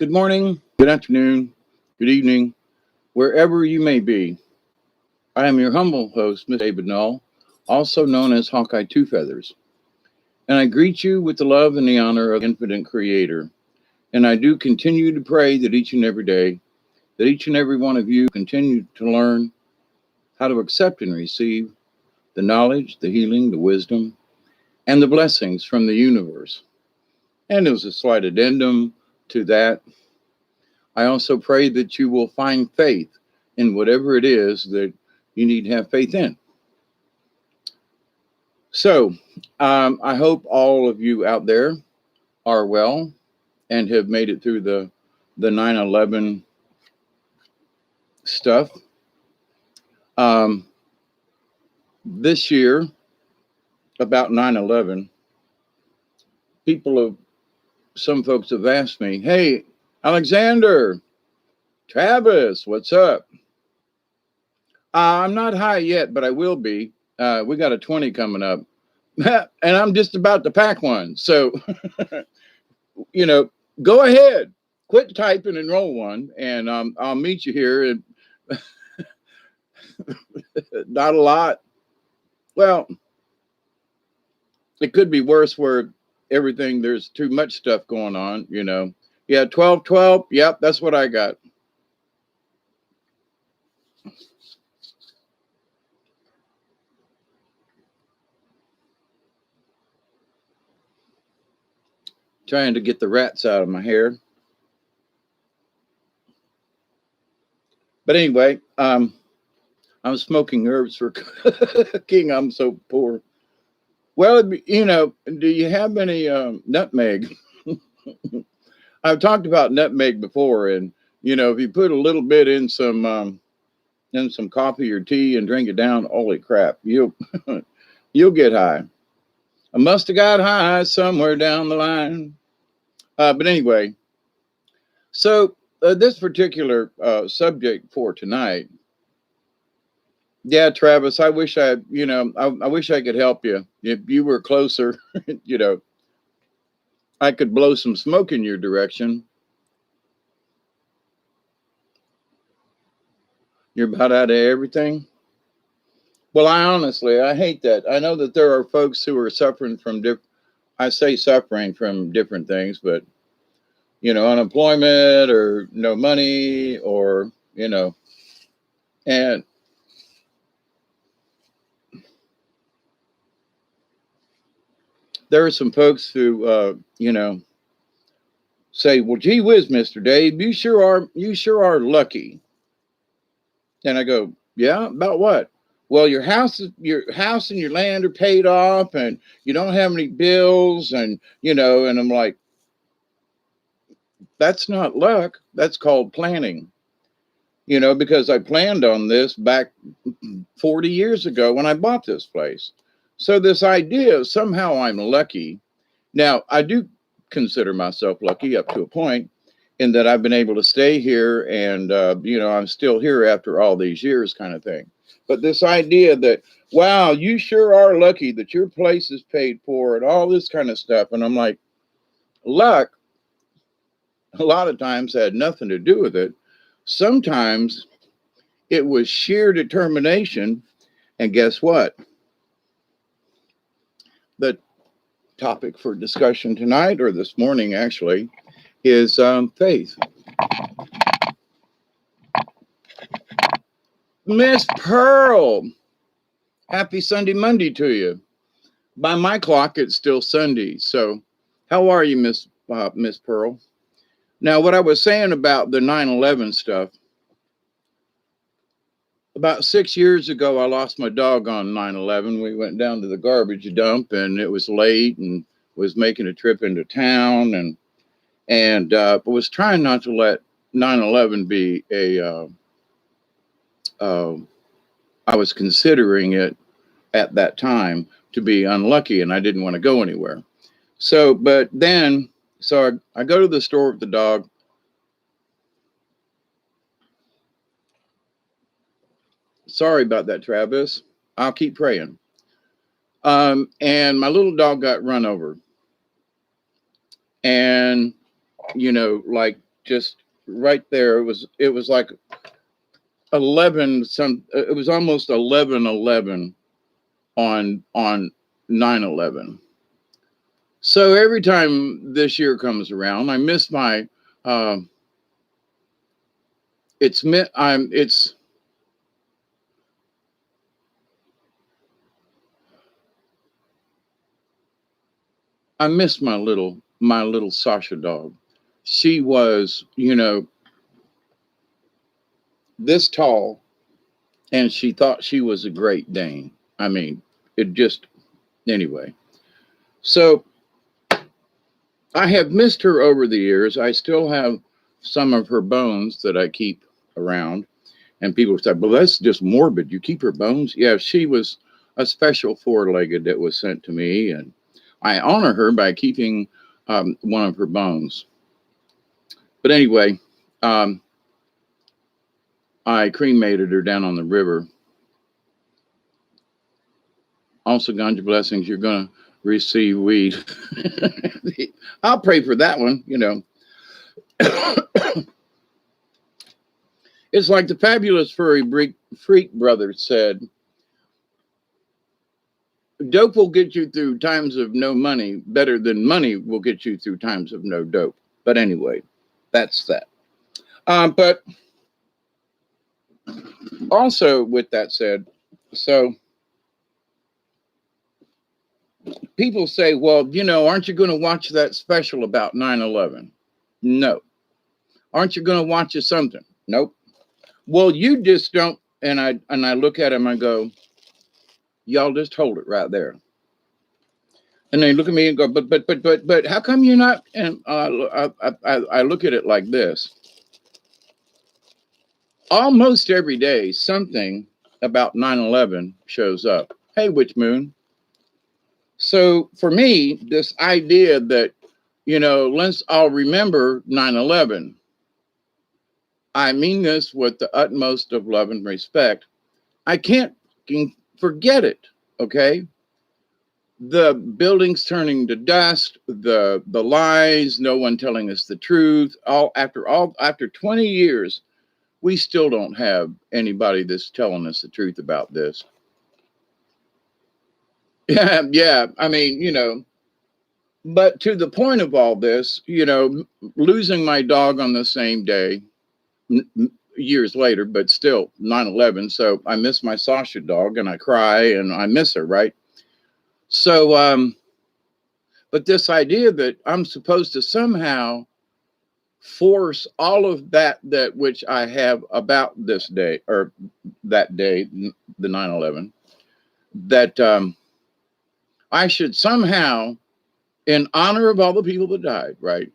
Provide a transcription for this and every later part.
Good morning, good afternoon, good evening, wherever you may be. I am your humble host, Mr. David Null, also known as Hawkeye Two Feathers, and I greet you with the love and the honor of the Infinite Creator. And I do continue to pray that each and every day, that each and every one of you continue to learn how to accept and receive the knowledge, the healing, the wisdom, and the blessings from the universe. And as a slight addendum to that, I also pray that you will find faith in whatever it is that you need to have faith in. So, I hope all of you out there are well and have made it through the 9/11 stuff. This year, about 9/11, some folks have asked me, "Hey, Alexander, Travis, what's up?" I'm not high yet, but I will be. We got a 20 coming up, and I'm just about to pack one. So, you know, go ahead, quit typing and roll one, and I'll meet you here. And not a lot. Well, it could be worse where there's too much stuff going on, Yeah, 12, 12. Yep, that's what I got. Trying to get the rats out of my hair. But anyway, I'm smoking herbs for cooking. I'm so poor. Well, do you have any nutmeg? I've talked about nutmeg before, and if you put a little bit in some coffee or tea and drink it down, holy crap, you'll you'll get high. I must have got high somewhere down the line. But anyway, so this particular subject for tonight, yeah, Travis, I wish I wish I could help you. If you were closer, I could blow some smoke in your direction. You're about out of everything. Well, I hate that. I know that there are folks who are suffering from I say suffering from different things, but unemployment or no money or, and there are some folks who, say, well, gee whiz, Mr. Dave, you sure are lucky. And I go, yeah, about what? Well, your house and your land are paid off and you don't have any bills and, and I'm like, that's not luck. That's called planning, because I planned on this back 40 years ago when I bought this place. So this idea of somehow I'm lucky. Now, I do consider myself lucky up to a point in that I've been able to stay here and, I'm still here after all these years kind of thing. But this idea that, wow, you sure are lucky that your place is paid for and all this kind of stuff. And I'm like, luck, a lot of times had nothing to do with it. Sometimes it was sheer determination. And guess what? The topic for discussion tonight, or this morning actually, is faith. Miss Pearl, happy Sunday Monday to you. By my clock, it's still Sunday. So how are you, Miss Pearl? Now, what I was saying about the 9/11 stuff, about 6 years ago, I lost my dog on 9/11. We went down to the garbage dump and it was late and was making a trip into town and was trying not to let 9/11 be I was considering it at that time to be unlucky and I didn't want to go anywhere. So I go to the store with the dog. Sorry about that, Travis. I'll keep praying. And my little dog got run over. And, like just right there. It was like 11 some. It was almost 11:11 on 9/11. So every time this year comes around, I miss my. Uh, it's meant. I'm. It's. I miss my little Sasha dog. She was, this tall, and she thought she was a Great Dane. I mean, it just anyway. So I have missed her over the years. I still have some of her bones that I keep around. And people say, well, that's just morbid. You keep her bones? Yeah, she was a special four-legged that was sent to me. And I honor her by keeping one of her bones. But anyway, um, I cremated her down on the river. Also, ganja blessings, you're going to receive weed. I'll pray for that one. It's like the fabulous furry freak brother said, dope will get you through times of no money better than money will get you through times of no dope. But anyway, that's that. But also with that said, so people say, well, aren't you going to watch that special about 9/11? No. Aren't you going to watch it something? Nope. Well, you just don't. And I look at him, I go, y'all just hold it right there. And they look at me and go, but how come you're not? And I look at it like this. Almost every day, something about 9/11 shows up. Hey, Witch Moon. So for me, this idea that, let's all remember 9/11. I mean this with the utmost of love and respect. I can't forget it, okay? The buildings turning to dust, the lies, no one telling us the truth. After 20 years, we still don't have anybody that's telling us the truth about this. Yeah. I mean, but to the point of all this, losing my dog on the same day, years later, but still 9/11. So I miss my Sasha dog and I cry and I miss her, right? So, but this idea that I'm supposed to somehow force all of that which I have about this day or that day, the 9/11, that I should somehow, in honor of all the people that died, right,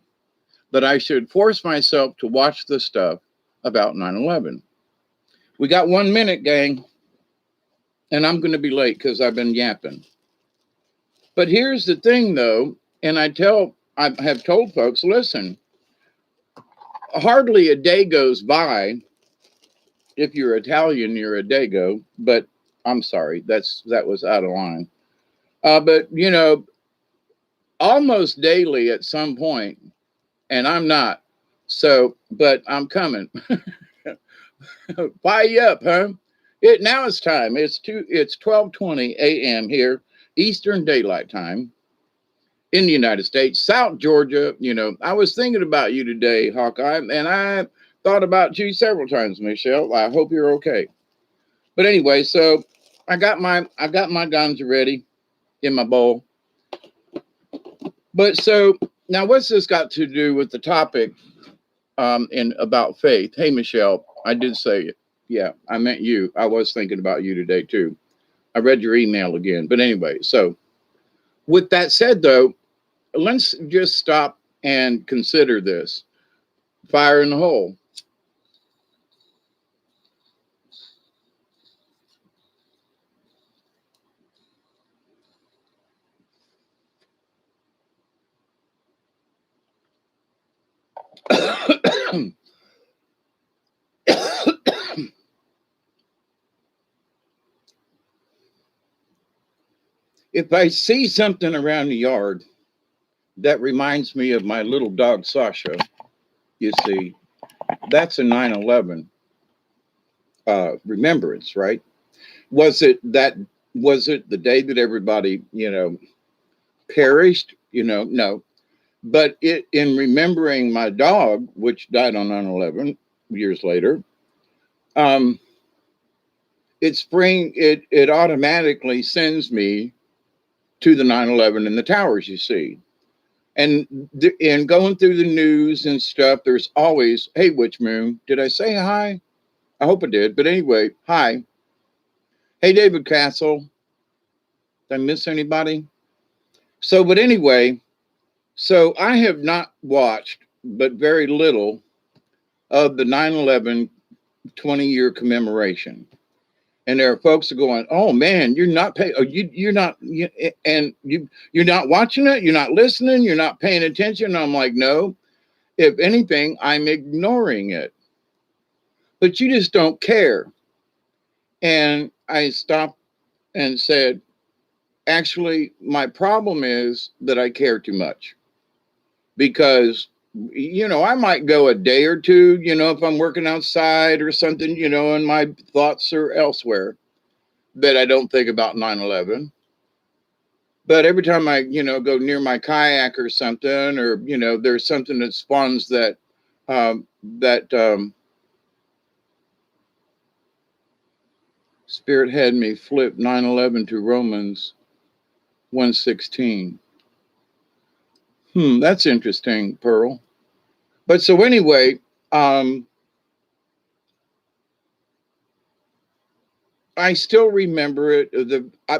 that I should force myself to watch the stuff about 9/11. We got 1 minute, gang, and I'm going to be late because I've been yapping. But here's the thing, though, and I have told folks, listen, hardly a day goes by. If you're Italian, you're a dago, but I'm sorry, that was out of line. But almost daily at some point, and I'm not. So, but I'm coming. Fire you up, huh? Now it's time. It's 12:20 a.m. here, Eastern Daylight Time in the United States, South Georgia. I was thinking about you today, Hawkeye, and I thought about you several times, Michelle. I hope you're okay. But anyway, so I got my ganja ready in my bowl. But so now, what's this got to do with the topic in about faith? Hey, Michelle, I did say it. Yeah, I meant you. I was thinking about you today too. I read your email again. But anyway, so with that said, though, let's just stop and consider this. Fire in the hole. If I see something around the yard that reminds me of my little dog, Sasha, You see, that's a 9/11 remembrance, right? Was it that? Was it the day that everybody, perished? No. But it in remembering my dog, which died on 9/11 years later, um, it automatically sends me to the 9/11 and the towers. You see, and going through the news and stuff, there's always, hey, Witch Moon, did I say hi? I hope I did. But anyway, hi. Hey, David Castle. Did I miss anybody? So, but anyway, so I have not watched, but very little of the 9/11 20-year commemoration. And there are folks that are going, oh man, you're not paying, you're not, you're not watching it, you're not listening, you're not paying attention. And I'm like, no, if anything, I'm ignoring it. But you just don't care. And I stopped and said, actually, my problem is that I care too much. Because, I might go a day or two, if I'm working outside or something, and my thoughts are elsewhere, that I don't think about 9/11. But every time I, go near my kayak or something, or, there's something that spawns that Spirit had me flip 9/11 to Romans 1:16. That's interesting, Pearl. But so anyway, I still remember it.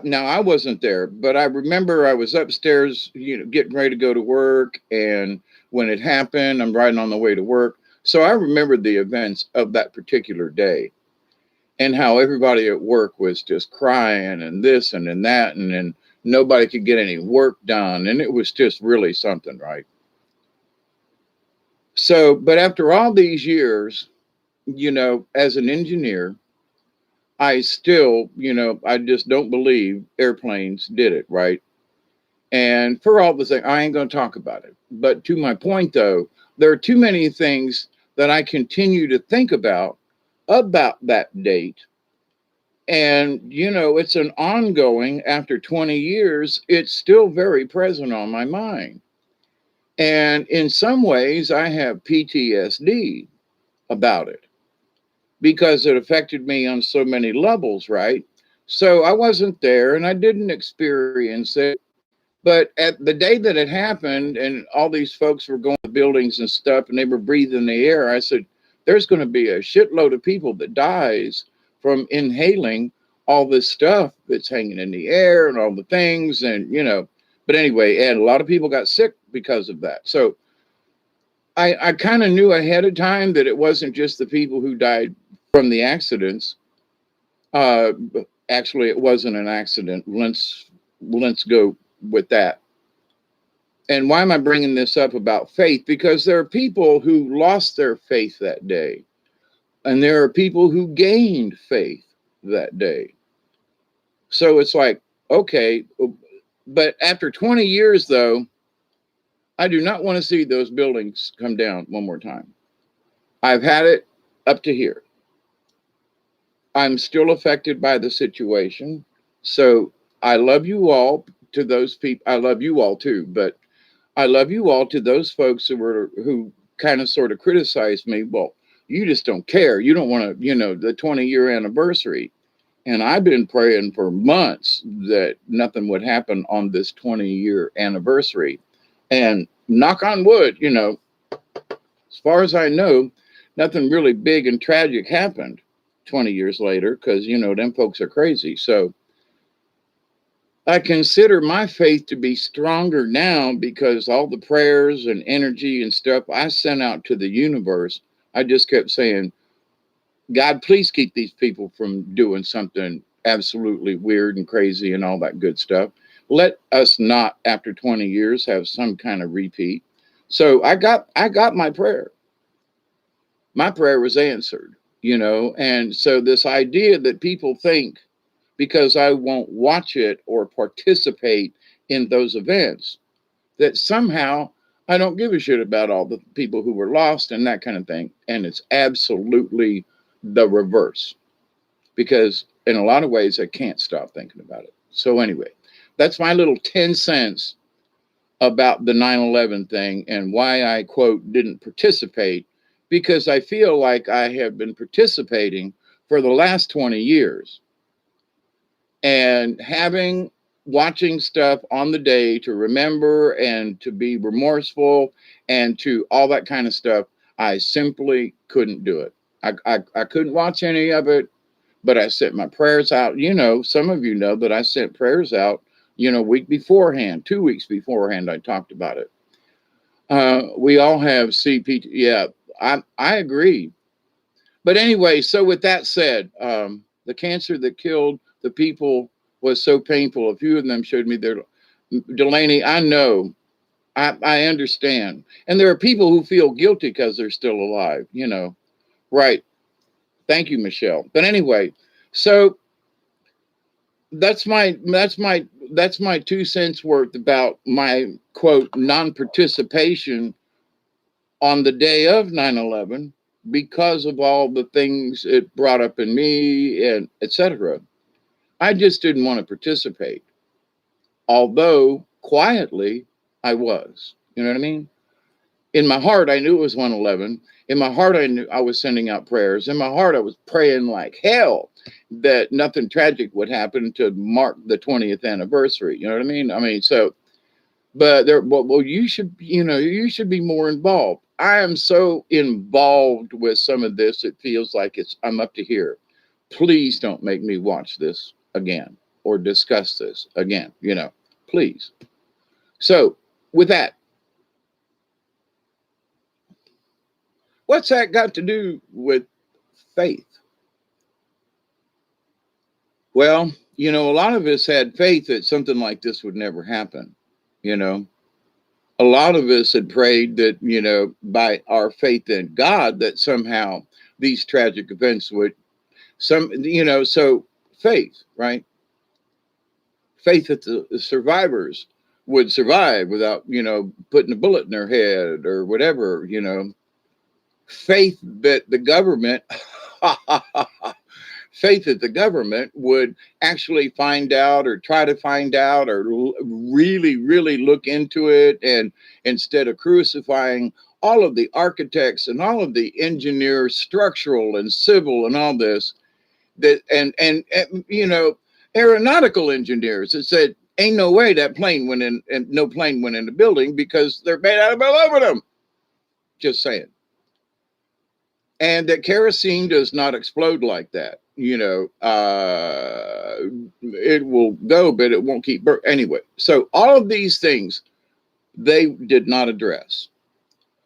Now I wasn't there, but I remember I was upstairs, getting ready to go to work, and when it happened, I'm riding on the way to work. So I remember the events of that particular day, and how everybody at work was just crying and this and then that, and then nobody could get any work done, and it was just really something, right? So, but after all these years, as an engineer, I still, I just don't believe airplanes did it, right? And for all the things, I ain't going to talk about it. But to my point, though, there are too many things that I continue to think about that date. And, it's an ongoing, after 20 years, it's still very present on my mind. And in some ways, I have PTSD about it, because it affected me on so many levels, right? So I wasn't there and I didn't experience it. But at the day that it happened and all these folks were going to buildings and stuff and they were breathing the air, I said, there's going to be a shitload of people that dies from inhaling all this stuff that's hanging in the air and all the things. And, but anyway, and a lot of people got sick because of that. So I kind of knew ahead of time that it wasn't just the people who died from the accidents. Uh, Actually, it wasn't an accident. Let's go with that. And why am I bringing this up about faith? Because there are people who lost their faith that day, and there are people who gained faith that day. So it's like, okay, but after 20 years, though, I do not want to see those buildings come down one more time. I've had it up to here. I'm still affected by the situation. So I love you all. To those people, I love you all too, but I love you all to those folks who kind of sort of criticized me. Well, you just don't care. You don't want to, the 20-year anniversary. And I've been praying for months that nothing would happen on this 20-year anniversary. And knock on wood, as far as I know, nothing really big and tragic happened 20 years later, because, them folks are crazy. So I consider my faith to be stronger now because all the prayers and energy and stuff I sent out to the universe, I just kept saying, God, please keep these people from doing something absolutely weird and crazy and all that good stuff. Let us not, after 20 years, have some kind of repeat. So I got my prayer. My prayer was answered, and so this idea that people think because I won't watch it or participate in those events, that somehow I don't give a shit about all the people who were lost and that kind of thing. And it's absolutely the reverse because in a lot of ways, I can't stop thinking about it. So, anyway, that's my little 10 cents about the 9/11 thing and why I, quote, didn't participate, because I feel like I have been participating for the last 20 years and watching stuff on the day to remember and to be remorseful and to all that kind of stuff. I simply couldn't do it. I couldn't watch any of it, but I sent my prayers out. Some of you know that I sent prayers out, week beforehand, 2 weeks beforehand. I talked about it. We all have CPT. Yeah, I agree. But anyway, so with that said, the cancer that killed the people was so painful. A few of them showed me their Delaney. I know, I understand, and there are people who feel guilty because they're still alive. Right? Thank you, Michelle. But anyway, so that's my 2 cents worth about my, quote, non-participation on the day of 9/11 because of all the things it brought up in me and etc. I just didn't want to participate, although quietly I was. You know what I mean? In my heart, I knew it was 111. In my heart, I knew I was sending out prayers. In my heart, I was praying like hell that nothing tragic would happen to mark the 20th anniversary. You know what I mean? But well, you should be more involved. I am so involved with some of this, it feels like I'm up to here. Please don't make me watch this again or discuss this again, please. So with that, what's that got to do with faith? Well, a lot of us had faith that something like this would never happen. A lot of us had prayed that, by our faith in God, that somehow these tragic events would so faith, right? Faith that the survivors would survive without, putting a bullet in their head or whatever, faith that the government faith that the government would actually find out or try to find out or really, really look into it. And instead of crucifying all of the architects and all of the engineers, structural and civil and all this, that and aeronautical engineers that said, ain't no way that plane went in, and no plane went in the building because they're made out of aluminum. Just saying. And that kerosene does not explode like that. It will go, but it won't keep burning. Anyway, so all of these things they did not address,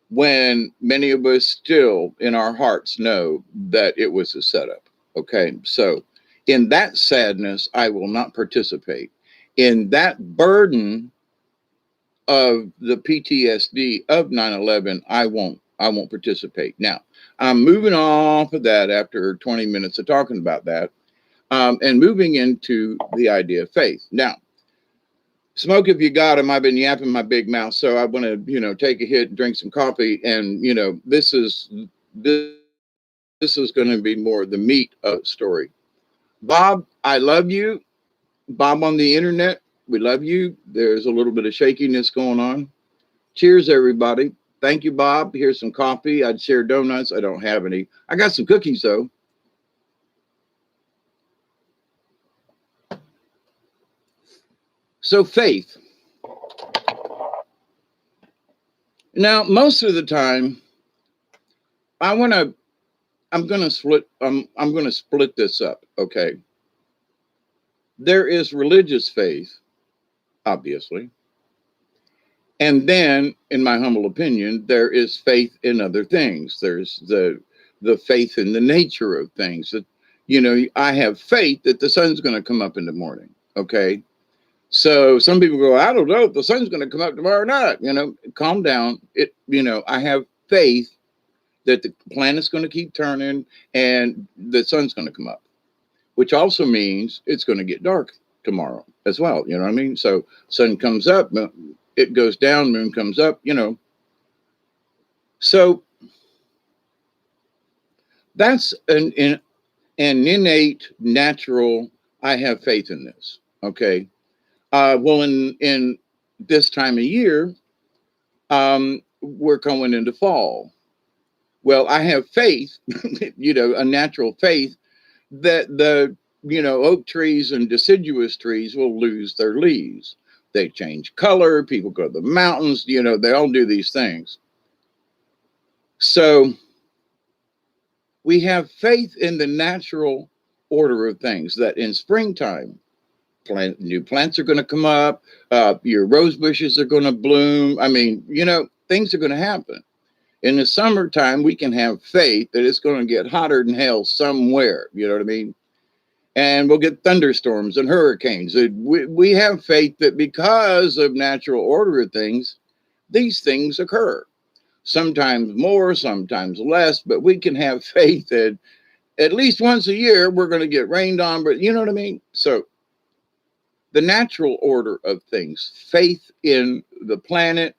when many of us still in our hearts know that it was a setup. Okay, so in that sadness, I will not participate. In that burden of the PTSD of 9/11, I won't participate. Now, I'm moving off of that after 20 minutes of talking about that, and moving into the idea of faith. Now, smoke if you got them. I've been yapping my big mouth, so I want to, take a hit and drink some coffee. And this is going to be more the meat of the story. Bob, I love you. Bob on the internet, we love you. There's a little bit of shakiness going on. Cheers, everybody. Thank you, Bob. Here's some coffee. I'd share donuts. I don't have any. I got some cookies, though. So faith. Now, most of the time, I'm going to split this up. Okay. There is religious faith, obviously. And then, in my humble opinion, there is faith in other things. There's the faith in the nature of things. That, I have faith that the sun's going to come up in the morning. Okay. So some people go, I don't know if the sun's going to come up tomorrow night. Calm down. I have faith that the planet's going to keep turning and the sun's going to come up, which also means it's going to get dark tomorrow as well. You know what I mean? So sun comes up, it goes down, moon comes up, So that's an innate, natural, I have faith in this. Okay. Well, in this time of year, we're going into fall. Well, I have faith, a natural faith that the, oak trees and deciduous trees will lose their leaves. They change color. People go to the mountains, they all do these things. So we have faith in the natural order of things that in springtime, new plants are going to come up, your rose bushes are going to bloom. I mean, things are going to happen. In the summertime, we can have faith that it's going to get hotter than hell somewhere. You know what I mean? And we'll get thunderstorms and hurricanes. We have faith that because of natural order of things, these things occur. Sometimes more, sometimes less, but we can have faith that at least once a year we're going to get rained on. But you know what I mean? So the natural order of things, faith in the planet,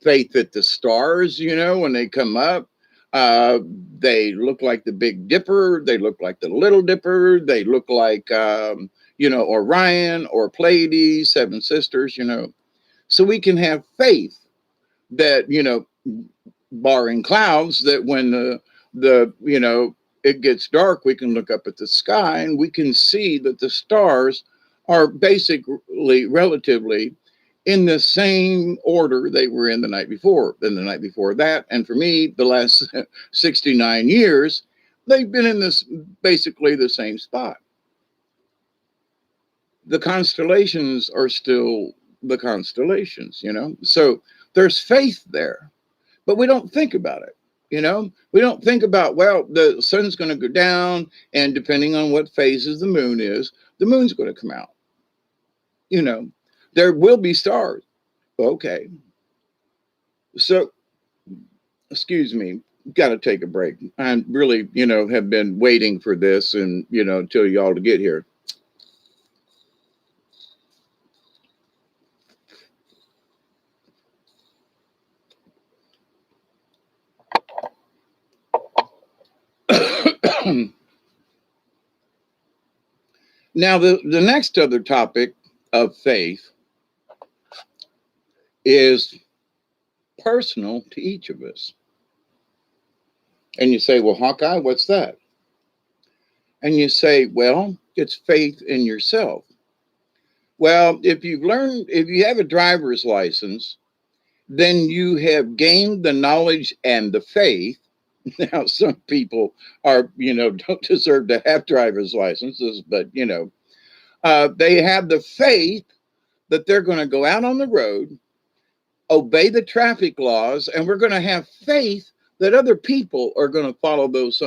faith that the stars, when they come up, they look like the Big Dipper, they look like the Little Dipper, they look like, Orion or Pleiades, Seven Sisters, So we can have faith that, barring clouds, that when it gets dark, we can look up at the sky and we can see that the stars are basically relatively in the same order they were in the night before, then the night before that. And for me, the last 69 years, they've been in this basically the same spot. The constellations are still the constellations, So there's faith there, but we don't think about it. We don't think about, well, the sun's going to go down, and depending on what phases the moon is, the moon's going to come out. There will be stars. Okay. So, excuse me, got to take a break. I really, have been waiting for this and, until y'all to get here. Now, the next other topic of faith is personal to each of us. And you say, well, Hawkeye, what's that? And you say, well, it's faith in yourself. Well, if you have a driver's license, then you have gained the knowledge and the faith. Now, some people don't deserve to have driver's licenses, but, they have the faith that they're going to go out on the road, obey the traffic laws, and we're going to have faith that other people are going to follow those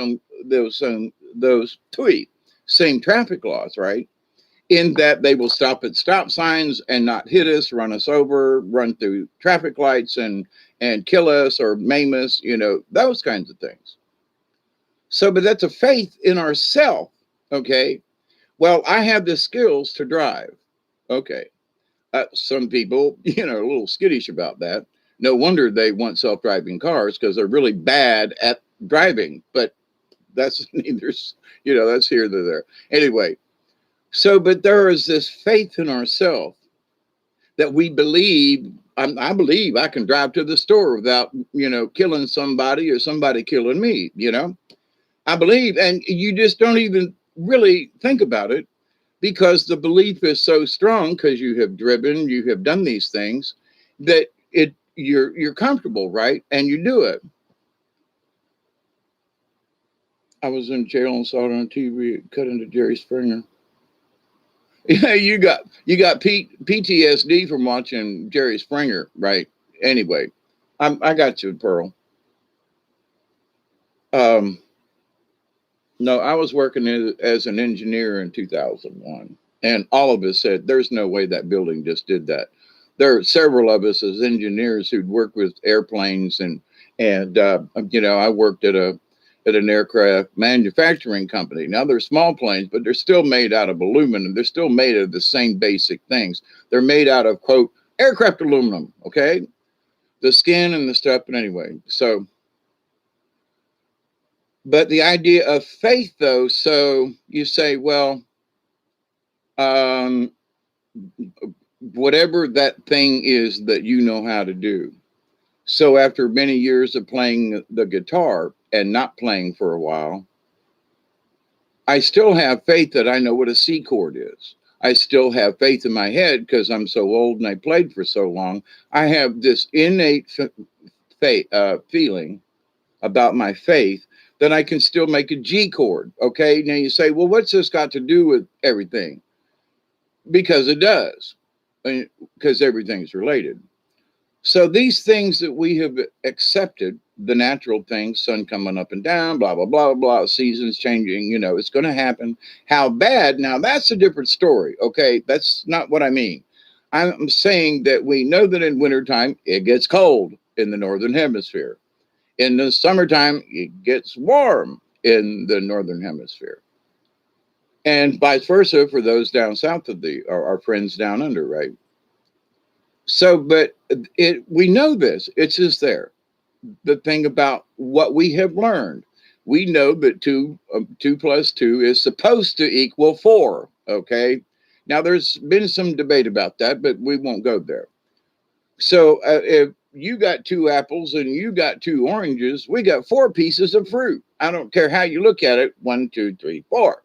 same traffic laws, right? In that they will stop at stop signs and not hit us, run us over, run through traffic lights and kill us or maim us, those kinds of things. So, but that's a faith in ourself, okay? Well, I have the skills to drive, okay. Some people, are a little skittish about that. No wonder they want self-driving cars, because they're really bad at driving. But that's neither, that's here nor there. Anyway, so, but there is this faith in ourselves that we believe. I believe I can drive to the store without, killing somebody or somebody killing me. I believe, and you just don't even really think about it, because the belief is so strong, because you have driven, you have done these things, that you're comfortable, right? And you do it. I was in jail and saw it on TV, cut into Jerry Springer. Yeah, you got PTSD from watching Jerry Springer, right? Anyway, I got you, Pearl. No, I was working as an engineer in 2001, and all of us said, there's no way that building just did that. There are several of us as engineers who'd worked with airplanes, and I worked at an aircraft manufacturing company. Now they're small planes, but they're still made out of aluminum. They're still made of the same basic things. They're made out of, quote, aircraft aluminum, okay? The skin and the stuff, but anyway, so But the idea of faith, though, so you say, well, um, whatever that thing is that you know how to do. So after many years of playing the guitar and not playing for a while, I still have faith that I know what a C chord is. I still have faith in my head because I'm so old and I played for so long. I have this innate feeling about my faith that I can still make a G chord. Okay. Now you say, well, what's this got to do with everything? Because it does, because everything's related. So these things that we have accepted, the natural things, sun coming up and down, blah, blah, blah, blah, seasons changing, it's going to happen. How bad? Now that's a different story. Okay. That's not what I mean. I'm saying that we know that in wintertime, it gets cold in the Northern Hemisphere. In the summertime, it gets warm in the Northern Hemisphere. And vice versa for those down south of our friends down under, right? So, but we know this, it's just there. The thing about what we have learned, we know that 2 + 2 is supposed to equal 4. Okay. Now, there's been some debate about that, but we won't go there. So, if you got 2 apples and you got 2 oranges, we got 4 pieces of fruit. I don't care how you look at it. 1, 2, 3, 4.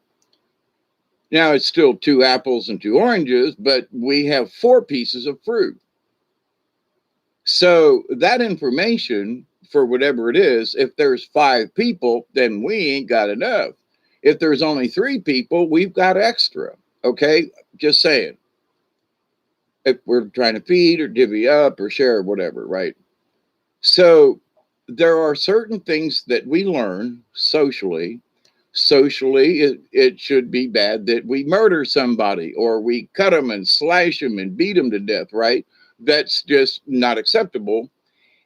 Now, it's still 2 apples and 2 oranges, but we have 4 pieces of fruit. So that information, for whatever it is, if there's 5 people, then we ain't got enough. If there's only 3 people, we've got extra. Okay. Just saying. If we're trying to feed or divvy up or share or whatever, right? So there are certain things that we learn socially. Socially, it should be bad that we murder somebody or we cut them and slash them and beat them to death, right? That's just not acceptable.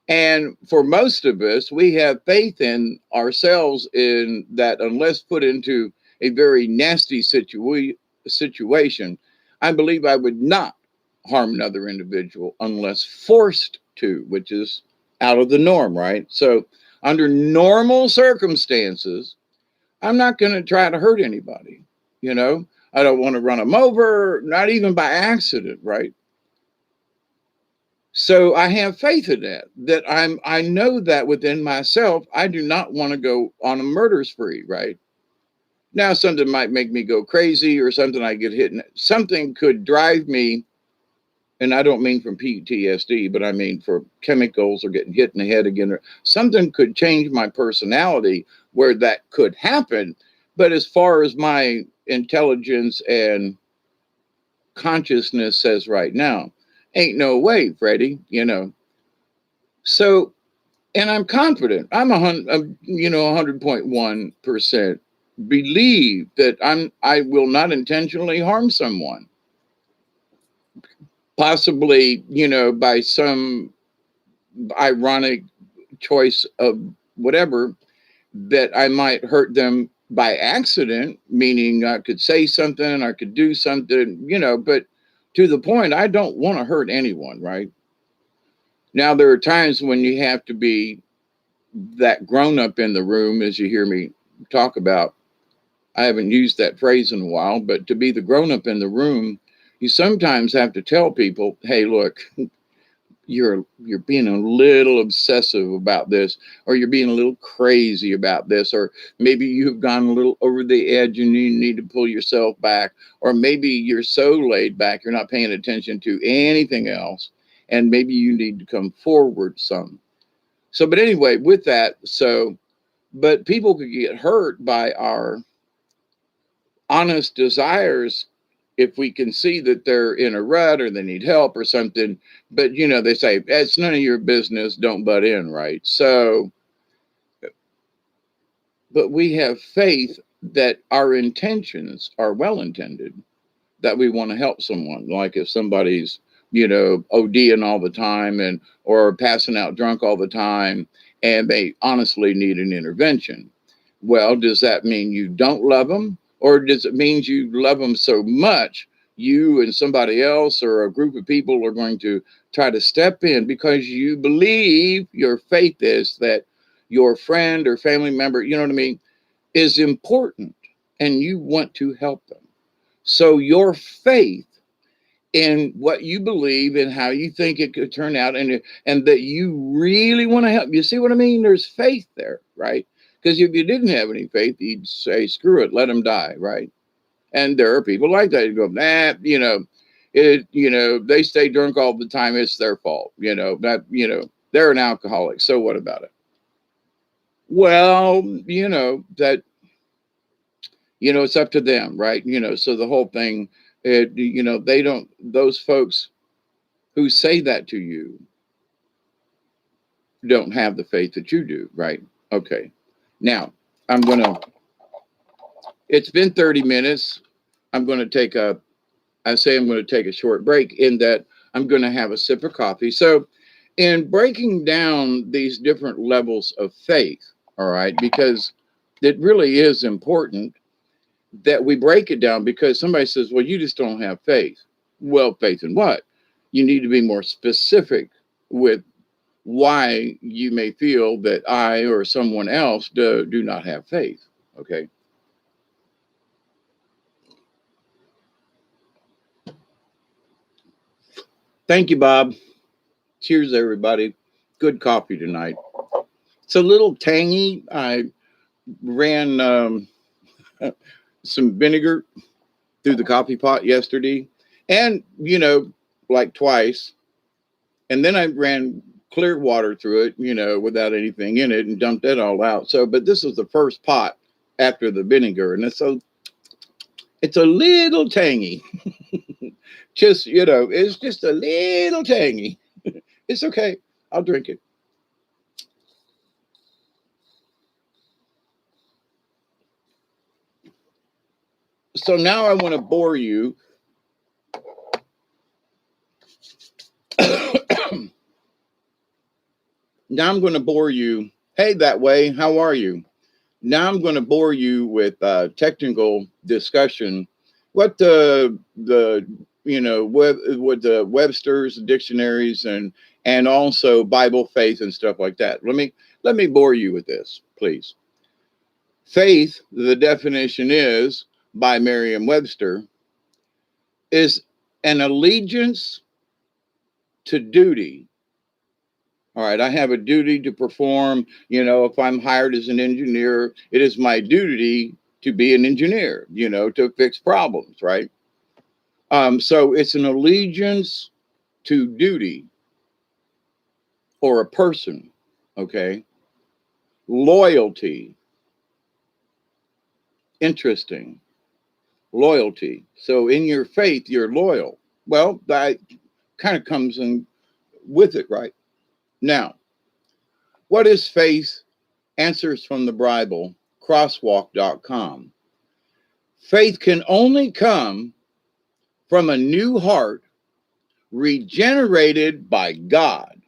And for most of us, we have faith in ourselves in that unless put into a very nasty situation, I believe I would not harm another individual unless forced to, which is out of the norm, right? So, under normal circumstances, I'm not going to try to hurt anybody. You know, I don't want to run them over, not even by accident, right? So I have faith in that I know that within myself, I do not want to go on a murder spree, right? Now, something might make me go crazy or something I get hit. Something could drive me, and I don't mean from PTSD, but I mean for chemicals or getting hit in the head again. Or something could change my personality where that could happen. But as far as my intelligence and consciousness says right now, ain't no way, Freddie. So, and I'm confident. I'm 100.1% believe that I will not intentionally harm someone. Possibly, by some ironic choice of whatever, that I might hurt them by accident, meaning I could say something, I could do something, but to the point, I don't want to hurt anyone, right? Now, there are times when you have to be that grown up in the room, as you hear me talk about. I haven't used that phrase in a while, but to be the grown up in the room, you sometimes have to tell people, hey, look, you're being a little obsessive about this, or you're being a little crazy about this, or maybe you've gone a little over the edge and you need to pull yourself back, or maybe you're so laid back you're not paying attention to anything else, and maybe you need to come forward some. So, but anyway, with that, but people could get hurt by our honest desires if we can see that they're in a rut or they need help or something. But, they say, it's none of your business, don't butt in, right? So, but we have faith that our intentions are well intended, that we want to help someone. Like if somebody's, ODing all the time or passing out drunk all the time, and they honestly need an intervention. Well, does that mean you don't love them? Or does it mean you love them so much, you and somebody else or a group of people are going to try to step in because you believe, your faith is that your friend or family member, you know what I mean, is important and you want to help them. So your faith in what you believe and how you think it could turn out, and that you really want to help. You see what I mean? There's faith there, right? Because if you didn't have any faith, you'd say, screw it, let them die, right? And there are people like that who go, nah, they stay drunk all the time. It's their fault. They're an alcoholic. So what about it? Well, it's up to them, right? So the whole thing, they don't, those folks who say that to you don't have the faith that you do, right? Okay. Now, it's been 30 minutes. I'm going to take a short break in that I'm going to have a sip of coffee. So, in breaking down these different levels of faith, all right, because it really is important that we break it down, because somebody says, well, you just don't have faith. Well, faith in what? You need to be more specific with why you may feel that I or someone else do not have faith. Okay. Thank you, Bob. Cheers, everybody. Good coffee tonight. It's a little tangy. I ran some vinegar through the coffee pot yesterday, and like twice, and then I ran clear water through it, without anything in it, and dumped it all out. So, but this was the first pot after the vinegar, and it's a little tangy. It's just a little tangy. It's okay. I'll drink it. So now I want to bore you. Now I'm going to bore you. Hey, that way. How are you? Now I'm going to bore you with technical discussion. What the with the Webster's dictionaries and also Bible faith and stuff like that. Let me bore you with this, please. Faith, the definition is by Merriam-Webster, is an allegiance to duty. All right, I have a duty to perform. If I'm hired as an engineer, it is my duty to be an engineer, to fix problems, right? So it's an allegiance to duty or a person, okay? Loyalty. Interesting. Loyalty. So in your faith, you're loyal. Well, that kind of comes in with it, right? Now, what is faith? Answers from the Bible, crosswalk.com. Faith can only come from a new heart regenerated by God.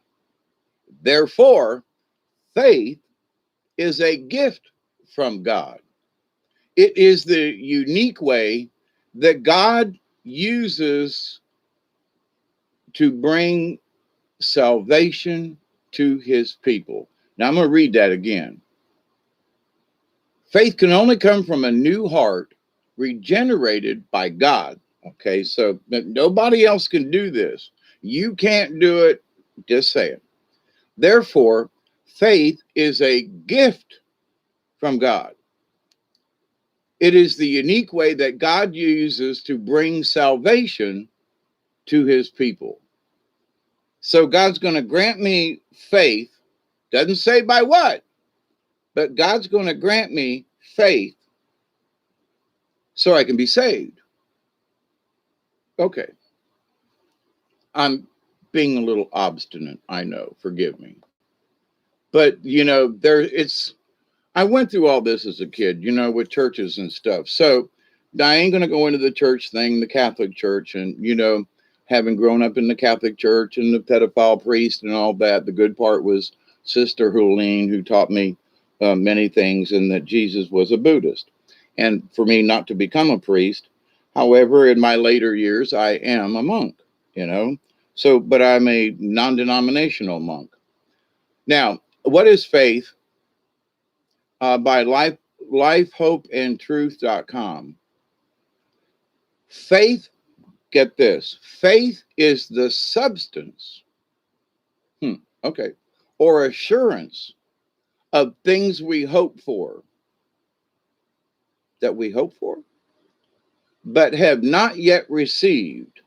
Therefore, faith is a gift from God. It is the unique way that God uses to bring salvation to his people. Now I'm going to read that again. Faith can only come from a new heart regenerated by God. Okay, so nobody else can do this. You can't do it. Just say it. Therefore, faith is a gift from God. It is the unique way that God uses to bring salvation to his people. So God's going to grant me faith. Doesn't say by what, but God's going to grant me faith so I can be saved. Okay. I'm being a little obstinate, I know, forgive me. But I went through all this as a kid, with churches and stuff. So I ain't gonna go into the church thing, the Catholic Church, and having grown up in the Catholic Church and the pedophile priest and all that. The good part was Sister Helene, who taught me many things, and that Jesus was a Buddhist. And for me not to become a priest, however, in my later years, I am a monk, So, but I'm a non-denominational monk. Now, what is faith? by lifehopeandtruth.com. Faith, get this, faith is the substance, okay, or assurance of things we hope for, that we hope for, but have not yet received.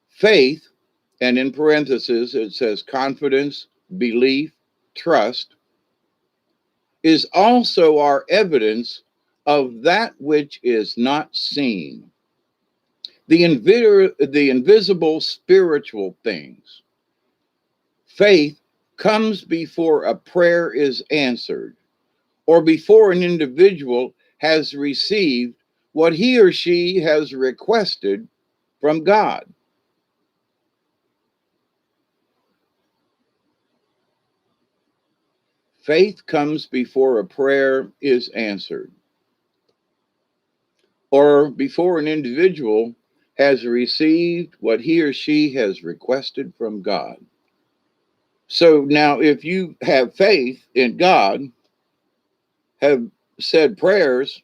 Faith, and in parentheses, it says confidence, belief, trust, is also our evidence of that which is not seen. The invisible spiritual things. Faith comes before a prayer is answered, or before an individual has received what he or she has requested from God. Faith comes before a prayer is answered, or before an individual has received what he or she has requested from God. So now, if you have faith in God, have said prayers,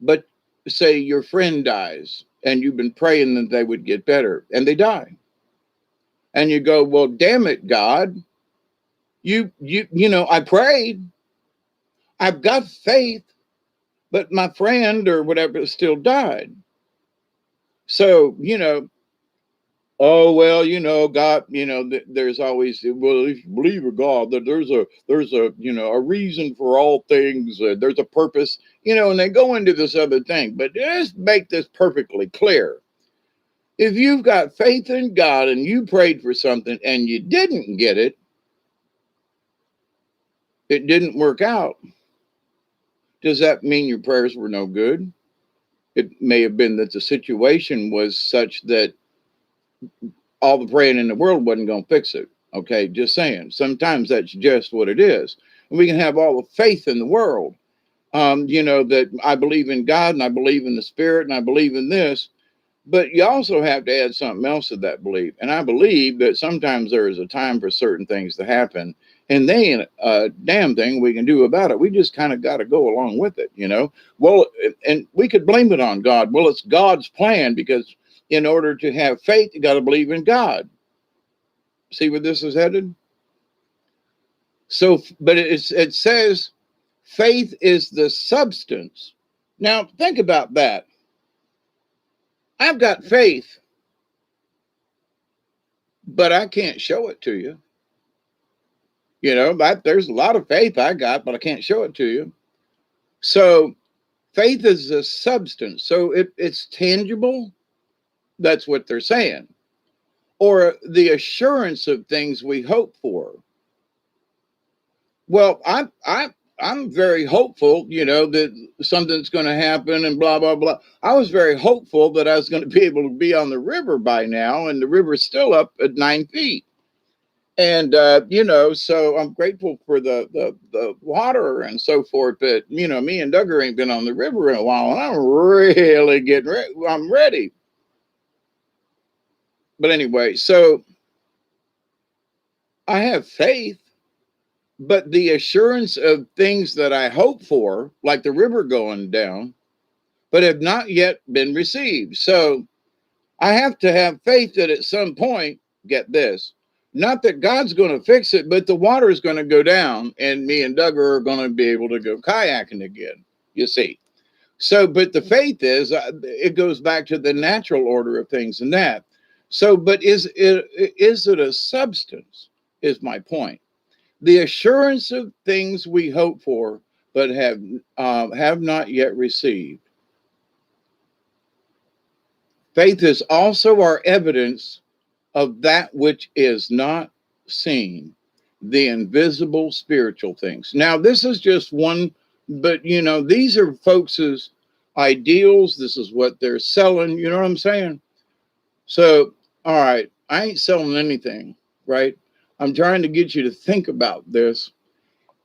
but say your friend dies and you've been praying that they would get better and they die. And you go, well, damn it, God, I prayed, I've got faith, but my friend or whatever still died. So, oh, well, God, there's always, well, if you believe in God, that there's a a reason for all things. There's a purpose, and they go into this other thing. But let's make this perfectly clear. If you've got faith in God and you prayed for something and you didn't get it, it didn't work out. Does that mean your prayers were no good? It may have been that the situation was such that all the praying in the world wasn't going to fix it. Okay, just saying. Sometimes that's just what it is. We can have all the faith in the world, that I believe in God and I believe in the Spirit and I believe in this. But you also have to add something else to that belief. And I believe that sometimes there is a time for certain things to happen, and they ain't a damn thing we can do about it. We just kind of got to go along with it, Well, and we could blame it on God. Well, it's God's plan, because in order to have faith, you got to believe in God. See where this is headed? So, but it says faith is the substance. Now, think about that. I've got faith, but I can't show it to you. There's a lot of faith I got, but I can't show it to you. So faith is a substance. So it's tangible. That's what they're saying. Or the assurance of things we hope for. Well, I'm very hopeful, that something's going to happen and blah, blah, blah. I was very hopeful that I was going to be able to be on the river by now, and the river's still up at 9 feet. And, so I'm grateful for the water and so forth. But, me and Duggar ain't been on the river in a while, and I'm really getting ready. I'm ready. But anyway, so I have faith, but the assurance of things that I hope for, like the river going down, but have not yet been received. So I have to have faith that at some point, get this, not that God's going to fix it, but the water is going to go down and me and Duggar are going to be able to go kayaking again, you see. So, but the faith is, it goes back to the natural order of things and that. So, but is it a substance, is my point. The assurance of things we hope for, but have not yet received. Faith is also our evidence of that which is not seen, the invisible spiritual things. Now, this is just one, but these are folks' ideals. This is what they're selling. You know what I'm saying? So, all right, I ain't selling anything, right? I'm trying to get you to think about this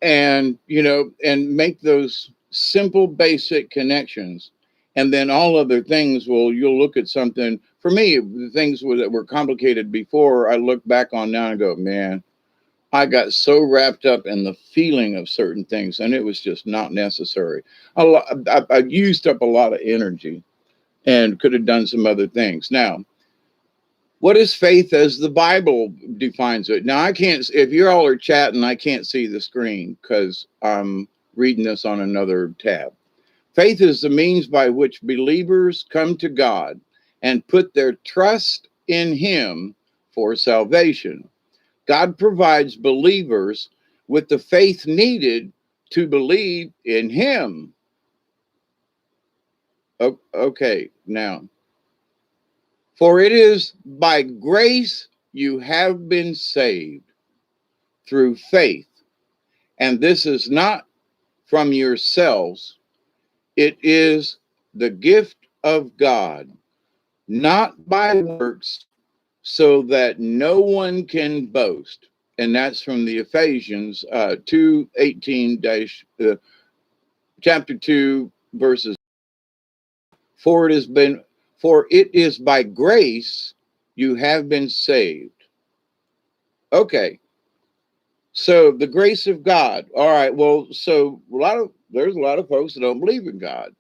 and, and make those simple, basic connections. And then all other things, you'll look at something. For me, the things that were complicated before, I look back on now and go, man, I got so wrapped up in the feeling of certain things, and it was just not necessary. I used up a lot of energy and could have done some other things. Now, what is faith as the Bible defines it? Now, I can't, if you all are chatting, I can't see the screen because I'm reading this on another tab. Faith is the means by which believers come to God and put their trust in Him for salvation. God provides believers with the faith needed to believe in Him. Okay, now, for it is by grace you have been saved through faith, and this is not from yourselves, it is the gift of God, not by works, so that no one can boast. And that's from the Ephesians 2:18 chapter 2 verses. For it has been, for it is by grace you have been saved. Okay, so the grace of God. All right, well, so there's a lot of folks that don't believe in God.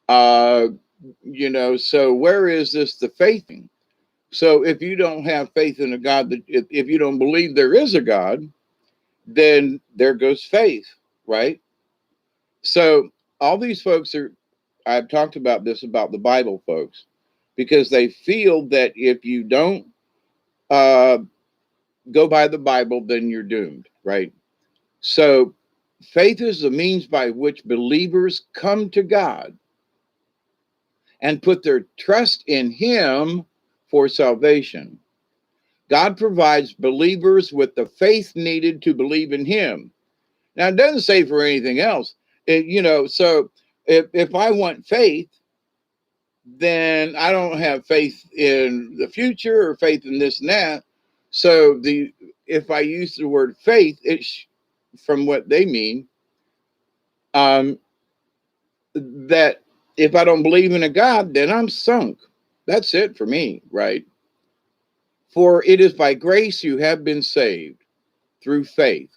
So where is this the faith? So if you don't have faith in a God, that if you don't believe there is a God, then there goes faith, right? So all these folks are, I've talked about this about the Bible folks, because they feel that if you don't uh, go by the Bible, then you're doomed, right? So faith is the means by which believers come to God and put their trust in Him for salvation. God provides believers with the faith needed to believe in Him. Now, it doesn't say for anything else. So if I want faith, then I don't have faith in the future or faith in this and that. So if I use the word faith, it's from what they mean, um, that if I don't believe in a God, then I'm sunk. That's it for me, right? For it is by grace you have been saved through faith.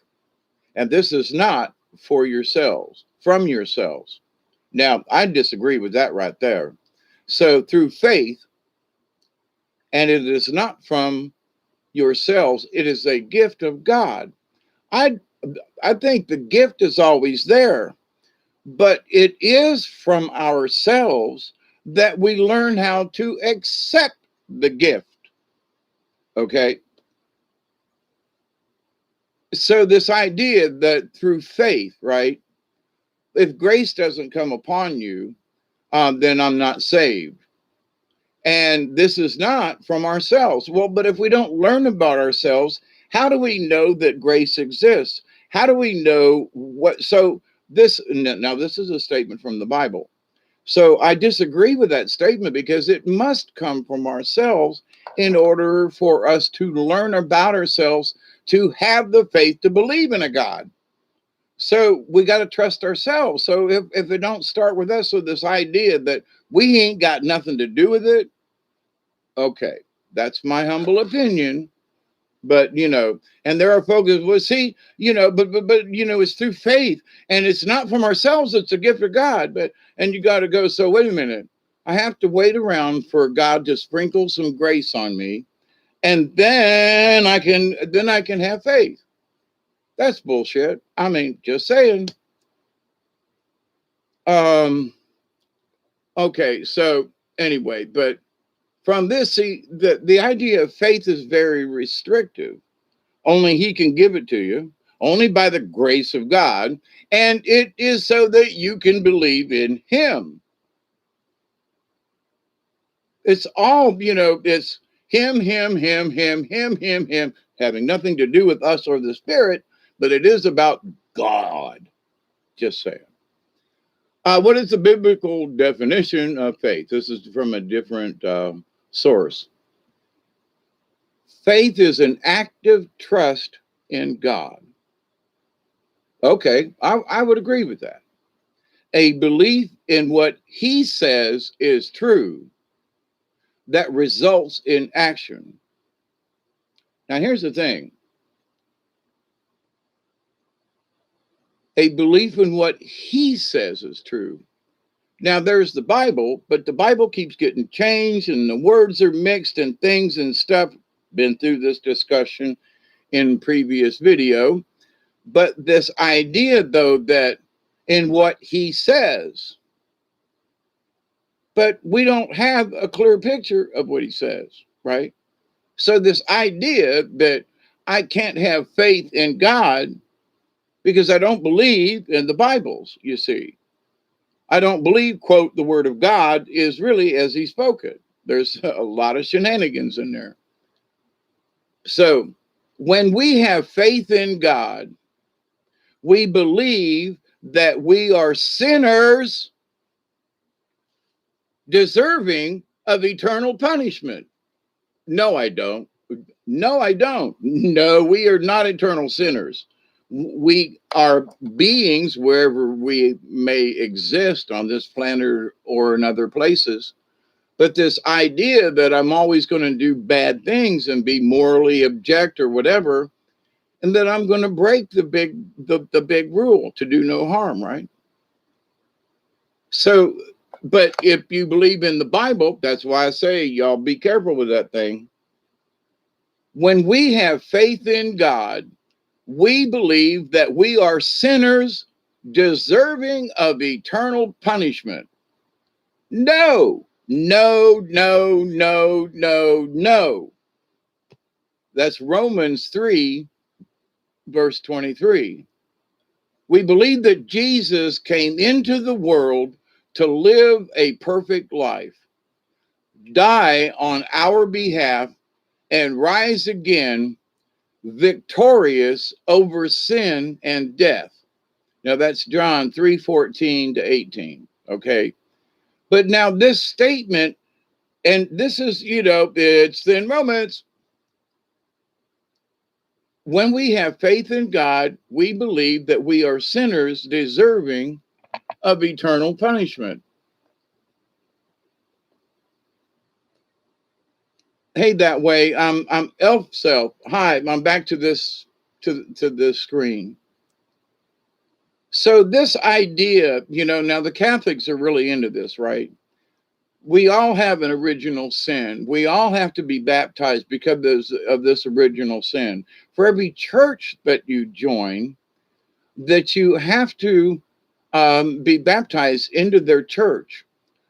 And this is not for yourselves, from yourselves. Now, I disagree with that right there. So through faith, and it is not from yourselves, it is a gift of God. I I think the gift is always there, but it is from ourselves that we learn how to accept the gift. Okay. So this idea that through faith, right? If grace doesn't come upon you, then I'm not saved. And this is not from ourselves. Well, but if we don't learn about ourselves, how do we know that grace exists? How do we know what? So, this is a statement from the Bible. So, I disagree with that statement because it must come from ourselves in order for us to learn about ourselves, to have the faith to believe in a God. So we got to trust ourselves. So if it don't start with us with this idea that we ain't got nothing to do with it, okay, that's my humble opinion. But and there are folks who will see, but it's through faith, and it's not from ourselves. It's a gift of God. And you got to go. So wait a minute, I have to wait around for God to sprinkle some grace on me, and then I can have faith. That's bullshit. I mean, just saying. Um. Okay. So anyway, but from this, see, the idea of faith is very restrictive. Only He can give it to you, only by the grace of God. And it is so that you can believe in Him. It's all, it's Him, having nothing to do with us or the Spirit, but it is about God. Just saying. What is the biblical definition of faith? This is from a different source. Faith is an active trust in God. Okay, I would agree with that. A belief in what He says is true that results in action. Now, here's the thing. a belief in what he says is true. Now, there's the Bible, but the Bible keeps getting changed and the words are mixed and things and stuff. Been through this discussion in previous video. But this idea, though, that in what he says, but we don't have a clear picture of what he says, right? So, this idea that I can't have faith in God because I don't believe in the Bibles, you see. I don't believe, quote, the word of God is really as he spoke it. There's a lot of shenanigans in there. So, when we have faith in God, we believe that we are sinners deserving of eternal punishment. No, I don't. No, I don't. No, we are not eternal sinners. We are beings wherever we may exist on this planet or in other places. But this idea that I'm always going to do bad things and be morally object or whatever, and that I'm going to break the big rule to do no harm, right? So, but if you believe in the Bible, that's why I say y'all be careful with that thing. When we have faith in God, we believe that we are sinners deserving of eternal punishment. No, no, no, no, no, no. That's Romans 3, verse 23. We believe that Jesus came into the world to live a perfect life, die on our behalf, and rise again victorious over sin and death. Now that's John 3:14 to 18. Okay. But now this statement, and this is, it's in Romans. When we have faith in God, we believe that we are sinners deserving of eternal punishment. Hey, that way, I'm Elf Self. Hi, I'm back to this to this screen. So this idea, now the Catholics are really into this, right? We all have an original sin. We all have to be baptized because of this original sin. For every church that you join, that you have to be baptized into their church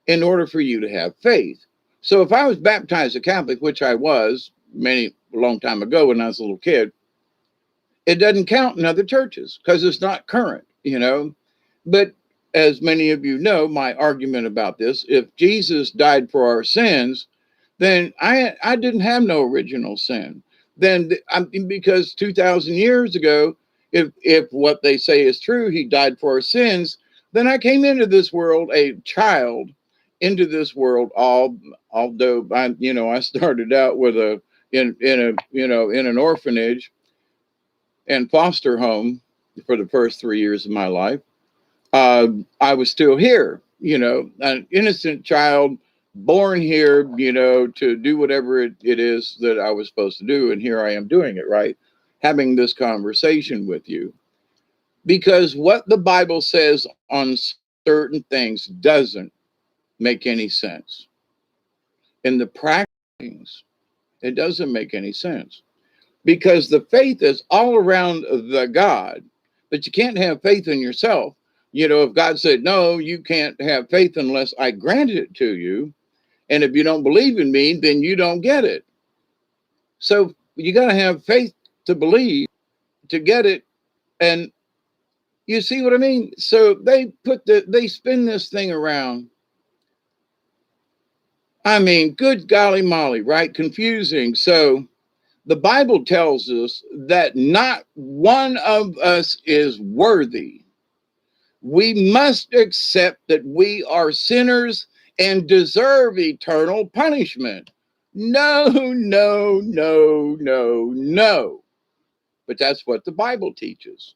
in order for you to have faith. So if I was baptized a Catholic, which I was a long time ago when I was a little kid, it doesn't count in other churches because it's not current, But as many of you know, my argument about this, if Jesus died for our sins, then I didn't have no original sin. Then because 2,000 years ago, if what they say is true, he died for our sins, then I came into this world a child, into this world, although I started out with in an orphanage and foster home for the first 3 years of my life. I was still here, an innocent child born here, to do whatever it is that I was supposed to do. And here I am doing it, right? Having this conversation with you. Because what the Bible says on certain things doesn't make any sense. In the practice, it doesn't make any sense. Because the faith is all around the God, but you can't have faith in yourself. If God said, no, you can't have faith unless I grant it to you. And if you don't believe in me, then you don't get it. So you got to have faith to believe to get it. And you see what I mean? So they spin this thing around. I mean, good golly molly, right? Confusing. So the Bible tells us that not one of us is worthy. We must accept that we are sinners and deserve eternal punishment. No, no, no, no, no. But that's what the Bible teaches.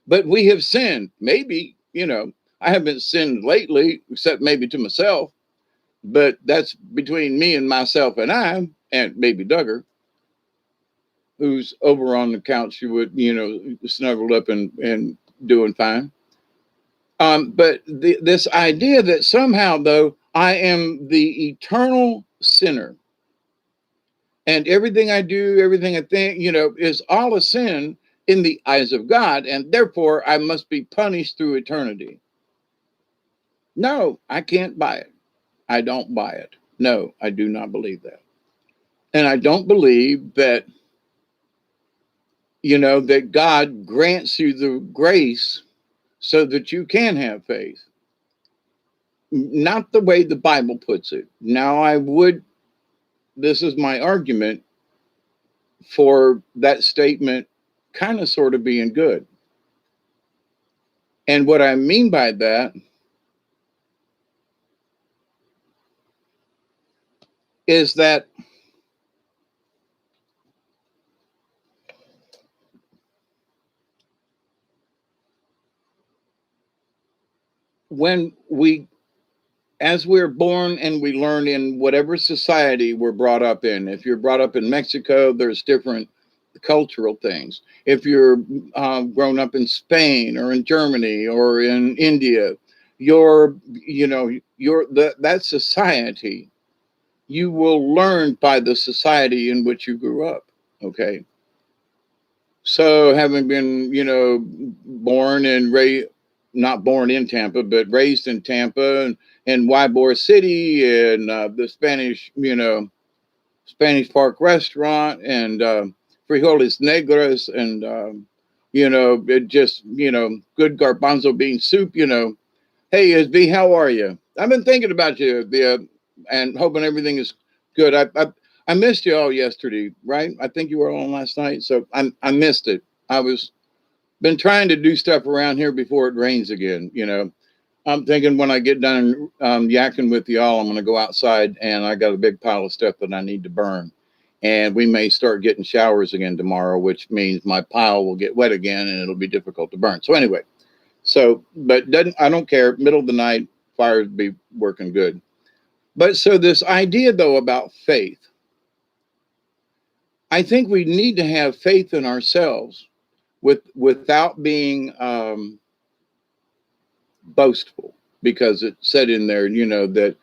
But we have sinned. Maybe, I haven't sinned lately, except maybe to myself. But that's between me and myself and I, and maybe Duggar, who's over on the couch, you would, snuggled up and doing fine. But this idea that somehow, though, I am the eternal sinner, and everything I do, everything I think, is all a sin in the eyes of God, and therefore I must be punished through eternity. No, I can't buy it. I don't buy it. No, I do not believe that. And I don't believe that, that God grants you the grace so that you can have faith. Not the way the Bible puts it. Now, this is my argument for that statement kind of sort of being good. And what I mean by that is that when as we're born and we learn in whatever society we're brought up in, if you're brought up in Mexico, there's different cultural things. If you're grown up in Spain or in Germany or in India, that society, you will learn by the society in which you grew up. Okay. So having been, born and raised, not born in Tampa, but raised in Tampa and Ybor City and the Spanish Park restaurant and frijoles negras and, it just, good garbanzo bean soup, Hey, SB, how are you? I've been thinking about you, and hoping everything is good. I missed you all yesterday, right? I think you were on last night, so I missed it. I was been trying to do stuff around here before it rains again. I'm thinking when I get done yakking with y'all, I'm going to go outside, and I got a big pile of stuff that I need to burn, and we may start getting showers again tomorrow, which means my pile will get wet again, and it'll be difficult to burn. So anyway. But I don't care. Middle of the night, fire would be working good. But so this idea, though, about faith, I think we need to have faith in ourselves without being boastful, because it said in there, that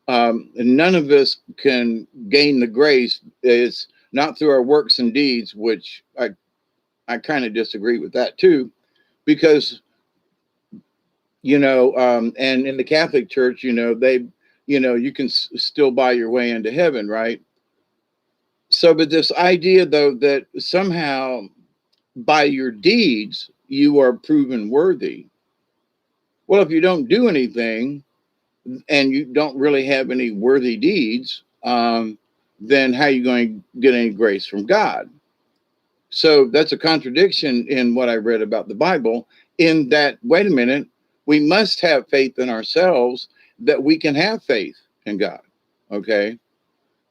none of us can gain the grace. It's not through our works and deeds, which I kind of disagree with that too, because and in the Catholic Church, they, you can still buy your way into heaven, right? So, but this idea, though, that somehow by your deeds, you are proven worthy. Well, if you don't do anything and you don't really have any worthy deeds, then how are you going to get any grace from God? So that's a contradiction in what I read about the Bible, in that, wait a minute, we must have faith in ourselves that we can have faith in God. Okay.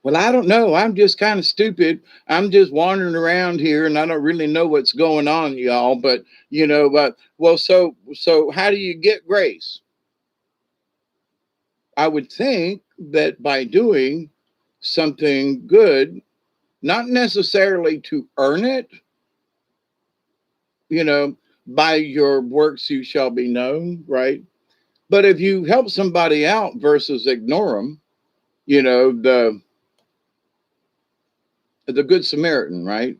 Well, I don't know. I'm just kind of stupid. I'm just wandering around here and I don't really know what's going on, y'all. But, so how do you get grace? I would think that by doing something good, not necessarily to earn it, by your works you shall be known, right? But if you help somebody out versus ignore them, the Good Samaritan, right?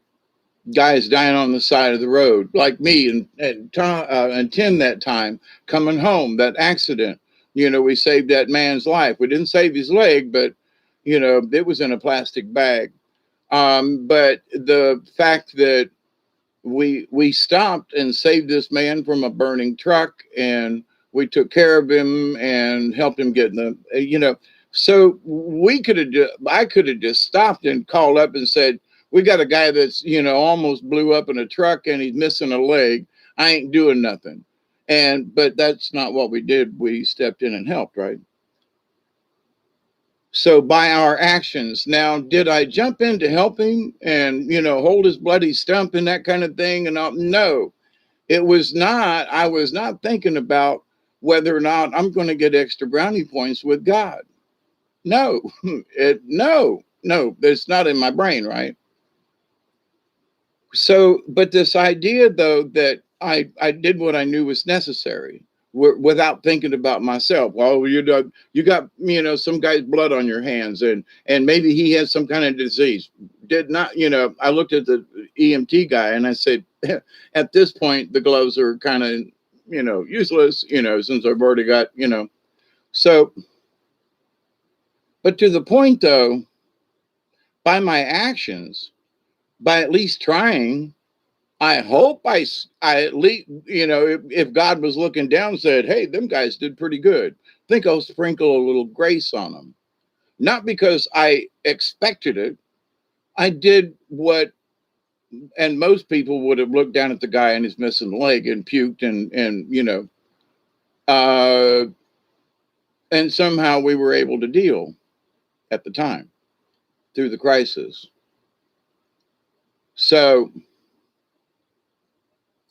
Guy is dying on the side of the road, like me and Tim that time coming home, that accident. We saved that man's life. We didn't save his leg, but it was in a plastic bag. But the fact that we stopped and saved this man from a burning truck, and we took care of him and helped him get in the so I could have just stopped and called up and said, we got a guy that's almost blew up in a truck and he's missing a leg. I ain't doing nothing. But that's not what we did. We stepped in and helped, right? So by our actions. Now, did I jump in to help him and, hold his bloody stump and that kind of thing? And no, it was not. I was not thinking about whether or not I'm going to get extra brownie points with God. No, no, it's not in my brain, right? So, but this idea, though, that I did what I knew was necessary without thinking about myself. Well, you got some guy's blood on your hands, and maybe he has some kind of disease. Did not I looked at the EMT guy and I said, at this point the gloves are kind of useless. Since I've already got so. But to the point though, by my actions, by at least trying. I hope I at least, if God was looking down and said, hey, them guys did pretty good, I think I'll sprinkle a little grace on them. Not because I expected it. I did what, and most people would have looked down at the guy and his missing leg and puked uh, and somehow we were able to deal at the time through the crisis. So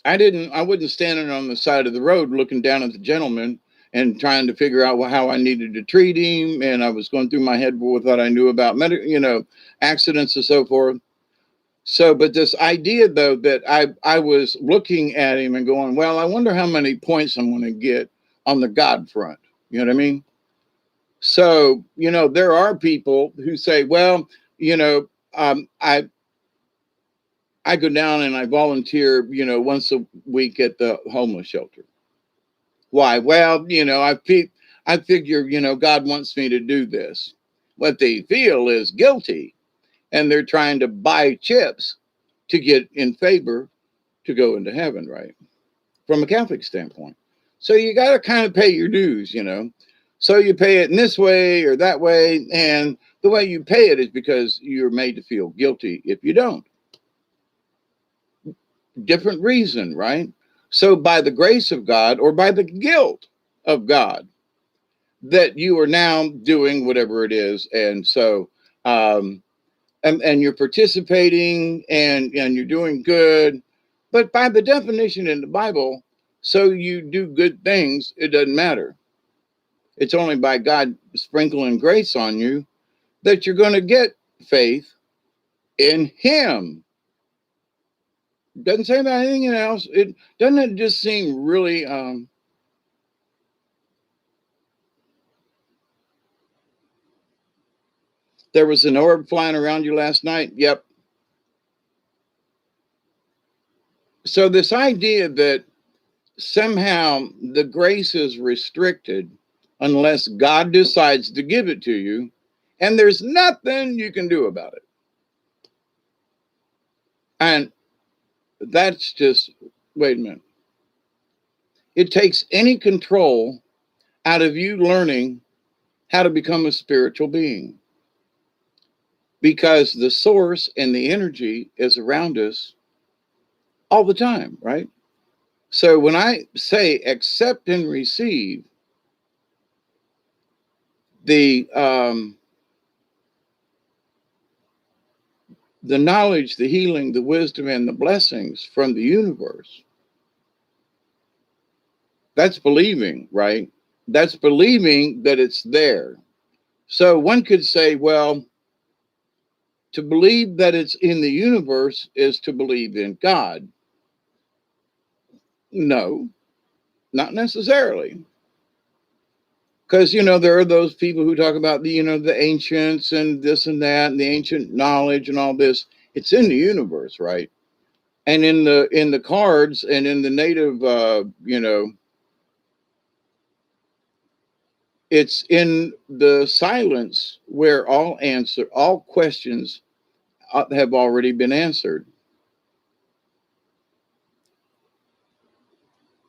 I wasn't standing on the side of the road looking down at the gentleman and trying to figure out how I needed to treat him. And I was going through my head with what I knew about accidents and so forth. So, but this idea though, that I was looking at him and going, well, I wonder how many points I'm going to get on the God front. You know what I mean? So, there are people who say, well, I go down and I volunteer, once a week at the homeless shelter. Why? Well, I figure, God wants me to do this. What they feel is guilty, and they're trying to buy chips to get in favor to go into heaven, right? From a Catholic standpoint. So you got to kind of pay your dues, So you pay it in this way or that way. And the way you pay it is because you're made to feel guilty if you don't. Different reason, right? So by the grace of God or by the guilt of God that you are now doing whatever it is. And so, and you're participating and you're doing good, but by the definition in the Bible, so you do good things, it doesn't matter. It's only by God sprinkling grace on you that you're going to get faith in Him. Doesn't say about anything else. It doesn't it just seem really there was an orb flying around you last night. Yep. So this idea that somehow the grace is restricted unless God decides to give it to you, and there's nothing you can do about it. And that's just, wait a minute. It takes any control out of you learning how to become a spiritual being. Because the source and the energy is around us all the time, right? So when I say accept and receive the knowledge, the healing, the wisdom, and the blessings from the universe, that's believing, right? That's believing that it's there. So one could say, well, to believe that it's in the universe is to believe in God. No, not necessarily. Because, there are those people who talk about the ancients and this and that and the ancient knowledge and all this. It's in the universe, right? And in the cards and in the native, it's in the silence where all questions have already been answered.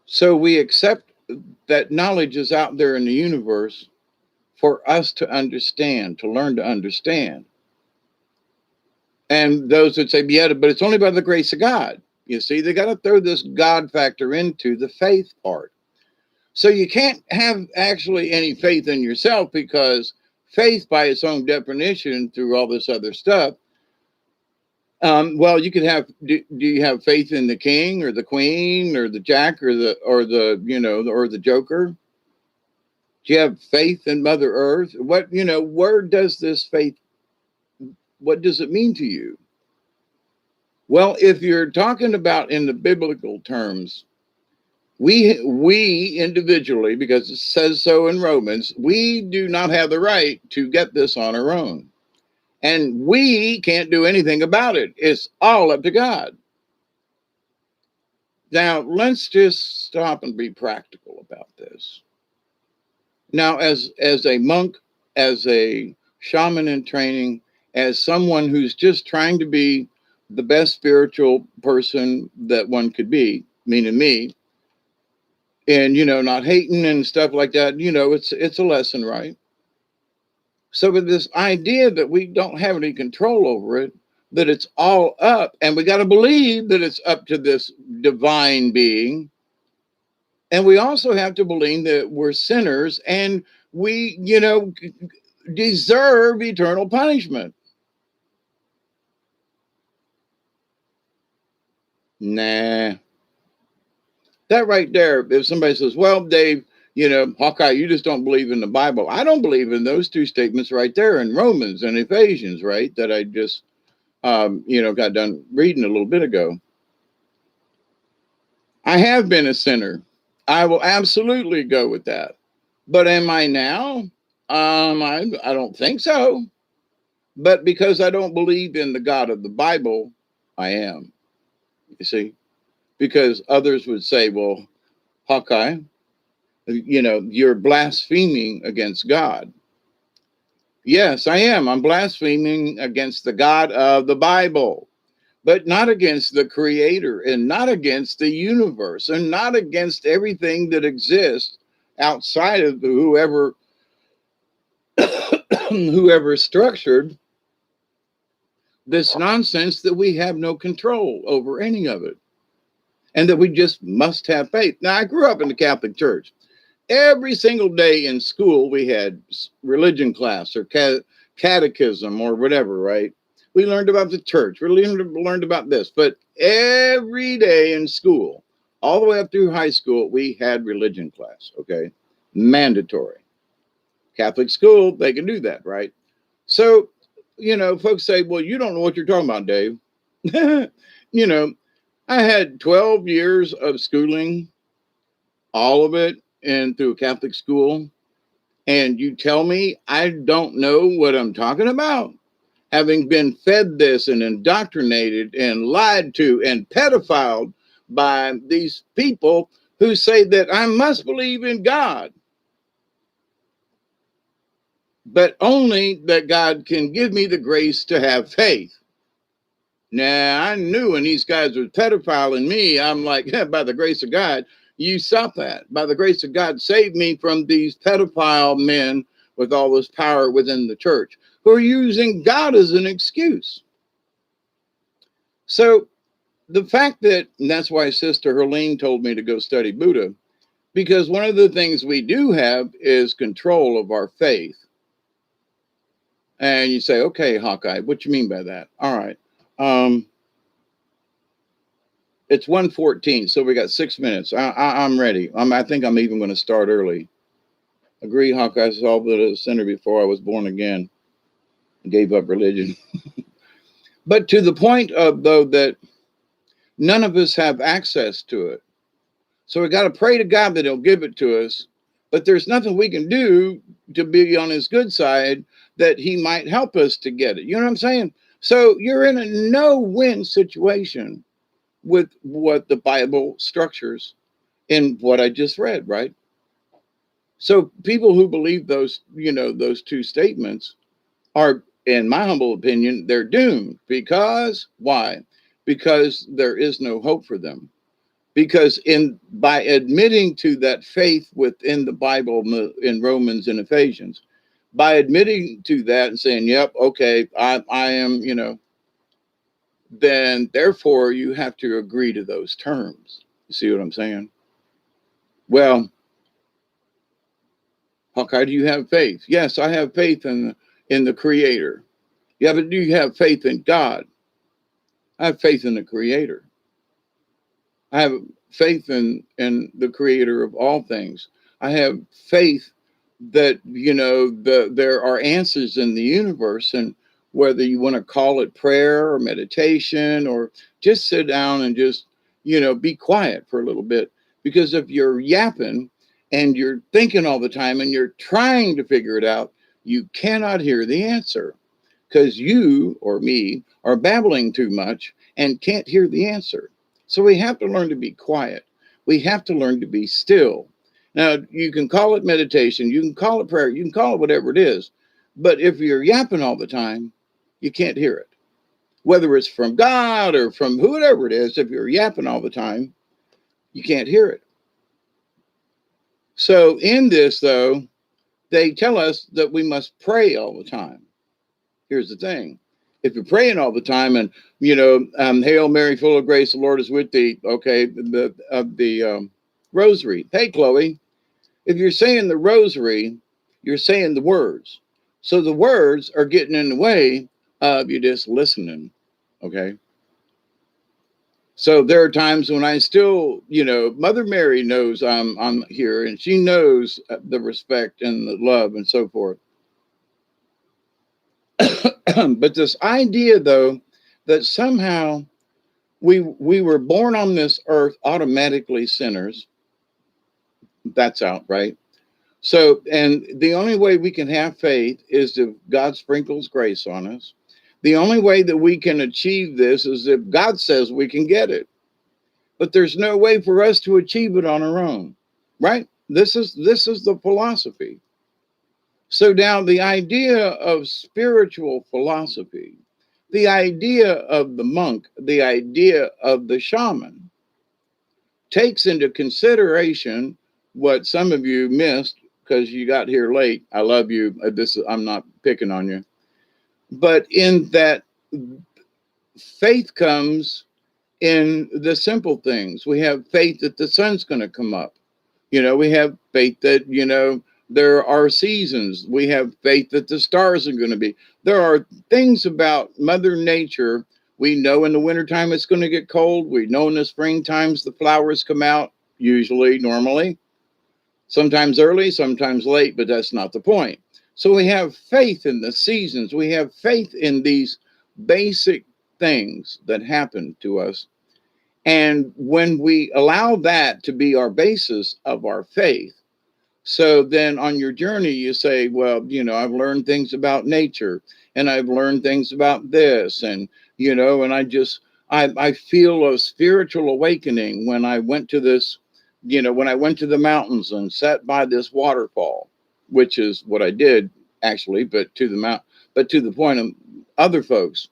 So we accept that knowledge is out there in the universe for us to understand, to learn to understand. And those would say, yeah, but it's only by the grace of God. You see, they got to throw this God factor into the faith part. So you can't have actually any faith in yourself because faith by its own definition through all this other stuff. Well, you could have, do you have faith in the king or the queen or the jack or the joker? Do you have faith in Mother Earth? Where does this faith, what does it mean to you? Well, if you're talking about in the biblical terms, We individually, because it says so in Romans, we do not have the right to get this on our own. And we can't do anything about it. It's all up to God. Now, let's just stop and be practical about this. Now, as a monk, as a shaman in training, as someone who's just trying to be the best spiritual person that one could be, meaning me, and not hating and stuff like that, it's a lesson, right? So with this idea that we don't have any control over it, that it's all up, and we got to believe that it's up to this divine being, and we also have to believe that we're sinners and we deserve eternal punishment. Nah, that right there, if somebody says, well, Dave, Hawkeye, you just don't believe in the Bible. I don't believe in those two statements right there in Romans and Ephesians, right? That I just, got done reading a little bit ago. I have been a sinner. I will absolutely go with that. But am I now? I don't think so. But because I don't believe in the God of the Bible, I am. You see? Because others would say, well, Hawkeye, you're blaspheming against God. Yes, I am. I'm blaspheming against the God of the Bible, but not against the creator and not against the universe and not against everything that exists outside of whoever whoever structured this nonsense that we have no control over any of it and that we just must have faith. Now, I grew up in the Catholic Church. Every single day in school, we had religion class or catechism or whatever, right? We learned about the church. We learned about this. But every day in school, all the way up through high school, we had religion class, okay? Mandatory. Catholic school, they can do that, right? So, folks say, well, you don't know what you're talking about, Dave. I had 12 years of schooling, all of it, and through a Catholic school. And you tell me I don't know what I'm talking about, having been fed this and indoctrinated and lied to and pedophiled by these people who say that I must believe in God, but only that God can give me the grace to have faith. Now, I knew when these guys were pedophiling me, I'm like, yeah, by the grace of God, you stop that. By the grace of God, save me from these pedophile men with all this power within the church who are using God as an excuse. So the fact that, and that's why Sister Herlene told me to go study Buddha, because one of the things we do have is control of our faith. And you say, okay, Hawkeye, what you mean by that? All right. It's 1:14, so we got 6 minutes. I'm ready. I think I'm even going to start early. Agree, Hawkeye, I saw the sinner before I was born again. Gave up religion. But to the point of, though, that none of us have access to it. So we got to pray to God that he'll give it to us. But there's nothing we can do to be on his good side that he might help us to get it. You know what I'm saying? So you're in a no-win situation with what the Bible structures in what I just read, right? So people who believe those, those two statements are, in my humble opinion, they're doomed. Because why? Because there is no hope for them. Because by admitting to that faith within the Bible in Romans and Ephesians, by admitting to that and saying, yep, okay, I am, then therefore you have to agree to those terms. You see what I'm saying? Well, Hawkeye, do you have faith? Yes, I have faith in the Creator. Yeah, but do you have faith in God? I have faith in the Creator. I have faith in the Creator of all things. I have faith that there are answers in the universe, and whether you want to call it prayer or meditation or just sit down and just be quiet for a little bit, Because if you're yapping and you're thinking all the time and you're trying to figure it out, you cannot hear the answer because you or me are babbling too much and can't hear the answer. So we have to learn to be quiet. We have to learn to be still. Now, you can call it meditation, you can call it prayer, you can call it whatever it is. But if you're yapping all the time, you can't hear it. Whether it's from God or from whoever it is, if you're yapping all the time, you can't hear it. So, in this, though, they tell us that we must pray all the time. Here's the thing: if you're praying all the time, and Hail Mary, full of grace, the Lord is with thee. Okay, the rosary. Hey, Chloe, if you're saying the rosary, you're saying the words. So the words are getting in the way of you just listening. Okay. So there are times when I still, Mother Mary knows I'm here, and she knows the respect and the love and so forth. But this idea, though, that somehow we were born on this earth automatically sinners, that's out, right? So, and the only way we can have faith is if God sprinkles grace on us. The only way that we can achieve this is if God says we can get it. But there's no way for us to achieve it on our own, right? This is the philosophy. So now the idea of spiritual philosophy, the idea of the monk, the idea of the shaman takes into consideration what some of you missed because you got here late. I love you. I'm not picking on you. But in that, faith comes in the simple things. We have faith that the sun's going to come up. We have faith that, there are seasons. We have faith that the stars are going to be. There are things about Mother Nature. We know in the wintertime it's going to get cold. We know in the springtimes the flowers come out, usually, normally. Sometimes early, sometimes late, but that's not the point. So we have faith in the seasons. We have faith in these basic things that happen to us. And when we allow that to be our basis of our faith, so then on your journey, you say, well, I've learned things about nature and I've learned things about this. And, and I feel a spiritual awakening when I went to this, when I went to the mountains and sat by this waterfall, which is what I did actually, but to the point of other folks,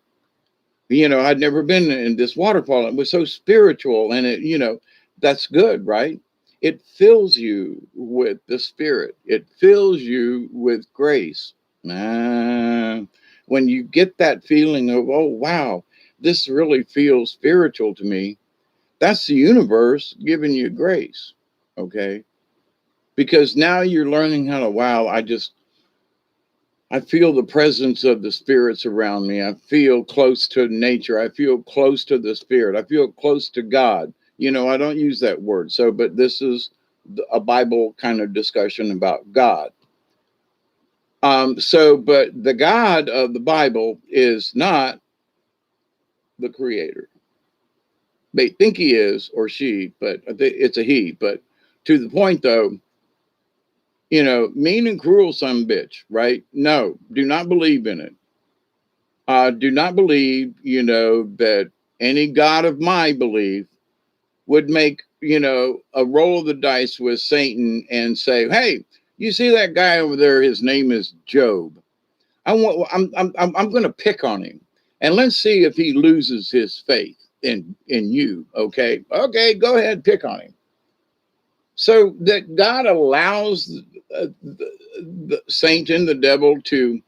I'd never been in this waterfall. It was so spiritual and that's good, right? It fills you with the Spirit. It fills you with grace. When you get that feeling of, oh, wow, this really feels spiritual to me, that's the universe giving you grace, okay? Because now you're learning how to, wow, I feel the presence of the spirits around me. I feel close to nature. I feel close to the Spirit. I feel close to God. I don't use that word. So, but this is a Bible kind of discussion about God. But the God of the Bible is not the creator. They think he is or she, but it's a he. But to the point though, mean and cruel son of a bitch, right? No, do not believe in it. Do not believe, that any God of my belief would make, a roll of the dice with Satan and say, hey, you see that guy over there? His name is Job. I'm going to pick on him, and let's see if he loses his faith in you. Okay, go ahead, pick on him. So that God allows the Satan, the devil, to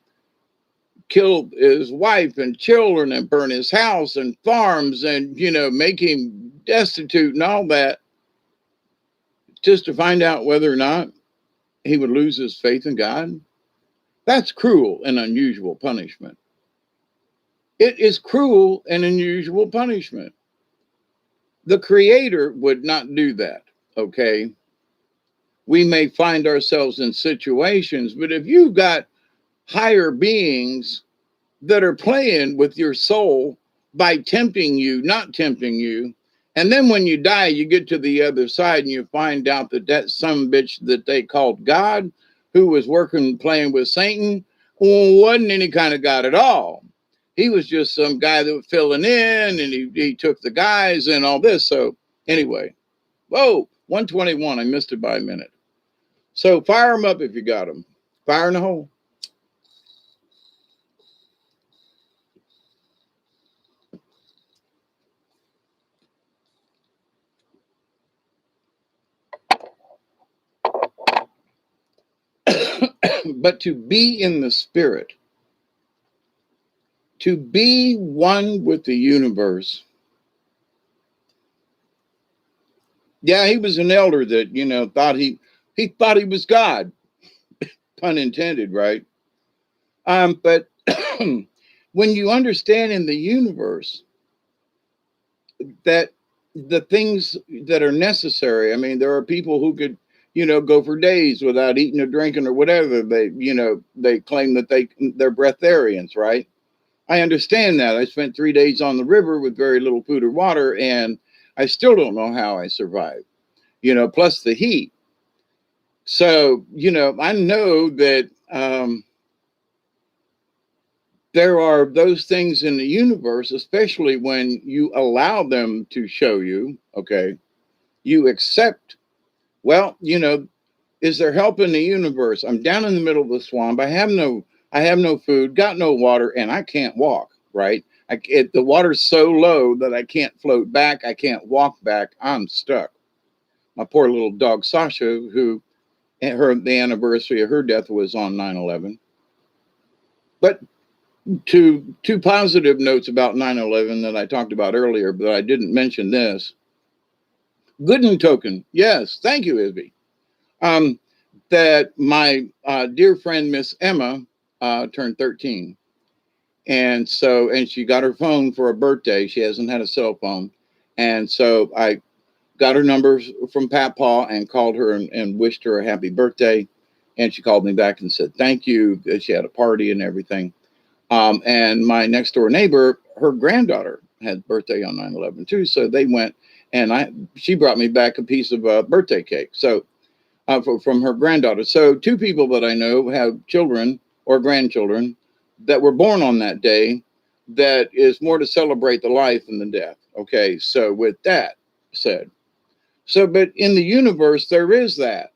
kill his wife and children and burn his house and farms and make him destitute and all that, just to find out whether or not he would lose his faith in God. That's cruel and unusual punishment. It is cruel and unusual punishment. The Creator would not do that, okay? We may find ourselves in situations, but if you've got higher beings that are playing with your soul by tempting you, not tempting you, And then when you die, you get to the other side and you find out that that some bitch that they called God, who was working, playing with Satan, wasn't any kind of God at all. He was just some guy that was filling in, and he took the guys and all this. So anyway, whoa, 121. I missed it by a minute. So fire them up if you got them. Fire in the hole. But to be in the spirit, to be one with the universe. Yeah, he was an elder that, thought he thought he was God, pun intended, right? But when you understand in the universe that the things that are necessary, I mean, there are people who could, go for days without eating or drinking or whatever. They claim that they're breatharians, right? I understand that. I spent 3 days on the river with very little food or water, and I still don't know how I survived, plus the heat. So, I know that there are those things in the universe, especially when you allow them to show you, okay, you accept, well, is there help in the universe? I'm down in the middle of the swamp. I have no food, got no water, and I can't walk, right? The water's so low that I can't float back. I can't walk back. I'm stuck. My poor little dog, Sasha, who the anniversary of her death was on 9/11. But two positive notes about 9/11 that I talked about earlier, but I didn't mention this. Gooden token. Yes, thank you, Isby. That my dear friend, Miss Emma, turned 13. And she got her phone for her birthday. She hasn't had a cell phone. And so I got her numbers from Paw and called her and wished her a happy birthday. And she called me back and said, thank you. She had a party and everything. And my next door neighbor, her granddaughter had birthday on 9/11 too. So they went and she brought me back a piece of birthday cake. So from her granddaughter. So two people that I know have children or grandchildren that were born on that day. That is more to celebrate the life than the death. Okay. So with that said, but in the universe, there is that.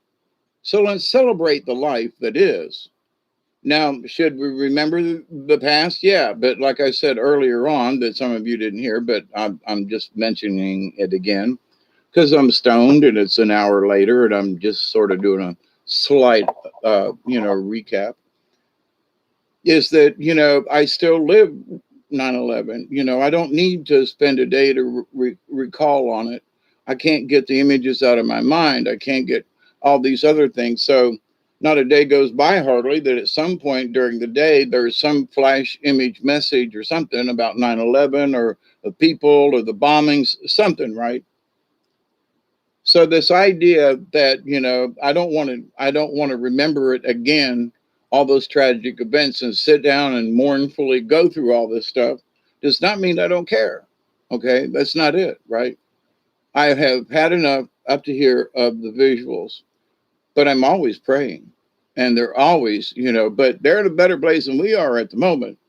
So let's celebrate the life that is. Now, should we remember the past? Yeah, but like I said earlier on, that some of you didn't hear, but I'm just mentioning it again because I'm stoned and it's an hour later, and I'm just sort of doing a slight, recap. Is that I still live 9/11. I don't need to spend a day to recall on it. I can't get the images out of my mind. I can't get all these other things. So not a day goes by hardly that at some point during the day there's some flash image message or something about 9/11 or the people or the bombings, something, right? So this idea that I don't want to remember it again, all those tragic events, and sit down and mournfully go through all this stuff, does not mean I don't care. Okay, that's not it, right? I have had enough up to here of the visuals, but I'm always praying, and they're always, but they're in a better place than we are at the moment.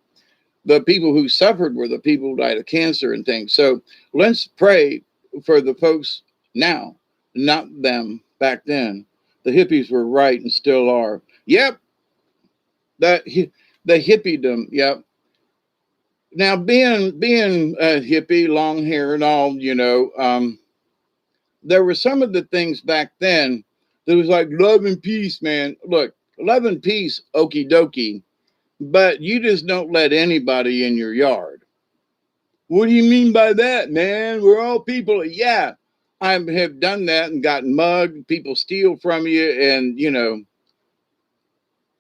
The people who suffered were the people who died of cancer and things. So let's pray for the folks now, not them back then. The hippies were right and still are. Yep, that the hippiedom. Yep. Now being a hippie, long hair and all, there were some of the things back then that was like love and peace, man. Look, love and peace, okie dokie, but you just don't let anybody in your yard. What do you mean by that, man? We're all people. Yeah, I have done that and gotten mugged. People steal from you, and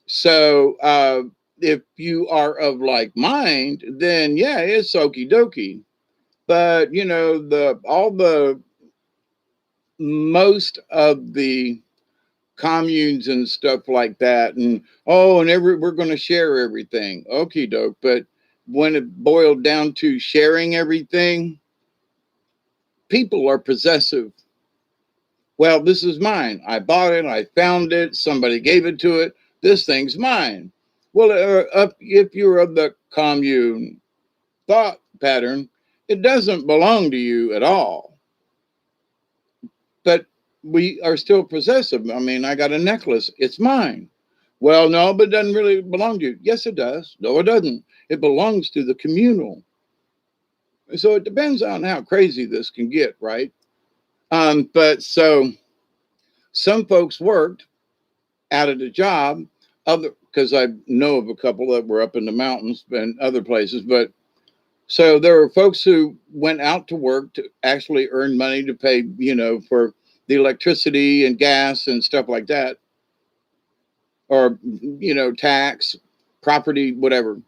So if you are of like mind, then yeah, it's okie dokie. But the most of the communes and stuff like that, and we're going to share everything. Okie doke. But when it boiled down to sharing everything, people are possessive. Well, this is mine. I bought it. I found it. Somebody gave it to it. This thing's mine. Well, if you're of the commune thought pattern, it doesn't belong to you at all. But we are still possessive. I mean, I got a necklace. It's mine. Well, no, but it doesn't really belong to you. Yes, it does. No, it doesn't. It belongs to the communal. So it depends on how crazy this can get, right? But so some folks worked out of the job, other because I know of a couple that were up in the mountains and other places. But so there were folks who went out to work to actually earn money to pay, for the electricity and gas and stuff like that, or tax, property, whatever.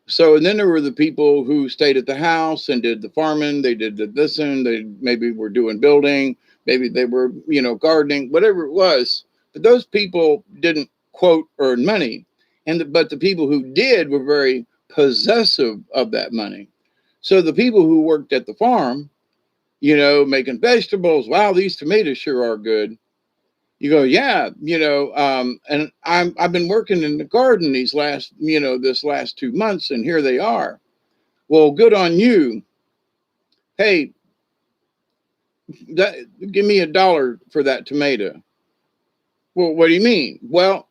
So, and then there were the people who stayed at the house and did the farming. They did the this and they maybe were doing building, maybe they were, gardening, whatever it was. But those people didn't quote earn money, but the people who did were very possessive of that money. So the people who worked at the farm, making vegetables, wow, these tomatoes sure are good. You go, yeah, and I've been working in the garden this last 2 months, and here they are. Well, good on you. Hey, give me $1 for that tomato. Well, what do you mean? Well,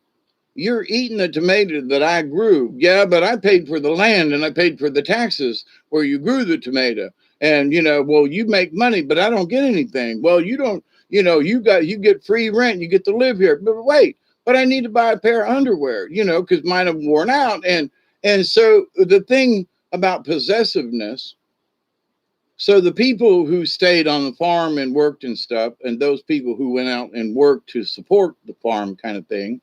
you're eating the tomato that I grew. Yeah, but I paid for the land and I paid for the taxes where you grew the tomato. And well, you make money, but I don't get anything. Well, you don't, you get free rent, you get to live here. But wait, but I need to buy a pair of underwear, because mine have worn out. And so the thing about possessiveness, so the people who stayed on the farm and worked and stuff, and those people who went out and worked to support the farm kind of thing,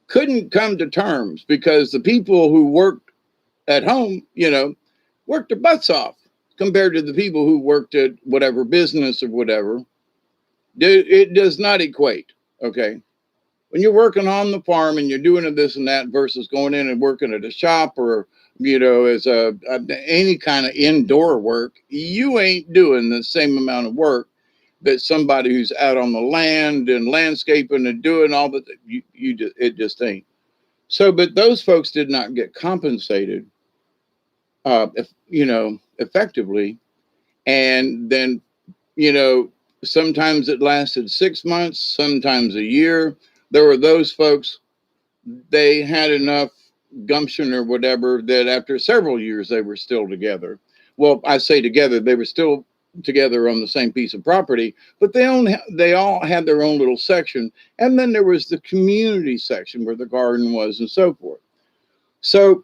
couldn't come to terms because the people who worked at home, worked their butts off compared to the people who worked at whatever business or whatever. It does not equate. Okay. When you're working on the farm and you're doing this and that versus going in and working at a shop or, as any kind of indoor work, you ain't doing the same amount of work that somebody who's out on the land and landscaping and doing all that it just ain't. So, but those folks did not get compensated, effectively. And then, sometimes it lasted 6 months, sometimes a year. There were those folks, they had enough gumption or whatever that after several years they were still together. Well, I say together, they were still together on the same piece of property, but they all had their own little section. And then there was the community section where the garden was and so forth. So,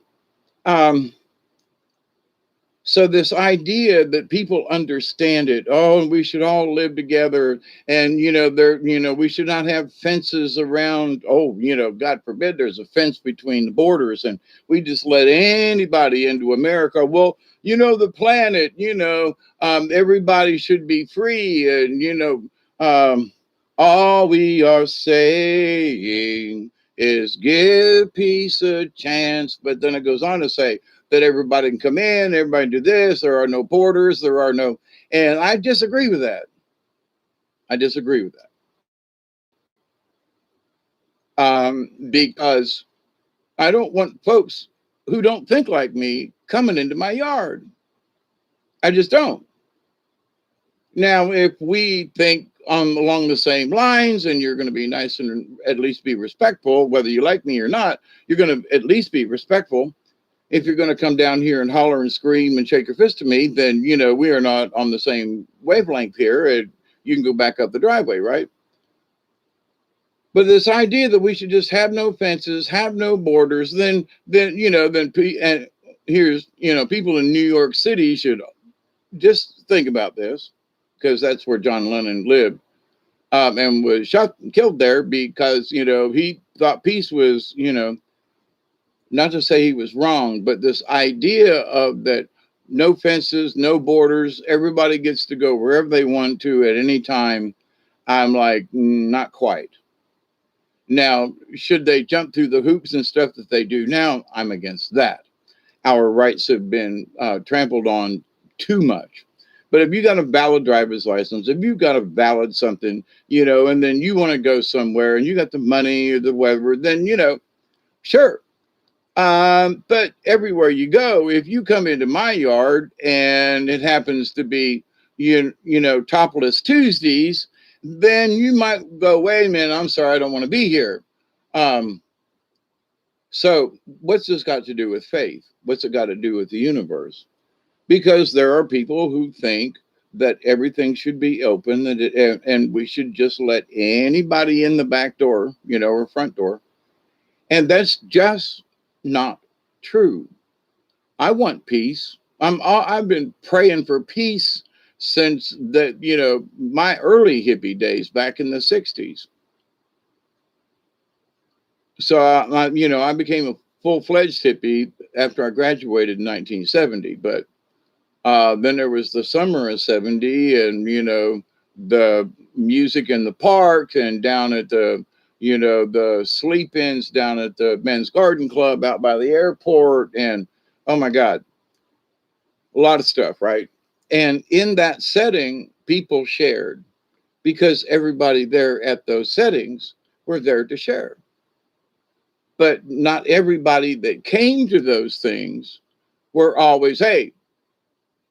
so this idea that people understand it, oh, we should all live together, and we should not have fences around. Oh, God forbid there's a fence between the borders, and we just let anybody into America. Well, the planet, everybody should be free, and all we are saying is give peace a chance. But then it goes on to say that everybody can come in, everybody do this, there are no borders, and I disagree with that. I disagree with that. Because I don't want folks who don't think like me coming into my yard. I just don't. Now, if we think along the same lines and you're going to be nice and at least be respectful, whether you like me or not, you're going to at least be respectful. If you're going to come down here and holler and scream and shake your fist at me, then, we are not on the same wavelength here. And you can go back up the driveway, right? But this idea that we should just have no fences, have no borders, then and here's, people in New York City should just think about this, because that's where John Lennon lived, and was shot and killed there because, he thought peace was, not to say he was wrong, but this idea of that no fences, no borders, everybody gets to go wherever they want to at any time. I'm like, not quite. Now, should they jump through the hoops and stuff that they do now? I'm against that. Our rights have been trampled on too much. But if you got a valid driver's license, if you got a valid something, and then you want to go somewhere and you got the money or the whatever, then, sure. But everywhere you go, if you come into my yard and it happens to be, topless Tuesdays, then you might go, wait a minute, I'm sorry, I don't want to be here. Um, so what's this got to do with faith? What's it got to do with the universe? Because there are people who think that everything should be open and we should just let anybody in the back door, or front door. And that's just not true. I want peace. I've been praying for peace since my early hippie days back in the 60s. So I became a full-fledged hippie after I graduated in 1970, but then there was the summer of 70 and, the music in the park and down at the sleep-ins down at the Men's Garden Club out by the airport. And, oh my God, a lot of stuff, right? And in that setting, people shared because everybody there at those settings were there to share. But not everybody that came to those things were always, hey,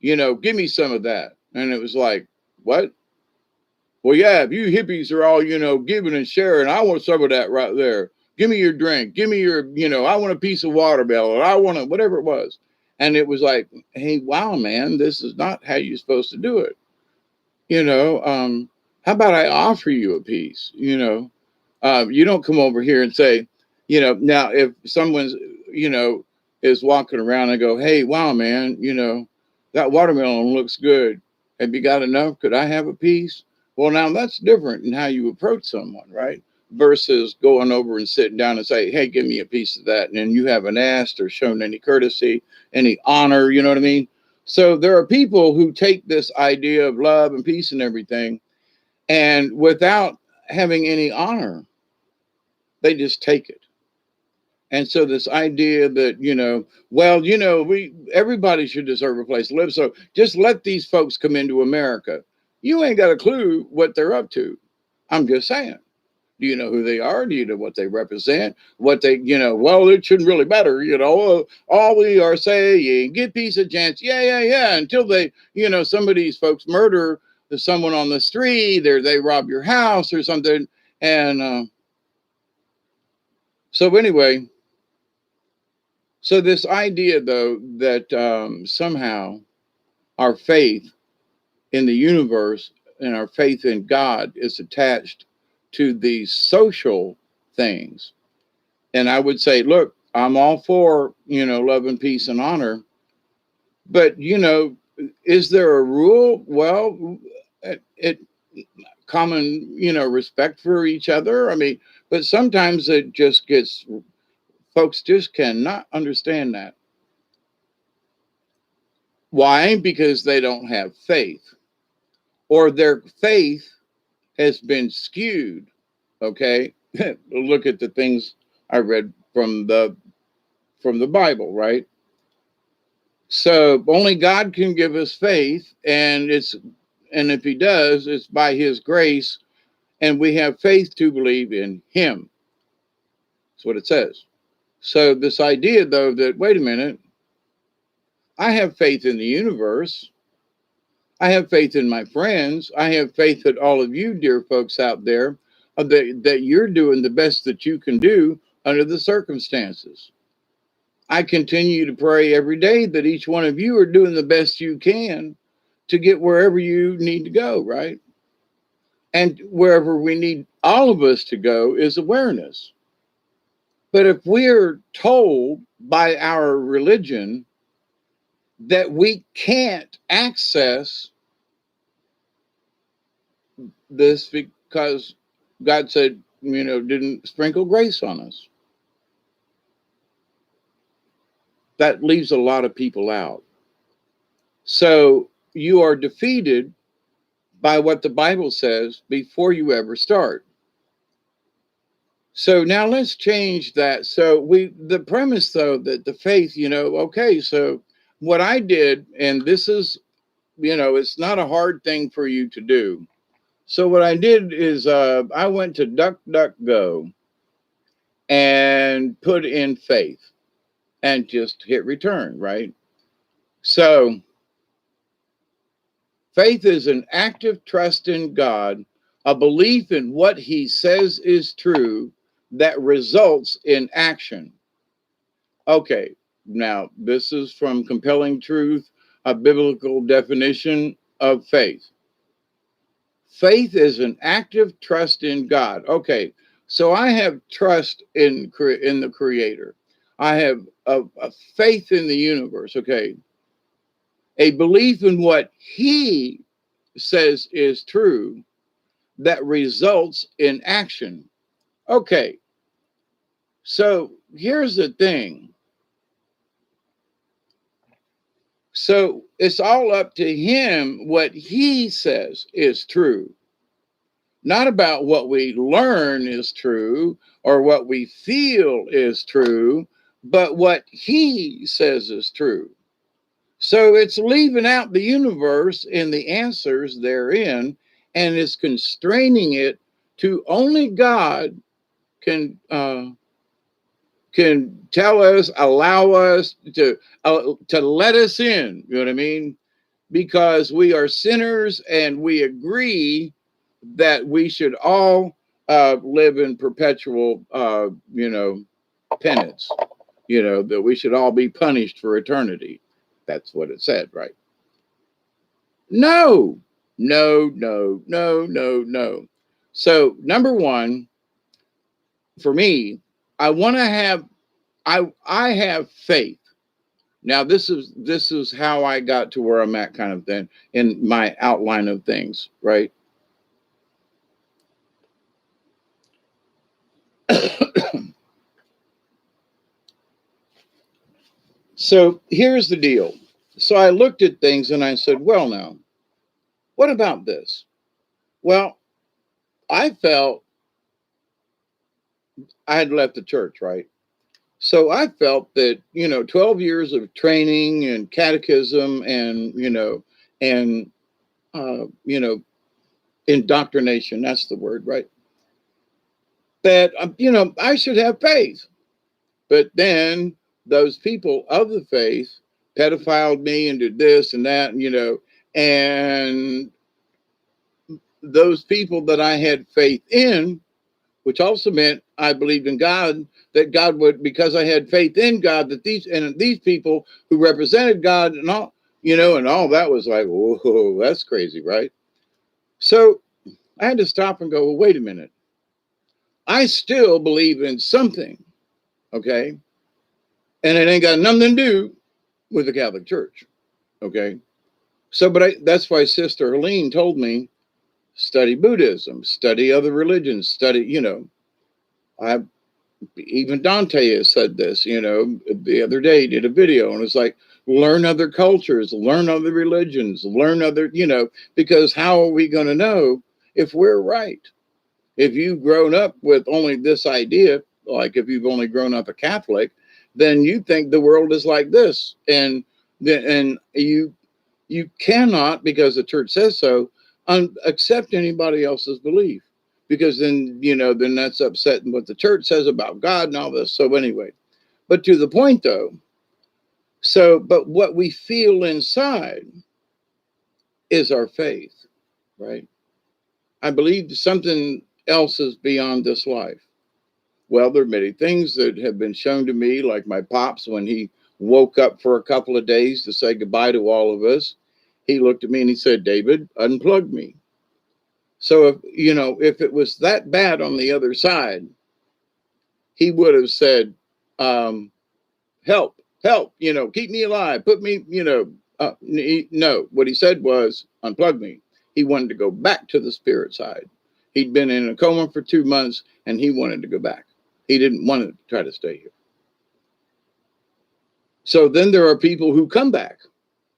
give me some of that. And it was like, what? Well, yeah, if you hippies are all, giving and sharing, I want some of that right there. Give me your drink. Give me your, I want a piece of watermelon. I want to, whatever it was. And it was like, hey, wow, man, this is not how you're supposed to do it. How about I offer you a piece? You don't come over here and say, now if someone's, is walking around and go, hey, wow, man, that watermelon looks good. Have you got enough? Could I have a piece? Well, now that's different in how you approach someone, right? Versus going over and sitting down and say, hey, give me a piece of that. And then you haven't asked or shown any courtesy, any honor, you know what I mean? So there are people who take this idea of love and peace and everything, and without having any honor, they just take it. And so this idea that, everybody should deserve a place to live. So just let these folks come into America. You ain't got a clue what they're up to. I'm just saying. Do you know who they are? Do you know what they represent? What they, well, it shouldn't really matter. All we are saying, get peace a chance. Yeah. Until they, some of these folks murder someone on the street or they rob your house or something. And so anyway, so this idea, though, that somehow our faith in the universe and our faith in God is attached to these social things. And I would say, look, I'm all for, love and peace and honor. But, is there a rule? Well, it common, respect for each other. I mean, but sometimes it just gets, folks just cannot understand that. Why? Because they don't have faith, or their faith has been skewed. Okay, look at the things I read from the Bible, right? So only God can give us faith, and if He does, it's by His grace, and we have faith to believe in Him. That's what it says. So this idea, though, that wait a minute, I have faith in the universe. I have faith in my friends. I have faith that all of you, dear folks out there, that you're doing the best that you can do under the circumstances. I continue to pray every day that each one of you are doing the best you can to get wherever you need to go, right? And wherever we need all of us to go is awareness. But if we're told by our religion that we can't access this because God said, didn't sprinkle grace on us, that leaves a lot of people out. So you are defeated by what the Bible says before you ever start. So now let's change that. So the premise, though, that the faith, okay, so what I did, and this is it's not a hard thing for you to do. So what I did is I went to DuckDuckGo and put in faith and just hit return, right? So faith is an active trust in God, a belief in what he says is true that results in action. Okay, now this is from Compelling Truth, a biblical definition of faith. Faith is an active trust in God. Okay, so I have trust in the Creator. I have a faith in the universe. Okay, a belief in what He says is true that results in action. Okay, so here's the thing. So it's all up to him what he says is true, not about what we learn is true or what we feel is true, but what he says is true. So it's leaving out the universe and the answers therein, and it's constraining it to only God can tell us, allow us to let us in. You know what I mean? Because we are sinners and we agree that we should all live in perpetual, penance. That we should all be punished for eternity. That's what it said, right? No, no, no, no, no, no. So number one, for me, I want to have I have faith. Now this is how I got to where I'm at, kind of thing, in my outline of things, right? So here's the deal. So I looked at things and I said, well, now, what about this? Well, I felt I had left the church, right? So I felt that, 12 years of training and catechism and, and, uh, you know, indoctrination, that's the word, right? That, I should have faith. But then those people of the faith pedophiled me and did this and that, and those people that I had faith in, which also meant I believed in God, that God would, because I had faith in God, that these people who represented God and all, and all that was like, whoa, that's crazy, right? So I had to stop and go, well, wait a minute. I still believe in something, okay? And it ain't got nothing to do with the Catholic Church, okay? So, that's why Sister Helene told me, study Buddhism, study other religions, study, I even Dante has said this, the other day he did a video and it's like, learn other cultures, learn other religions, learn other, because how are we going to know if we're right? If you've grown up with only this idea, like if you've only grown up a Catholic, then you think the world is like this. And you cannot, because the church says so, accept anybody else's belief, because then that's upsetting what the church says about God and all this. So anyway, but to the point though, but what we feel inside is our faith, right? I believe something else is beyond this life. Well, there are many things that have been shown to me, like my pops, when he woke up for a couple of days to say goodbye to all of us, he looked at me and he said, David, unplug me. So if it was that bad on the other side, he would have said, help, keep me alive, put me, no, what he said was unplug me. He wanted to go back to the spirit side. He'd been in a coma for 2 months and he wanted to go back. He didn't want to try to stay here. So then there are people who come back,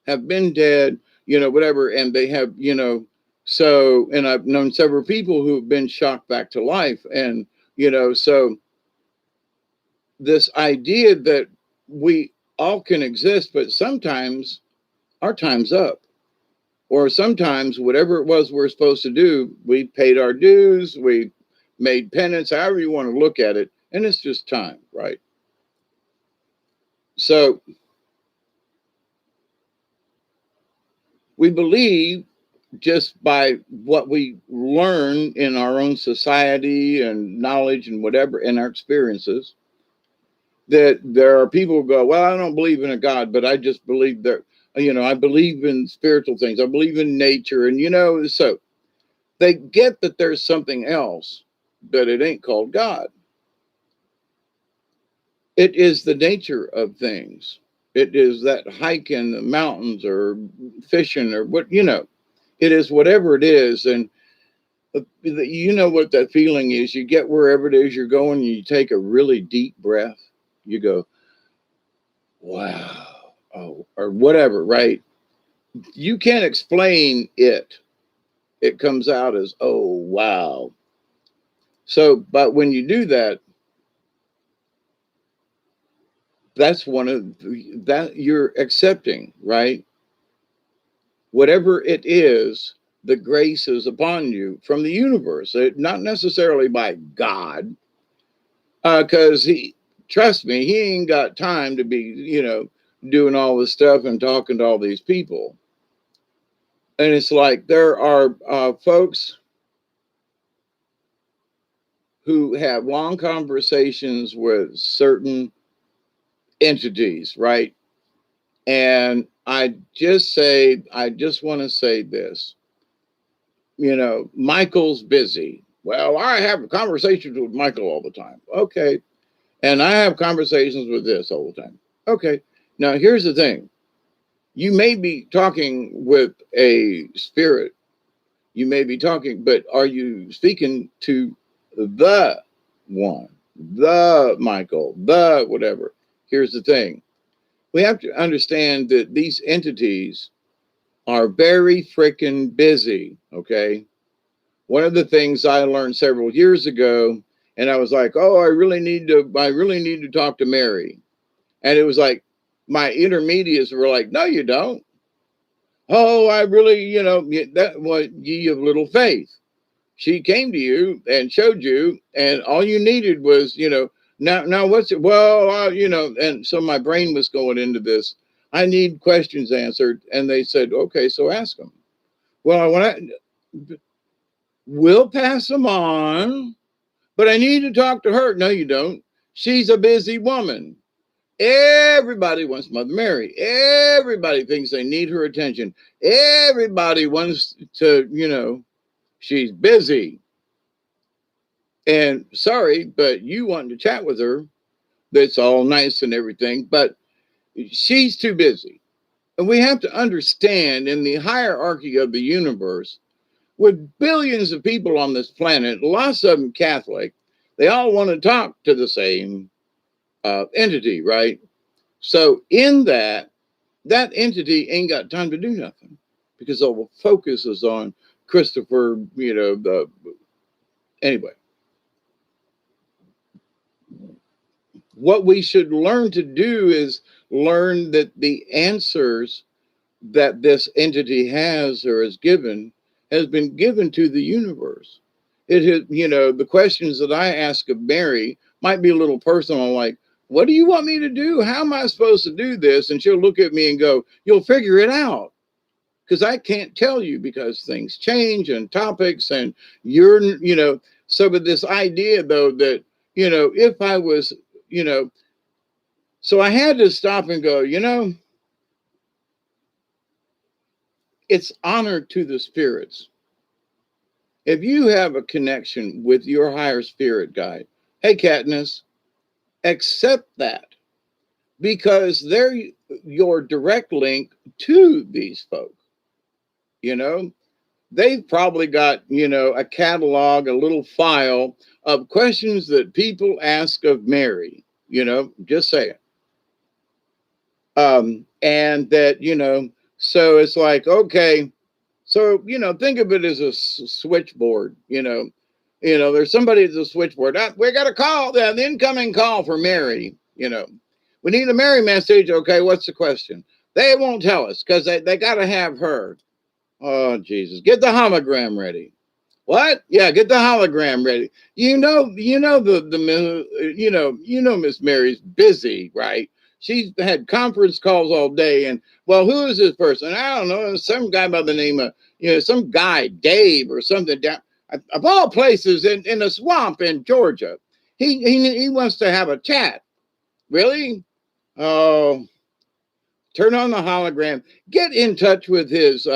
have been dead, whatever, and they have, and I've known several people who have been shocked back to life. And, so this idea that we all can exist, but sometimes our time's up. Or sometimes whatever it was we're supposed to do, we paid our dues, we made penance, however you want to look at it, and it's just time, right? So we believe just by what we learn in our own society and knowledge and whatever in our experiences, that there are people who go, well, I don't believe in a God, but I just believe that, I believe in spiritual things. I believe in nature. And, so they get that there's something else, but it ain't called God. It is the nature of things. It is that hike in the mountains or fishing or what, it is whatever it is. And you know what that feeling is. You get wherever it is you're going, and you take a really deep breath. You go, wow, oh, or whatever, right? You can't explain it. It comes out as, oh, wow. So, but when you do that, that's one of that you're accepting, right? Whatever it is, the grace is upon you from the universe, not necessarily by God, because trust me, he ain't got time to be, doing all this stuff and talking to all these people. And it's like there are folks who have long conversations with certain entities, right? And I just want to say this, Michael's busy. Well, I have conversations with Michael all the time. Okay. And I have conversations with this all the time. Okay. Now, here's the thing. You may be talking with a spirit. You may be talking, but are you speaking to the one, the Michael, the whatever? Here's the thing. We have to understand that these entities are very freaking busy. Okay. One of the things I learned several years ago, and I was like, oh, I really need to talk to Mary. And it was like my intermediates were like, no, you don't. Oh, I really, that was ye of little faith. She came to you and showed you, and all you needed was, now what's it? Well, and so my brain was going into this. I need questions answered, and they said, okay, so ask them. Well, we'll pass them on, but I need to talk to her. No, you don't. She's a busy woman. Everybody wants Mother Mary. Everybody thinks they need her attention. Everybody wants to, she's busy. And sorry, but you want to chat with her. That's all nice and everything, but she's too busy. And we have to understand in the hierarchy of the universe, with billions of people on this planet, lots of them Catholic, they all want to talk to the same entity, right? So in that entity ain't got time to do nothing because all the focus is on Christopher, anyway. What we should learn to do is learn that the answers that this entity has or has been given to the universe. It has, the questions that I ask of Mary might be a little personal, like, what do you want me to do? How am I supposed to do this? And she'll look at me and go, you'll figure it out. Because I can't tell you because things change and topics and so with this idea though that, if I was, so I had to stop and go, it's honor to the spirits. If you have a connection with your higher spirit guide, hey, Katniss, accept that because they're your direct link to these folks. They've probably got, a catalog, a little file of questions that people ask of Mary, just saying. And that, so it's like, okay, so, think of it as a switchboard, there's somebody at the switchboard. We got a call, the incoming call for Mary, we need a Mary message. Okay, what's the question? They won't tell us because they got to have her. Oh, Jesus. Get the hologram ready. What? Yeah, get the hologram ready. Miss Mary's busy, right? She's had conference calls all day, and well, who is this person? I don't know. Some guy by the name of some guy Dave or something down of all places in a swamp in Georgia. He wants to have a chat. Really? Oh, turn on the hologram. Get in touch with his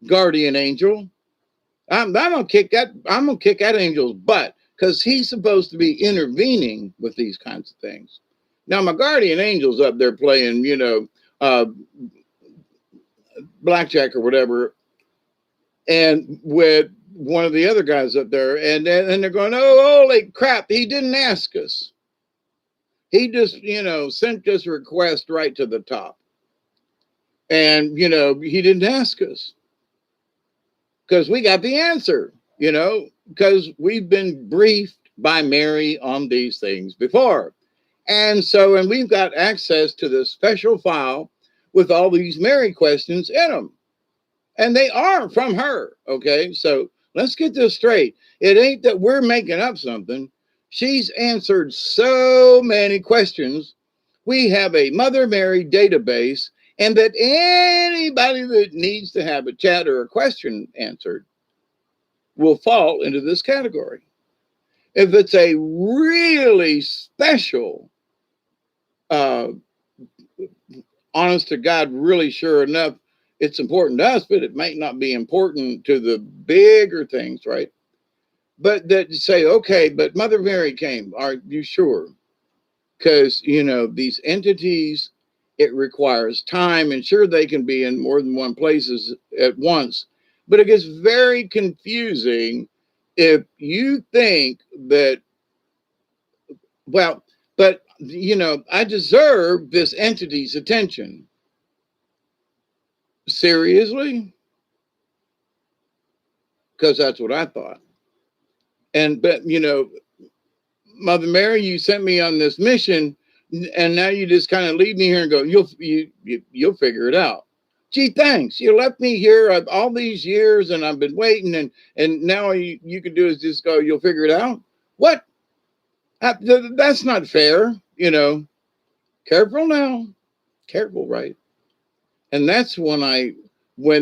guardian angel. I'm gonna kick that. I'm gonna kick that angel's butt because he's supposed to be intervening with these kinds of things. Now my guardian angel's up there playing, uh, blackjack or whatever, and with one of the other guys up there, and they're going, "Oh, holy crap! He didn't ask us. He just, sent this request right to the top, and he didn't ask us because we got the answer." Because we've been briefed by Mary on these things before. And we've got access to this special file with all these Mary questions in them. And they are from her. Okay. So let's get this straight. It ain't that we're making up something. She's answered so many questions. We have a Mother Mary database, and that anybody that needs to have a chat or a question answered will fall into this category. If it's a really special, uh, honest to God, really sure enough, it's important to us, but it might not be important to the bigger things, right? But that you say, okay, but Mother Mary came. Are you sure? Because, these entities, it requires time, and sure, they can be in more than one places at once, but it gets very confusing if you think that, well, but, I deserve this entity's attention. Seriously? Because that's what I thought. But, Mother Mary, you sent me on this mission, and now you just kind of leave me here and go, you'll figure it out. Gee, thanks. You left me here all these years, and I've been waiting, and now you can do is just go, you'll figure it out. What? That's not fair. Careful now. Careful, right? And that's when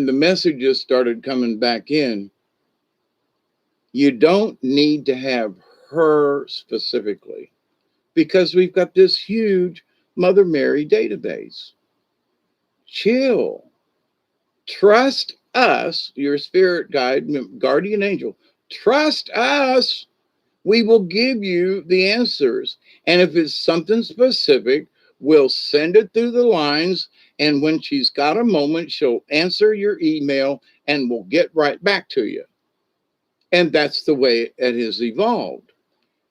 the messages started coming back in. You don't need to have her specifically, because we've got this huge Mother Mary database. Chill. Trust us, your spirit guide, guardian angel. Trust us. We will give you the answers. And if it's something specific, we'll send it through the lines. And when she's got a moment, she'll answer your email and we'll get right back to you. And that's the way it has evolved.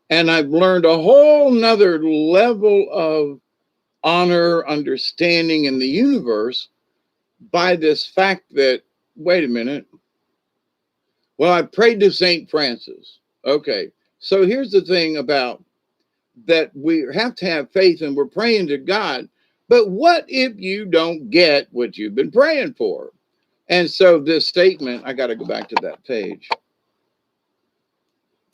And I've learned a whole nother level of honor, understanding in the universe by this fact that, wait a minute. Well, I prayed to St. Francis. Okay. So here's the thing about that: we have to have faith and we're praying to God. But what if you don't get what you've been praying for? And so this statement, I got to go back to that page.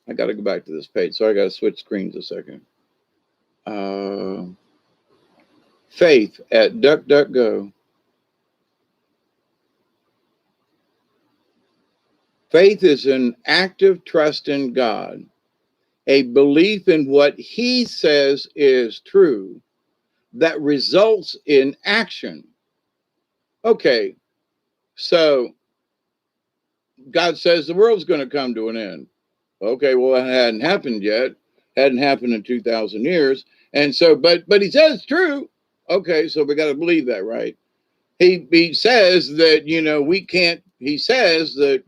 I got to go back to this page. So I got to switch screens a second. Faith at DuckDuckGo. Faith is an active trust in God, a belief in what He says is true that results in action. Okay, so God says the world's going to come to an end. Okay, well, it hadn't happened yet. Hadn't happened in 2,000 years. And so, but He says it's true. Okay, so we got to believe that, right? He says that, we can't, he says that,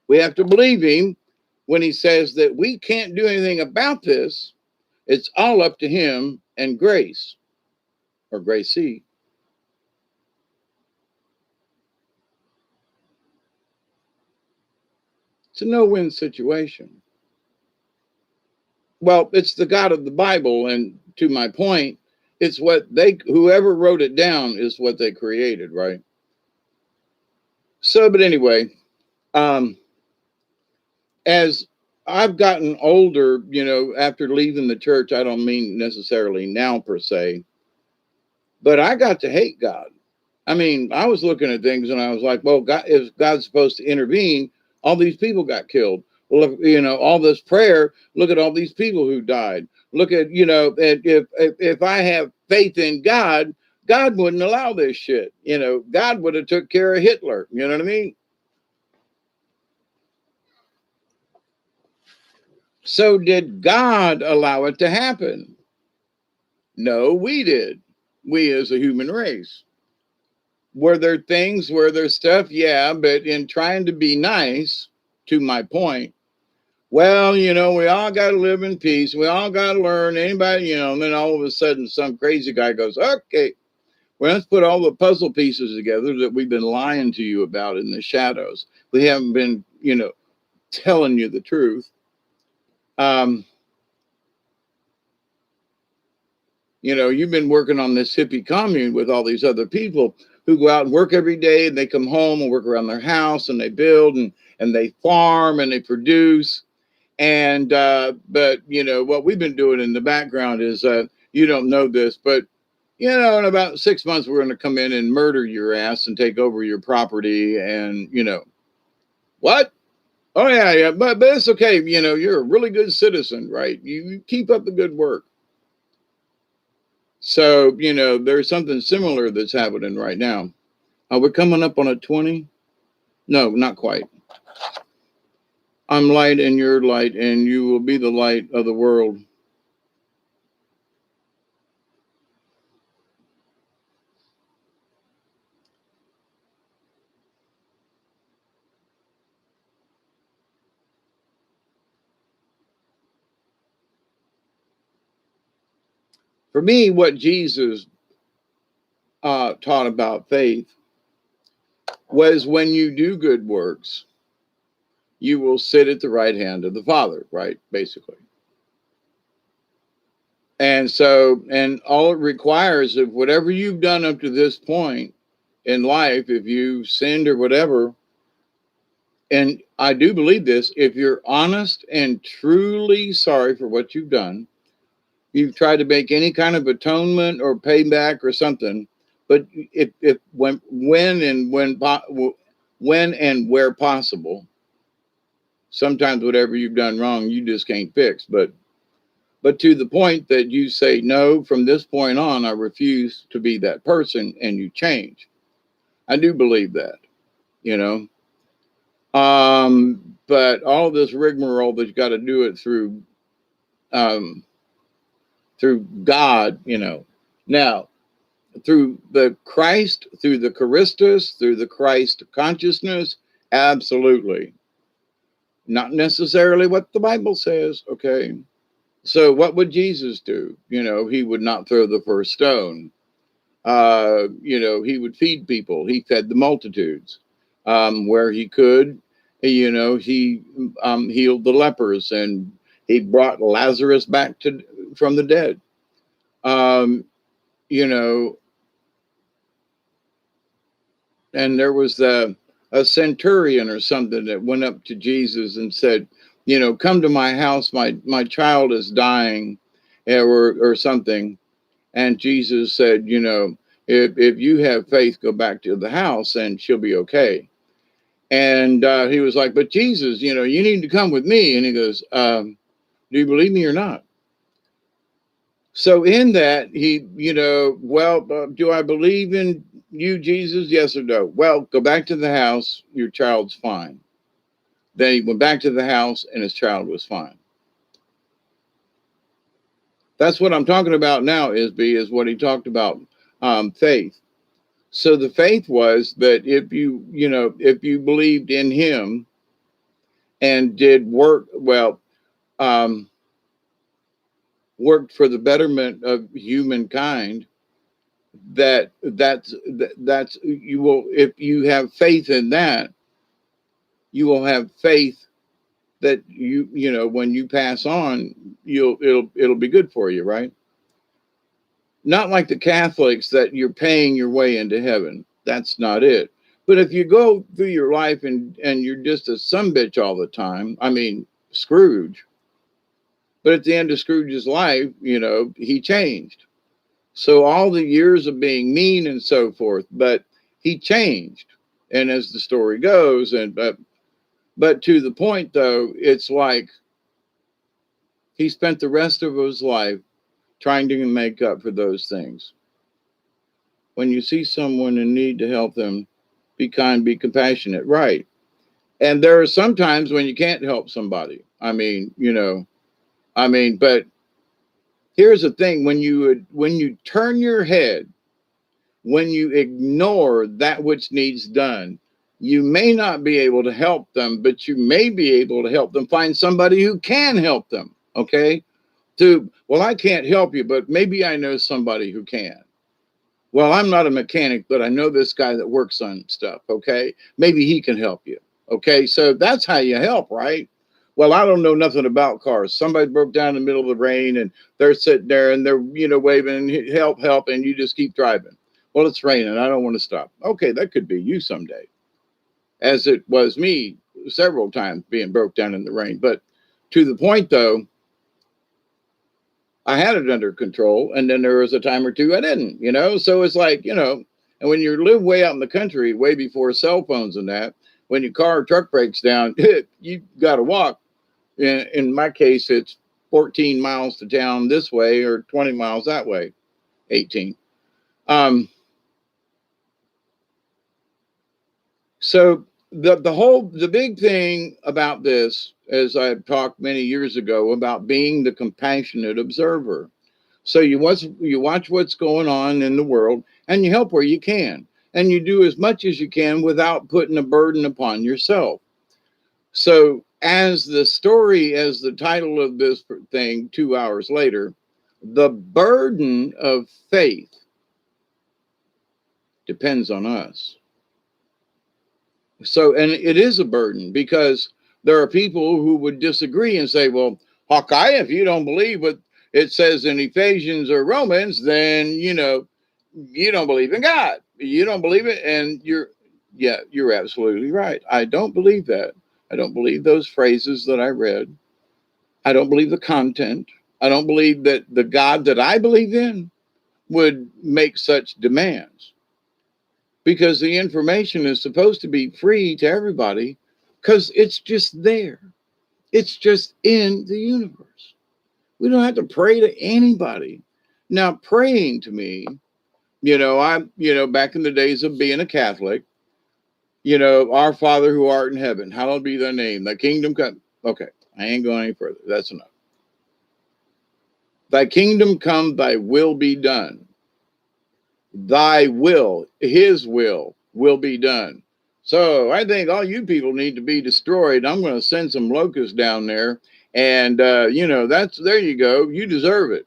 we have to believe him when he says that we can't do anything about this. It's all up to him and grace, or Gracie. It's a no-win situation. Well, it's the God of the Bible, and to my point, it's what whoever wrote it down is what they created, right? So, but anyway, um, as I've gotten older, after leaving the church, I don't mean necessarily now per se, but I got to hate God. I mean, I was looking at things and I was like, well, God, if God's supposed to intervene, all these people got killed. Well, all this prayer, look at all these people who died. Look at, if I have faith in God, God wouldn't allow this shit. God would have took care of Hitler. You know what I mean? So did God allow it to happen? No, we did. We as a human race. Were there things, were there stuff? Yeah, but in trying to be nice, to my point, well, we all got to live in peace. We all got to learn. Anybody, and then all of a sudden some crazy guy goes, okay, well, let's put all the puzzle pieces together that we've been lying to you about in the shadows. We haven't been, telling you the truth. Um, you've been working on this hippie commune with all these other people who go out and work every day, and they come home and work around their house, and they build and they farm and they produce. And but what we've been doing in the background is you don't know this, but in about 6 months we're going to come in and murder your ass and take over your property. And what? Oh yeah, but it's okay. You're a really good citizen, right? You keep up the good work. So, there's something similar that's happening right now. We're coming up on a 20. No, not quite. I'm light and you're light, and you will be the light of the world. For me, what Jesus taught about faith was when you do good works, you will sit at the right hand of the Father, right? Basically. And so, and all it requires of whatever you've done up to this point in life, if you sinned or whatever, and I do believe this, if you're honest and truly sorry for what you've done, you've tried to make any kind of atonement or payback or something, but if when and where possible, sometimes whatever you've done wrong, you just can't fix. But to the point that you say, no, from this point on, I refuse to be that person, and you change. I do believe that, you know. But all this rigmarole that you got to do it um, through God, Now, through the Christ, through the Christus, through the Christ consciousness, absolutely. Not necessarily what the Bible says, okay? So what would Jesus do? He would not throw the first stone. He would feed people. He fed the multitudes where he could. He healed the lepers, and he brought Lazarus back from the dead. Um, you know, and there was a centurion or something that went up to Jesus and said, come to my house. My child is dying, or something. And Jesus said, if you have faith, go back to the house and she'll be okay. And he was like, but Jesus, you need to come with me. And he goes, do you believe me or not? So in that, he, well, do I believe in you, Jesus? Yes or no? Well, go back to the house. Your child's fine. Then he went back to the house and his child was fine. That's what I'm talking about now, is what he talked about, faith. So the faith was that if you believed in him and did work, well, um, worked for the betterment of humankind, that's you will, if you have faith in that, you will have faith that when you pass on, it'll be good for you, right? Not like the Catholics that you're paying your way into heaven. That's not it. But if you go through your life and you're just a sumbitch all the time, I mean, Scrooge, but at the end of Scrooge's life, he changed. So all the years of being mean and so forth, but he changed. And as the story goes, but to the point though, it's like he spent the rest of his life trying to make up for those things. When you see someone in need, to help them, be kind, be compassionate, right? And there are some times when you can't help somebody. But here's the thing: when you turn your head, when you ignore that which needs done, you may not be able to help them, but you may be able to help them find somebody who can help them. Okay. Well, I can't help you, but maybe I know somebody who can. Well, I'm not a mechanic, but I know this guy that works on stuff. Okay. Maybe he can help you. Okay. So that's how you help, right? Well, I don't know nothing about cars. Somebody broke down in the middle of the rain and they're sitting there and they're, waving, help, help. And you just keep driving. Well, it's raining. I don't want to stop. Okay. That could be you someday, as it was me several times being broke down in the rain. But to the point though, I had it under control, and then there was a time or two I didn't, So it's like, and when you live way out in the country, way before cell phones and that, when your car or truck breaks down, you got to walk. In my case, it's 14 miles to town this way or 20 miles that way, 18. So the big thing about this, as I've talked many years ago, about being the compassionate observer. So you watch what's going on in the world and you help where you can. And you do as much as you can without putting a burden upon yourself. So as the title of this thing, 2 hours later, the burden of faith depends on us. So, and it is a burden because there are people who would disagree and say, well, Hawkeye, if you don't believe what it says in Ephesians or Romans, then, you don't believe in God. You don't believe it. And you're absolutely right. I don't believe that. I don't believe those phrases that I read. I don't believe the content. I don't believe that the God that I believe in would make such demands, because the information is supposed to be free to everybody because it's just there. It's just in the universe. We don't have to pray to anybody. Now, praying to me, back in the days of being a Catholic, our Father who art in heaven, hallowed be thy name, thy kingdom come. Okay, I ain't going any further. That's enough. Thy kingdom come, thy will be done. Thy will, his will be done. So I think all you people need to be destroyed. I'm going to send some locusts down there. And, there you go. You deserve it.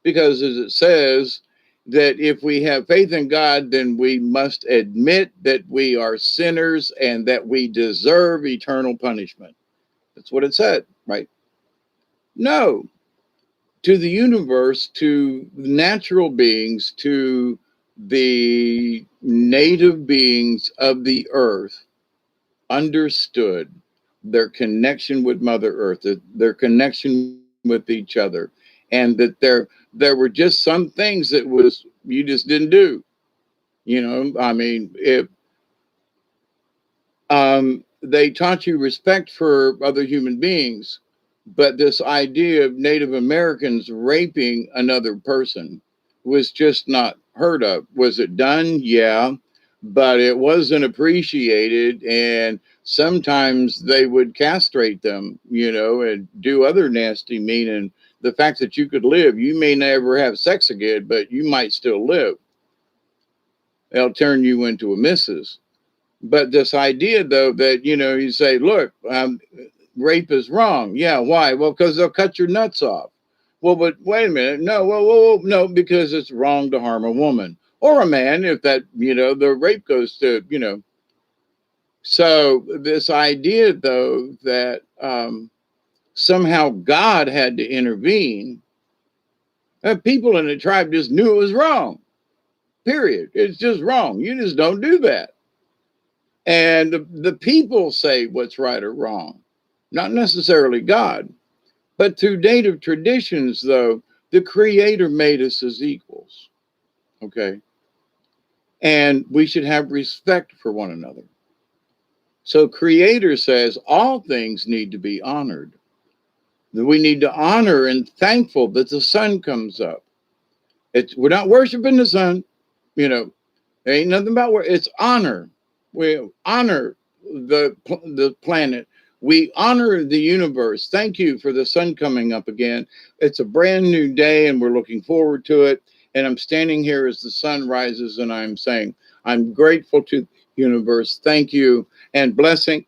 Because as it says, that if we have faith in God, then we must admit that we are sinners and that we deserve eternal punishment. That's what it said, right? No. To the universe, to natural beings, to the native beings of the earth, understood their connection with Mother Earth, their connection with each other, and that there were just some things that you just didn't do. If they taught you respect for other human beings, but this idea of Native Americans raping another person was just not heard of. Was it done? Yeah, but it wasn't appreciated. And sometimes they would castrate them, and do other nasty, mean. And the fact that you could live, you may never have sex again, but you might still live. They'll turn you into a missus. But this idea, though, that, you say, look, rape is wrong. Yeah, why? Well, because they'll cut your nuts off. Well, but wait a minute. No, whoa, no, because it's wrong to harm a woman or a man if that, the rape goes to, So this idea, though, that somehow God had to intervene, people in the tribe just knew it was wrong. Period. It's just wrong. You just don't do that. And the people say what's right or wrong, not necessarily God. But through native traditions, though, the Creator made us as equals. Okay. And we should have respect for one another. So Creator says all things need to be honored. That we need to honor and thankful that the sun comes up. We're not worshiping the sun, you know. There ain't nothing about where it's honor. We honor the planet. We honor the universe. Thank you for the sun coming up again. It's a brand new day, and we're looking forward to it. And I'm standing here as the sun rises, and I'm saying I'm grateful to the universe. Thank you, and blessing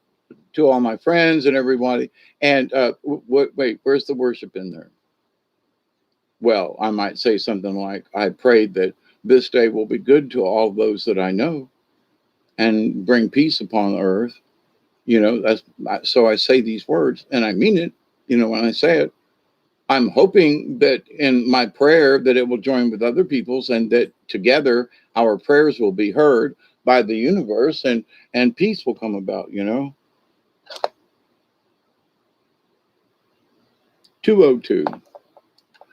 to all my friends and everybody. And wait, where's the worship in there? Well, I might say something like, I prayed that this day will be good to all those that I know and bring peace upon the earth. That's so I say these words and I mean it, when I say it. I'm hoping that in my prayer that it will join with other people's and that together our prayers will be heard by the universe and peace will come about. 202.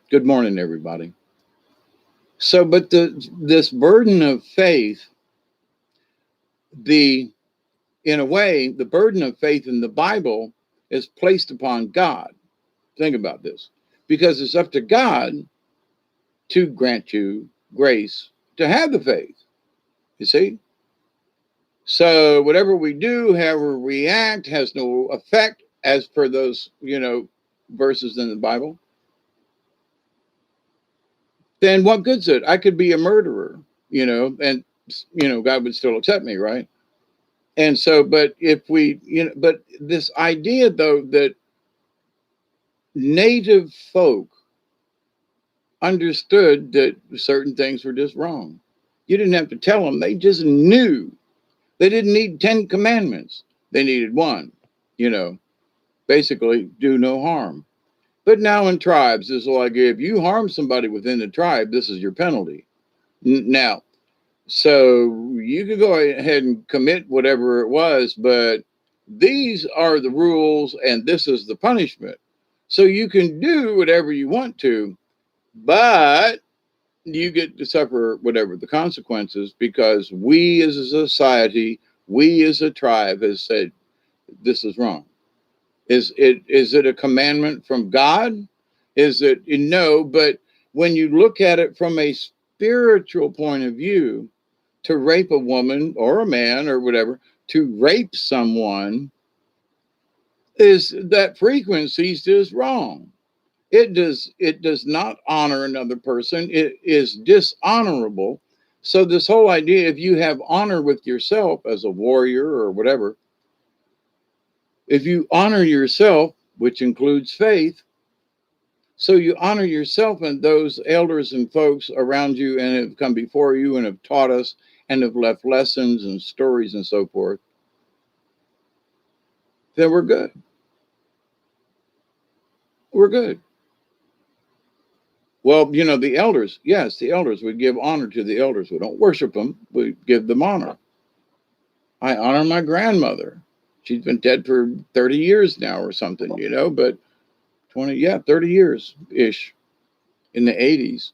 Good morning, everybody. So, but this burden of faith, in a way, the burden of faith in the Bible is placed upon God. Think about this, because it's up to God to grant you grace to have the faith. You see? So whatever we do, however we react, has no effect as per those, verses in the Bible. Then what good's it? I could be a murderer, and God would still accept me, right? And so, but if we, but this idea though that native folk understood that certain things were just wrong. You didn't have to tell them, they just knew. They didn't need 10 commandments. They needed one, basically do no harm. But now in tribes, it's like if you harm somebody within the tribe, this is your penalty. Now, so you could go ahead and commit whatever it was, but these are the rules and this is the punishment. So you can do whatever you want to, but you get to suffer whatever the consequences because we as a society, we as a tribe has said this is wrong. Is it a commandment from God? Is it no? But when you look at it from a spiritual point of view, to rape a woman or a man or whatever, to rape someone is that frequency is just wrong. It does not honor another person. It is dishonorable. So this whole idea, if you have honor with yourself as a warrior or whatever, if you honor yourself, which includes faith, so you honor yourself and those elders and folks around you and have come before you and have taught us and have left lessons and stories and so forth, then we're good. We're good. Well, the elders, yes, the elders, we give honor to the elders. We don't worship them, we give them honor. I honor my grandmother. She's been dead for 30 years now or something, but 30 years ish in the 80s.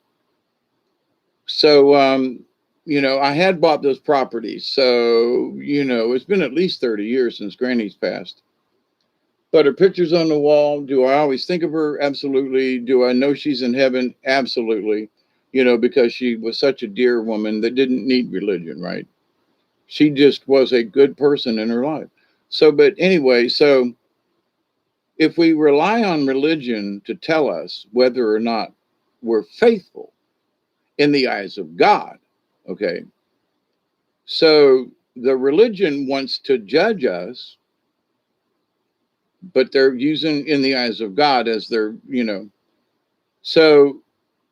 So, I had bought those properties. So, it's been at least 30 years since Granny's passed. But her picture's on the wall. Do I always think of her? Absolutely. Do I know she's in heaven? Absolutely. Because she was such a dear woman that didn't need religion, right? She just was a good person in her life. So, but anyway, so if we rely on religion to tell us whether or not we're faithful in the eyes of God, okay, so the religion wants to judge us, but they're using in the eyes of God as their. So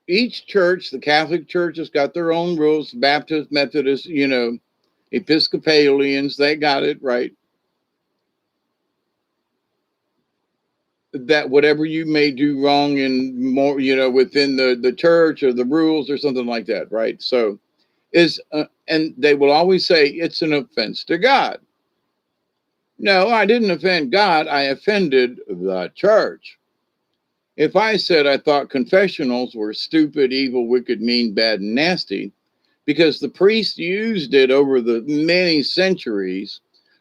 each church, the Catholic Church has got their own rules, Baptist, Methodist, Episcopalians, they got it right. That whatever you may do wrong in more, within the church or the rules or something like that, right? So and they will always say it's an offense to God. No, I didn't offend God. I offended the church. If I said I thought confessionals were stupid, evil, wicked, mean, bad, and nasty, because the priests used it over the many centuries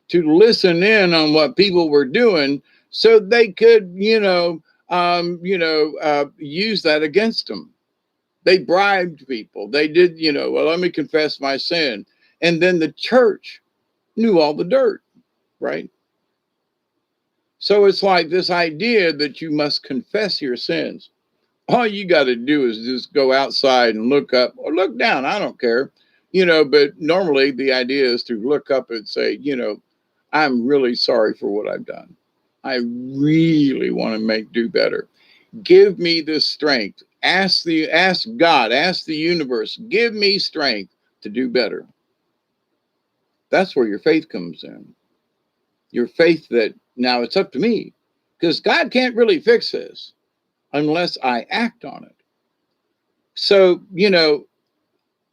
to listen in on what people were doing so they could, use that against them. They bribed people. They did, well, let me confess my sin. And then the church knew all the dirt, right? So it's like this idea that you must confess your sins. All you got to do is just go outside and look up or look down. I don't care, but normally the idea is to look up and say, I'm really sorry for what I've done. I really want to do better. Give me the strength. Ask God, ask the universe, give me strength to do better. That's where your faith comes in. Your faith that now it's up to me, because God can't really fix this unless I act on it. So, in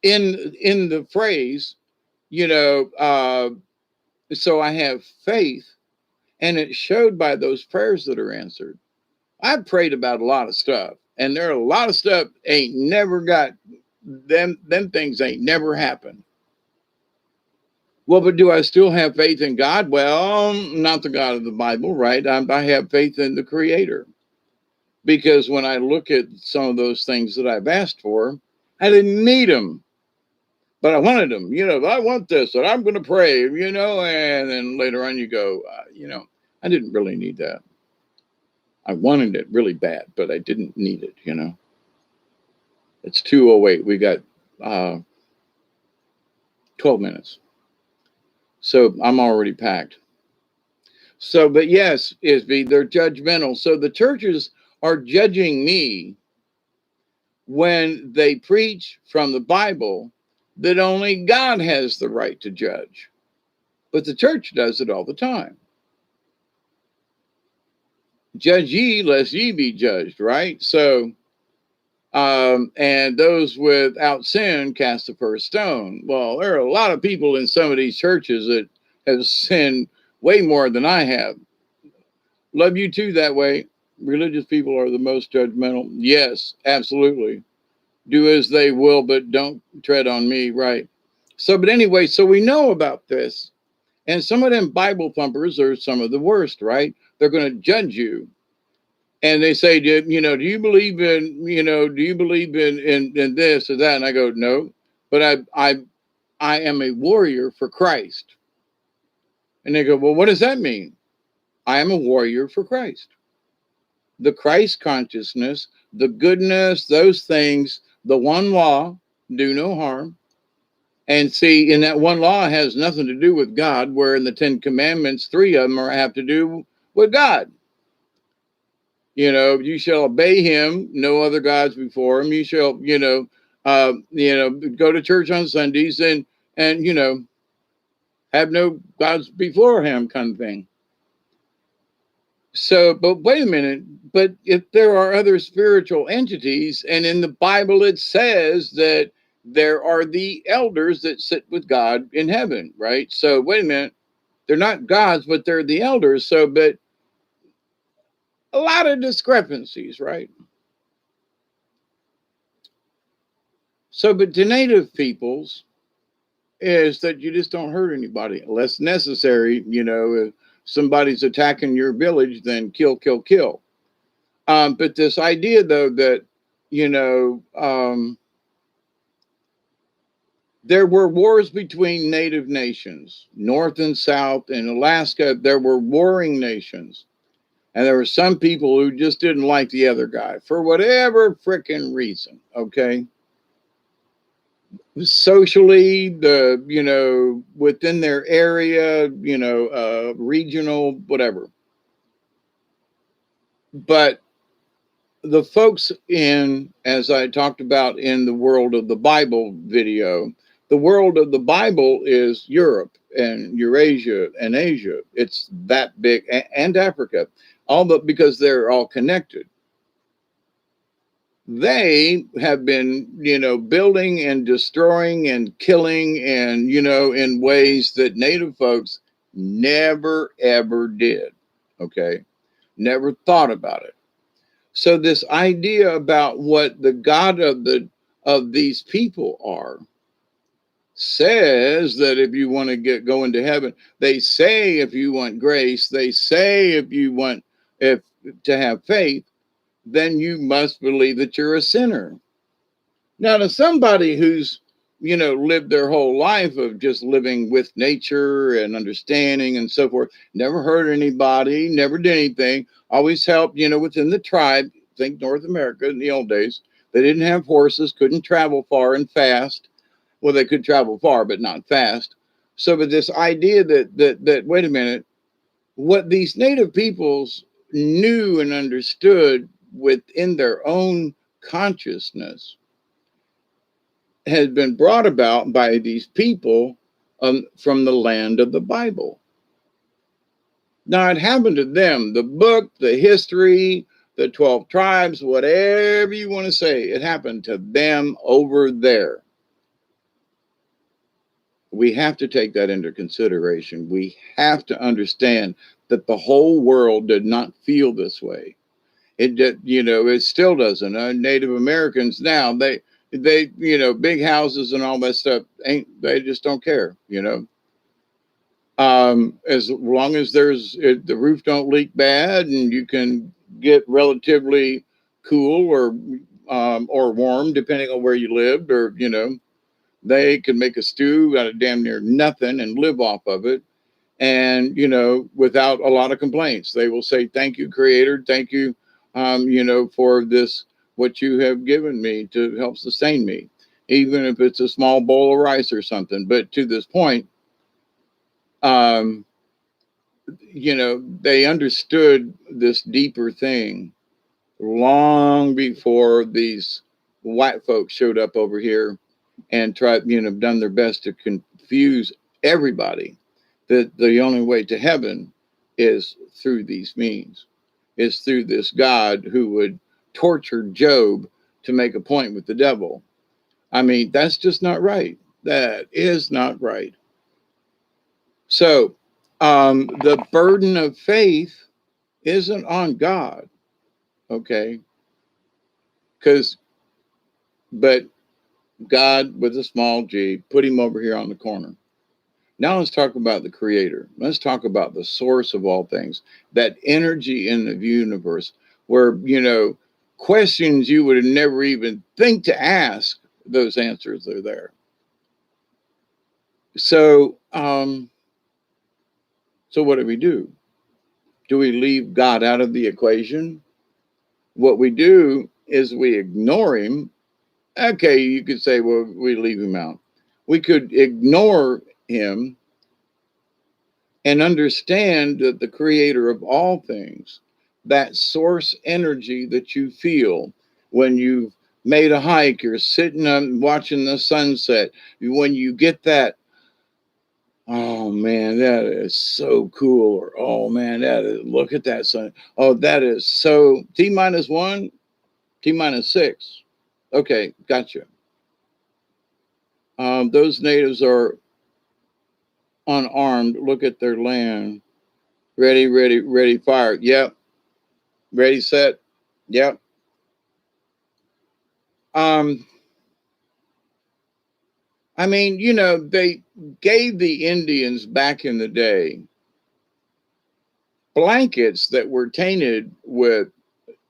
the phrase, you know, uh, so I have faith, and it showed by those prayers that are answered. I've prayed about a lot of stuff, and there are a lot of stuff ain't never got them things ain't never happened. Well, but do I still have faith in God? Well, not the God of the Bible, right? I have faith in the Creator, because when I look at some of those things that I've asked for, I didn't need them, but I wanted them. I want this, and I'm going to pray. And then later on, you go, I didn't really need that. I wanted it really bad, but I didn't need it. It's 2:08. We got 12 minutes. So I'm already packed. So, but yes, Isby, they're judgmental. So the churches are judging me when they preach from the Bible that only God has the right to judge. But the church does it all the time. Judge ye, lest ye be judged, right? So, and those without sin cast the first stone. Well, there are a lot of people in some of these churches that have sinned way more than I have. Love you too that way. Religious people are the most judgmental. Yes, absolutely. Do as they will, but don't tread on me, right? So, but anyway, so we know about this. And some of them Bible thumpers are some of the worst, right? They're going to judge you. And they say, do you believe in this or that? And I go, no, but I am a warrior for Christ. And they go, well, what does that mean? I am a warrior for Christ. The Christ consciousness, the goodness, those things, the one law, do no harm. And see, in that one law has nothing to do with God, where in the 10 Commandments, 3 of them have to do with God. You shall obey him, no other gods before him. You shall, go to church on Sundays and have no gods before him, kind of thing. So, but wait a minute. But if there are other spiritual entities, and in the Bible it says that there are the elders that sit with God in heaven, right? So, wait a minute. They're not gods, but they're the elders. So, but a lot of discrepancies, right? So, but to native peoples is that you just don't hurt anybody unless necessary. If somebody's attacking your village, then kill, kill, kill. But this idea, though, that, there were wars between native nations, North and South. In Alaska, there were warring nations. And there were some people who just didn't like the other guy for whatever freaking reason, okay? Socially, within their area, regional, whatever. But the folks as I talked about in the World of the Bible video, the world of the Bible is Europe and Eurasia and Asia. It's that big, and Africa, all but because they're all connected. They have been, building and destroying and killing and, in ways that native folks Never, ever did. Okay. Never thought about it. So this idea about what the God of these people are says that if you want to go into heaven, they say if you want grace, they say if you want if to have faith, then you must believe that you're a sinner. Now, to somebody who's, lived their whole life of just living with nature and understanding and so forth, never hurt anybody, never did anything, always helped, within the tribe, think North America in the old days, they didn't have horses, couldn't travel far and fast. Well, they could travel far, but not fast. So, but this idea that wait a minute, what these native peoples knew and understood within their own consciousness has been brought about by these people from the land of the Bible. Now, it happened to them. The book, the history, the 12 tribes, whatever you want to say, it happened to them over there. We have to take that into consideration. We have to understand that the whole world did not feel this way. It did, it still doesn't. Native Americans now, they, big houses and all that stuff they just don't care, as long as the roof don't leak bad and you can get relatively cool or warm, depending on where you lived, or, they can make a stew out of damn near nothing and live off of it. And, without a lot of complaints, they will say, thank you, Creator. Thank you, for this, what you have given me to help sustain me, even if it's a small bowl of rice or something. But to this point, they understood this deeper thing long before these white folks showed up over here and tried, done their best to confuse everybody that the only way to heaven is through these means, is through this God who would torture Job to make a point with the devil. I mean, that's just not right. That is not right. So the burden of faith isn't on God, okay? But God with a small g, put him over here on the corner. Now let's talk about the creator. Let's talk about the source of all things, that energy in the universe where, questions you would have never even think to ask, those answers are there. So, so what do we do? Do we leave God out of the equation? What we do is we ignore him. Okay, you could say, well, we leave him out. We could ignore him and understand that the creator of all things, that source energy that you feel when you've made a hike, you're sitting up watching the sunset, when you get that, oh man, that is so cool, or oh man, look at that sun. Oh, that is so T-1, T-6. Okay, gotcha. Those natives are unarmed. Look at their land. Ready, ready, ready, fire. Yep. Ready, set. Yep. Um, I mean, they gave the Indians back in the day blankets that were tainted with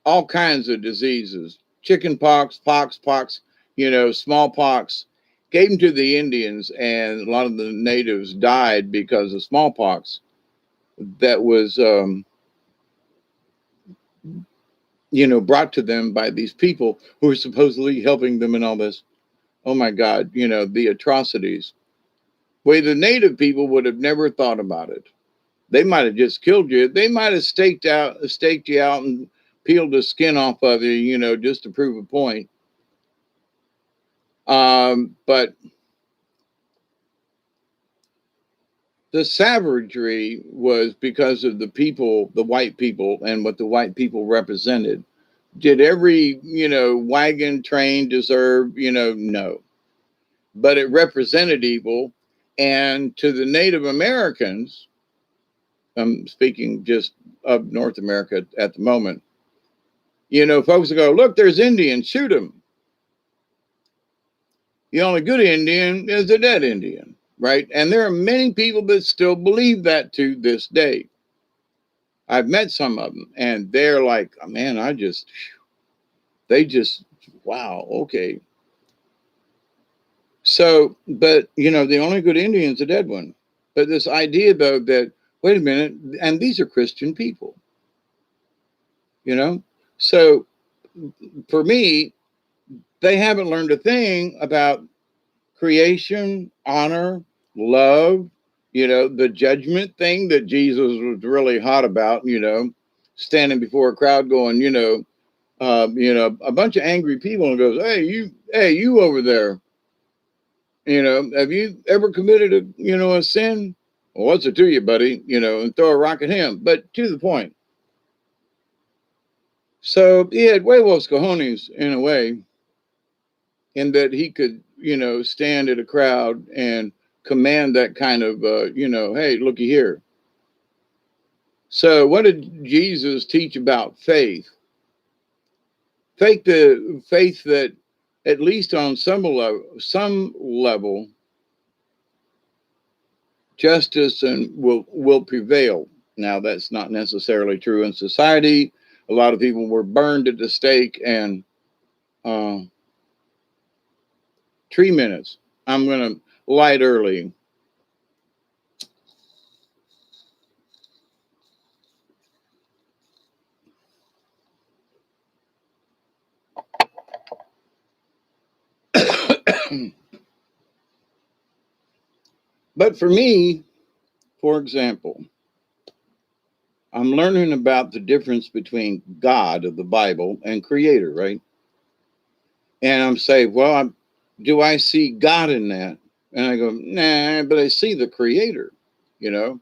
all kinds of diseases, chicken pox, pox, smallpox. Gave them to the Indians, and a lot of the natives died because of smallpox that was, brought to them by these people who were supposedly helping them and all this. Oh my God, the atrocities. Well, the native people would have never thought about it. They might have just killed you. They might have staked you out and peeled the skin off of you, just to prove a point. But the savagery was because of the people, the white people, and what the white people represented. Did every, wagon train deserve, no. But it represented evil. And to the Native Americans, I'm speaking just of North America at the moment. You know, folks will go, look, there's Indians, shoot them. The only good Indian is a dead Indian, right? And there are many people that still believe that to this day. I've met some of them, and they're like, oh, man, they just, wow, okay. So, but, you know, the only good Indian's a dead one. But this idea, though, that, wait a minute, and these are Christian people, you know? So for me, they haven't learned a thing about creation, honor, love, you know, the judgment thing that Jesus was really hot about, you know, standing before a crowd going, you know, a bunch of angry people and goes, hey, you over there, you know, have you ever committed a sin? Well, what's it to you, buddy? You know, and throw a rock at him. But to the point. So he had huevos cojones in a way, in that he could, you know, stand at a crowd and command that kind of, hey, looky here. So what did Jesus teach about faith? Faith that at least on some level, justice and will prevail. Now that's not necessarily true in society. A lot of people were burned at the stake, and 3 minutes. I'm gonna light early. But for me, for example, I'm learning about the difference between God of the Bible and Creator, right? And I'm saying, well, do I see God in that? And I go, nah, but I see the Creator, you know,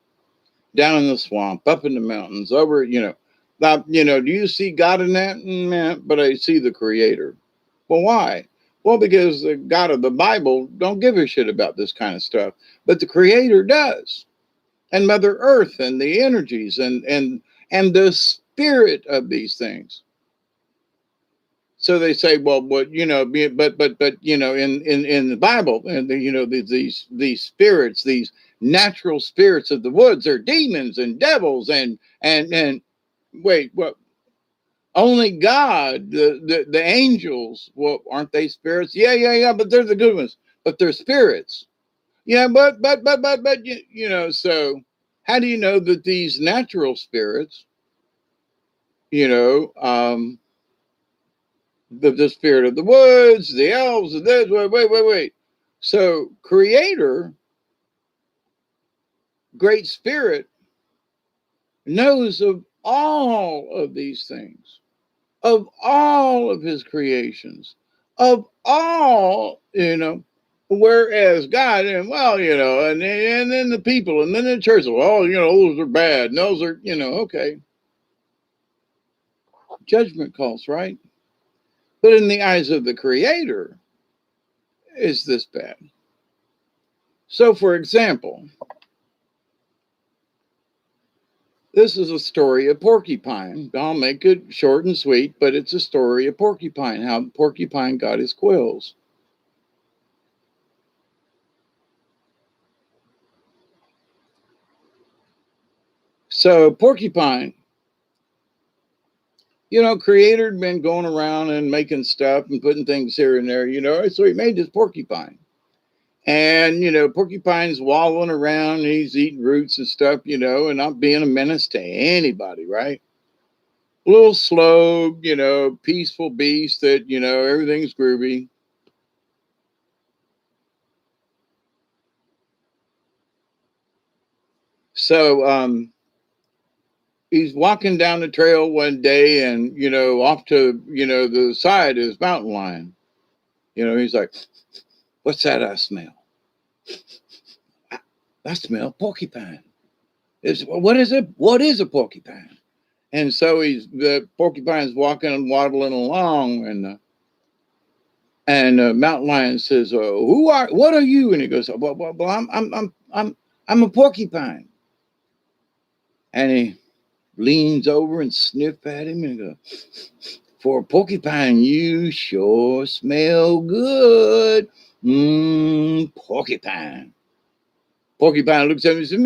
down in the swamp, up in the mountains, over, you know. Now, you know, do you see God in that? Nah, but I see the Creator. Well, why? Well, because the God of the Bible don't give a shit about this kind of stuff, but the Creator does, and Mother Earth and the energies and the spirit of these things. So they say, well, what you know, but you know, in the Bible, and you know, these spirits, these natural spirits of the woods, are demons and devils and wait, what? Only God, the angels, well, aren't they spirits? Yeah, but they're the good ones, but they're spirits. Yeah, but you know, so how do you know that these natural spirits, you know, the spirit of the woods, the elves, the this, wait. So creator, great spirit, knows of all of these things, of all of his creations, of all, you know, whereas God, and well, you know, and then the people, and then the church, well, you know, those are bad, and those are, you know, okay. Judgment calls, right? But in the eyes of the creator, is this bad? So, for example, this is a story of Porcupine. I'll make it short and sweet, but it's a story of Porcupine, how Porcupine got his quills. So, Porcupine, you know, creator had been going around and making stuff and putting things here and there, you know, so he made this porcupine. And, you know, Porcupine's wallowing around and he's eating roots and stuff, you know, and not being a menace to anybody, right? A little slow, you know, peaceful beast that, you know, everything's groovy. So he's walking down the trail one day and, you know, off to, you know, the side is mountain lion. You know, he's like, what's that I smell? I smell porcupine. What is it? What is a porcupine? And so the porcupine's walking and waddling along, and mountain lion says, what are you? And he goes, well I'm a porcupine. And he leans over and sniffs at him and goes, "For a porcupine, you sure smell good. Porcupine." Porcupine looks at him and says,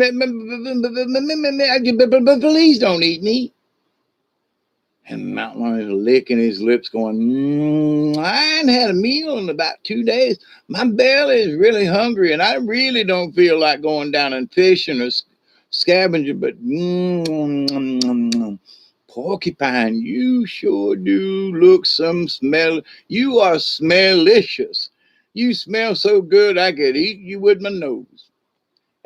"Please don't eat me." And Mountain Lion is licking his lips, going, "I ain't had a meal in about 2 days. My belly is really hungry, and I really don't feel like going down and fishing or scavenging, but Porcupine, you sure do look some smell. You are smellicious. You smell so good I could eat you with my nose."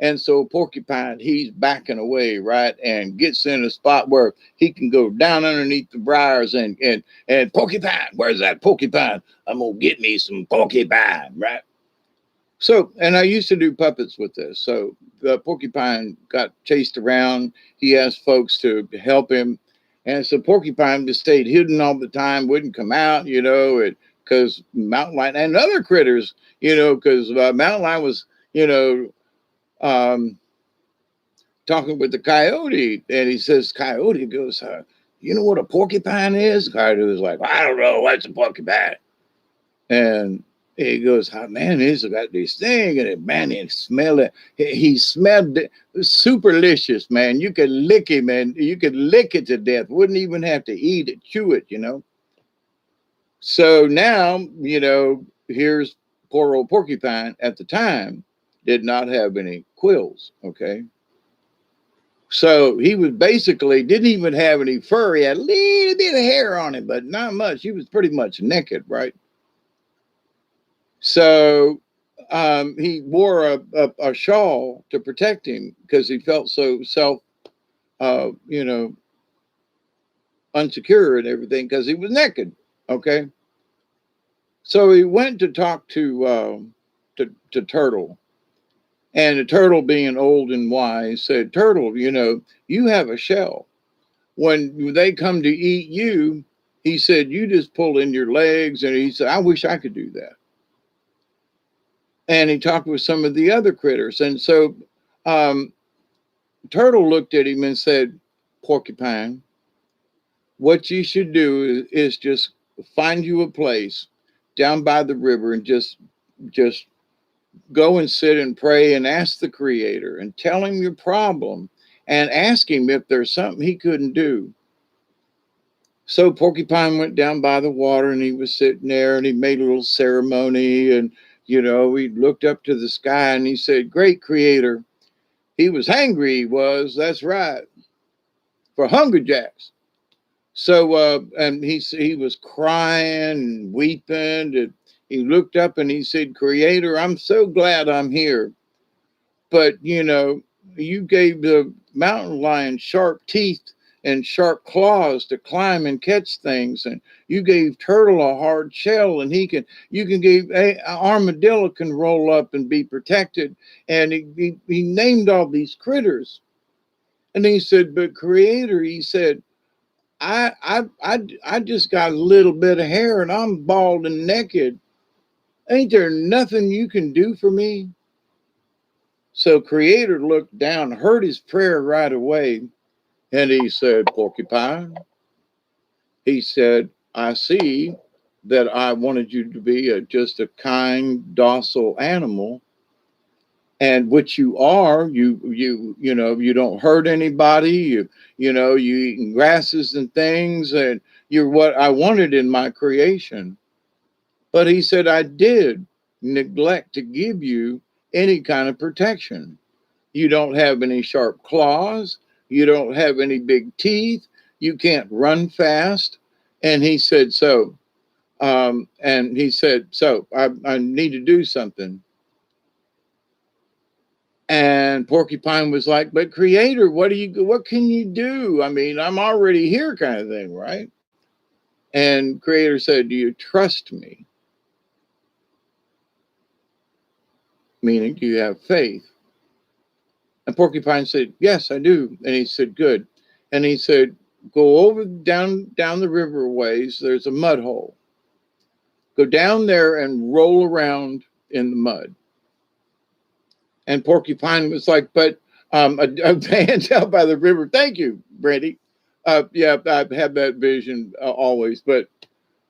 And so Porcupine, he's backing away, right, and gets in a spot where he can go down underneath the briars and Porcupine, where's that porcupine? I'm gonna get me some porcupine, right? So, and I used to do puppets with this. So the porcupine got chased around. He asked folks to help him, and so Porcupine just stayed hidden all the time, wouldn't come out, because Mountain Lion and other critters, because Mountain Lion was, you know. Um, talking with the coyote, and he says, "Coyote goes, you know what a porcupine is?" Coyote was like, "I don't know what's a porcupine." And he goes, "Oh, man, he's got this thing, and man, he smelled it. He smelled it superlicious, man. You could lick him, and you could lick it to death. Wouldn't even have to eat it, chew it. So now, here's poor old porcupine. At the time, did not have any quills. Okay. So he was basically didn't even have any fur. He had a little bit of hair on him, but not much. He was pretty much naked, right? So he wore a shawl to protect him because he felt so uh, you know, unsecure and everything because he was naked. Okay. So he went to talk to Turtle, and the turtle, being old and wise, said, "Turtle, you have a shell. When they come to eat you," he said, "you just pull in your legs." And he said, "I wish I could do that." And he talked with some of the other critters. And so um, Turtle looked at him and said, "Porcupine, what you should do is just find you a place down by the river and just go and sit and pray and ask the Creator and tell him your problem and ask him if there's something he couldn't do." So Porcupine went down by the water and he was sitting there and he made a little ceremony and, he looked up to the sky and he said, "Great Creator." He was hangry, he was, that's right, for Hunger Jacks. So, and he was crying and weeping. And he looked up and he said, "Creator, I'm so glad I'm here. But, you gave the mountain lion sharp teeth and sharp claws to climb and catch things. And you gave Turtle a hard shell, and you can give Armadillo can roll up and be protected." And he named all these critters. And he said, "But Creator," he said, I just got a little bit of hair and I'm bald and naked. Ain't there nothing you can do for me?" So Creator looked down, heard his prayer right away, and he said, "Porcupine," he said, "I see that I wanted you to be just a kind, docile animal, and which you are. You don't hurt anybody. You eating grasses and things, and you're what I wanted in my creation." But he said, "I did neglect to give you any kind of protection. You don't have any sharp claws. You don't have any big teeth. You can't run fast." And he said, "So I need to do something." And Porcupine was like, "But Creator, what can you do? I mean, I'm already here," kind of thing, right? And Creator said, "Do you trust me?" Meaning, do you have faith? And Porcupine said, "Yes, I do." And he said, "Good." And he said, "Go over down the river ways. There's a mud hole. Go down there and roll around in the mud." And Porcupine was like, A van's out by the river. Thank you, Brandy. Yeah, I've had that vision always, but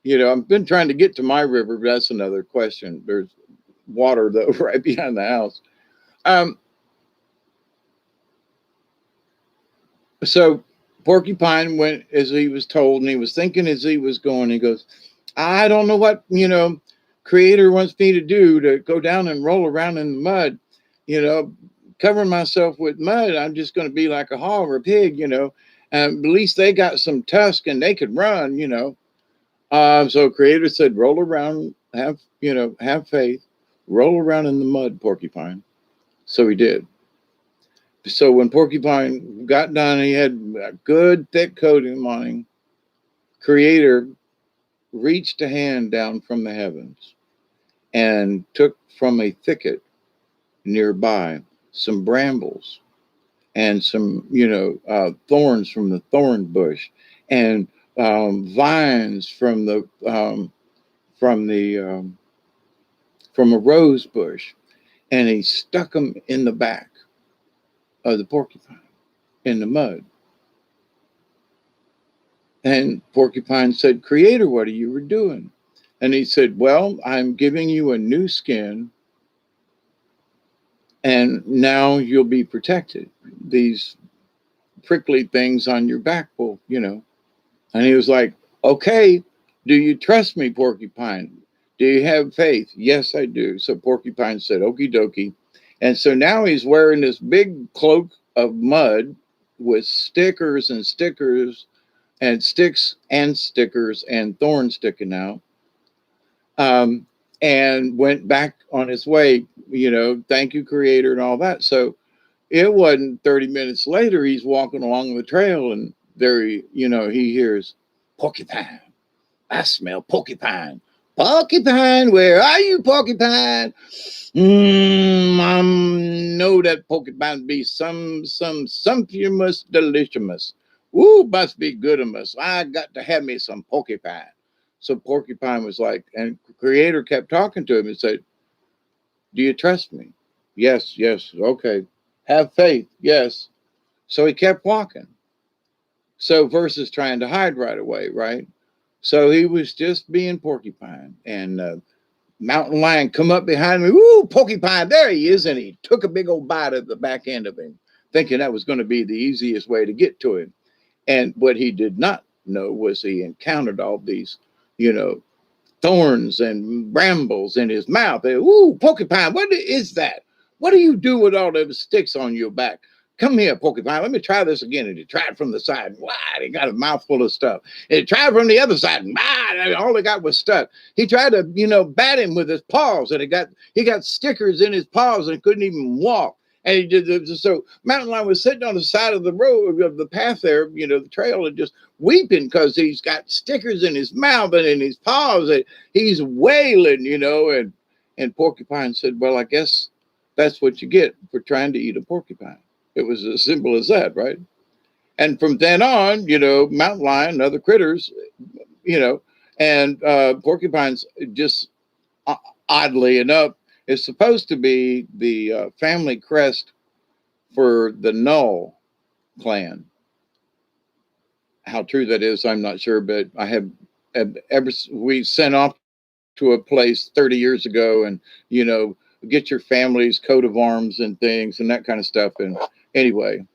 I've been trying to get to my river, but that's another question. There's water though right behind the house. Um, so Porcupine went as he was told, and he was thinking as he was going. He goes, "I don't know what Creator wants me to do, to go down and roll around in the mud, you know, covering myself with mud. I'm just going to be like a hog or a pig. At least they got some tusk and they could run. So Creator said, roll around, have faith, roll around in the mud, Porcupine. So he did. So when Porcupine got done, he had a good thick coating on him. Creator reached a hand down from the heavens and took from a thicket nearby some brambles and some, thorns from the thorn bush, and vines from the from a rose bush, and he stuck them in the back of the porcupine in the mud. And Porcupine said, Creator, what are you doing? And he said, well, I'm giving you a new skin, and now you'll be protected. These prickly things on your back will. And he was like, okay, do you trust me, Porcupine? Do you have faith? Yes, I do. So Porcupine said, okie dokie. And so now he's wearing this big cloak of mud with stickers and stickers and sticks and stickers and thorns sticking out. And went back on his way, thank you, Creator, and all that. So it wasn't 30 minutes later, he's walking along the trail, and there he hears, Porcupine. I smell Porcupine. Porcupine, where are you, Porcupine? I know that Porcupine be some sumptuous delicious. Ooh, must be good of us. I got to have me some Porcupine. So Porcupine was like, and Creator kept talking to him and said, do you trust me? Yes, yes, okay. Have faith, yes. So he kept walking. So versus trying to hide right away, right? So he was just being Porcupine, and mountain lion come up behind me. Ooh, Porcupine, there he is. And he took a big old bite at the back end of him, thinking that was going to be the easiest way to get to him. And what he did not know was he encountered all these, you know, thorns and brambles in his mouth. And, ooh, Porcupine, what is that? What do you do with all those sticks on your back? Come here, Porcupine. Let me try this again. And he tried from the side. Wow, he got a mouthful of stuff. And he tried from the other side. Wow, all he got was stuck. He tried to, bat him with his paws, and he got stickers in his paws and couldn't even walk. And he did so. Mountain Lion was sitting on the side of the road of the path there, the trail, and just weeping because he's got stickers in his mouth and in his paws, and he's wailing, and Porcupine said, well, I guess that's what you get for trying to eat a porcupine. It was as simple as that, right? And from then on, mountain lion and other critters, and porcupines, just oddly enough, is supposed to be the family crest for the Null clan. How true that is, I'm not sure, but I have ever we sent off to a place 30 years ago, and get your family's coat of arms and things and that kind of stuff. And anyway,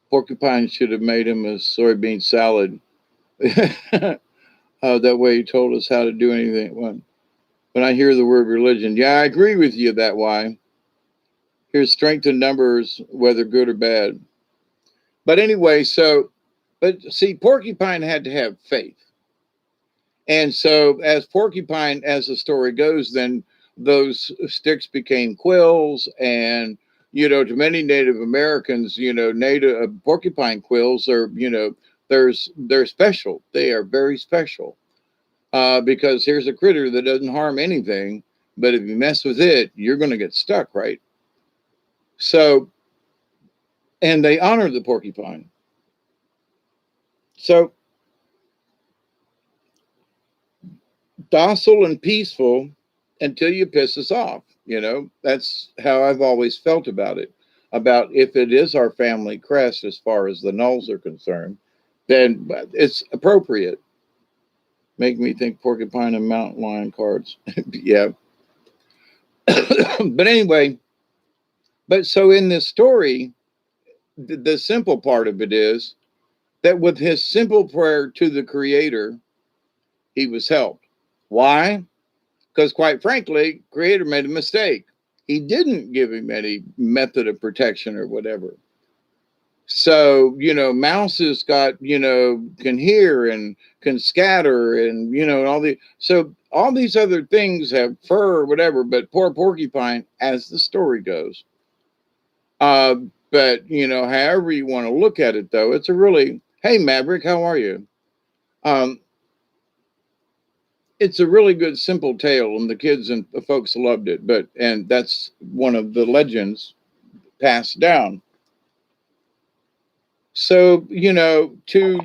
Porcupine should have made him a soybean salad. That way he told us how to do anything. When I hear the word religion, yeah, I agree with you that way. Here's strength in numbers, whether good or bad. But anyway, but see, Porcupine had to have faith. And so as Porcupine, as the story goes, then those sticks became quills. And, to many Native Americans, native porcupine quills are, they're special. They are very special. Because here's a critter that doesn't harm anything, but if you mess with it, you're going to get stuck, right? So, and they honor the porcupine. So, docile and peaceful, until you piss us off. That's how I've always felt about it. About if it is our family crest, as far as the Knowles are concerned, then it's appropriate. Make me think porcupine and mountain lion cards. Yeah. But anyway, but so in this story, the simple part of it is that with his simple prayer to the Creator, he was helped. Why? Because quite frankly, Creator made a mistake. He didn't give him any method of protection or whatever. So, mouses can hear and can scatter and, all these other things have fur or whatever, but poor porcupine, as the story goes. But, however you want to look at it, though, it's a really, hey, Maverick, how are you? It's a really good, simple tale, and the kids and the folks loved it. And that's one of the legends passed down. So, to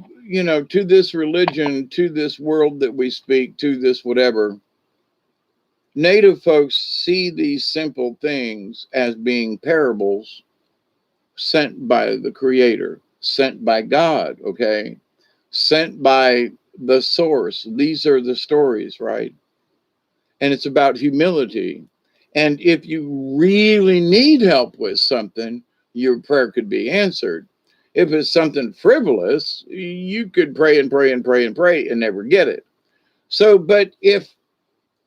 this religion, to this world that we speak, to this whatever, Native folks see these simple things as being parables sent by the Creator, sent by God, okay? Sent by the source. These are the stories, right? And it's about humility. And if you really need help with something, your prayer could be answered. If it's something frivolous, you could pray and pray and pray and pray and never get it. So, but if,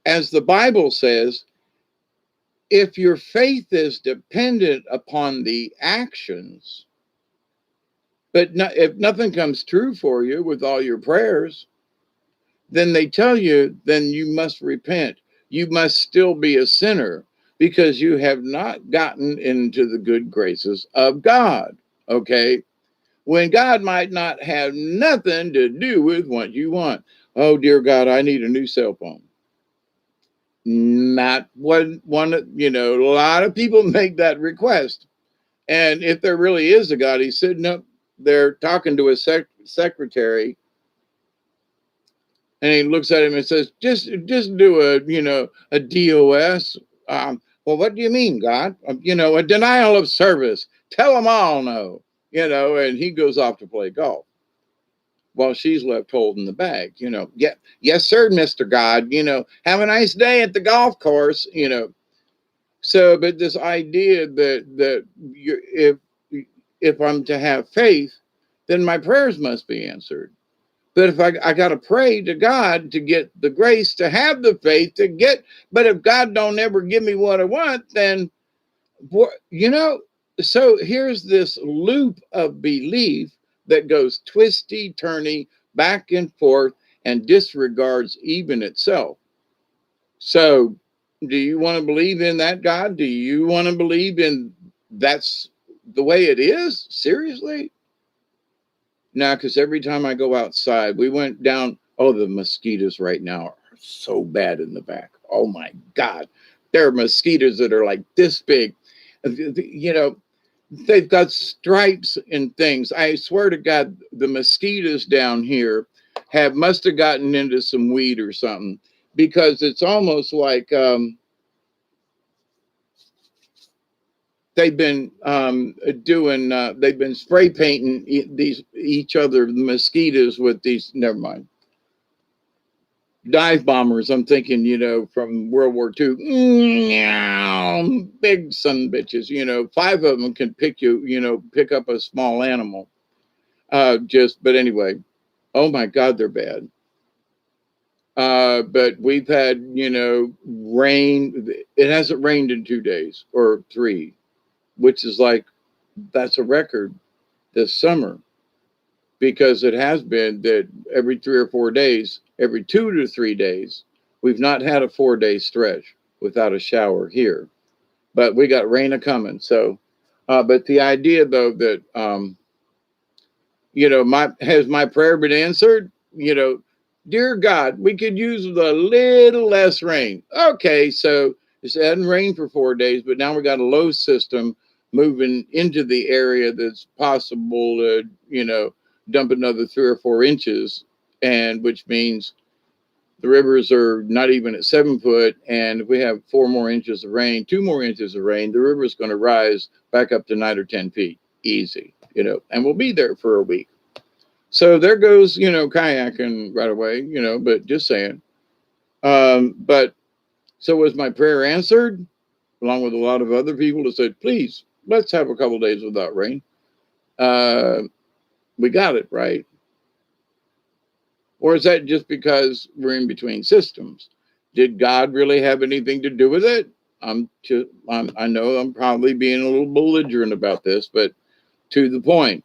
as the Bible says, if your faith is dependent upon the actions, but if nothing comes true for you with all your prayers, then they tell you, then you must repent. You must still be a sinner because you have not gotten into the good graces of God. Okay. When God might not have nothing to do with what you want. Oh, dear God, I need a new cell phone. Not one, a lot of people make that request. And if there really is a God, he's sitting up there talking to his secretary, and he looks at him and says, just do a DOS. Well, what do you mean, God? A denial of service. Tell them all no, and he goes off to play golf while she's left holding the bag, Yeah, yes, sir, Mr. God, have a nice day at the golf course, So, but this idea that if I'm to have faith, then my prayers must be answered. But if I got to pray to God to get the grace to have the faith to get, but if God don't ever give me what I want, then, so here's this loop of belief that goes twisty, turny, back and forth, and disregards even itself. So, do you want to believe in that God? Do you want to believe in that's the way it is? Seriously? Now, because every time I go outside, we went down. Oh, the mosquitoes right now are so bad in the back. Oh my God. There are mosquitoes that are like this big. They've got stripes and things. I swear to God, the mosquitoes down here must have gotten into some weed or something, because it's almost like they've been they've been spray painting each other, the mosquitoes, with these, never mind, dive bombers. I'm thinking, from World War II, big son bitches, 5 of them can pick up a small animal. But anyway, oh my God, they're bad. But we've had, rain. It hasn't rained in 2 days or 3, which is like, that's a record this summer, because it has been that every 3 or 4 days, every 2 to 3 days, we've not had a 4-day stretch without a shower here, but we got rain a coming. So, but the idea though that, has my prayer been answered? Dear God, we could use a little less rain. Okay, so it hadn't rained for 4 days, but now we got a low system moving into the area that's possible to, dump another 3 or 4 inches, and which means The rivers are not even at 7 foot. And if we have 4 more inches of rain, 2 more inches of rain, the river is going to rise back up to 9 or 10 feet. Easy, and we'll be there for a week. So there goes, kayaking right away, but just saying. But so was my prayer answered, along with a lot of other people that said, please, let's have a couple of days without rain. We got it, right? Or is that just because we're in between systems? Did God really have anything to do with it? I know I'm probably being a little belligerent about this, but to the point,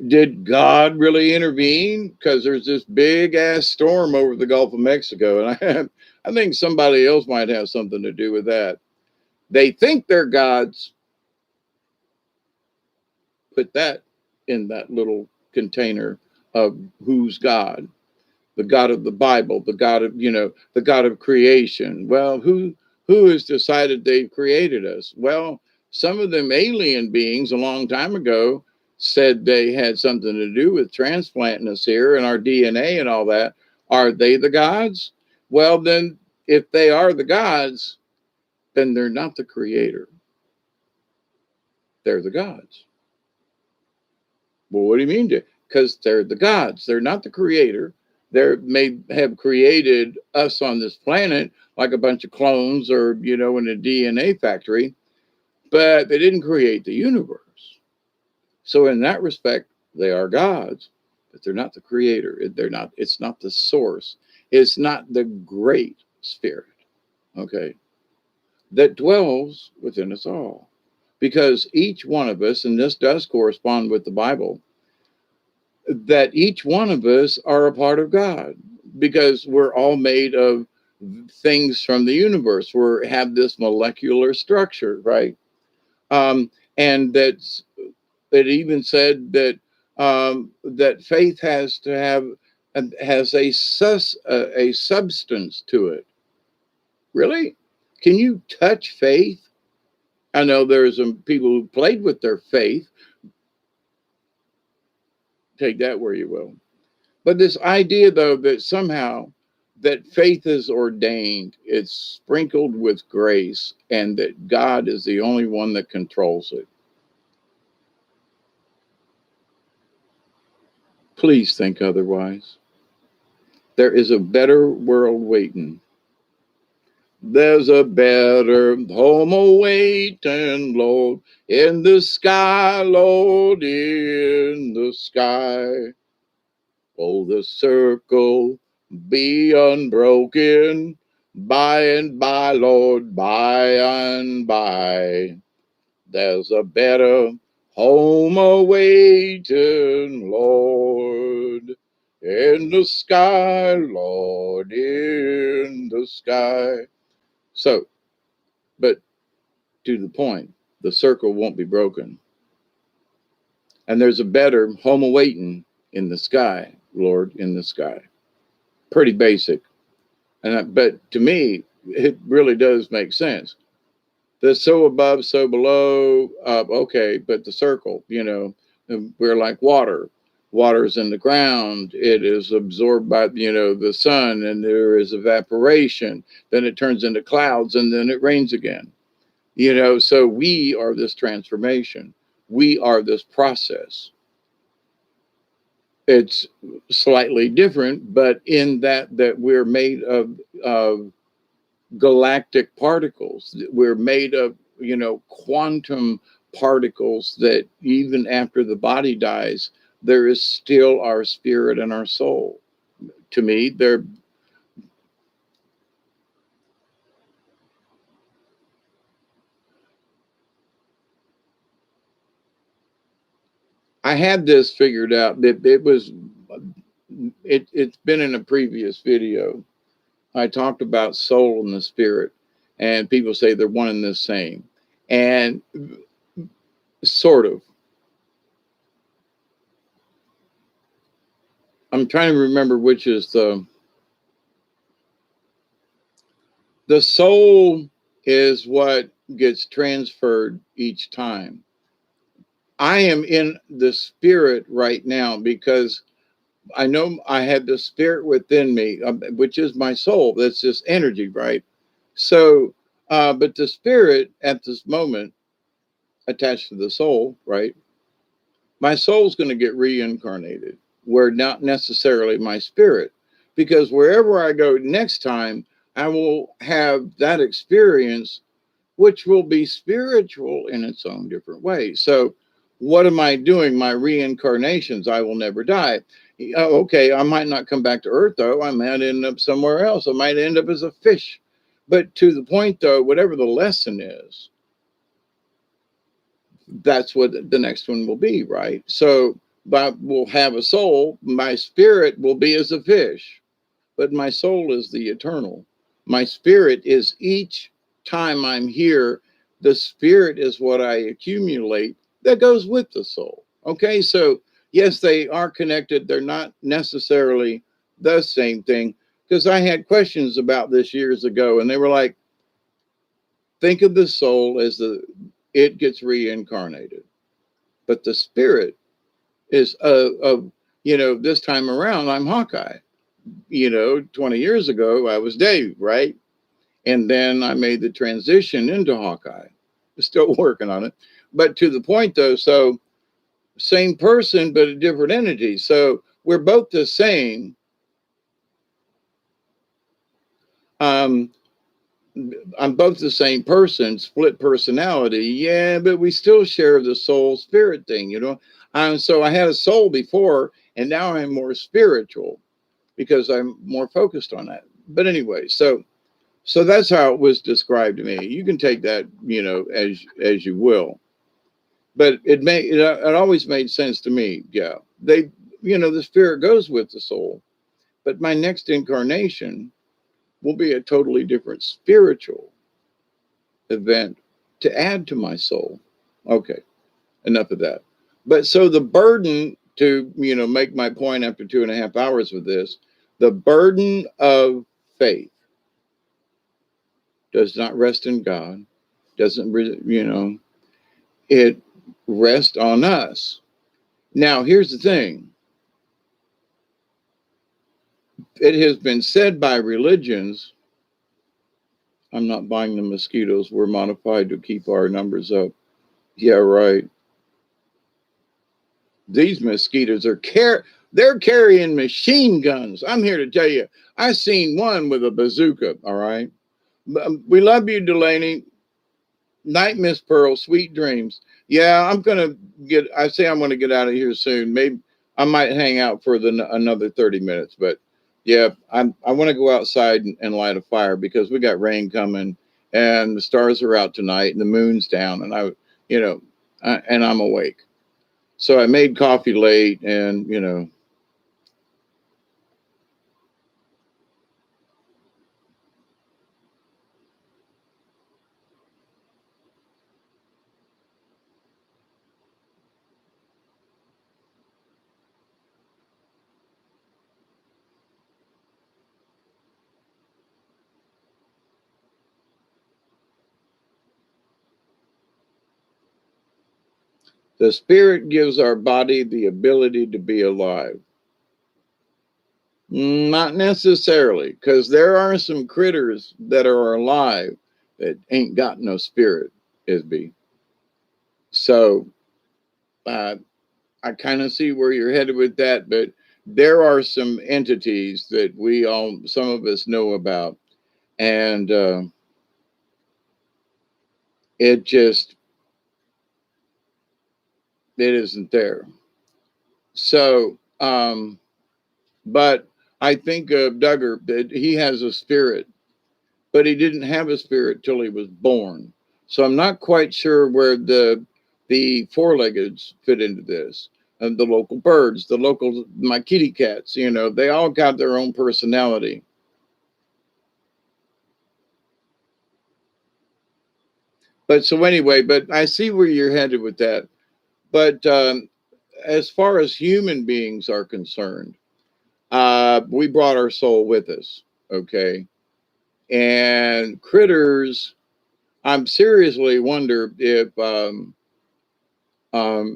did God really intervene? Because there's this big ass storm over the Gulf of Mexico, and I think somebody else might have something to do with that. They think they're gods. Put that in that little container of who's God. The God of the Bible, the God of, the God of creation. Well, who has decided they've created us? Well, some of them alien beings a long time ago said they had something to do with transplanting us here and our DNA and all that. Are they the gods? Well, then if they are the gods, then they're not the creator. They're the gods. Well, what do you mean? Because they're the gods. They're not the creator. They may have created us on this planet like a bunch of clones or, in a DNA factory, but they didn't create the universe. So in that respect, they are gods, but they're not the creator. It's not the source. It's not the great spirit, okay, that dwells within us all. Because each one of us, and this does correspond with the Bible, that each one of us are a part of God because we're all made of things from the universe. We have this molecular structure, right? And that even said that that faith has to have has a substance to it. Really? Can you touch faith? I know there's some people who played with their faith. Take that where you will. But this idea, though, that somehow that faith is ordained, it's sprinkled with grace, and that God is the only one that controls it. Please think otherwise. There is a better world waiting. There's a better home awaiting, Lord, in the sky, Lord, in the sky. Oh, the circle be unbroken by and by, Lord, by and by. There's a better home awaiting, Lord, in the sky, Lord, in the sky. So, but to the point, the circle won't be broken. And there's a better home awaiting in the sky, Lord, in the sky. Pretty basic. But to me, it really does make sense. The so above, so below, okay, but the circle, we're like water. Water's in the ground. It is absorbed by, the sun, and there is evaporation. Then it turns into clouds, and then it rains again. So we are this transformation. We are this process. It's slightly different, but in that we're made of galactic particles. We're made of, quantum particles that even after the body dies, there is still our spirit and our soul. To me, I had this figured out. It's been in a previous video. I talked about soul and the spirit, and people say they're one and the same. And sort of. I'm trying to remember which is the soul is what gets transferred each time. I am in the spirit right now because I know I have the spirit within me, which is my soul. That's just energy, right? So, but the spirit at this moment attached to the soul, right? My soul's going to get reincarnated, where not necessarily my spirit, because wherever I go next time, I will have that experience, which will be spiritual in its own different way. So, what am I doing? My reincarnations, I will never die. Okay, I might not come back to Earth, though. I might end up somewhere else. I might end up as a fish. But to the point, though, whatever the lesson is, that's what the next one will be, right? So, but we'll have a soul. My spirit will be as a fish, but my soul is the eternal. My spirit is each time I'm here, the spirit is what I accumulate that goes with the soul. Okay, so yes, they are connected. They're not necessarily the same thing, because I had questions about this years ago, and they were like, think of the soul as it gets reincarnated, but the spirit is this time around I'm Hawkeye. 20 years ago I was Dave, right? And then I made the transition into Hawkeye. Still working on it, but to the point though. So same person but a different entity. So we're both the same. Um, I'm both the same person, split personality. Yeah, but we still share the soul spirit thing. So I had a soul before, and now I'm more spiritual because I'm more focused on that. But anyway, so that's how it was described to me. You can take that, as you will. But it always made sense to me. Yeah, the spirit goes with the soul, but my next incarnation will be a totally different spiritual event to add to my soul. Okay, enough of that. But so the burden to make my point after 2.5 hours with this, the burden of faith does not rest in God, doesn't, it rests on us. Now, here's the thing, it has been said by religions, I'm not buying the mosquitoes, we're modified to keep our numbers up. Yeah, right. These mosquitoes they're carrying machine guns. I'm here to tell you, I seen one with a bazooka, all right? We love you, Delaney. Night, Miss Pearl. Sweet dreams. Yeah, I say I'm going to get out of here soon. Maybe I might hang out for another 30 minutes. But yeah, I want to go outside and light a fire because we got rain coming and the stars are out tonight and the moon's down and and I'm awake. So I made coffee late and. The spirit gives our body the ability to be alive. Not necessarily, because there are some critters that are alive that ain't got no spirit, Isby. So uh, I kind of see where you're headed with that, but there are some entities that some of us know about, and it just, it isn't there. So, but I think of Duggar, that he has a spirit, but he didn't have a spirit till he was born. So I'm not quite sure where the four-leggeds fit into this. And the local birds, my kitty cats, they all got their own personality. But so anyway, but I see where you're headed with that. But as far as human beings are concerned, we brought our soul with us, okay? And critters, I'm seriously wonder if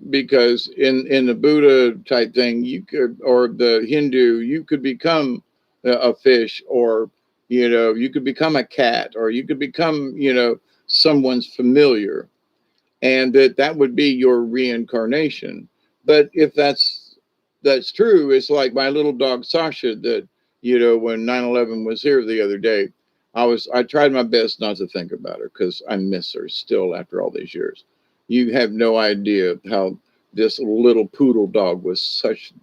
Because in the Buddha type thing, you could, or the Hindu, you could become a fish, or you could become a cat, or you could become someone's familiar, and that would be your reincarnation. But if that's true, it's like my little dog Sasha, that when 9/11 was here the other day, I tried my best not to think about her, because I miss her still after all these years. You have no idea how this little poodle dog was such,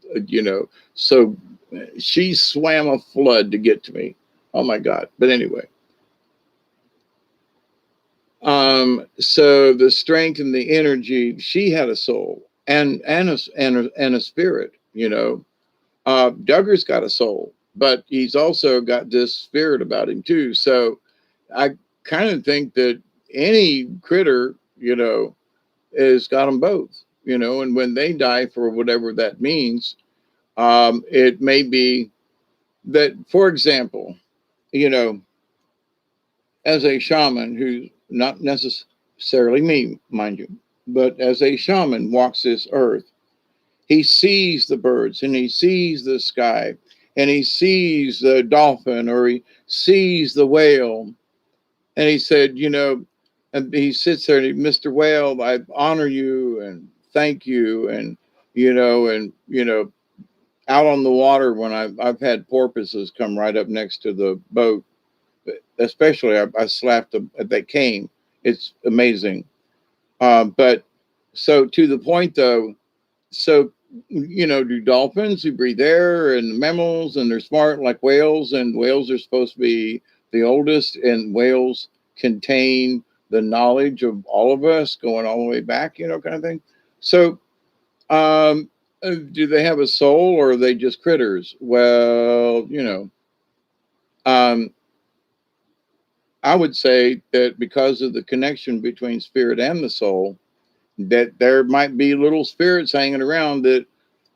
so she swam a flood to get to me. Oh my God. But anyway, so the strength and the energy, she had a soul, and a spirit. Duggar's got a soul, but he's also got this spirit about him too. So I kind of think that any critter, has got them both. And when they die, for whatever that means, it may be that, for example, you know, as a shaman, who's not necessarily me, mind you, but as a shaman walks this earth, he sees the birds, and he sees the sky, and he sees the dolphin, or he sees the whale. And he said, and he sits there, and Mr. Whale, I honor you and thank you. And, out on the water, when I've had porpoises come right up next to the boat, especially I slapped them, they came. It's amazing. But so, to the point though, so do dolphins who breathe air, and mammals, and they're smart like whales, and whales are supposed to be the oldest, and whales contain the knowledge of all of us going all the way back, kind of thing. So do they have a soul, or are they just critters? Well, um, I would say that because of the connection between spirit and the soul, that there might be little spirits hanging around, that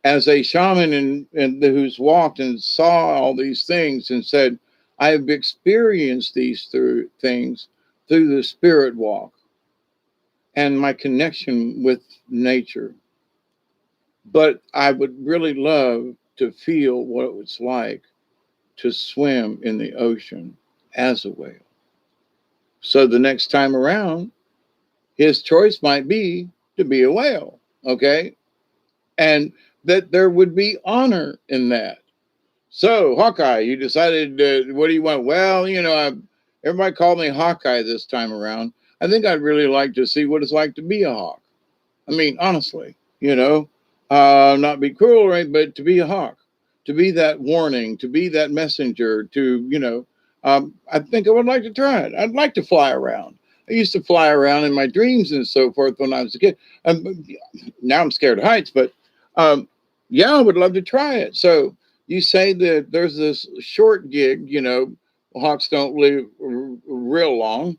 as a shaman, and who's walked and saw all these things and said, I have experienced these things through the spirit walk and my connection with nature. But I would really love to feel what it's like to swim in the ocean as a whale. So the next time around, his choice might be to be a whale. Okay. And that there would be honor in that. So, Hawkeye, you decided, what do you want? Well, everybody called me Hawkeye this time around. I think I'd really like to see what it's like to be a hawk. I mean, honestly, not be cruel, right? But to be a hawk, to be that warning, to be that messenger, I think I would like to try it. I'd like to fly around. I used to fly around in my dreams and so forth when I was a kid. Now I'm scared of heights, but um, yeah, I would love to try it. So you say that there's this short gig, hawks don't live real long,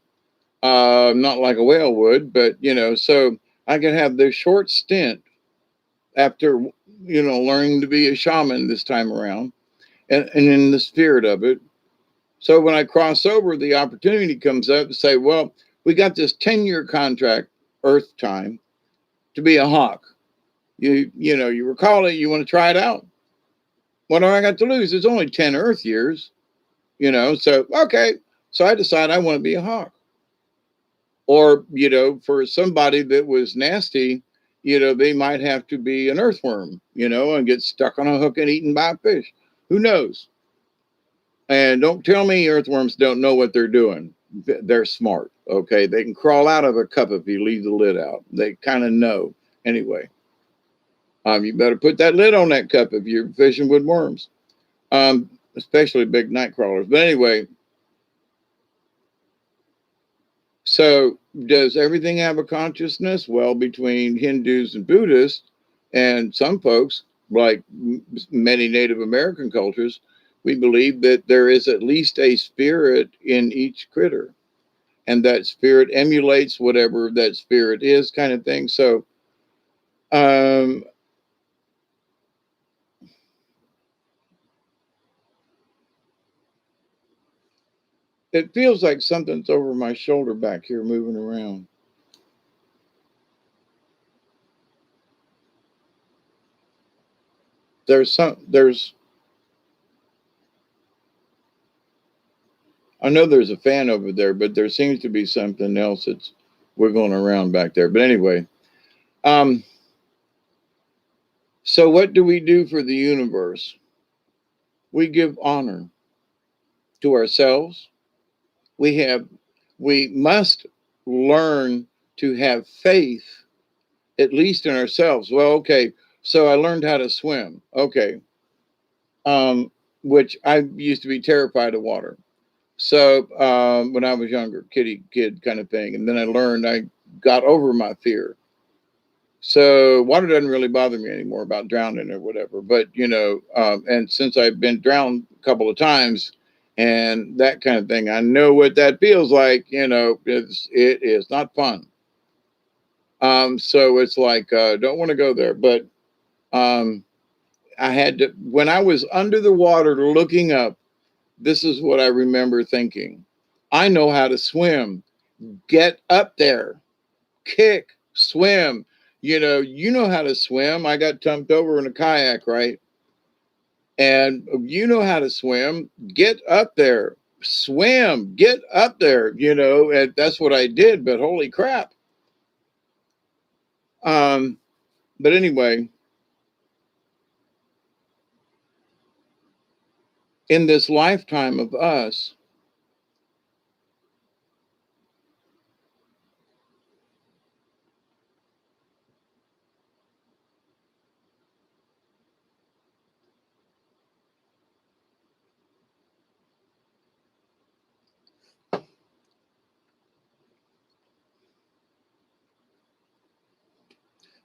not like a whale would, but so I could have this short stint after learning to be a shaman this time around, and in the spirit of it. So when I cross over, the opportunity comes up to say, well, we got this 10-year contract, Earth time, to be a hawk. You recall it, you want to try it out. What do I got to lose? It's only 10 Earth years, so okay. So I decide I want to be a hawk. Or, for somebody that was nasty, they might have to be an earthworm, and get stuck on a hook and eaten by a fish. Who knows? And don't tell me earthworms don't know what they're doing. They're smart. Okay. They can crawl out of a cup if you leave the lid out. They kind of know. Anyway, you better put that lid on that cup if you're fishing with worms, especially big night crawlers. But anyway, so does everything have a consciousness? Well, between Hindus and Buddhists, and some folks, like many Native American cultures, we believe that there is at least a spirit in each critter, and that spirit emulates whatever that spirit is, kind of thing. So um, it feels like something's over my shoulder back here moving around. There's I know there's a fan over there, but there seems to be something else that's wiggling around back there. But anyway, um, so what do we do for the universe? We give honor to ourselves. We have we must learn to have faith, at least in ourselves. Well, okay, so I learned how to swim. Okay. Which I used to be terrified of water. So when I was younger, kid kind of thing. And then I got over my fear. So water doesn't really bother me anymore about drowning or whatever. But, and since I've been drowned a couple of times and that kind of thing, I know what that feels like. It is not fun. So it's like, don't want to go there. But um, I had to, when I was under the water looking up, this is what I remember thinking. I know how to swim. Get up there, kick, swim. You know how to swim. I got dumped over in a kayak, right? And you know how to swim. Get up there, swim, get up there, and that's what I did. But holy crap. Um, but anyway, in this lifetime of us,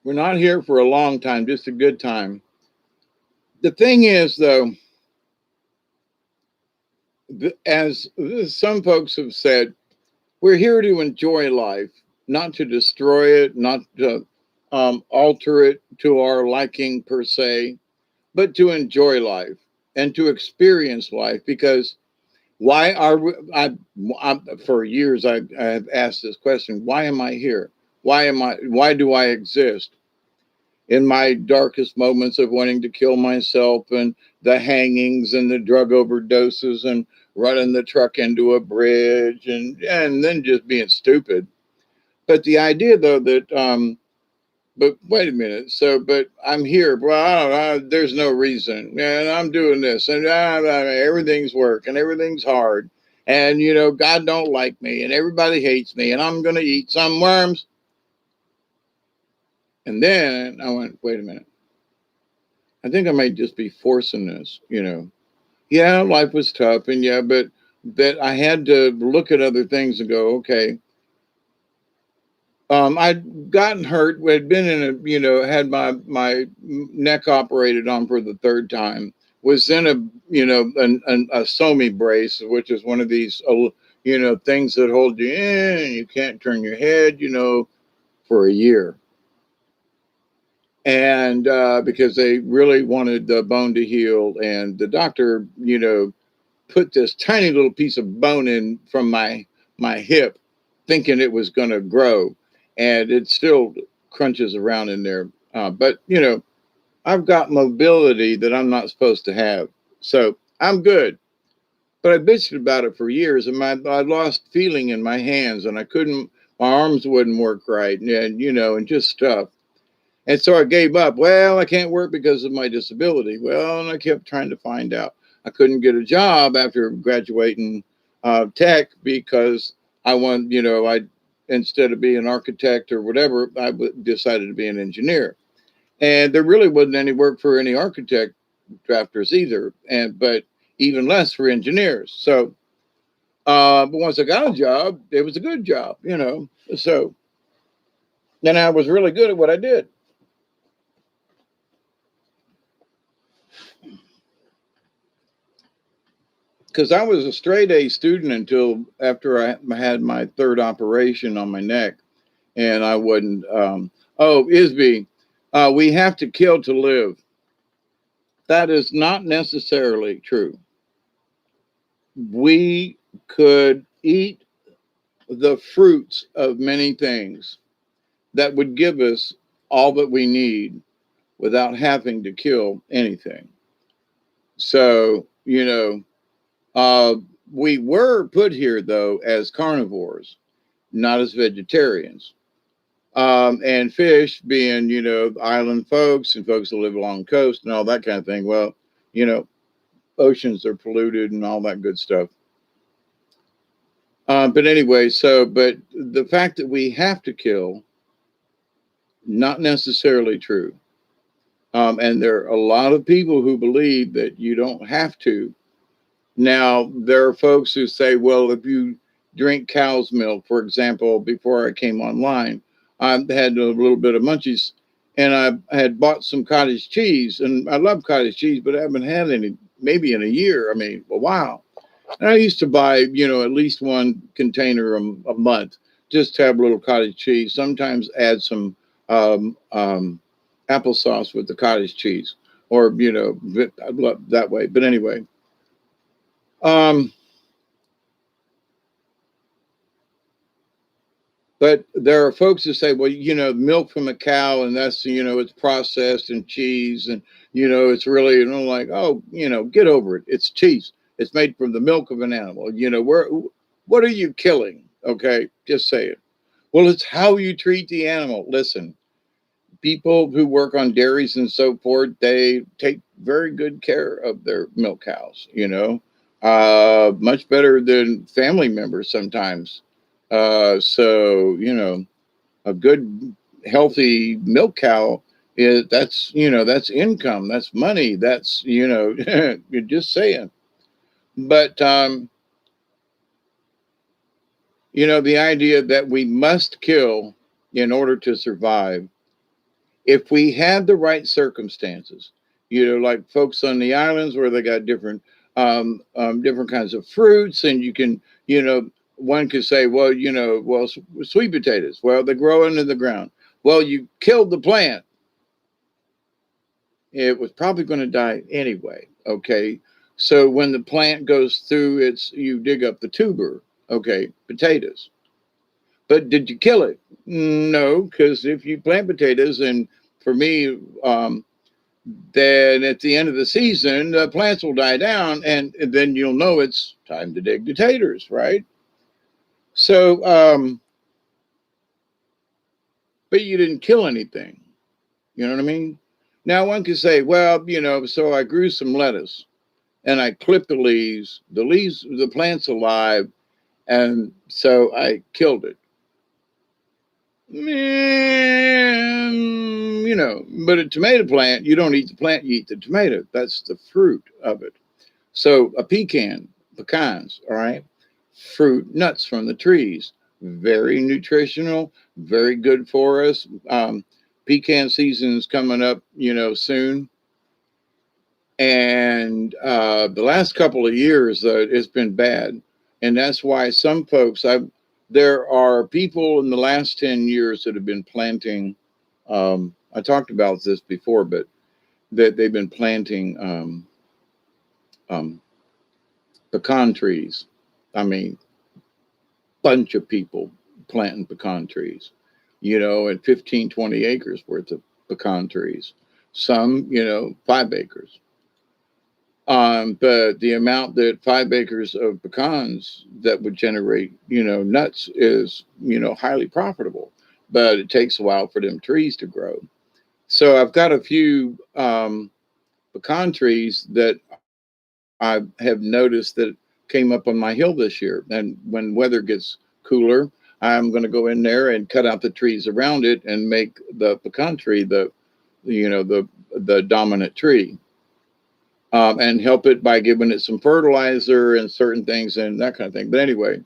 we're not here for a long time, just a good time. The thing is, though, as some folks have said, we're here to enjoy life, not to destroy it, not to alter it to our liking per se, but to enjoy life and to experience life. Because why are we, for years I have asked this question: why am I here? Why do I exist? In my darkest moments of wanting to kill myself and the hangings and the drug overdoses and running the truck into a bridge and then just being stupid. But the idea though that but wait a minute, so but I'm here, well, I don't know, there's no reason, and I'm doing this and everything's work and everything's hard, and God don't like me and everybody hates me and I'm gonna eat some worms. And then I went, wait a minute, I think I might just be forcing this. Yeah, life was tough, and yeah, but I had to look at other things and go, okay. I'd gotten hurt. Had been in had my neck operated on for the third time. Was in a SOMI brace, which is one of these things that hold you in, and you can't turn your head, for a year. And because they really wanted the bone to heal, and the doctor, put this tiny little piece of bone in from my hip, thinking it was going to grow, and it still crunches around in there. But I've got mobility that I'm not supposed to have, so I'm good. But I bitched about it for years, and I lost feeling in my hands, and I couldn't. My arms wouldn't work right, and just stuff. And so I gave up. Well, I can't work because of my disability. Well, and I kept trying to find out. I couldn't get a job after graduating tech because I instead of being an architect or whatever, decided to be an engineer. And there really wasn't any work for any architect drafters either, but even less for engineers. So, but once I got a job, it was a good job. So then I was really good at what I did. Because I was a straight A student until after I had my third operation on my neck, and I wasn't. Oh, Isby, we have to kill to live. That is not necessarily true. We could eat the fruits of many things that would give us all that we need without having to kill anything. So, uh, we were put here, though, as carnivores, not as vegetarians. And fish being, island folks and folks that live along the coast and all that kind of thing. Well, you know, oceans are polluted and all that good stuff. But anyway, but the fact that we have to kill, not necessarily true. And there are a lot of people who believe that you don't have to. Now, there are folks who say, well, if you drink cow's milk, for example, before I came online, I had a little bit of munchies and I had bought some cottage cheese. And I love cottage cheese, but I haven't had any, maybe in a year. I mean, a while. And I used to buy, at least one container a month just to have a little cottage cheese. Sometimes add some applesauce with the cottage cheese, or I love that way. But anyway, but there are folks who say, well, milk from a cow, and that's it's processed and cheese, and it's really like, oh, get over it. It's cheese. It's made from the milk of an animal. What are you killing? Okay, just say it. Well, it's how you treat the animal. Listen, people who work on dairies and so forth, they take very good care of their milk cows, much better than family members sometimes. So, a good, healthy milk cow that's income, that's money, that's, you're just saying. But, the idea that we must kill in order to survive, if we had the right circumstances, like folks on the islands where they got different different kinds of fruits, and you can, one could say, well, sweet potatoes, well, they grow into the ground. Well, you killed the plant. It was probably going to die anyway. Okay. So when the plant goes through you dig up the tuber, okay, potatoes. But did you kill it? No, because if you plant potatoes, and for me, then at the end of the season, the plants will die down, and then you'll know it's time to dig the taters, right? So, but you didn't kill anything. You know what I mean? Now, one could say, well, so I grew some lettuce and I clipped the leaves, the plant's alive, and so I killed it. But a tomato plant, you don't eat the plant, you eat the tomato. That's the fruit of it. So a pecans, all right, fruit, nuts from the trees, very nutritional, very good for us. Pecan season is coming up, soon. And the last couple of years, it's been bad. And that's why some folks, there are people in the last 10 years that have been planting. I talked about this before, but that they've been planting pecan trees. I mean, bunch of people planting pecan trees, and 15, 20 acres worth of pecan trees. Some, 5 acres. But the amount that 5 acres of pecans that would generate, nuts is, highly profitable. But it takes a while for them trees to grow. So I've got a few pecan trees that I have noticed that came up on my hill this year. And when weather gets cooler, I'm going to go in there and cut out the trees around it and make the pecan tree the dominant tree. And help it by giving it some fertilizer and certain things and that kind of thing. But anyway,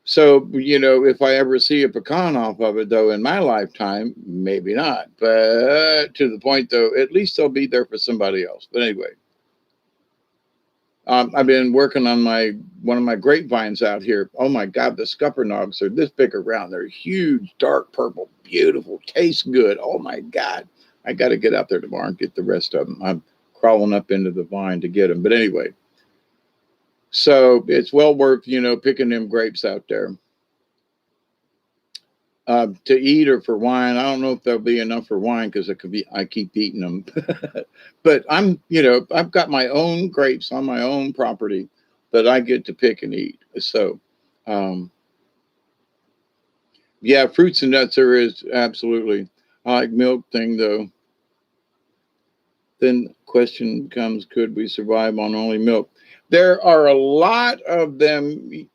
so, if I ever see a pecan off of it, though, in my lifetime, maybe not. But to the point, though, at least they'll be there for somebody else. But anyway, I've been working on one of my grapevines out here. Oh, my God, the scuppernongs are this big around. They're huge, dark purple, beautiful, taste good. Oh, my God. I got to get out there tomorrow and get the rest of them. I'm crawling up into the vine to get them. But anyway, so it's well worth, picking them grapes out there. to eat or for wine. I don't know if there'll be enough for wine because I keep eating them. But I've got my own grapes on my own property that I get to pick and eat. So, um, yeah, fruits and nuts there is absolutely. I like milk thing though. Then question comes, could we survive on only milk? There are a lot of them,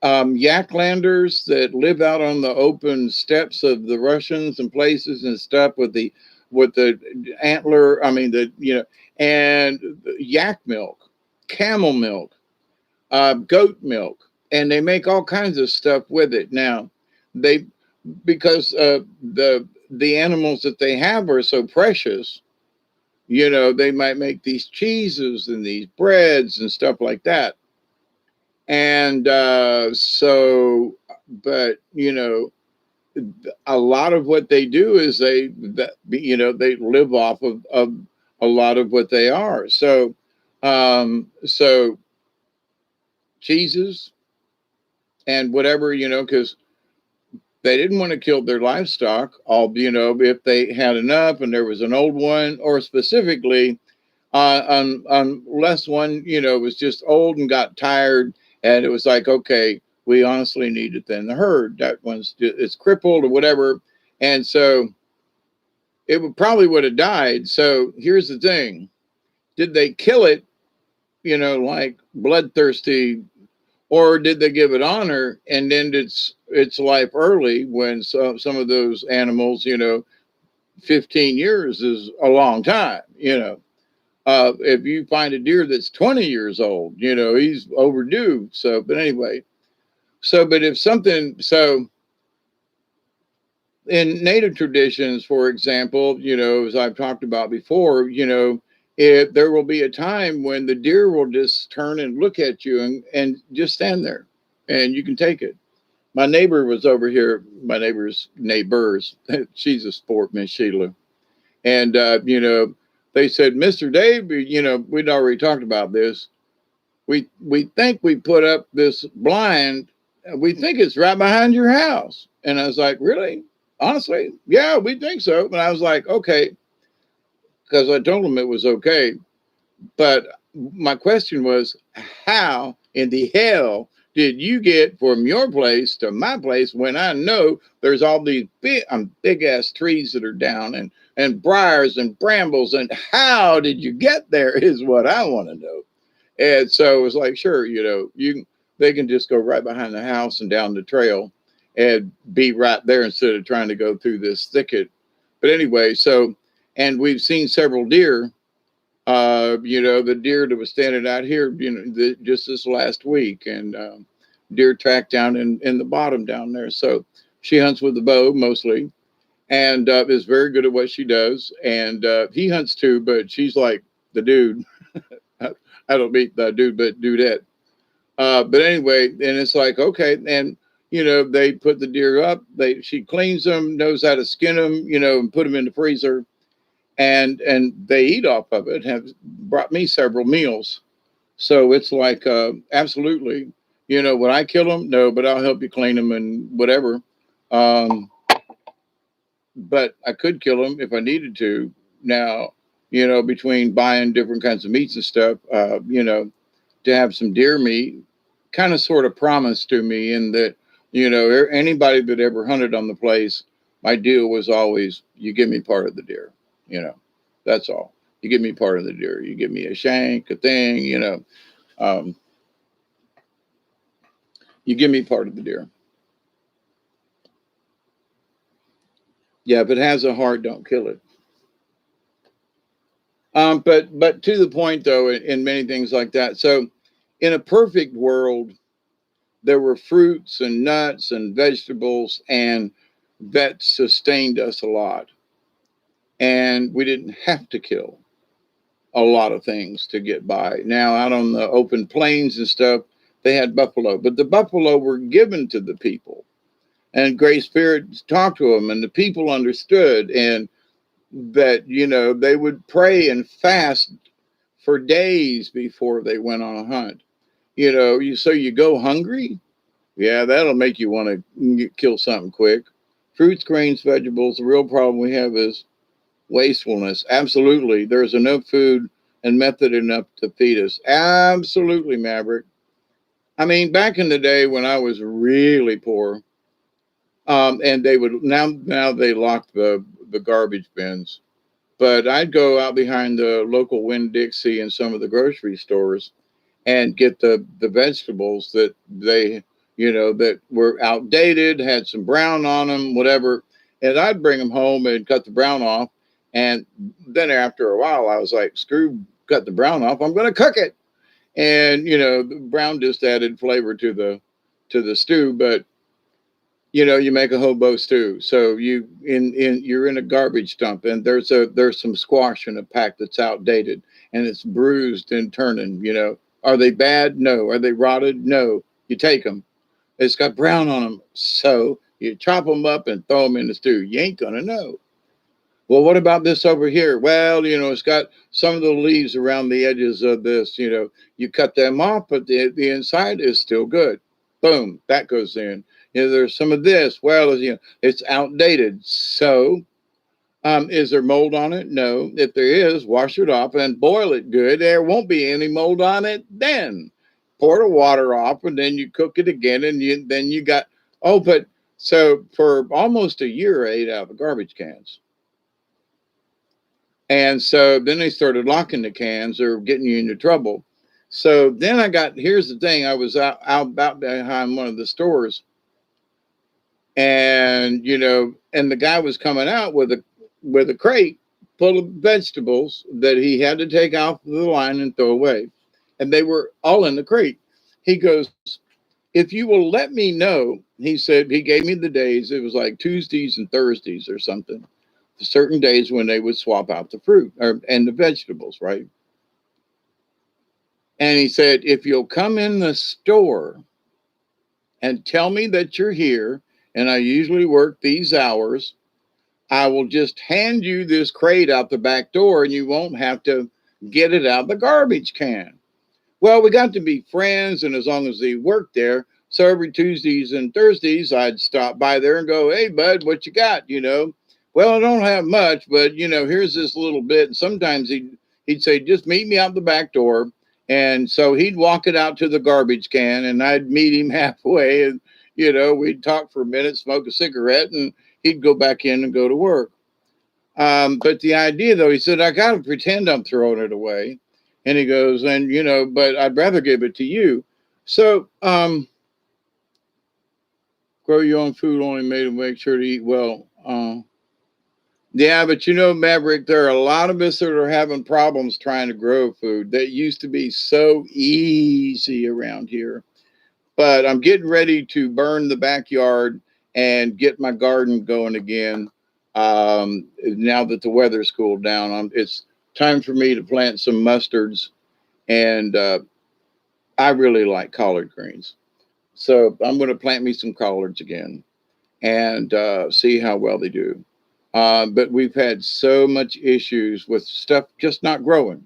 Yaklanders that live out on the open steppes of the Russians and places and stuff with the antler. I mean and yak milk, camel milk, goat milk, and they make all kinds of stuff with it. Now, they because the animals that they have are so precious. They might make these cheeses and these breads and stuff like that. And but a lot of what they do is they live off of a lot of what they are. So cheeses and whatever, because they didn't want to kill their livestock, all, if they had enough and there was an old one, or specifically, unless one, was just old and got tired, and it was like, okay, we honestly need to thin the herd. That one's it's crippled or whatever, and so would have died. So here's the thing: did they kill it, like bloodthirsty, or did they give it honor and end its life early when some of those animals, 15 years is a long time, if you find a deer that's 20 years old, he's overdue. So, but anyway, but if something, so in native traditions, for example, as I've talked about before, there will be a time when the deer will just turn and look at you and just stand there and you can take it. My neighbor was over here, my neighbors, she's a sport, Miss Sheila. And, they said, Mr. Dave, we'd already talked about this. We think we put up this blind. We think it's right behind your house. And I was like, really? Honestly? Yeah, we think so. And I was like, okay, because I told him it was okay. But my question was, how in the hell did you get from your place to my place when I know there's all these big ass trees that are down and briars and brambles, and how did you get there is what I want to know. And so it was like, sure, they can just go right behind the house and down the trail and be right there instead of trying to go through this thicket. But anyway, and we've seen several deer, the deer that was standing out here, just this last week, and deer track down in the bottom down there. So she hunts with the bow mostly, and is very good at what she does. And he hunts too, but she's like the dude. I don't mean the dude, but dudette. But anyway, and it's like, okay, and they put the deer up. She cleans them, knows how to skin them, and put them in the freezer, and they eat off of it. Have brought me several meals, so it's like absolutely. Would I kill them? No, but I'll help you clean them and whatever. Um, but I could kill them if I needed to. Now, between buying different kinds of meats and stuff, to have some deer meat kind of sort of promised to me in that, anybody that ever hunted on the place, my deal was always, you give me part of the deer, that's all. You give me part of the deer. You give me a shank, a thing, you give me part of the deer. Yeah, if it has a heart, don't kill it. But to the point though, in many things like that. So in a perfect world, there were fruits and nuts and vegetables, and that sustained us a lot. And we didn't have to kill a lot of things to get by. Now, out on the open plains and stuff, they had buffalo, but the buffalo were given to the people. And Great Spirit talked to them, and the people understood, and that, they would pray and fast for days before they went on a hunt. So you go hungry, Yeah, that'll make you want to kill something quick. Fruits, grains, vegetables. The real problem we have is wastefulness. Absolutely. There's enough food and method enough to feed us. Absolutely, Maverick. I mean, back in the day when I was really poor, and they would now they lock the garbage bins. But I'd go out behind the local Winn Dixie and some of the grocery stores and get the vegetables that they that were outdated, had some brown on them, whatever. And I'd bring them home and cut the brown off. And then after a while, I was like, screw cut the brown off. I'm going to cook it. And the brown just added flavor to the stew, but you make a hobo stew. So you're in a garbage dump, and there's some squash in a pack that's outdated, and it's bruised and turning. Are they bad? No. Are they rotted? No. You take them. It's got brown on them, so you chop them up and throw them in the stew. You ain't gonna know. Well, what about this over here? Well, it's got some of the leaves around the edges of this. You cut them off, but the inside is still good. Boom, that goes in. There's some of this. Well, it's outdated. So, is there mold on it? No. If there is, wash it off and boil it good. There won't be any mold on it then. Pour the water off, and then you cook it again, and then you got. Oh, but so for almost a year, I ate out of the garbage cans. And so then they started locking the cans or getting you into trouble. So then here's the thing, I was out behind one of the stores, and and the guy was coming out with a crate full of vegetables that he had to take off the line and throw away. And they were all in the crate. He goes, if you will let me know, he said, he gave me the days, it was like Tuesdays and Thursdays or something, certain days when they would swap out the fruit and the vegetables, right? And he said, if you'll come in the store and tell me that you're here, and I usually work these hours, I will just hand you this crate out the back door and you won't have to get it out of the garbage can. Well, we got to be friends, and as long as he worked there, so every Tuesdays and Thursdays, I'd stop by there and go, hey, bud, what you got? Well, I don't have much, but, here's this little bit. And sometimes he'd say, just meet me out the back door. And so he'd walk it out to the garbage can, and I'd meet him halfway. And, we'd talk for a minute, smoke a cigarette, and he'd go back in and go to work. But the idea, though, he said, I got to pretend I'm throwing it away. And he goes, and, but I'd rather give it to you. So, grow your own food only made to make sure to eat well. Yeah, but Maverick, there are a lot of us that are having problems trying to grow food. That used to be so easy around here. But I'm getting ready to burn the backyard and get my garden going again. Now that the weather's cooled down, it's time for me to plant some mustards, and I really like collard greens. So I'm going to plant me some collards again and see how well they do. But we've had so much issues with stuff just not growing.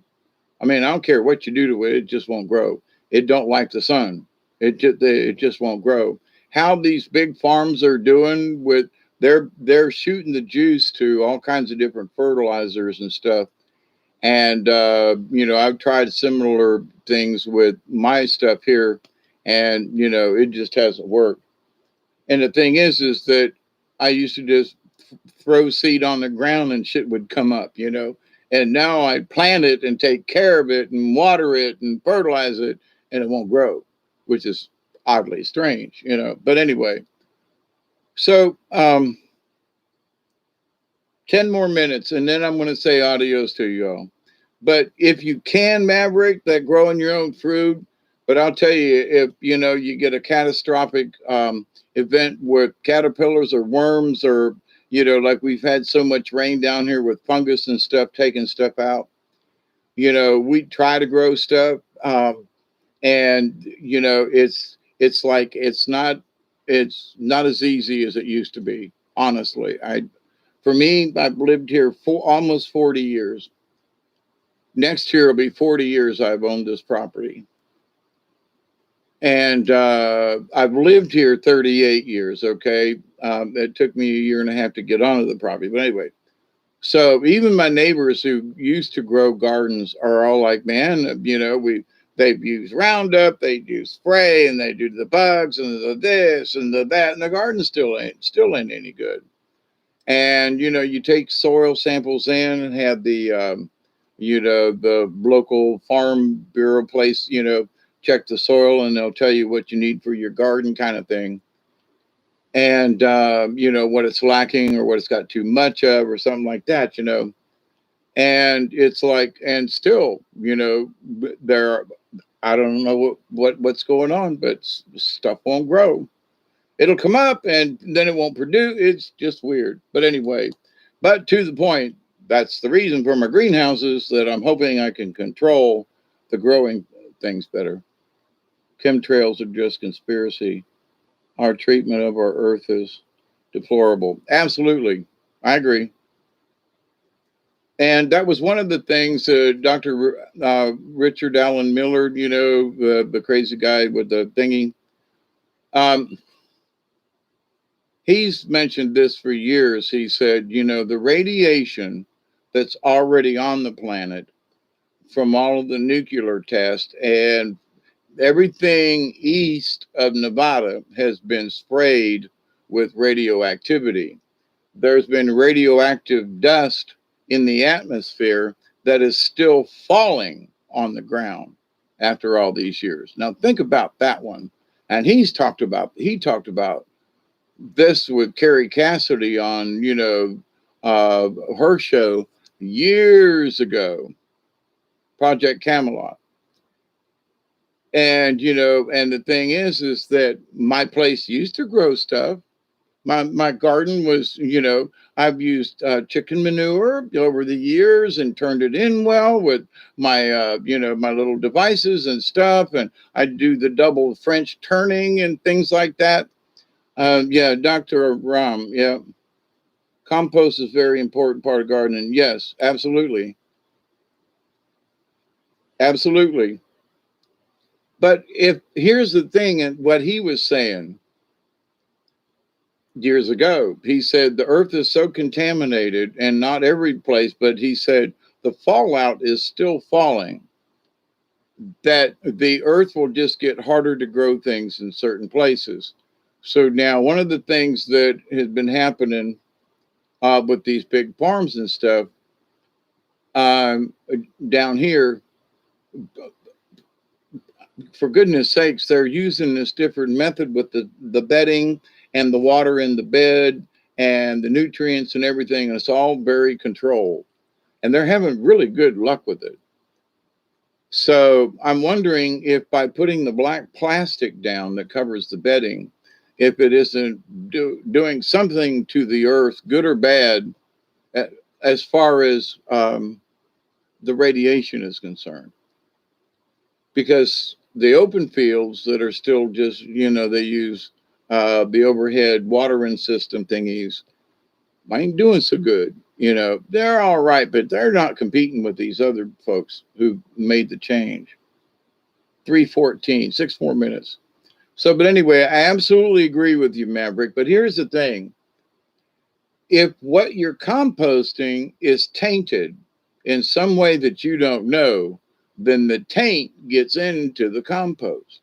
I mean, I don't care what you do to it; it just won't grow. It don't like the sun. It just won't grow. How these big farms are doing with they're shooting the juice to all kinds of different fertilizers and stuff. And I've tried similar things with my stuff here, and it just hasn't worked. And the thing is that I used to just throw seed on the ground and shit would come up, And now I plant it and take care of it and water it and fertilize it, and it won't grow, which is oddly strange, But anyway, so 10 more minutes, and then I'm going to say adios to y'all. But if you can, Maverick, that growing your own fruit, but I'll tell you, if you get a catastrophic event with caterpillars or worms, or like we've had so much rain down here with fungus and stuff taking stuff out. We try to grow stuff, and it's like it's not as easy as it used to be. Honestly, for me, I've lived here for almost 40 years. Next year will be 40 years I've owned this property. And I've lived here 38 years. Okay. It took me a year and a half to get onto the property. But anyway, so even my neighbors who used to grow gardens are all like, man, they've used Roundup, they do spray, and they do the bugs and the this and the that, and the garden still ain't any good. And you take soil samples in and have the local farm bureau place, check the soil, and they'll tell you what you need for your garden, kind of thing. And what it's lacking or what it's got too much of or something like that. And it's like, and still, there, I don't know what's going on, but stuff won't grow. It'll come up and then it won't produce. It's just weird. But anyway, but to the point, that's the reason for my greenhouses, that I'm hoping I can control the growing things better. Chemtrails are just conspiracy. Our treatment of our earth is deplorable. Absolutely. I agree. And that was one of the things Dr. Richard Allen Miller, the crazy guy with the thingy, um, he's mentioned this for years. He said, the radiation that's already on the planet from all of the nuclear tests and everything east of Nevada has been sprayed with radioactivity. There's been radioactive dust in the atmosphere that is still falling on the ground after all these years. Now think about that one. And he talked about this with Carrie Cassidy on, her show years ago, Project Camelot. And, and the thing is that my place used to grow stuff. My garden was, I've used chicken manure over the years and turned it in well with my, my little devices and stuff. And I do the double French turning and things like that. Yeah, Dr. Ram. Yeah. Compost is a very important part of gardening. Yes, absolutely. Absolutely. But if here's the thing, and what he was saying years ago, he said the earth is so contaminated, and not every place, but he said the fallout is still falling, that the earth will just get harder to grow things in certain places. So now, one of the things that has been happening with these big farms and stuff um, down here, for goodness sakes, they're using this different method with the bedding and the water in the bed and the nutrients and everything. And it's all very controlled. And they're having really good luck with it. So I'm wondering if by putting the black plastic down that covers the bedding, if it isn't doing something to the earth, good or bad, as far as the radiation is concerned. Because the open fields that are still just, they use the overhead watering system thingies, ain't doing so good. They're all right, but they're not competing with these other folks who made the change. 3:14, 6 more minutes. So, but anyway, I absolutely agree with you, Maverick. But here's the thing: if what you're composting is tainted in some way that you don't know, then the taint gets into the compost.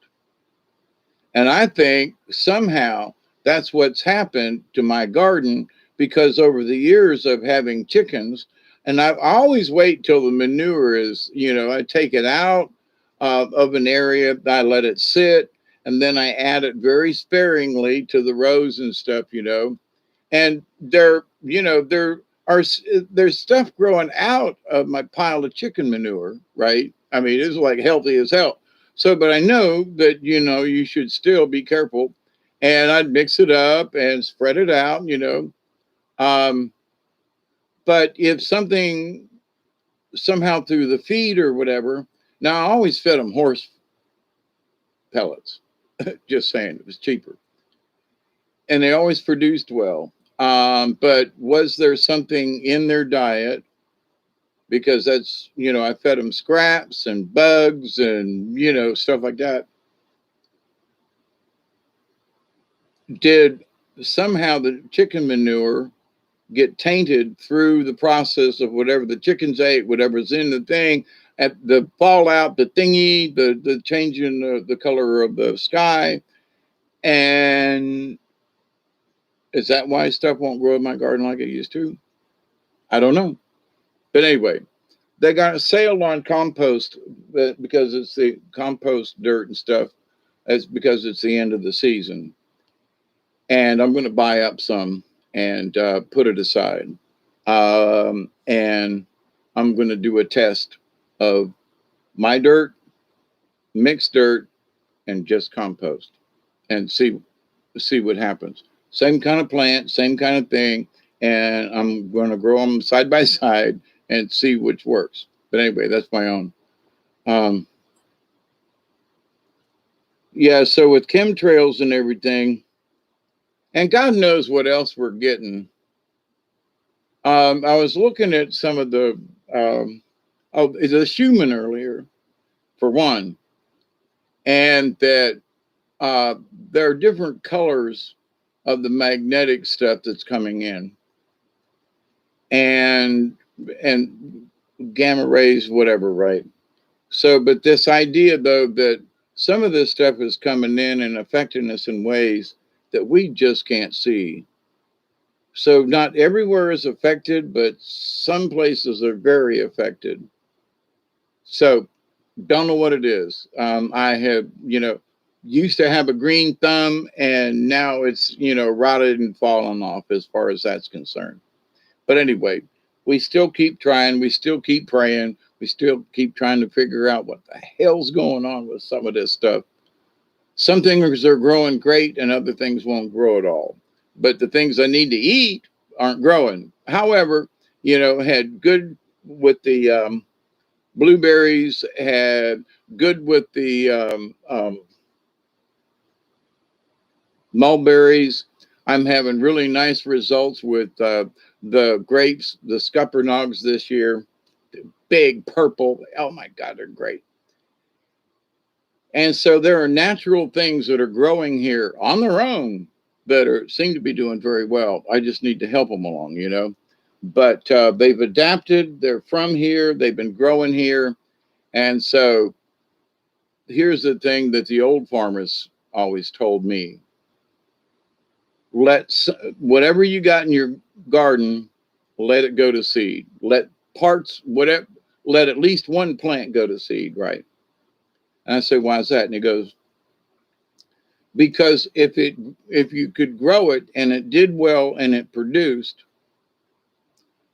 And I think somehow that's what's happened to my garden, because over the years of having chickens, and I always wait till the manure is, I take it out of an area, I let it sit, and then I add it very sparingly to the rows and stuff. And there are there's stuff growing out of my pile of chicken manure, right? I mean, it's like healthy as hell. So, but I know that you should still be careful, and I'd mix it up and spread it out. Um, but if something somehow through the feed or whatever, now I always fed them horse pellets. Just saying, it was cheaper, and they always produced well. But was there something in their diet? Because that's, I fed them scraps and bugs and, stuff like that. did somehow the chicken manure get tainted through the process of whatever the chickens ate, whatever's in the thing, at the fallout, the thingy, the change in the color of the sky. And is that why stuff won't grow in my garden like it used to? I don't know. But anyway, they got a sale on compost because it's the compost dirt and stuff. That's because it's the end of the season. And I'm going to buy up some and put it aside. And I'm going to do a test of my dirt, mixed dirt, and just compost, and see what happens. Same kind of plant, same kind of thing, and I'm going to grow them side by side and see which works. But anyway, that's my own. Yeah, so with chemtrails and everything, and God knows what else we're getting. I was looking at some of the the Shaman earlier, for one, and that uh, there are different colors of the magnetic stuff that's coming in, and and gamma rays, whatever, right? So, but this idea though that some of this stuff is coming in and affecting us in ways that we just can't see. So, not everywhere is affected, but some places are very affected. So, don't know what it is. I have, used to have a green thumb, and now it's, rotted and fallen off as far as that's concerned. But anyway, we still keep trying. We still keep praying. We still keep trying to figure out what the hell's going on with some of this stuff. Some things are growing great, and other things won't grow at all. But the things I need to eat aren't growing. However, had good with the blueberries, had good with the mulberries. I'm having really nice results with the grapes, the scuppernongs this year. Big purple. Oh my God, they're great. And so there are natural things that are growing here on their own that seem to be doing very well. I just need to help them along. But they've adapted. They're from here. They've been growing here. And so here's the thing that the old farmers always told me. Let whatever you got in your garden, let it go to seed. Let at least one plant go to seed, right? And I said, why is that? And he goes, because if you could grow it and it did well and it produced,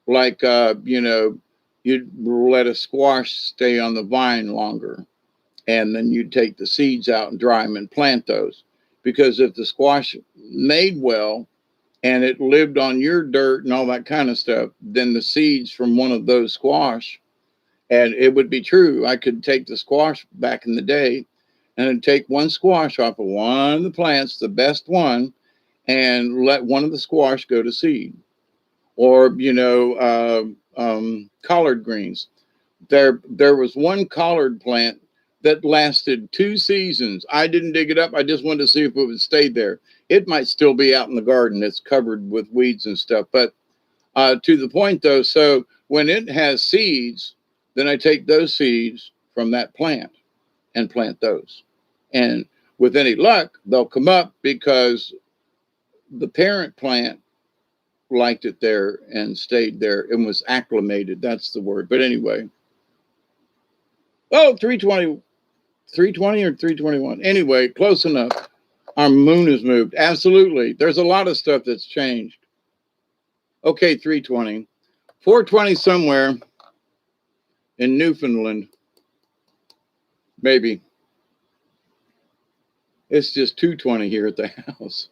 like you'd let a squash stay on the vine longer, and then you'd take the seeds out and dry them and plant those. Because if the squash made well and it lived on your dirt and all that kind of stuff, then the seeds from one of those squash, and it would be true. I could take the squash back in the day and I'd take one squash off of one of the plants, the best one, and let one of the squash go to seed. Or, collard greens. There was one collard plant that lasted 2 seasons. I didn't dig it up. I just wanted to see if it would stay there. It might still be out in the garden. It's covered with weeds and stuff. But to the point, though, so when it has seeds, then I take those seeds from that plant and plant those. And with any luck, they'll come up because the parent plant liked it there and stayed there and was acclimated. That's the word. But anyway. Oh, 320, 320 or 321. Anyway, close enough. Our moon has moved. Absolutely. There's a lot of stuff that's changed. Okay, 320. 420 somewhere in Newfoundland. Maybe. It's just 220 here at the house.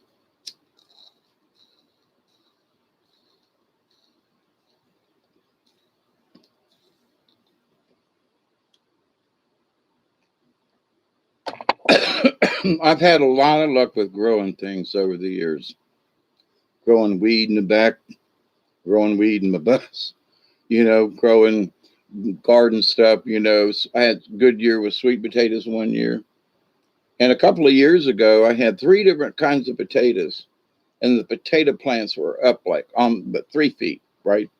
I've had a lot of luck with growing things over the years. Growing weed in the back, growing weed in my bus, growing garden stuff. I had a good year with sweet potatoes one year. And a couple of years ago, I had three different kinds of potatoes, and the potato plants were up like but 3 feet, right?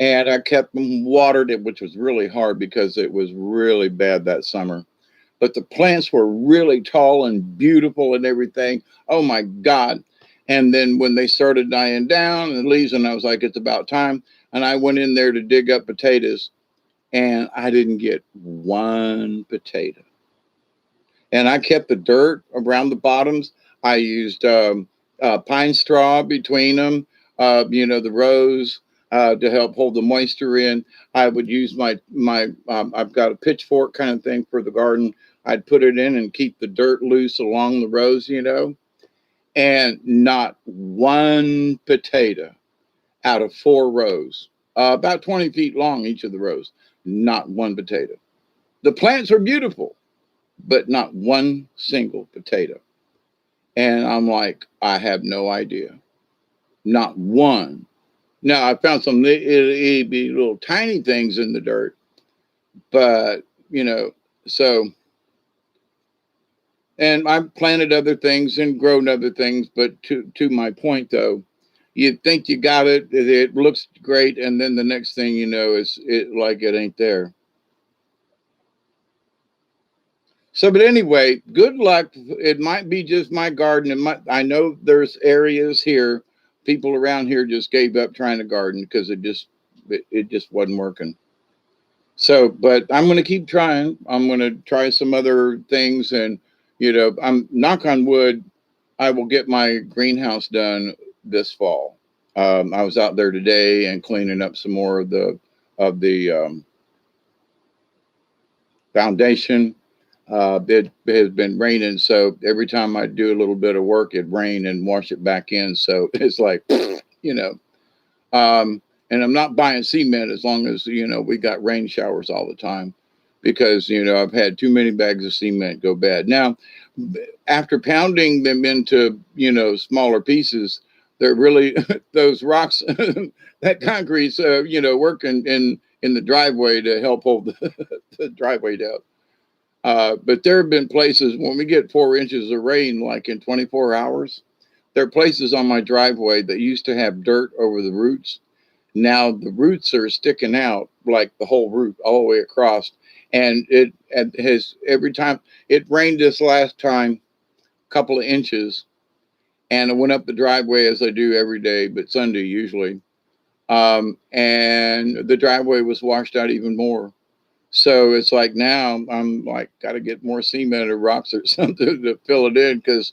And I kept them watered it, which was really hard because it was really bad that summer. But the plants were really tall and beautiful and everything. Oh my God. And then when they started dying down and the leaves, and I was like, it's about time. And I went in there to dig up potatoes, and I didn't get one potato. And I kept the dirt around the bottoms. I used pine straw between them, the rows, to help hold the moisture in. I would use my I've got a pitchfork kind of thing for the garden. I'd put it in and keep the dirt loose along the rows, and not one potato out of 4 rows, about 20 feet long each of the rows. Not one potato. The plants are beautiful, but not one single potato. And I'm like, I have no idea. Not one. Now, I found some it'd be little tiny things in the dirt, but, so, and I've planted other things and grown other things, but to my point, though, you think you got it looks great, and then the next thing you know is it ain't there. So, but anyway, good luck. It might be just my garden. I know there's areas here, people around here just gave up trying to garden because it just wasn't working. So, but I'm going to keep trying. I'm going to try some other things, and I'm knock on wood, I will get my greenhouse done this fall. I was out there today and cleaning up some more of the foundation. It has been raining, so every time I do a little bit of work, it rain and wash it back in. So it's like, you know, um, and I'm not buying cement as long as we got rain showers all the time, because I've had too many bags of cement go bad. Now, after pounding them into smaller pieces, they're really those rocks, that concrete's working in the driveway to help hold the driveway down. But there have been places when we get 4 inches of rain, like in 24 hours, there are places on my driveway that used to have dirt over the roots. Now the roots are sticking out, like the whole root all the way across. And it has, every time it rained this last time, a couple of inches, and I went up the driveway as I do every day, but Sunday usually. And the driveway was washed out even more. So it's like now I'm like, got to get more cement or rocks or something to fill it in, because,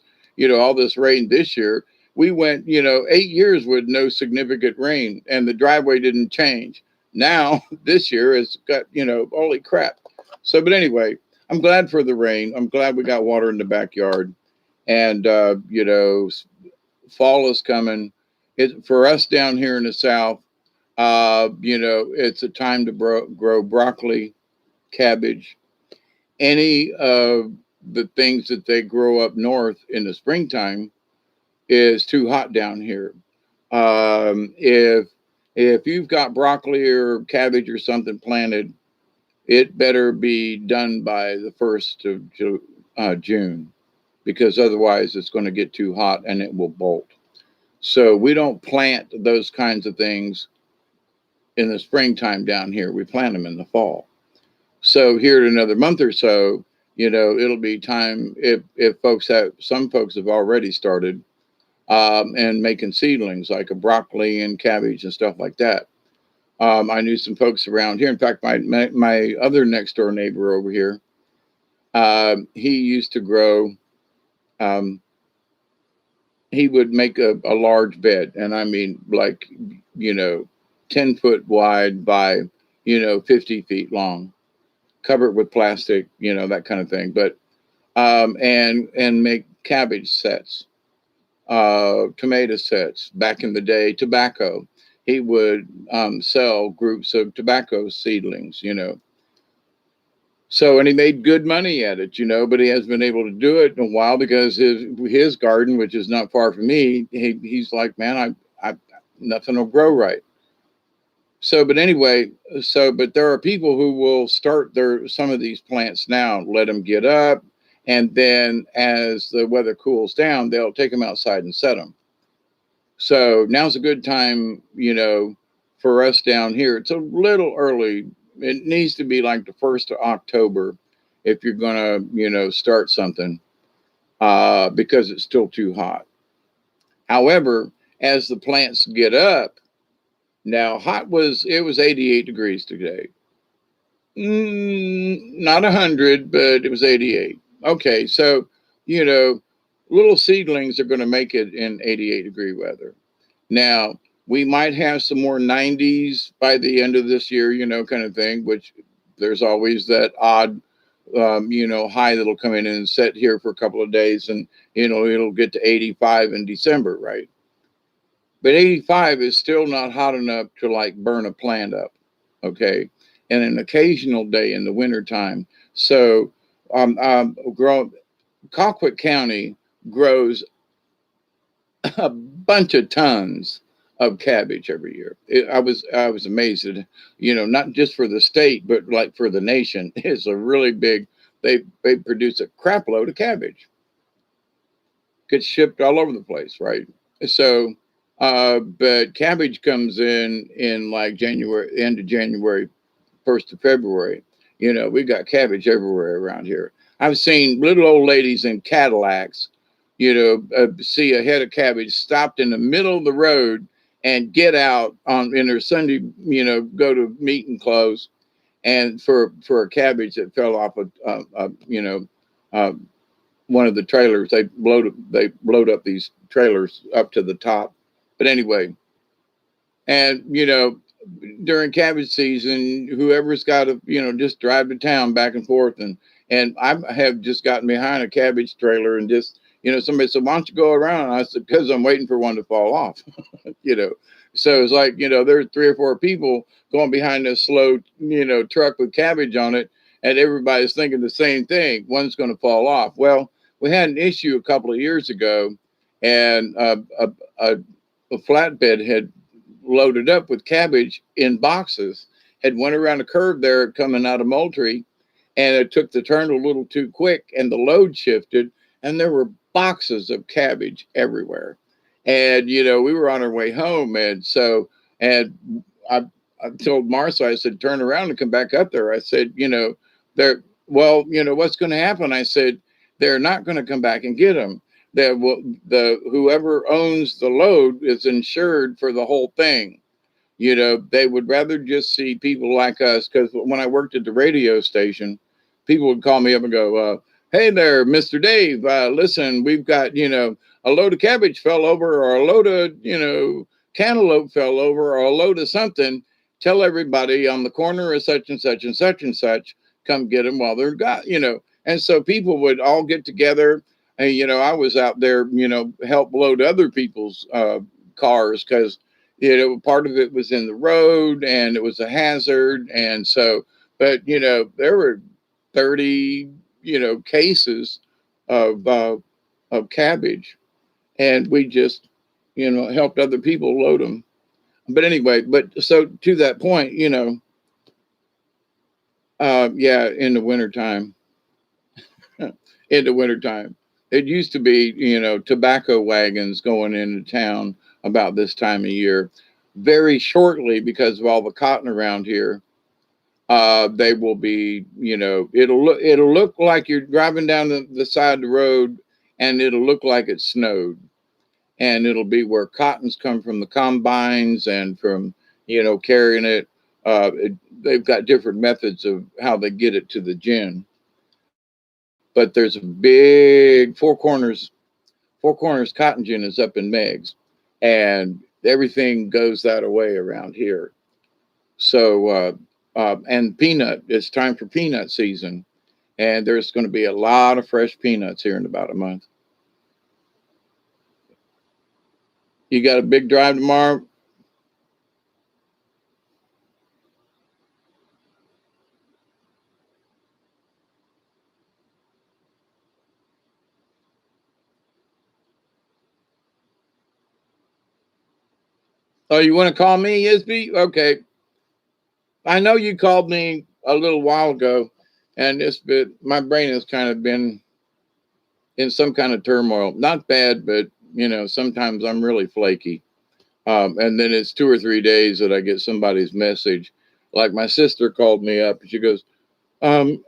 all this rain this year, we went, 8 years with no significant rain and the driveway didn't change. Now this year it's got, holy crap. So, but anyway, I'm glad for the rain. I'm glad we got water in the backyard, and, fall is coming. For us down here in the South, it's a time to grow broccoli, cabbage, any of the things that they grow up north in the springtime is too hot down here. If you've got broccoli or cabbage or something planted, it better be done by the 1st of June, because otherwise it's going to get too hot and it will bolt. So we don't plant those kinds of things in the springtime down here. We plant them in the fall. So here in another month or so, it'll be time, if some folks have already started and making seedlings like a broccoli and cabbage and stuff like that. I knew some folks around here. In fact, my other next door neighbor over here, he used to grow. Um, he would make a large bed, and I mean, like 10 foot wide by 50 feet long, cover it with plastic, that kind of thing. But and make cabbage sets, tomato sets. Back in the day, tobacco. He would sell groups of tobacco seedlings, So, and he made good money at it, but he hasn't been able to do it in a while because his garden, which is not far from me, he's like, man, I nothing will grow right. So, but anyway, but there are people who will start some of these plants now, let them get up, And then as the weather cools down, they'll take them outside and set them. So now's a good time, for us down here. It's a little early. It needs to be like the 1st of October if you're going to, start something, because it's still too hot. However, as the plants get up, now it was 88 degrees today. Not 100, but it was 88. Okay, so, you know, little seedlings are going to make it in 88-degree weather. Now, we might have some more 90s by the end of this year, kind of thing, which there's always that odd, high that'll come in and set here for a couple of days, and, it'll get to 85 in December, right? But 85 is still not hot enough to like burn a plant up, okay? And an occasional day in the wintertime. So, Colquitt County grows a bunch of tons of cabbage every year. I was amazed at, not just for the state, but like for the nation. It's a really big. They produce a crap load of cabbage. Gets shipped all over the place, right? So, but cabbage comes in like January, end of January, 1st of February. We got cabbage everywhere around here. I've seen little old ladies in Cadillacs, see a head of cabbage stopped in the middle of the road and get out in their Sunday, go to meeting clothes, and for a cabbage that fell off one of the trailers. They blowed up these trailers up to the top. But anyway, and during cabbage season, whoever's got to just drive to town back and forth, and I have just gotten behind a cabbage trailer and just somebody said, "Why don't you go around?" And I said, "Because I'm waiting for one to fall off." So it's like there's 3 or 4 people going behind this slow truck with cabbage on it, and everybody's thinking the same thing. One's going to fall off. Well, we had an issue a couple of years ago, and a flatbed had loaded up with cabbage in boxes, had went around a curve there coming out of Moultrie, and it took the turn a little too quick, and the load shifted, and there were boxes of cabbage everywhere. And we were on our way home, and I told Marcia, I said, turn around and come back up there. I said, what's going to happen? I said, they're not going to come back and get them. Whoever owns the load is insured for the whole thing. They would rather just see people like us, because when I worked at the radio station, people would call me up and go, "Hey there, Mr. Dave, listen, we've got, a load of cabbage fell over, or a load of, cantaloupe fell over, or a load of something. Tell everybody on the corner of such and such and such and such, come get them while they're got, And so people would all get together. And, I was out there, help load other people's cars, because, part of it was in the road and it was a hazard. And so, but, there were 30, cases of cabbage, and we just, helped other people load them. But anyway, so to that point, yeah, in the wintertime, in the wintertime. It used to be, tobacco wagons going into town about this time of year. Very shortly, because of all the cotton around here, they will be, it'll look like you're driving down the side of the road, and it'll look like it snowed. And it'll be where cottons come from the combines and from, carrying it. They've got different methods of how they get it to the gin. But there's a big Four Corners cotton gin is up in Meigs, and everything goes that way around here. So, and it's time for peanut season, and there's going to be a lot of fresh peanuts here in about a month. You got a big drive tomorrow? Oh, you want to call me, Isby? Okay. I know you called me a little while ago, and my brain has kind of been in some kind of turmoil. Not bad, but sometimes I'm really flaky. And then it's 2 or 3 days that I get somebody's message. Like my sister called me up and she goes, um,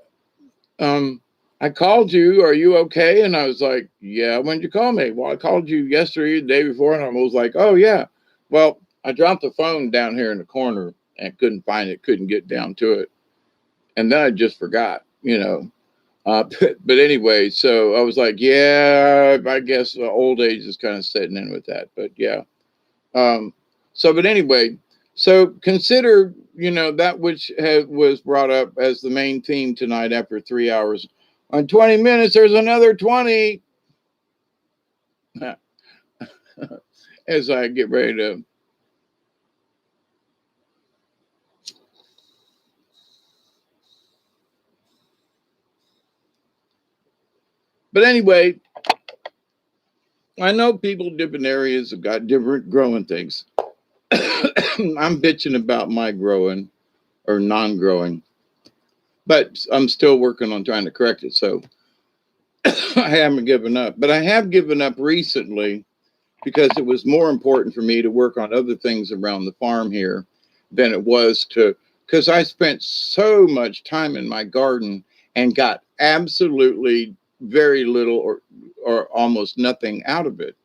um, I called you. Are you okay? And I was like, yeah, when did you call me? Well, I called you yesterday, the day before. And I was like, oh, yeah. Well, I dropped the phone down here in the corner and couldn't find it, couldn't get down to it. And then I just forgot. But anyway, so I was like, yeah, I guess old age is kind of setting in with that. But yeah. Um, but anyway, so consider, that which was brought up as the main theme tonight after 3 hours. On 20 minutes, there's another 20 as I get ready to. But anyway, I know people in different areas have got different growing things. I'm bitching about my growing or non growing, but I'm still working on trying to correct it. So I haven't given up, but I have given up recently because it was more important for me to work on other things around the farm here than it was because I spent so much time in my garden and got absolutely very little or almost nothing out of it.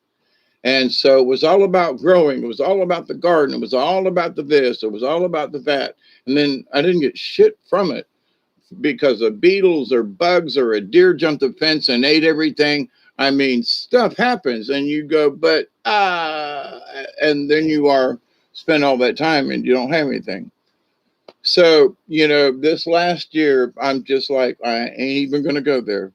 And so it was all about growing. It was all about the garden. It was all about the this. It was all about the that. And then I didn't get shit from it because of beetles or bugs or a deer jumped the fence and ate everything. I mean, stuff happens and you go, but and then you are spend all that time and you don't have anything. So, this last year, I'm just like, I ain't even going to go there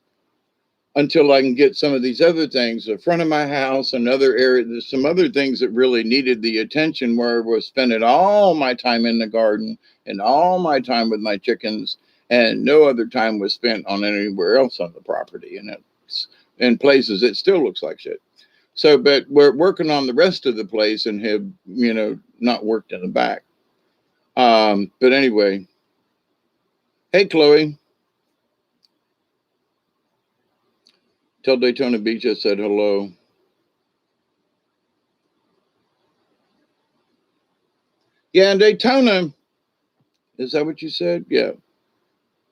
until I can get some of these other things, the front of my house, another area. There's some other things that really needed the attention where I was spending all my time in the garden and all my time with my chickens, and no other time was spent on anywhere else on the property. And it's in places it still looks like shit. So, but we're working on the rest of the place and have, not worked in the back. But anyway, hey, Chloe, tell Daytona Beach I said hello. Yeah, in Daytona, is that what you said? Yeah.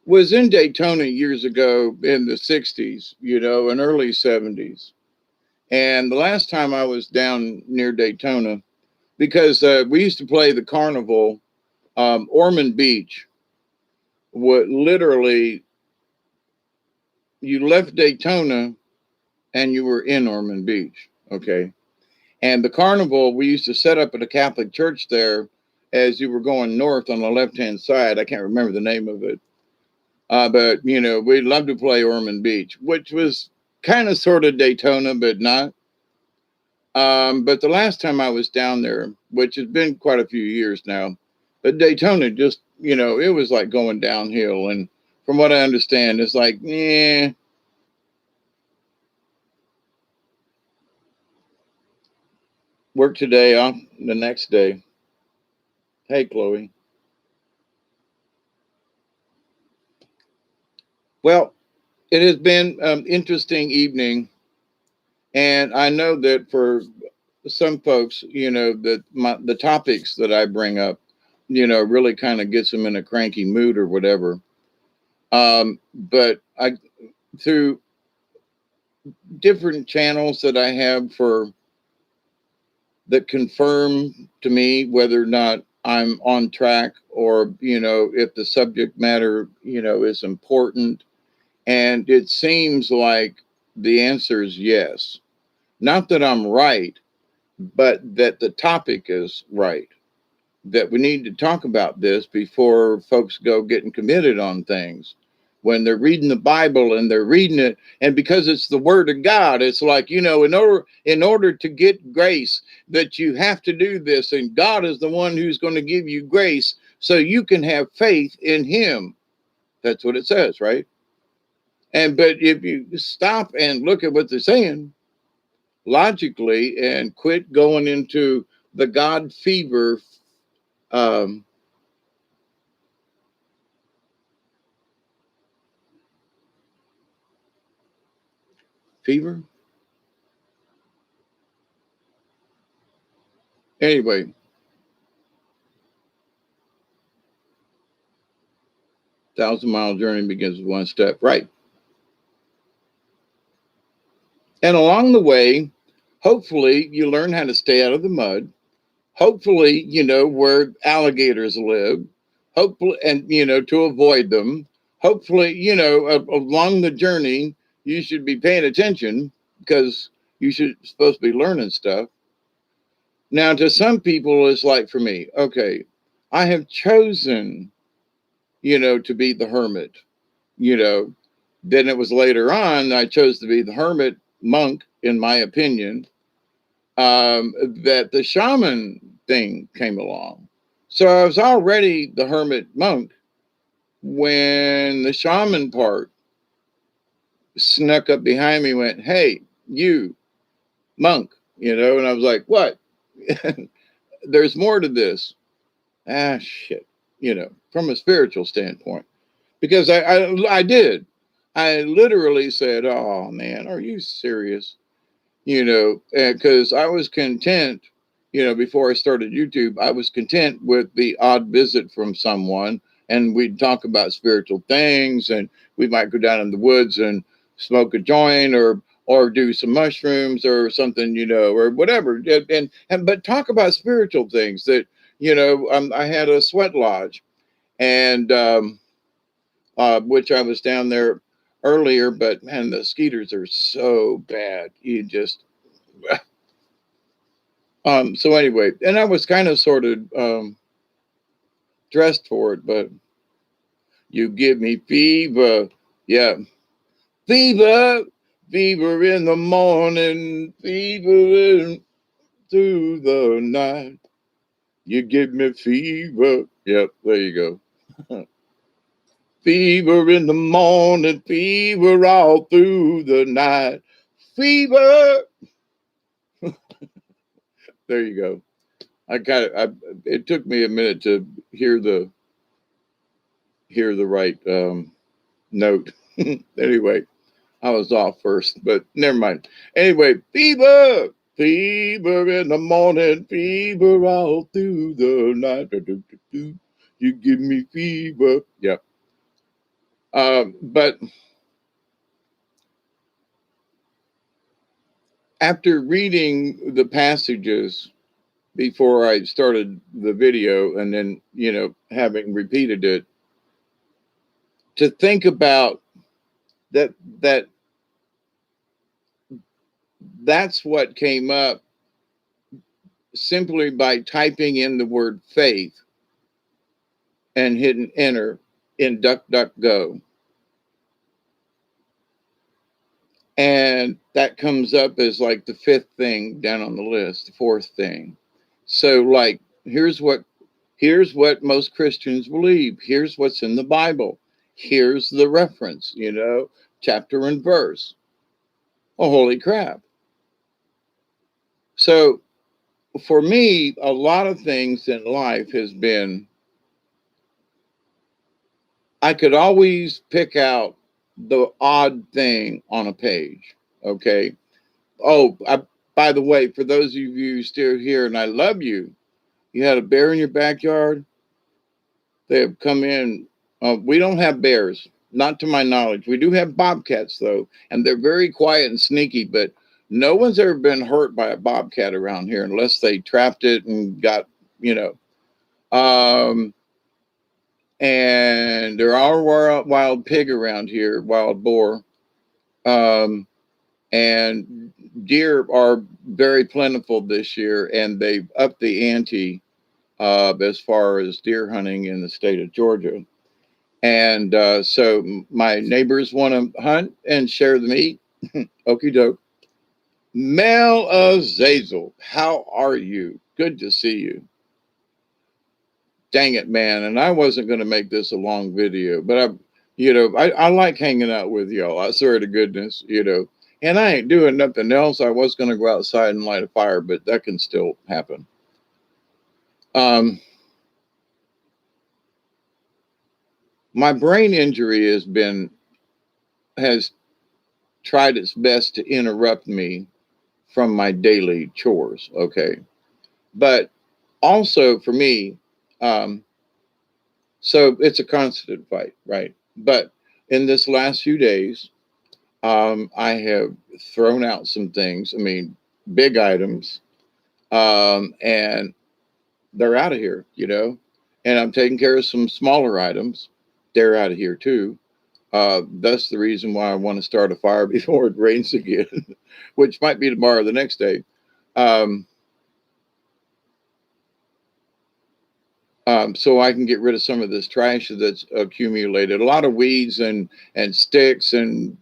Was in Daytona years ago in the 60s, and early 70s. And the last time I was down near Daytona, because we used to play the carnival, Ormond Beach, what literally you left Daytona and you were in Ormond Beach. Okay. And the carnival, we used to set up at a Catholic church there as you were going north on the left hand side. I can't remember the name of it. But we loved to play Ormond Beach, which was kind of sort of Daytona, but not. But the last time I was down there, which has been quite a few years now, but Daytona just, it was like going downhill. And from what I understand, it's like, yeah. Work today, off the next day. Hey, Chloe. Well, it has been an interesting evening. And I know that for some folks, that the topics that I bring up, really kind of gets them in a cranky mood or whatever. But I, through different channels that I have for that confirm to me whether or not I'm on track or, if the subject matter, is important. And it seems like the answer is yes. Not that I'm right, but that the topic is right. That we need to talk about this before folks go getting committed on things. When they're reading the Bible and they're reading it, and because it's the Word of God, it's like, in order to get grace, that you have to do this, and God is the one who's going to give you grace so you can have faith in Him. That's what it says, right? But if you stop and look at what they're saying logically and quit going into the God fever, um, Fever? Anyway, thousand-mile journey begins with one step. Right. And along the way, hopefully you learn how to stay out of the mud. Hopefully, you know where alligators live. Hopefully, and to avoid them. Hopefully, along the journey, you should be paying attention because you should supposed to be learning stuff. Now, to some people, it's like for me, okay, I have chosen, to be the hermit. You know, then it was later on I chose to be the hermit monk, in my opinion, that the shaman thing came along. So I was already the hermit monk when the shaman part snuck up behind me, went, "Hey, you monk," and I was like, "What?" There's more to this. Ah, shit, from a spiritual standpoint, because I did. I literally said, "Oh man, are you serious?" Because I was content, before I started YouTube, I was content with the odd visit from someone, and we'd talk about spiritual things, and we might go down in the woods and smoke a joint, or do some mushrooms or something, or whatever, and but talk about spiritual things that, I had a sweat lodge, and which I was down there earlier, but man, the skeeters are so bad. You just so anyway, and I was kind of sort of dressed for it, but you give me fever, yeah, fever, fever in the morning, fever through the night. You give me fever, yep, there you go. Fever in the morning, fever all through the night, fever. There you go. It took me a minute to hear the right note. Anyway, I was off first, but never mind. Anyway, fever, fever in the morning, fever all through the night. You give me fever. Yep. But after reading the passages before I started the video, and then, having repeated it, to think about that that's what came up simply by typing in the word faith and hitting enter in DuckDuckGo. And that comes up as like the fifth thing down on the list, the fourth thing. So like, here's what most Christians believe. Here's what's in the Bible. Here's the reference, chapter and verse. Oh, holy crap. So for me, a lot of things in life has been, I could always pick out the odd thing on a page. Okay. Oh, by the way, for those of you still here, and I love you, you had a bear in your backyard. They have come in. We don't have bears, not to my knowledge. We do have bobcats, though, and they're very quiet and sneaky, but no one's ever been hurt by a bobcat around here unless they trapped it and got, Um, and there are wild pig around here, wild boar. And deer are very plentiful this year, and they've upped the ante as far as deer hunting in the state of Georgia. And so my neighbors want to hunt and share the meat. Okie doke. Mel Azazel, how are you? Good to see you. Dang it, man. And I wasn't going to make this a long video, but I like hanging out with y'all. I swear to goodness, and I ain't doing nothing else. I was going to go outside and light a fire, but that can still happen. My brain injury has tried its best to interrupt me from my daily chores. Okay. But also for me, um, so it's a constant fight, right? But in this last few days, I have thrown out some things. I mean, big items, and they're out of here, you know. And I'm taking care of some smaller items. They're out of here too. That's the reason why I want to start a fire before it rains again, which might be tomorrow or the next day. Um, so I can get rid of some of this trash that's accumulated. A lot of weeds and sticks and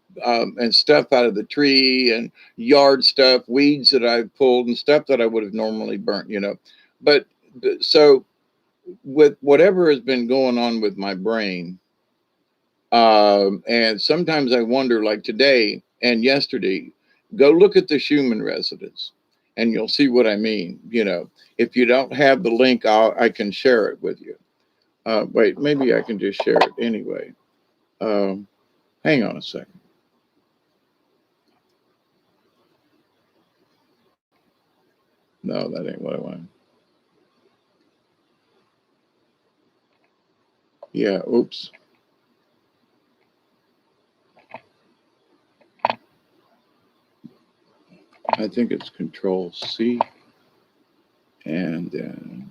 stuff out of the tree and yard stuff, weeds that I've pulled and stuff that I would have normally burnt, you know. But so with whatever has been going on with my brain, and sometimes I wonder, like today and yesterday, go look at the Schumann residence, and you'll see what I mean. You know, if you don't have the link, I can share it with you. Wait, maybe I can just share it anyway. Um, Hang on a second. No, that ain't what I want. Yeah, oops. I think it's Control C and then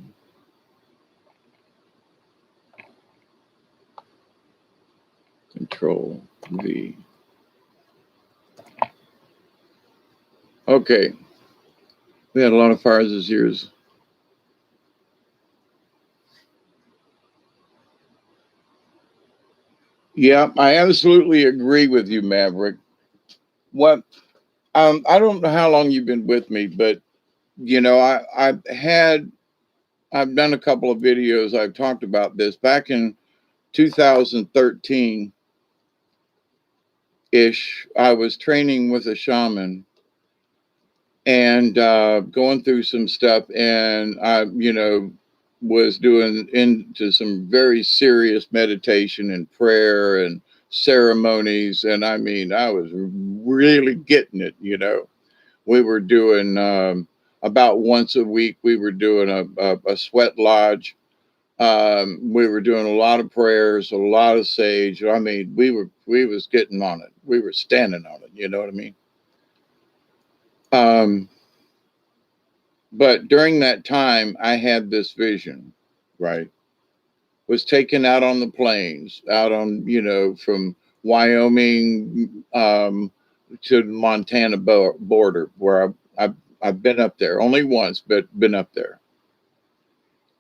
Control V. Okay, we had a lot of fires this year. Yeah, I absolutely agree with you, Maverick. What I don't know how long you've been with me, but you know, I've done a couple of videos. I've talked about this back in 2013 ish. I was training with a shaman and going through some stuff, and I, you know, was doing into some very serious meditation and prayer and ceremonies, and I mean, I was really getting it, you know. We were doing about once a week. We were doing a sweat lodge. We were doing a lot of prayers, a lot of sage. I mean, we was getting on it. We were standing on it. You know what I mean? Um, but during that time, I had this vision. Right, was taken out on the plains, out on from Wyoming to the Montana border, where I've been up there only once, but been up there.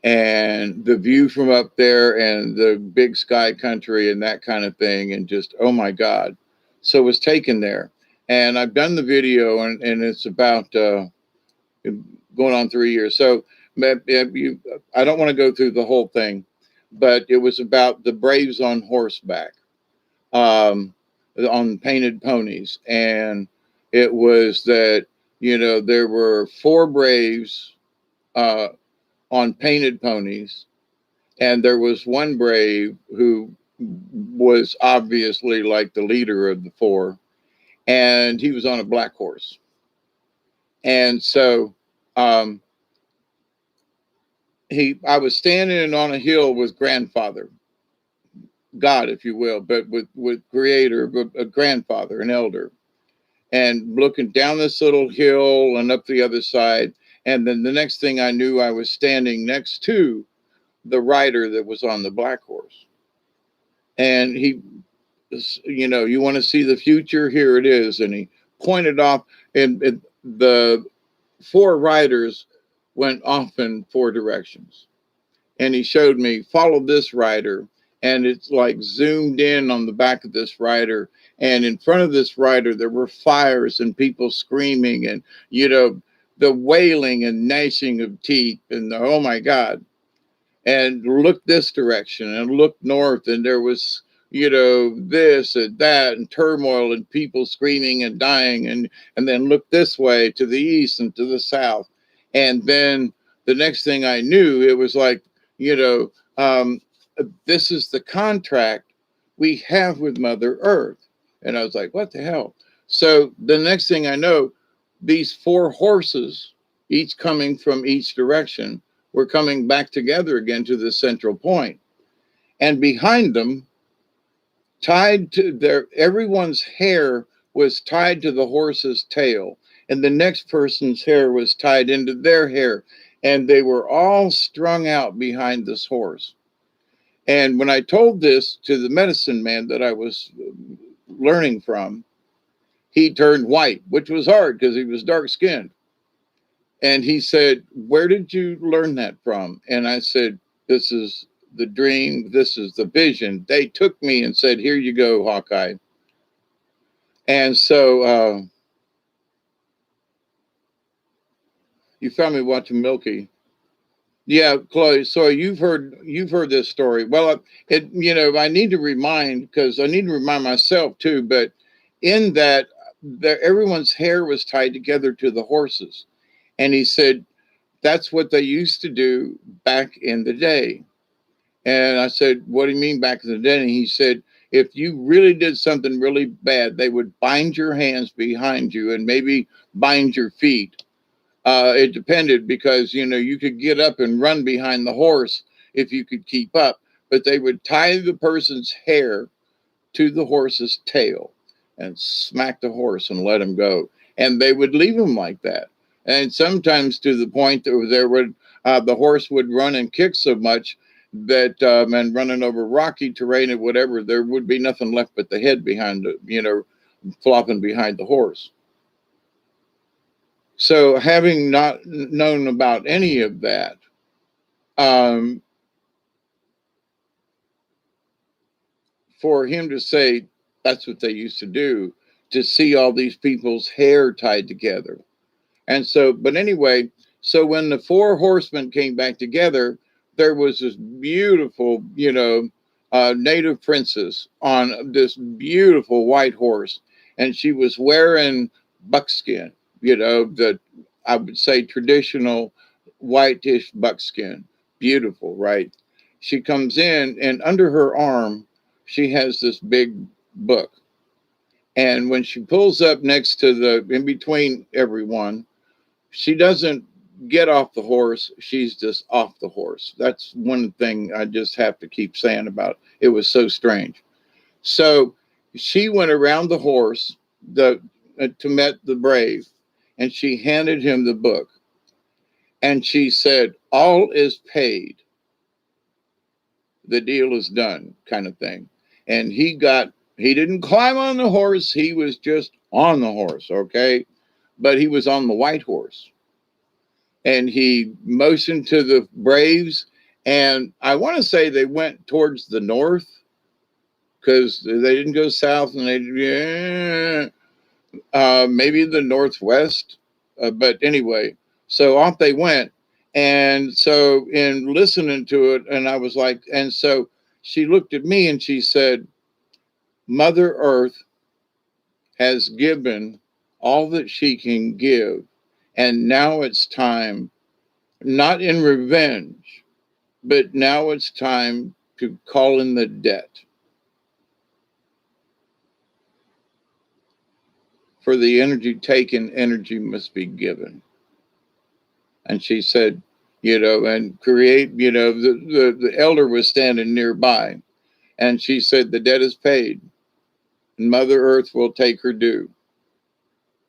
And the view from up there and the big sky country and that kind of thing, and just, oh my God. So it was taken there. And I've done the video, and it's about going on 3 years. So I don't want to go through the whole thing, but it was about the Braves on horseback, um, on painted ponies. And it was that, there were four Braves uh, on painted ponies, and there was one brave who was obviously like the leader of the four, and he was on a black horse. And so um, I was standing on a hill with grandfather, God, if you will, but with creator, a grandfather, an elder, and looking down this little hill and up the other side. And then the next thing I knew, I was standing next to the rider that was on the black horse. And he, you want to see the future? Here it is. And he pointed off, and the four riders went off in four directions. And he showed me, follow this rider. And it's like zoomed in on the back of this rider. And in front of this rider, there were fires and people screaming and, the wailing and gnashing of teeth. And oh my God. And look this direction and look north, and there was this and that and turmoil and people screaming and dying, and then look this way to the east and to the south. And then the next thing I knew, it was like, this is the contract we have with Mother Earth. And I was like, what the hell? So the next thing I know, these four horses, each coming from each direction, were coming back together again to the central point. And behind them, tied to their everyone's hair was tied to the horse's tail, and the next person's hair was tied into their hair, and they were all strung out behind this horse. And when I told this to the medicine man that I was learning from, he turned white, which was hard because he was dark skinned. And he said, "Where did you learn that from?" And I said, "This is the dream. This is the vision." They took me and said, "Here you go, Hawkeye." And so you found me watching Milky. Yeah, Chloe. So you've heard this story. Well, I need to remind because I need to remind myself too. But in that, everyone's hair was tied together to the horses, and he said that's what they used to do back in the day. And I said, "What do you mean back in the day?" And he said, "If you really did something really bad, they would bind your hands behind you and maybe bind your feet. It depended because you could get up and run behind the horse if you could keep up, but they would tie the person's hair to the horse's tail and smack the horse and let him go, and they would leave him like that, and sometimes to the point that the horse would run and kick so much that and running over rocky terrain or whatever, there would be nothing left but the head behind flopping behind the horse." So, having not known about any of that, um, for him to say that's what they used to do, to see all these people's hair tied together. And so, but anyway, so when the four horsemen came back together, there was this beautiful, native princess on this beautiful white horse, and she was wearing buckskin, the I would say traditional whitish buckskin, beautiful, right? She comes in, and under her arm, she has this big book. And when she pulls up next to in between everyone, she doesn't get off the horse. She's just off the horse. That's one thing I just have to keep saying about it. It was so strange. So she went around the horse to meet the brave, and she handed him the book. And she said, "All is paid. The deal is done," kind of thing. And he didn't climb on the horse. He was just on the horse. Okay. But he was on the white horse, and he motioned to the braves. And I want to say they went towards the north because they didn't go south, and maybe the northwest. But anyway, so off they went. And so in listening to it, and I was like, and so she looked at me and she said, "Mother Earth has given all that she can give. And now it's time, not in revenge, but now it's time to call in the debt. For the energy taken, energy must be given." And she said, and create, the elder was standing nearby. And she said, "The debt is paid, and Mother Earth will take her due."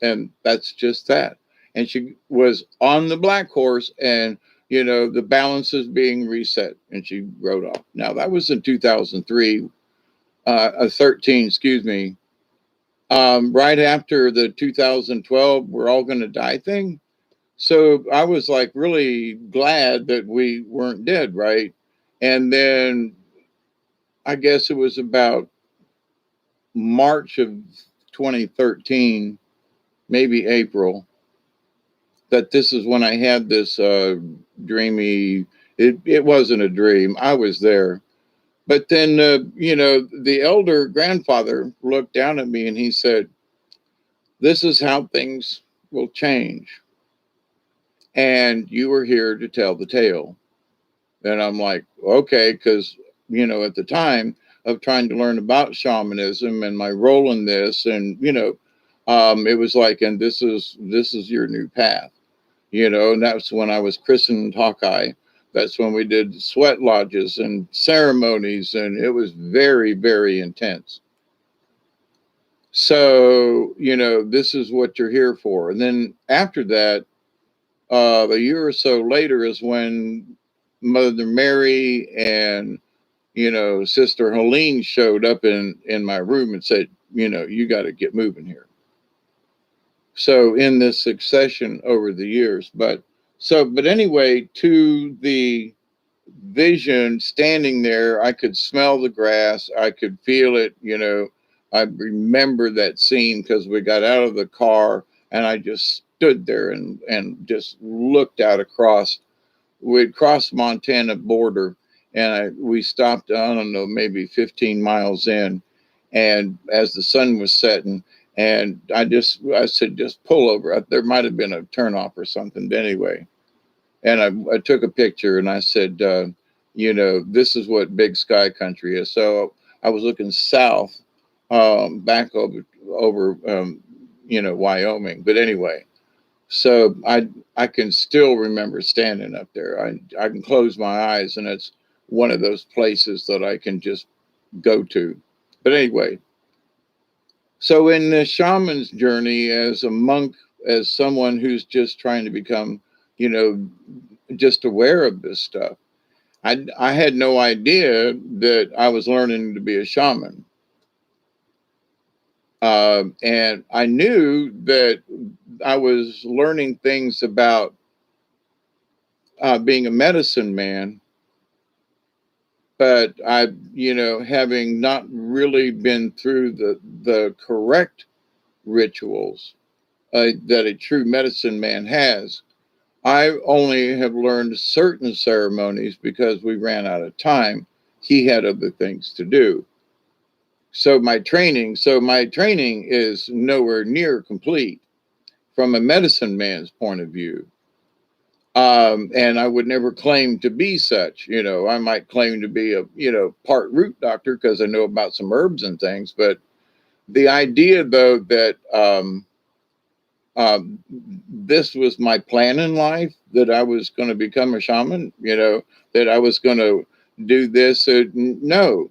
And that's just that. And she was on the black horse, and the balance is being reset, and she rode off. Now that was in 2003, 13, excuse me, right after the 2012 "we're all going to die" thing. So I was like really glad that we weren't dead, right? And then I guess it was about March of 2013, maybe April, that this is when I had this dreamy. It wasn't a dream. I was there. But then, the elder grandfather looked down at me and he said, "This is how things will change. And you were here to tell the tale." And I'm like, okay, because, at the time of trying to learn about shamanism and my role in this, and, It was like, and this is your new path, and that's when I was christened Hawkeye. That's when we did sweat lodges and ceremonies, and it was very, very intense. So, this is what you're here for. And then after that, a year or so later is when Mother Mary and, Sister Helene showed up in my room and said, you got to get moving here. So in this succession over the years, but anyway, to the vision standing there, I could smell the grass, I could feel it. I remember that scene because we got out of the car and I just stood there and just looked out across. We'd crossed Montana border, and we stopped, I don't know, maybe 15 miles in, and as the sun was setting, and I said, just pull over. There might have been a turnoff or something. But anyway, and I took a picture and I said, this is what big sky country is. So I was looking south, back over Wyoming. But anyway, so I can still remember standing up there. I can close my eyes, and it's one of those places that I can just go to. But anyway, so in the shaman's journey as a monk, as someone who's just trying to become, you know, just aware of this stuff, I had no idea that I was learning to be a shaman. And I knew that I was learning things about being a medicine man, but having not really been through the correct rituals that a true medicine man has. I only have learned certain ceremonies because we ran out of time. He had other things to do. So my training is nowhere near complete from a medicine man's point of view. And I would never claim to be such. I might claim to be a, part root doctor because I know about some herbs and things. But the idea, though, that this was my plan in life, that I was going to become a shaman, that I was going to do this. No.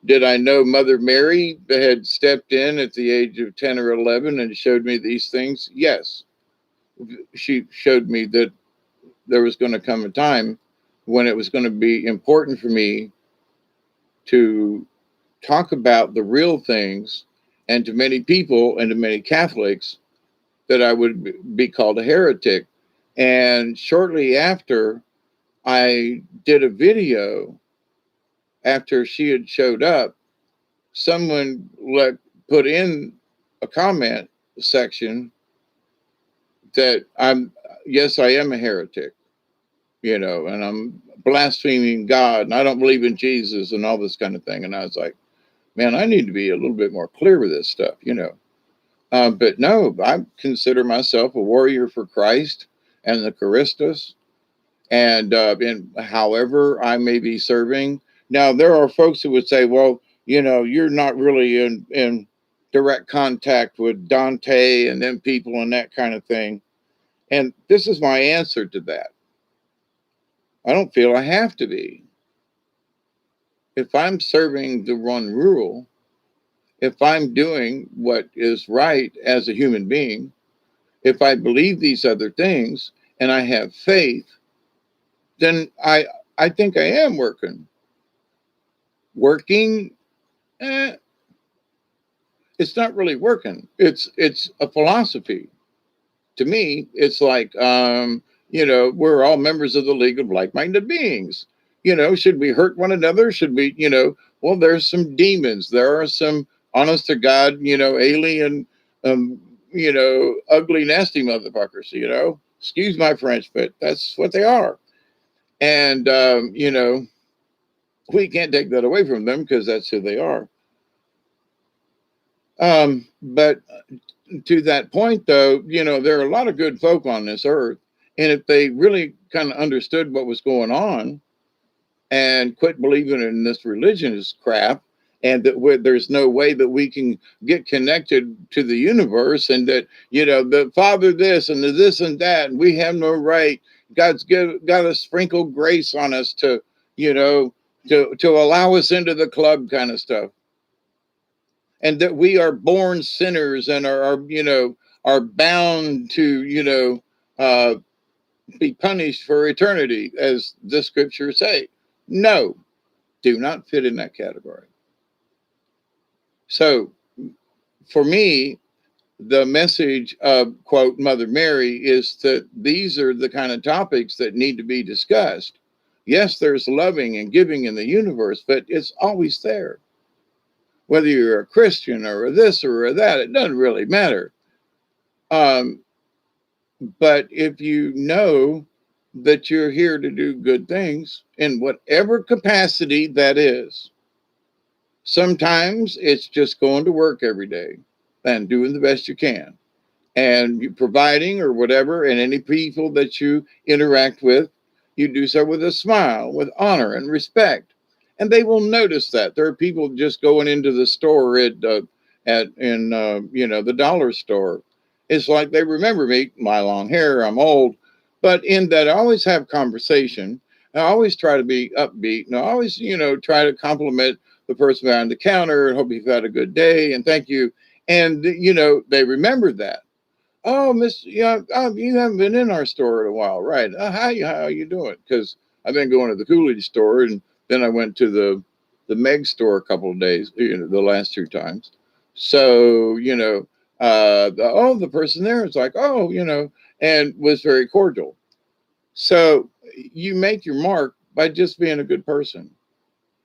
Did I know Mother Mary had stepped in at the age of 10 or 11 and showed me these things? Yes. She showed me that there was going to come a time when it was going to be important for me to talk about the real things, and to many people and to many Catholics that I would be called a heretic. And shortly after, I did a video after she had showed up. Someone put in a comment section that yes, I am a heretic, and I'm blaspheming God, and I don't believe in Jesus and all this kind of thing. And I was like, man, I need to be a little bit more clear with this stuff. But no, I consider myself a warrior for Christ and the Christus, and in however I may be serving. Now, there are folks who would say, well, you're not really in direct contact with Dante and them people and that kind of thing. And this is my answer to that. I don't feel I have to be. If I'm serving the one rule, if I'm doing what is right as a human being, if I believe these other things and I have faith, then I think I am working. Working, it's not really working. It's a philosophy. To me, it's like we're all members of the League of Like-Minded Beings. Should we hurt one another? Should we, well, there's some demons. There are some honest to God, alien, ugly, nasty motherfuckers, Excuse my French, but that's what they are. And, we can't take that away from them because that's who they are. But to that point, though, there are a lot of good folk on this earth. And if they really kind of understood what was going on and quit believing in this religion is crap and that there's no way that we can get connected to the universe, and that, the Father this and the this and that, and we have no right. God's got to sprinkle grace on us to, to allow us into the club, kind of stuff, and that we are born sinners and are bound to, uh, be punished for eternity, as the scriptures say. No, do not fit in that category. So for me, the message of, quote, Mother Mary is that these are the kind of topics that need to be discussed. Yes, there's loving and giving in the universe, but it's always there. Whether you're a Christian or a this or a that, it doesn't really matter. But if you know that you're here to do good things in whatever capacity that is, sometimes it's just going to work every day and doing the best you can, and you providing or whatever, and any people that you interact with, you do so with a smile, with honor and respect, and they will notice that. There are people just going into the store in the dollar store. It's like they remember me, my long hair, I'm old, but in that I always have conversation. I always try to be upbeat, and I always, try to compliment the person behind the counter and hope you've had a good day and thank you. And they remember that. Oh, Miss, yeah, you haven't been in our store in a while, right? How you doing? Because I've been going to the Coolidge store, and then I went to the Meg store a couple of days, the last 2 times. So the person there is like, oh, and was very cordial. So you make your mark by just being a good person,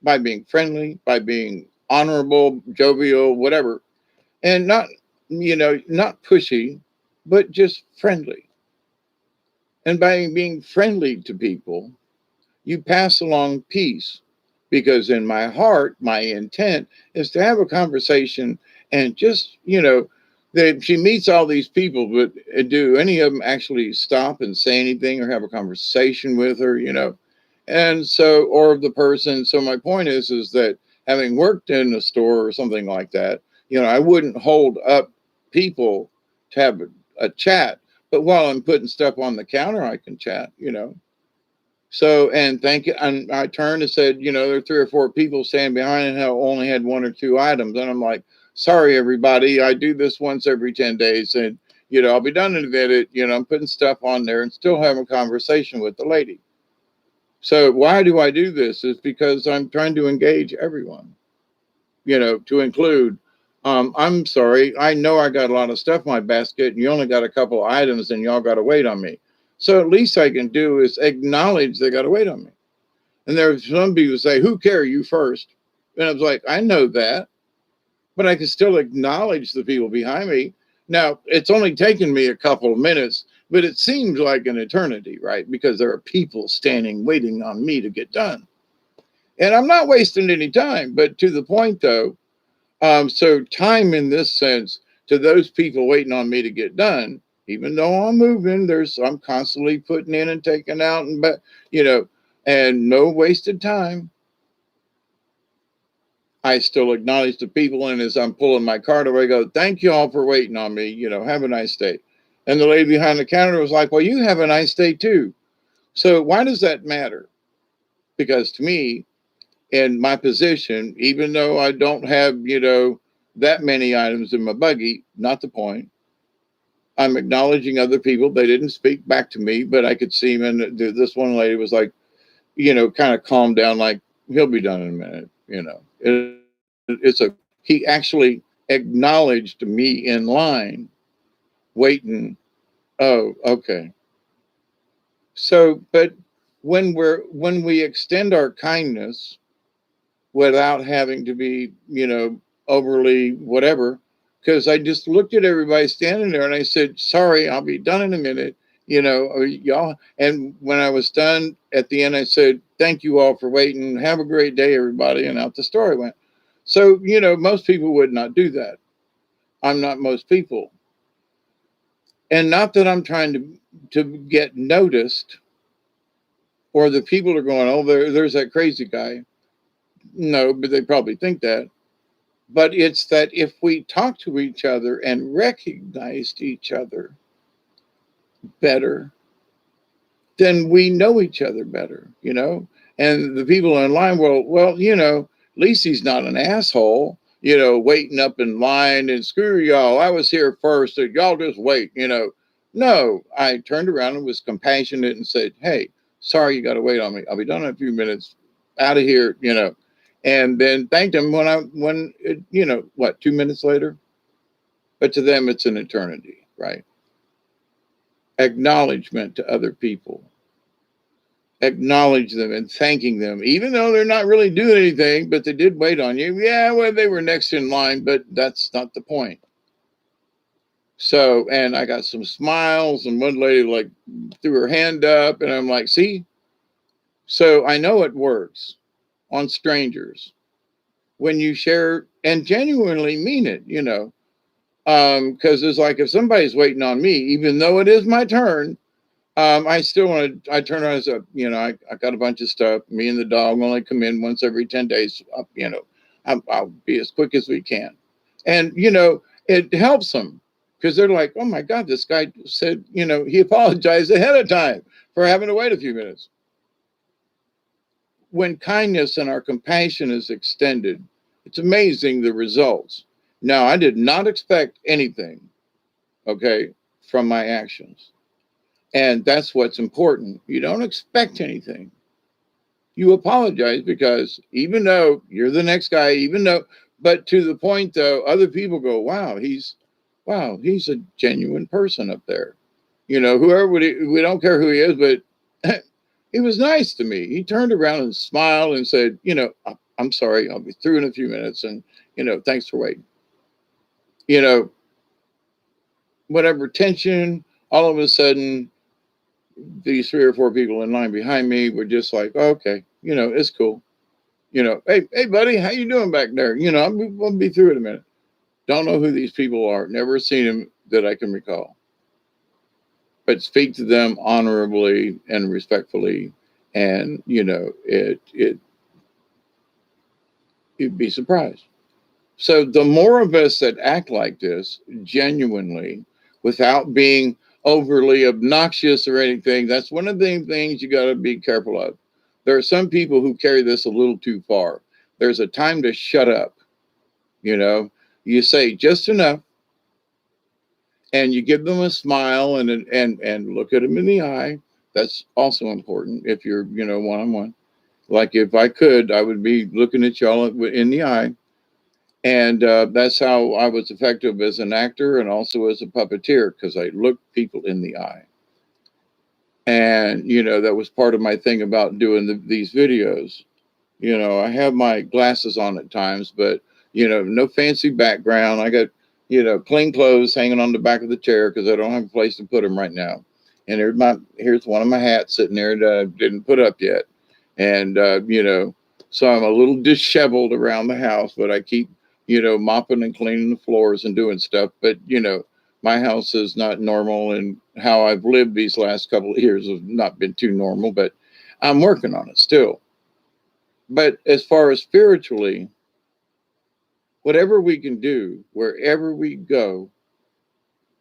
by being friendly, by being honorable, jovial, whatever, and not pushy, but just friendly. And by being friendly to people, you pass along peace, because in my heart, my intent is to have a conversation, and just, that she meets all these people, but do any of them actually stop and say anything or have a conversation with her, And so, or the person. So my point is that, having worked in a store or something like that, I wouldn't hold up people to have a chat, but while I'm putting stuff on the counter, I can chat. So, and thank you. And I turned and said, there are 3 or 4 people standing behind and only had 1 or 2 items. And I'm like, sorry, everybody. I do this once every 10 days, and, I'll be done in a minute. I'm putting stuff on there and still having a conversation with the lady. So why do I do this? Is because I'm trying to engage everyone, to include, I'm sorry, I know I got a lot of stuff in my basket, and you only got a couple of items, and y'all got to wait on me. So at least I can do is acknowledge they got to wait on me. And there are some people who say, who care, you first? And I was like, I know that, but I can still acknowledge the people behind me. Now, it's only taken me a couple of minutes, but it seems like an eternity, right? Because there are people standing waiting on me to get done. And I'm not wasting any time, but to the point though, so time in this sense, to those people waiting on me to get done, even though I'm moving, I'm constantly putting in and taking out, and and no wasted time. I still acknowledge the people, and as I'm pulling my cart away, I go, thank you all for waiting on me. Have a nice day. And the lady behind the counter was like, well, you have a nice day too. So why does that matter? Because to me, in my position, even though I don't have, that many items in my buggy, not the point. I'm acknowledging other people. They didn't speak back to me, but I could see them. And this one lady was like, kind of calmed down, like, he'll be done in a minute. He actually acknowledged me in line, waiting. Oh, okay. So, but when we extend our kindness without having to be, overly whatever, because I just looked at everybody standing there and I said, sorry, I'll be done in a minute, y'all. And when I was done at the end, I said, thank you all for waiting. Have a great day, everybody. And out the store I went. So, most people would not do that. I'm not most people. And not that I'm trying to get noticed, or the people are going, oh, there's that crazy guy. No, but they probably think that. But it's that if we talk to each other and recognized each other better, then we know each other better, you know? And the people in line, well, you know, at least he's not an asshole, you know, waiting up in line and screw y'all. I was here first. So y'all just wait, you know. No, I turned around and was compassionate and said, hey, sorry you got to wait on me. I'll be done in a few minutes. Out of here, you know. And then thanked him when it, you know, what, 2 minutes later? But to them, it's an eternity, right? Acknowledgement to other people, acknowledge them and thanking them, even though they're not really doing anything, but they did wait on you. Yeah, well, they were next in line, but that's not the point. So, and I got some smiles, and one lady like threw her hand up, and I'm like, see? So I know it works on strangers when you share and genuinely mean it, you know. Because it's like if somebody's waiting on me, even though it is my turn, I still want to. I turn around and say, you know, I got a bunch of stuff. Me and the dog only come in once every 10 days. You know, I'll be as quick as we can, and you know, it helps them because they're like, oh my God, this guy said, you know, he apologized ahead of time for having to wait a few minutes. When kindness and our compassion is extended, it's amazing the results. Now, I did not expect anything, okay, from my actions. And that's what's important. You don't expect anything. You apologize because even though you're the next guy, even though, but to the point though, other people go, wow, he's a genuine person up there. You know, whoever we don't care who he is, but he was nice to me. He turned around and smiled and said, you know, I'm sorry, I'll be through in a few minutes. And, you know, thanks for waiting. You know, whatever tension, all of a sudden, these three or four people in line behind me were just like, oh, okay, you know, it's cool. You know, hey, buddy, how you doing back there? You know, I'll be through in a minute. Don't know who these people are. Never seen them that I can recall. But speak to them honorably and respectfully, and you know, you'd be surprised. So the more of us that act like this genuinely, without being overly obnoxious or anything, that's one of the things you got to be careful of. There are some people who carry this a little too far. There's a time to shut up. You know, you say just enough, and you give them a smile and look at them in the eye. That's also important if you're, you know, one on one. Like if I could, I would be looking at y'all in the eye. And that's how I was effective as an actor and also as a puppeteer, because I looked people in the eye. And, you know, that was part of my thing about doing these videos. You know, I have my glasses on at times, but, you know, no fancy background. I got, you know, clean clothes hanging on the back of the chair because I don't have a place to put them right now. And here's one of my hats sitting there that I didn't put up yet. And, you know, so I'm a little disheveled around the house, but I keep, you know, mopping and cleaning the floors and doing stuff. But, you know, my house is not normal, and how I've lived these last couple of years has not been too normal, but I'm working on it still. But as far as spiritually, whatever we can do, wherever we go,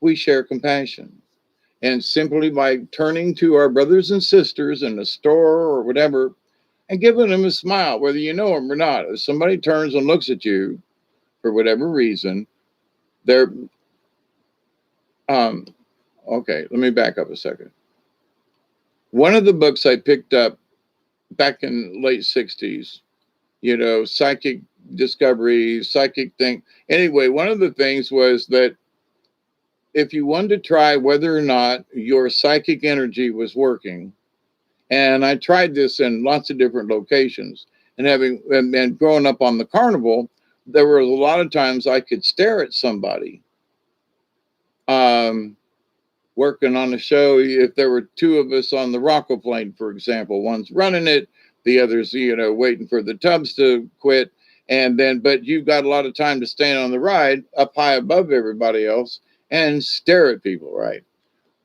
we share compassion. And simply by turning to our brothers and sisters in the store or whatever and giving them a smile, whether you know them or not. If somebody turns and looks at you for whatever reason, they're, um, okay, let me back up a second. One of the books I picked up back in late 60s, you know, psychic discovery, psychic thing. Anyway, one of the things was that if you wanted to try whether or not your psychic energy was working, and I tried this in lots of different locations, and growing up on the carnival, there were a lot of times I could stare at somebody working on a show. If there were two of us on the Rocco plane, for example, one's running it, the other's, you know, waiting for the tubs to quit. And then, but you've got a lot of time to stand on the ride up high above everybody else and stare at people, right?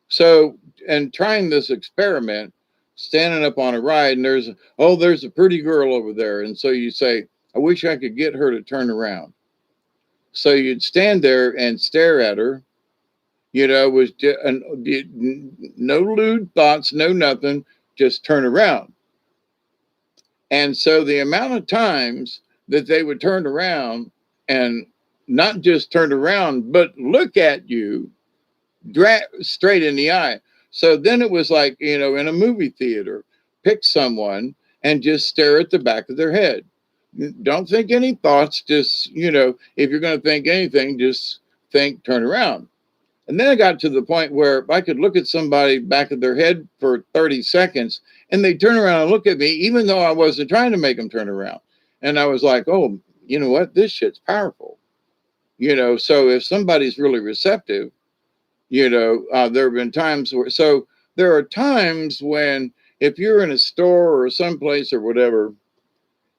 So, and trying this experiment, standing up on a ride, and there's a pretty girl over there. And so you say, I wish I could get her to turn around. So you'd stand there and stare at her, was no lewd thoughts, no nothing, just turn around. And so the amount of times that they would turn around and not just turn around, but look at you straight in the eye. So then it was like, in a movie theater, pick someone and just stare at the back of their head. Don't think any thoughts. Just, if you're going to think anything, just think, turn around. And then I got to the point where I could look at somebody back of their head for 30 seconds and they turn around and look at me, even though I wasn't trying to make them turn around. And I was like, oh, you know what? This shit's powerful. So if somebody's really receptive, there have been times where, so there are times when if you're in a store or someplace or whatever,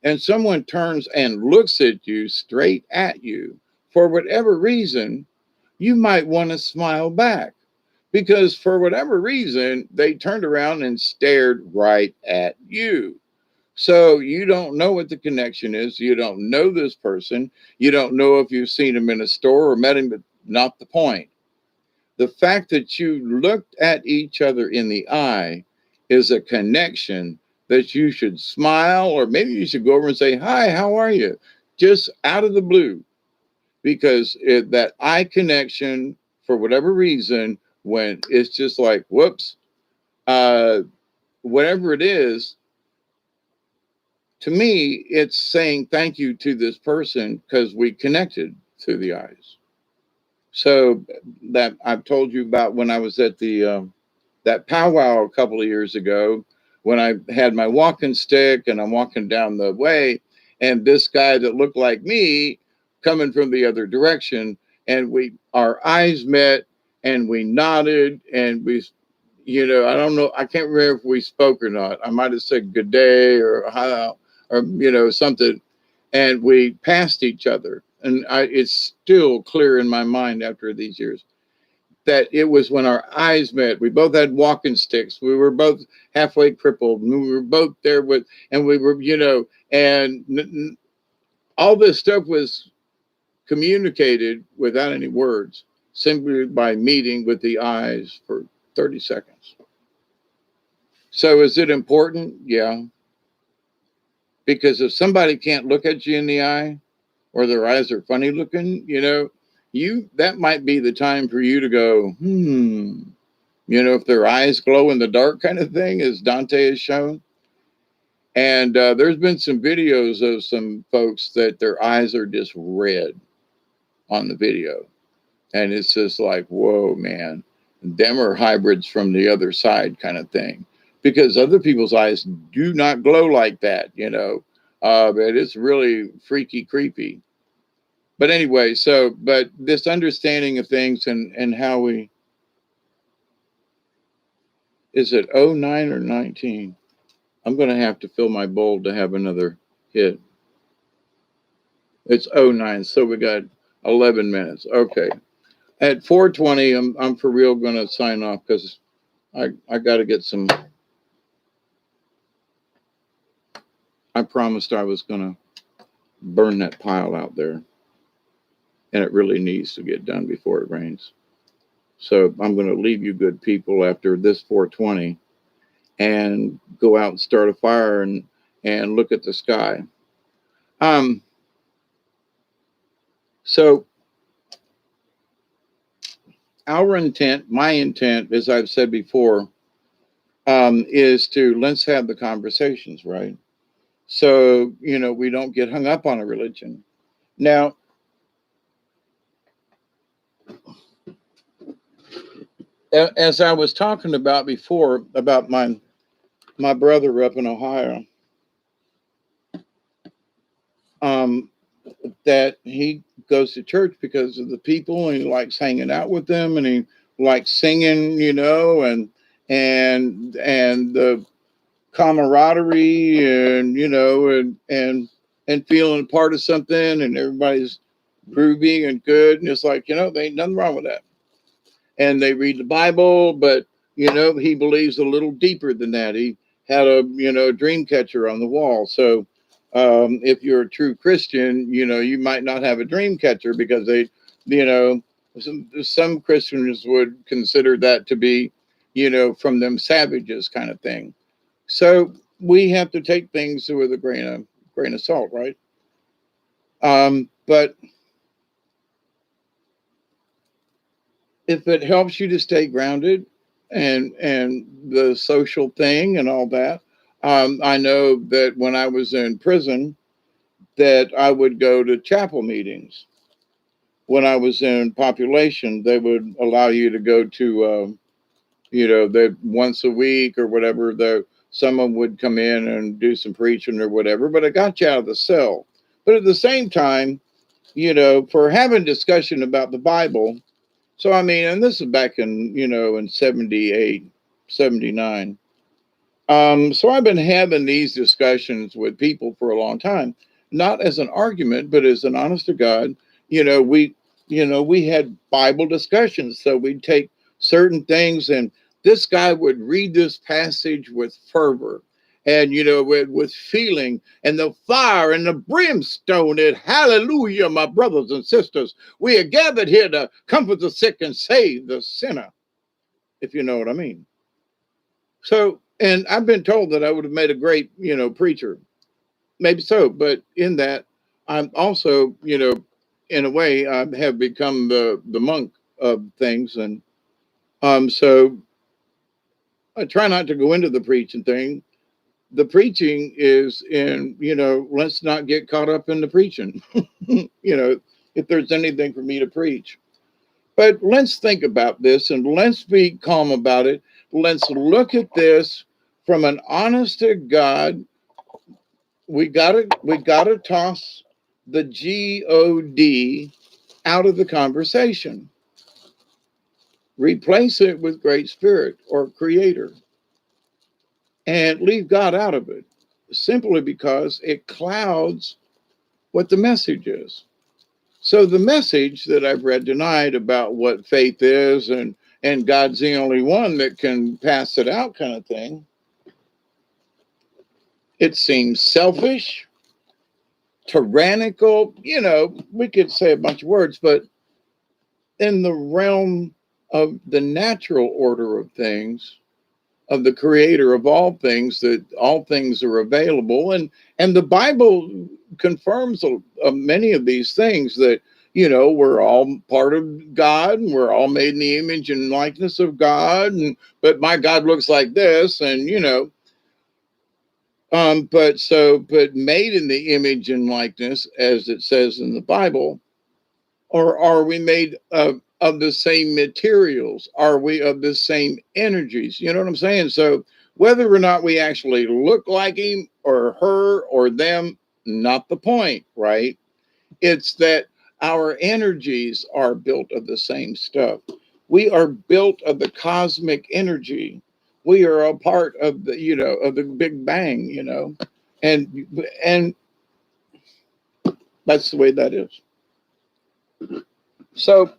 and someone turns and looks at you straight at you for whatever reason, you might want to smile back because for whatever reason, they turned around and stared right at you. So you don't know what the connection is. You don't know this person. You don't know if you've seen him in a store or met him, but not the point. The fact that you looked at each other in the eye is a connection that you should smile, or maybe you should go over and say, hi, how are you? Just out of the blue, because that eye connection, for whatever reason, when it's just like, whoops, whatever it is, to me, it's saying thank you to this person because we connected through the eyes. So that I've told you about when I was at the that powwow a couple of years ago, when I had my walking stick and I'm walking down the way, and this guy that looked like me coming from the other direction, and our eyes met and we nodded and I don't know, I can't remember if we spoke or not. I might have said good day or how or something, and we passed each other. And it's still clear in my mind after these years that it was when our eyes met. We both had walking sticks. We were both halfway crippled. And we were both there and we were, and all this stuff was communicated without any words, simply by meeting with the eyes for 30 seconds. So is it important? Yeah. Because if somebody can't look at you in the eye, or their eyes are funny looking, that might be the time for you to go, if their eyes glow in the dark kind of thing, as Dante has shown. And there's been some videos of some folks that their eyes are just red on the video. And it's just like, whoa, man, them are hybrids from the other side kind of thing. Because other people's eyes do not glow like that, but it's really freaky, creepy. But anyway, but this understanding of things and how is it 09 or 19? I'm going to have to fill my bowl to have another hit. It's 09, so we got 11 minutes. Okay. At 4:20, I'm for real going to sign off because I got to get some. I promised I was going to burn that pile out there. And it really needs to get done before it rains. So I'm going to leave you good people after this 4:20 and go out and start a fire and look at the sky. So our intent, my intent, as I've said before, is to let's have the conversations, right? So, we don't get hung up on a religion. Now, as I was talking about before, about my brother up in Ohio, that he goes to church because of the people and he likes hanging out with them and he likes singing, and the camaraderie and feeling part of something and everybody's groovy and good. And it's like, there ain't nothing wrong with that. And they read the Bible, but, he believes a little deeper than that. He had a dream catcher on the wall. So If you're a true Christian, you might not have a dream catcher because you know, some Christians would consider that to be, from them savages kind of thing. So we have to take things with a grain of salt, right? But if it helps you to stay grounded and the social thing and all that, I know that when I was in prison, that I would go to chapel meetings. When I was in population, they would allow you to go to, the once a week or whatever. Someone would come in and do some preaching or whatever, but it got you out of the cell. But at the same time, for having discussion about the Bible. So, I mean, and this is back in 78, 79. So I've been having these discussions with people for a long time, not as an argument, but as an honest to God. You know, we, we had Bible discussions. So we'd take certain things, and this guy would read this passage with fervor and, with feeling and the fire and the brimstone. And hallelujah, my brothers and sisters, we are gathered here to comfort the sick and save the sinner, if you know what I mean. So, and I've been told that I would have made a great, preacher. Maybe so, but in that, I'm also, in a way, I have become the monk of things, and so I try not to go into the preaching thing. The preaching is in, let's not get caught up in the preaching. If there's anything for me to preach. But let's think about this and let's be calm about it. Let's look at this from an honest to God. We gotta toss the God out of the conversation. Replace it with Great Spirit or Creator and leave God out of it, simply because it clouds what the message is. So the message that I've read tonight about what faith is and God's the only one that can pass it out kind of thing, it seems selfish, tyrannical, we could say a bunch of words, but in the realm of the natural order of things, of the creator of all things, that all things are available. And the Bible confirms many of these things, that, we're all part of God and we're all made in the image and likeness of God. But my God looks like this, and, but made in the image and likeness, as it says in the Bible, or are we made of the same materials? Are we of the same energies? You know what I'm saying? So whether or not we actually look like him or her or them, not the point, right? It's that our energies are built of the same stuff. We are built of the cosmic energy. We are a part of the Big Bang, and that's the way that is. So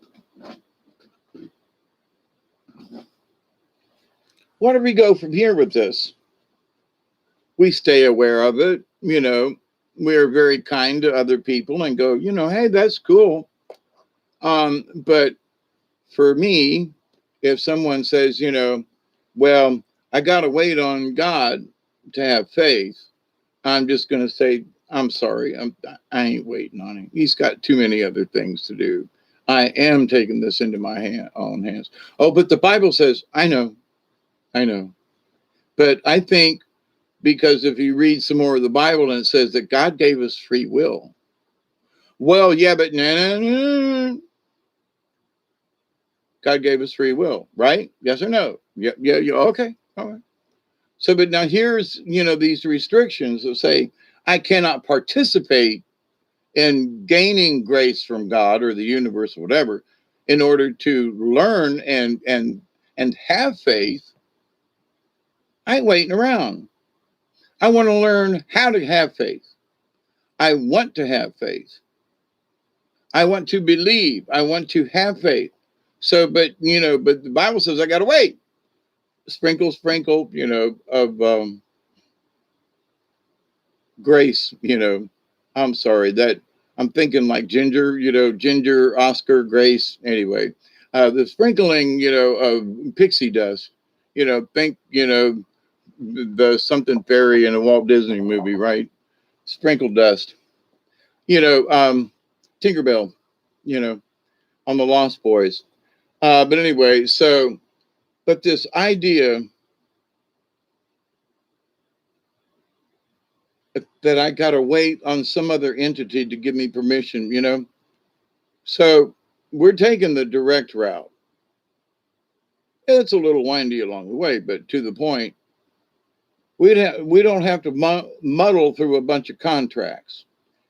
where do we go from here with this? We stay aware of it. We're very kind to other people and go, hey, that's cool. But for me, if someone says, well, I got to wait on God to have faith, I'm just going to say, I'm sorry. I ain't waiting on him. He's got too many other things to do. I am taking this into my own hands. Oh, but the Bible says, I know. But I think, because if you read some more of the Bible, and it says that God gave us free will. Well, yeah, but God gave us free will, right? Yes or no? Yeah, okay. All right. So, but now here's, these restrictions that say, I cannot participate in gaining grace from God or the universe or whatever in order to learn and have faith. I ain't waiting around. I want to learn how to have faith. I want to have faith. I want to believe. I want to have faith. So, but the Bible says I got to wait. Sprinkle, of Grace, I'm sorry that I'm thinking like Ginger, Ginger, Oscar, Grace. Anyway, the sprinkling, of pixie dust, think, the something fairy in a Walt Disney movie, right? Sprinkle dust, Tinkerbell, you know, on the Lost Boys. But anyway, but this idea that I got to wait on some other entity to give me permission, So we're taking the direct route. It's a little windy along the way, but to the point, we don't have to muddle through a bunch of contracts.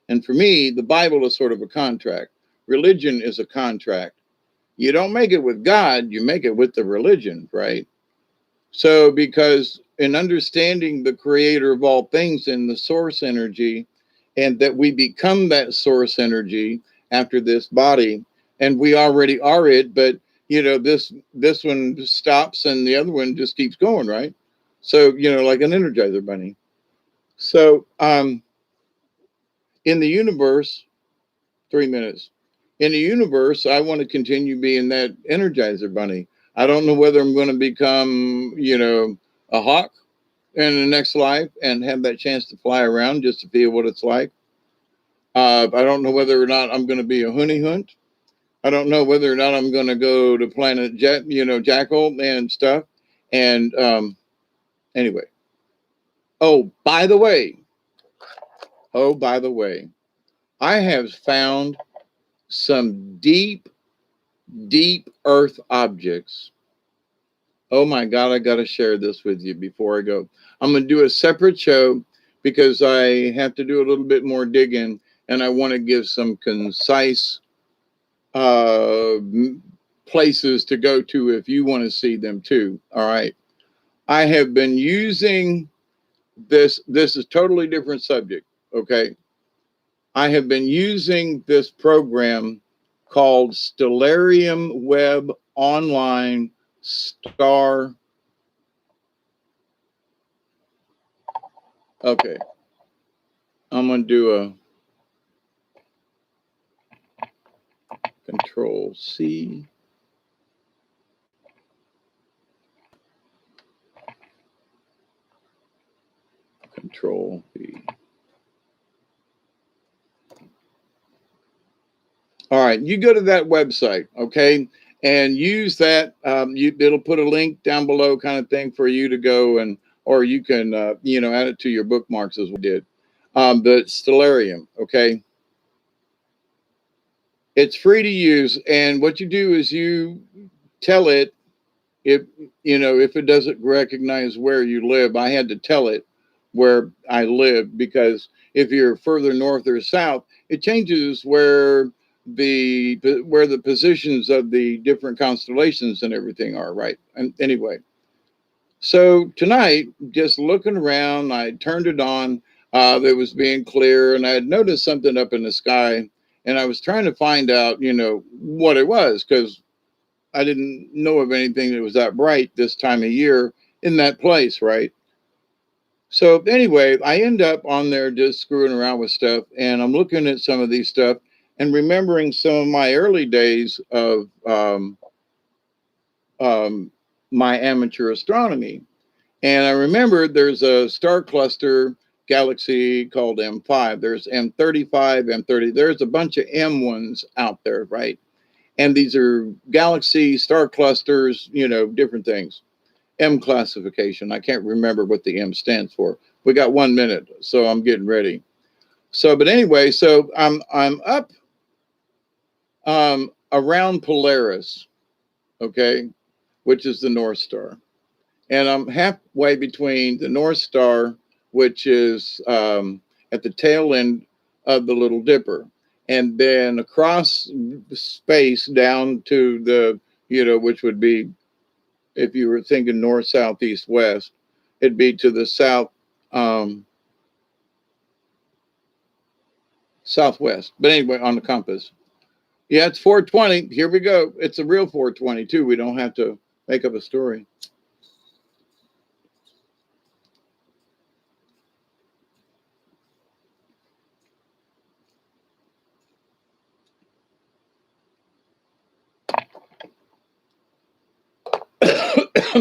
And for me, the Bible is sort of a contract. Religion is a contract. You don't make it with God, you make it with the religion, right? So, because in understanding the creator of all things and the source energy, and that we become that source energy after this body, and we already are it, but this one stops and the other one just keeps going, right? So, like an energizer bunny. So, in the universe, 3 minutes. In the universe, I want to continue being that energizer bunny. I don't know whether I'm going to become, a hawk in the next life and have that chance to fly around just to feel what it's like. I don't know whether or not I'm going to be a honey hunt. I don't know whether or not I'm going to go to Planet Jet, Jackal and stuff. And anyway, oh, by the way, I have found some deep, deep earth objects. Oh my God, I got to share this with you before I go. I'm going to do a separate show because I have to do a little bit more digging and I want to give some concise uh, places to go to if you want to see them too. All right. I have been using this. This is totally different subject. Okay. I have been using this program called Stellarium Web Online Star. Okay. I'm going to do a Control C. Control V. All right, you go to that website, okay, and use that. It'll put a link down below, kind of thing, for you to go or you can, add it to your bookmarks as we did. The Stellarium, okay, it's free to use, and what you do is you tell it if if it doesn't recognize where you live. I had to tell it where I live because if you're further north or south, it changes where the positions of the different constellations and everything are, right? And anyway, so tonight, just looking around, I turned it on. It was being clear, and I had noticed something up in the sky, and I was trying to find out, what it was because I didn't know of anything that was that bright this time of year in that place, right? So anyway, I end up on there just screwing around with stuff, and I'm looking at some of these stuff and remembering some of my early days of um, my amateur astronomy. And I remembered there's a star cluster galaxy called M5. There's M35, M30. There's a bunch of M ones out there, right? And these are galaxy star clusters, different things. M classification. I can't remember what the M stands for. We got 1 minute, so I'm getting ready. So, but anyway, so I'm up around Polaris, okay, which is the North Star, and I'm halfway between the North Star, which is at the tail end of the Little Dipper, and then across space down to the which would be, if you were thinking north, south, east, west, it'd be to the south, southwest. But anyway, on the compass. Yeah, it's 420. Here we go. It's a real 420 too. We don't have to make up a story.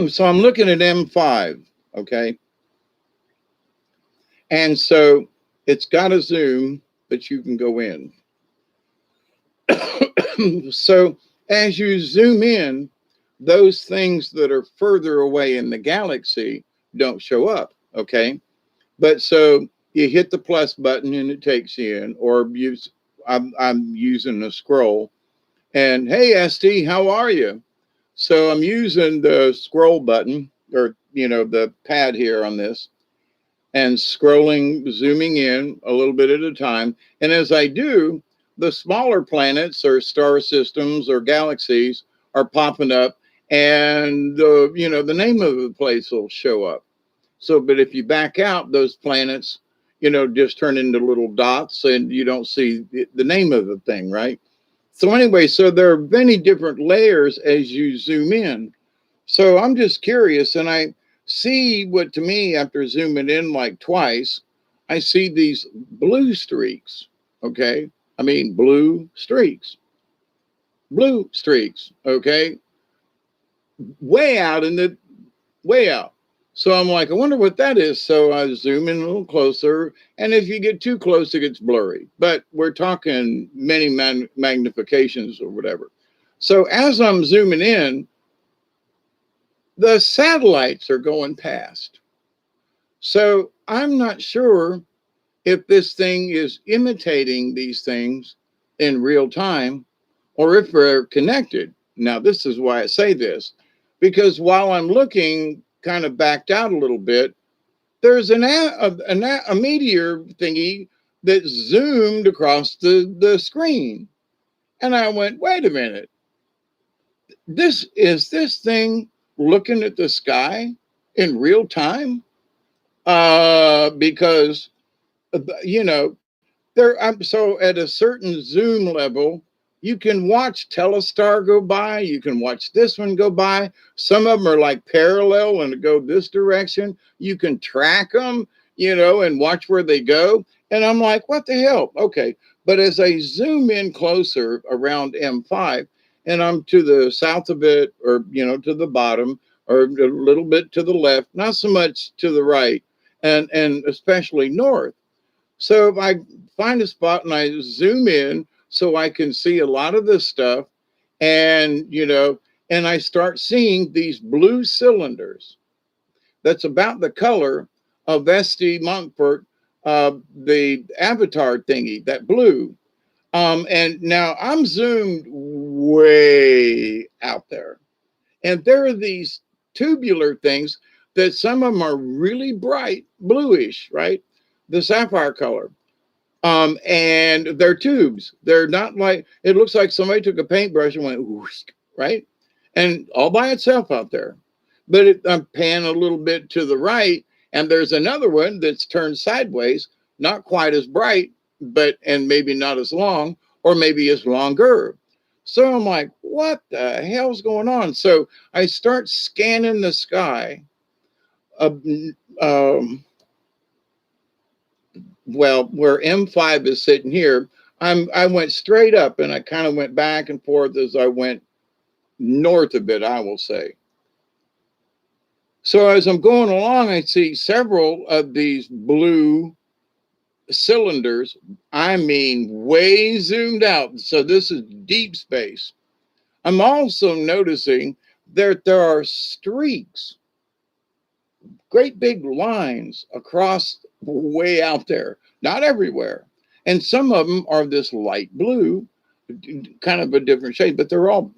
So I'm looking at M5, okay? And so it's got a zoom that you can go in. So as you zoom in, those things that are further away in the galaxy don't show up, okay? But so you hit the plus button and it takes you in, or use I'm using a scroll. And hey, SD, how are you? So I'm using the scroll button, or the pad here on this, and scrolling, zooming in a little bit at a time. And as I do, the smaller planets or star systems or galaxies are popping up, and the name of the place will show up. So, but if you back out, those planets, just turn into little dots, and you don't see the name of the thing, right? So anyway, so there are many different layers as you zoom in. So I'm just curious, and I see what, to me, after zooming in like twice, I see these blue streaks. Okay. I mean, blue streaks. Okay. Way out in the way out. So I'm like, I wonder what that is. So I zoom in a little closer. And if you get too close, it gets blurry. But we're talking many magnifications or whatever. So as I'm zooming in, the satellites are going past. So I'm not sure if this thing is imitating these things in real time or if they're connected. Now, this is why I say this, because while I'm looking kind of backed out a little bit, there's a meteor thingy that zoomed across the screen. And I went, wait a minute, this thing looking at the sky in real time? Because there, so at a certain zoom level, you can watch Telestar go by. You can watch this one go by. Some of them are like parallel and go this direction. You can track them, and watch where they go. And I'm like, what the hell? Okay. But as I zoom in closer around M5, and I'm to the south of it, or, to the bottom, or a little bit to the left, not so much to the right, and especially north. So if I find a spot and I zoom in so I can see a lot of this stuff, and and I start seeing these blue cylinders that's about the color of Vesti Montfort, the avatar thingy, that blue. And now I'm zoomed way out there. And there are these tubular things that some of them are really bright bluish, right? The sapphire color. And they're tubes. They're not like, it looks like somebody took a paintbrush and went whoosh, right? And all by itself out there. But I'm panning a little bit to the right, and there's another one that's turned sideways, not quite as bright, and maybe not as long, or maybe as longer. So I'm like, what the hell's going on? So I start scanning the sky. Um, well, where M5 is sitting here, I went straight up, and I kind of went back and forth as I went north a bit, I will say. So as I'm going along, I see several of these blue cylinders. I mean, way zoomed out. So this is deep space. I'm also noticing that there are streaks, great big lines across way out there, not everywhere. And some of them are this light blue, kind of a different shade, but they're all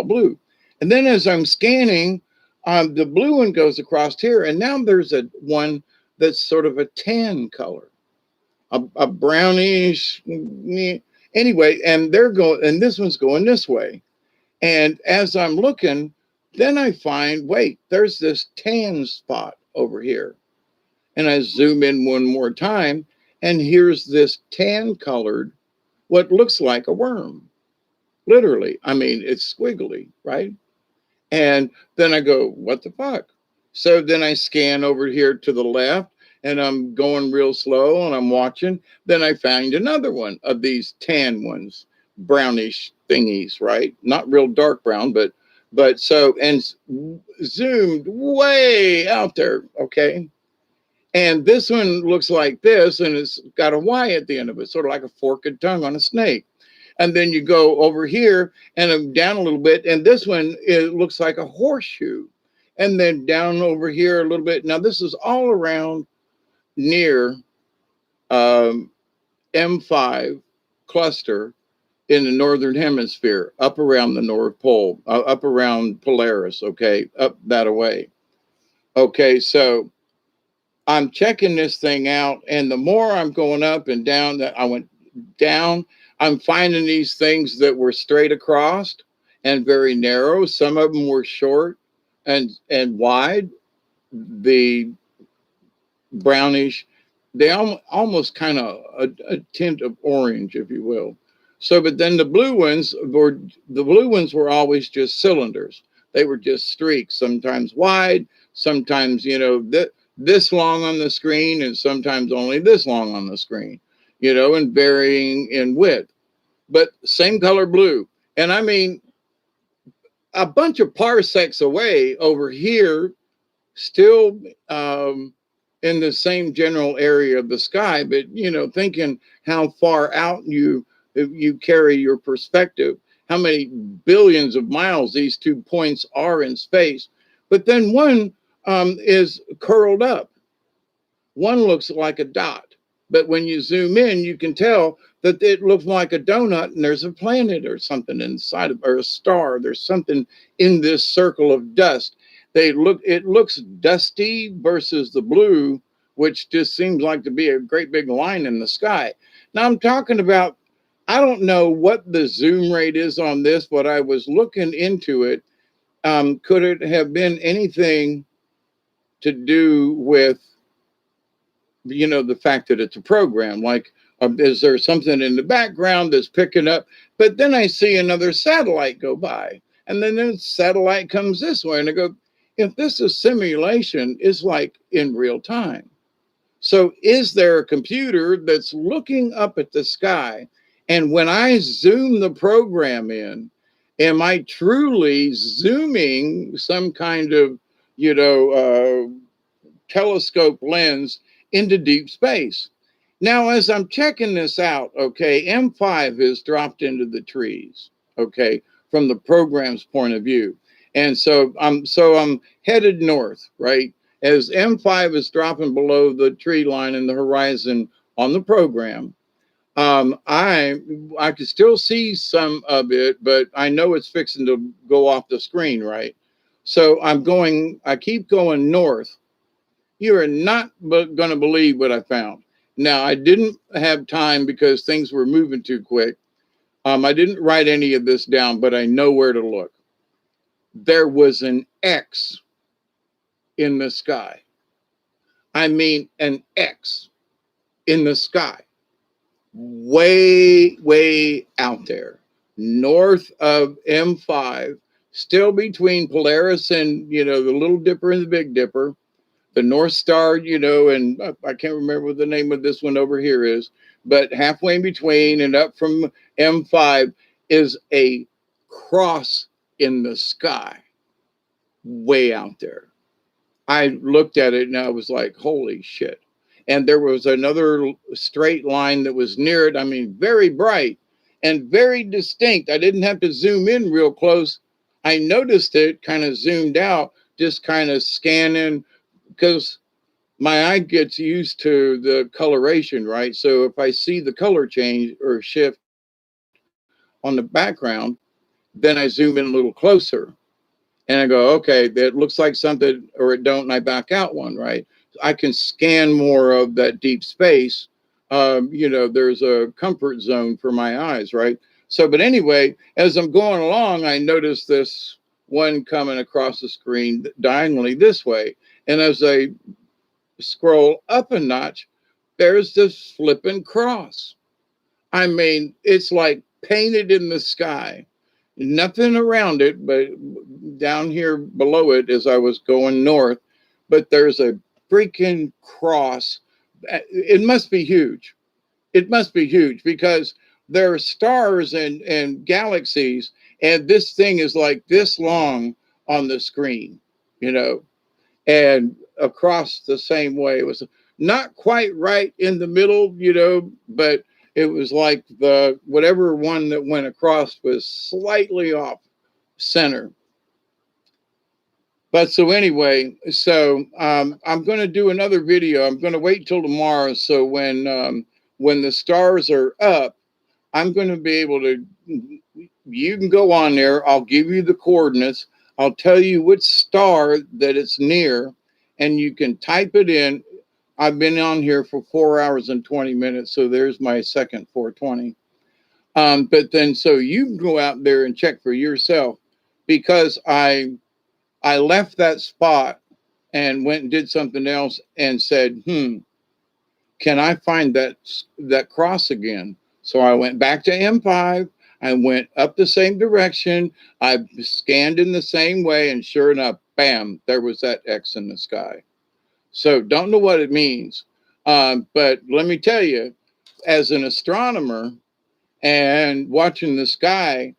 blue. And then as I'm scanning, the blue one goes across here, and now there's a one that's sort of a tan color, a brownish. Anyway, and they're going, and this one's going this way. And as I'm looking, then I find, wait, there's this tan spot over here. And I zoom in one more time, and here's this tan colored, what looks like a worm. Literally. I mean, it's squiggly, right? And then I go, what the fuck? So then I scan over here to the left, and I'm going real slow and I'm watching. Then I find another one of these tan ones, brownish thingies, right? Not real dark brown, but But so, and zoomed way out there, okay? And this one looks like this, and it's got a Y at the end of it, sort of like a forked tongue on a snake. And then you go over here and down a little bit, and this one, it looks like a horseshoe. And then down over here a little bit. Now, this is all around near um, M5 cluster in the northern hemisphere, up around the North Pole, up around Polaris, okay, up that away. Okay, so I'm checking this thing out, and the more I'm going up and down, that I went down, I'm finding these things that were straight across and very narrow. Some of them were short and wide. The brownish, they almost kind of a tint of orange, if you will. So, but then the blue ones were always just cylinders. They were just streaks, sometimes wide, sometimes this long on the screen, and sometimes only this long on the screen, and varying in width, but same color blue. And I mean, a bunch of parsecs away over here, still in the same general area of the sky, but thinking how far out you carry your perspective, how many billions of miles these 2 points are in space. But then one is curled up. One looks like a dot, but when you zoom in, you can tell that it looks like a donut, and there's a planet or something inside of, or a star. There's something in this circle of dust. It looks dusty versus the blue, which just seems like to be a great big line in the sky. Now I'm talking about, I don't know what the zoom rate is on this, but I was looking into it. Could it have been anything to do with the fact that it's a program? Like, is there something in the background that's picking up? But then I see another satellite go by, and then the satellite comes this way, and I go, if this is simulation, it's like in real time. So is there a computer that's looking up at the sky, and when I zoom the program in, am I truly zooming some kind of telescope lens into deep space? Now, as I'm checking this out, okay, M5 is dropped into the trees, okay, from the program's point of view. And so I'm headed north, right? As M5 is dropping below the tree line in the horizon on the program, I can still see some of it, but I know it's fixing to go off the screen, right? So I keep going north. You are not going to believe what I found. Now, I didn't have time because things were moving too quick. I didn't write any of this down, but I know where to look. There was an X in the sky. I mean, an X in the sky, way, way out there, north of M5, still between Polaris and, the Little Dipper and the Big Dipper. The North Star, and I can't remember what the name of this one over here is, but halfway in between and up from M5 is a cross in the sky, way out there. I looked at it and I was like, holy shit. And there was another straight line that was near it. I mean, very bright and very distinct. I didn't have to zoom in real close. I noticed it kind of zoomed out, just kind of scanning, because my eye gets used to the coloration, right? So if I see the color change or shift on the background, then I zoom in a little closer and I go, okay, that looks like something, or it don't, and I back out one, right? I can scan more of that deep space. There's a comfort zone for my eyes, right? So, but anyway, as I'm going along, I notice this one coming across the screen diagonally this way. And as I scroll up a notch, there's this flipping cross. I mean, it's like painted in the sky. Nothing around it, but down here below it as I was going north, but there's a freaking cross. It must be huge. It must be huge because there are stars and galaxies, And this thing is like this long on the screen, you know, and across the same way. It was not quite right in the middle, you know, but it was like the whatever one that went across was slightly off center. But so anyway, so I'm going to do another video. I'm going to wait till tomorrow. So when the stars are up, I'm going to be able to. You can go on there. I'll give you the coordinates. I'll tell you which star that it's near, and you can type it in. I've been on here for 4 hours and 20 minutes, so there's my second 420. But then, so you can go out there and check for yourself, because I left that spot and went and did something else and said, can I find that cross again? So I went back to M5. I went up the same direction. I scanned in the same way, and sure enough, bam, there was that X in the sky. So don't know what it means. But let me tell you, as an astronomer and watching the sky,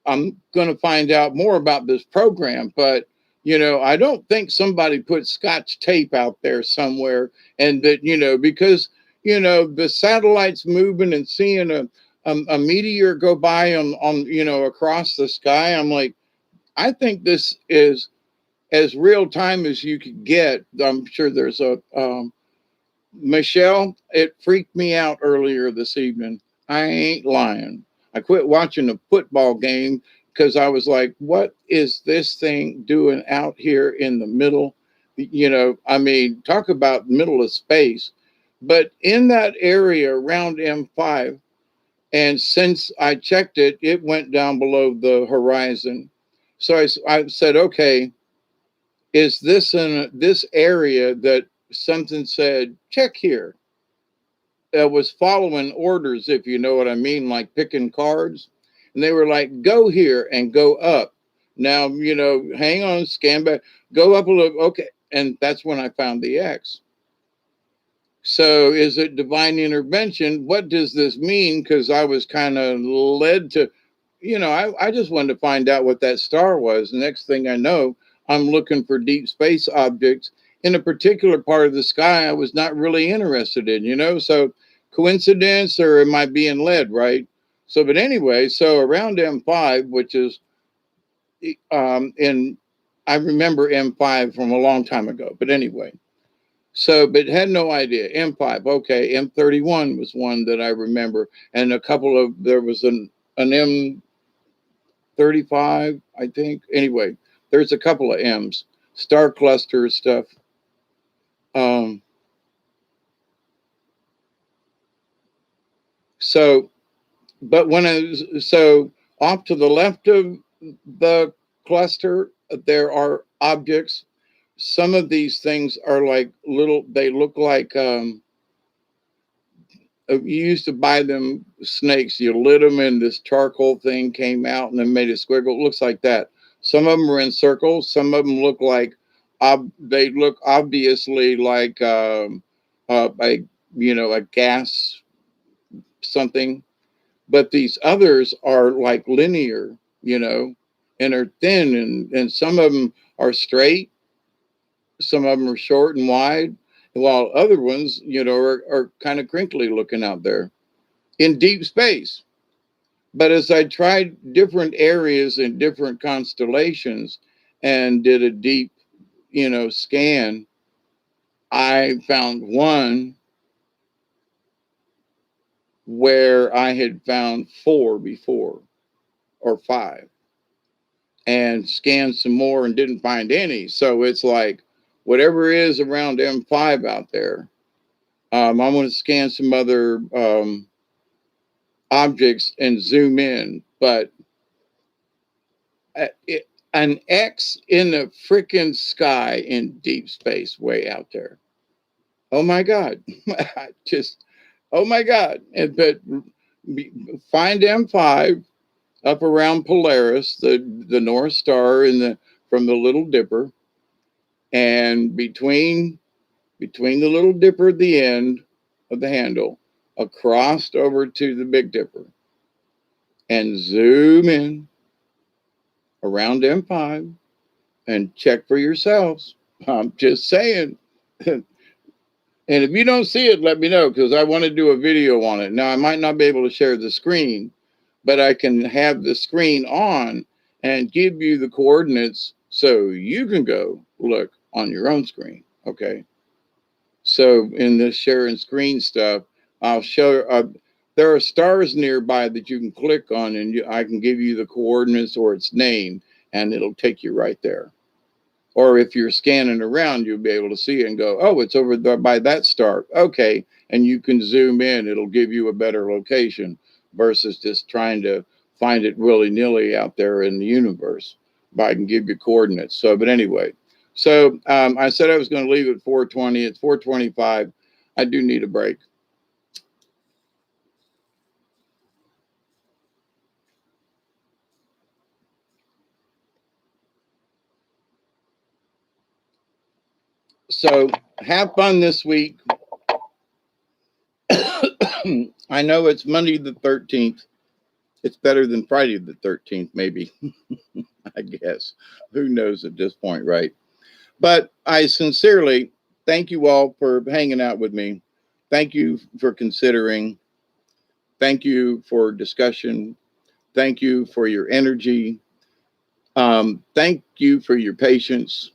I'm going to find out more about this program, but you know, I don't think somebody put scotch tape out there somewhere, and that, you know, because you know the satellites moving and seeing a meteor go by on you know across the sky. I'm like, I think this is as real time as you could get. I'm sure there's a Michelle, it freaked me out earlier this evening. I ain't lying. I quit watching a football game because I was like, what is this thing doing out here in the middle? You know, I mean, talk about middle of space. But in that area around M5, and since I checked it, it went down below the horizon. So I said, okay, is this in this area that something said, check here? Was following orders, if you know what I mean, like picking cards. And they were like, go here and go up. Now, you know, hang on, scan back, go up a little. Okay. And that's when I found the X. So is it divine intervention? What does this mean? Because I was kind of led to, you know, I just wanted to find out what that star was. Next thing I know, I'm looking for deep space objects in a particular part of the sky I was not really interested in, you know? So coincidence, or am I being led, right? So, but anyway, so around M5, which is in, I remember M5 from a long time ago, but anyway. So, but had no idea. M5, okay. M31 was one that I remember, and a couple of there was an M35, I think. Anyway, there's a couple of M's, star cluster stuff. Um, so, but when I was so off to the left of the cluster, there are objects. Some of these things are like little. They look like you used to buy them snakes. You lit them, and this charcoal thing came out, and then made a squiggle. It looks like that. Some of them are in circles. Some of them look like they look obviously like a you know a gas something, but these others are like linear, you know, and are thin, and some of them are straight. Some of them are short and wide, while other ones, you know, are kind of crinkly looking out there in deep space. But as I tried different areas and different constellations and did a deep, you know, scan, I found one where I had found four before, or five, and scanned some more and didn't find any. So it's like whatever is around M5 out there. I'm going to scan some other objects and zoom in, but an X in the freaking sky in deep space, way out there. Oh my God. Just, oh my God. And, but find M5 up around Polaris, the North Star in the from the Little Dipper, and between the Little Dipper at the end of the handle, across over to the Big Dipper, and zoom in around M5 and check for yourselves. I'm just saying. And if you don't see it, let me know, because I want to do a video on it. Now, I might not be able to share the screen, but I can have the screen on and give you the coordinates so you can go look on your own screen. Okay. So in this sharing screen stuff, I'll show, there are stars nearby that you can click on, and I can give you the coordinates or its name, and it'll take you right there. Or if you're scanning around, you'll be able to see it and go, oh, it's over there by that star. Okay. And you can zoom in. It'll give you a better location versus just trying to find it willy-nilly out there in the universe. But I can give you coordinates. So, but anyway. So I said I was going to leave at 4:20. It's 4:25. I do need a break. So have fun this week. I know it's Monday the 13th. It's better than Friday the 13th, maybe. I guess. Who knows at this point, right? But I sincerely thank you all for hanging out with me. Thank you for considering. Thank you for discussion. Thank you for your energy. Thank you for your patience,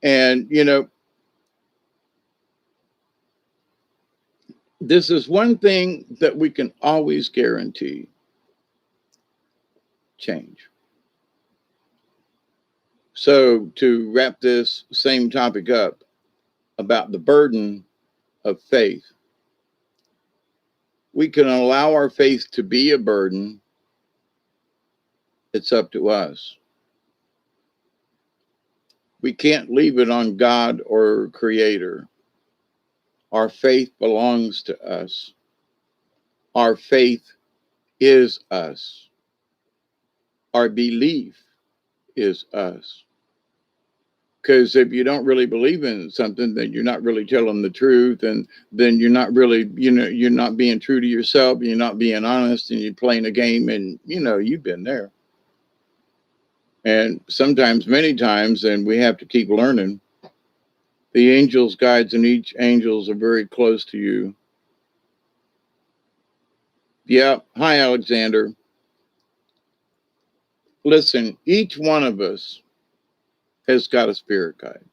and, this is one thing that we can always guarantee: change. So to wrap this same topic up about the burden of faith, we can allow our faith to be a burden. It's up to us. We can't leave it on God or Creator. Our faith belongs to us. Our faith is us. Our belief is us. Because if you don't really believe in something, then you're not really telling the truth, and then you're not really, you're not being true to yourself, and you're not being honest, and you're playing a game, and you've been there. And sometimes, many times, and we have to keep learning. The angels, guides, and each angels are very close to you. Yeah. Hi, Alexander. Listen, each one of us has got a spirit guide,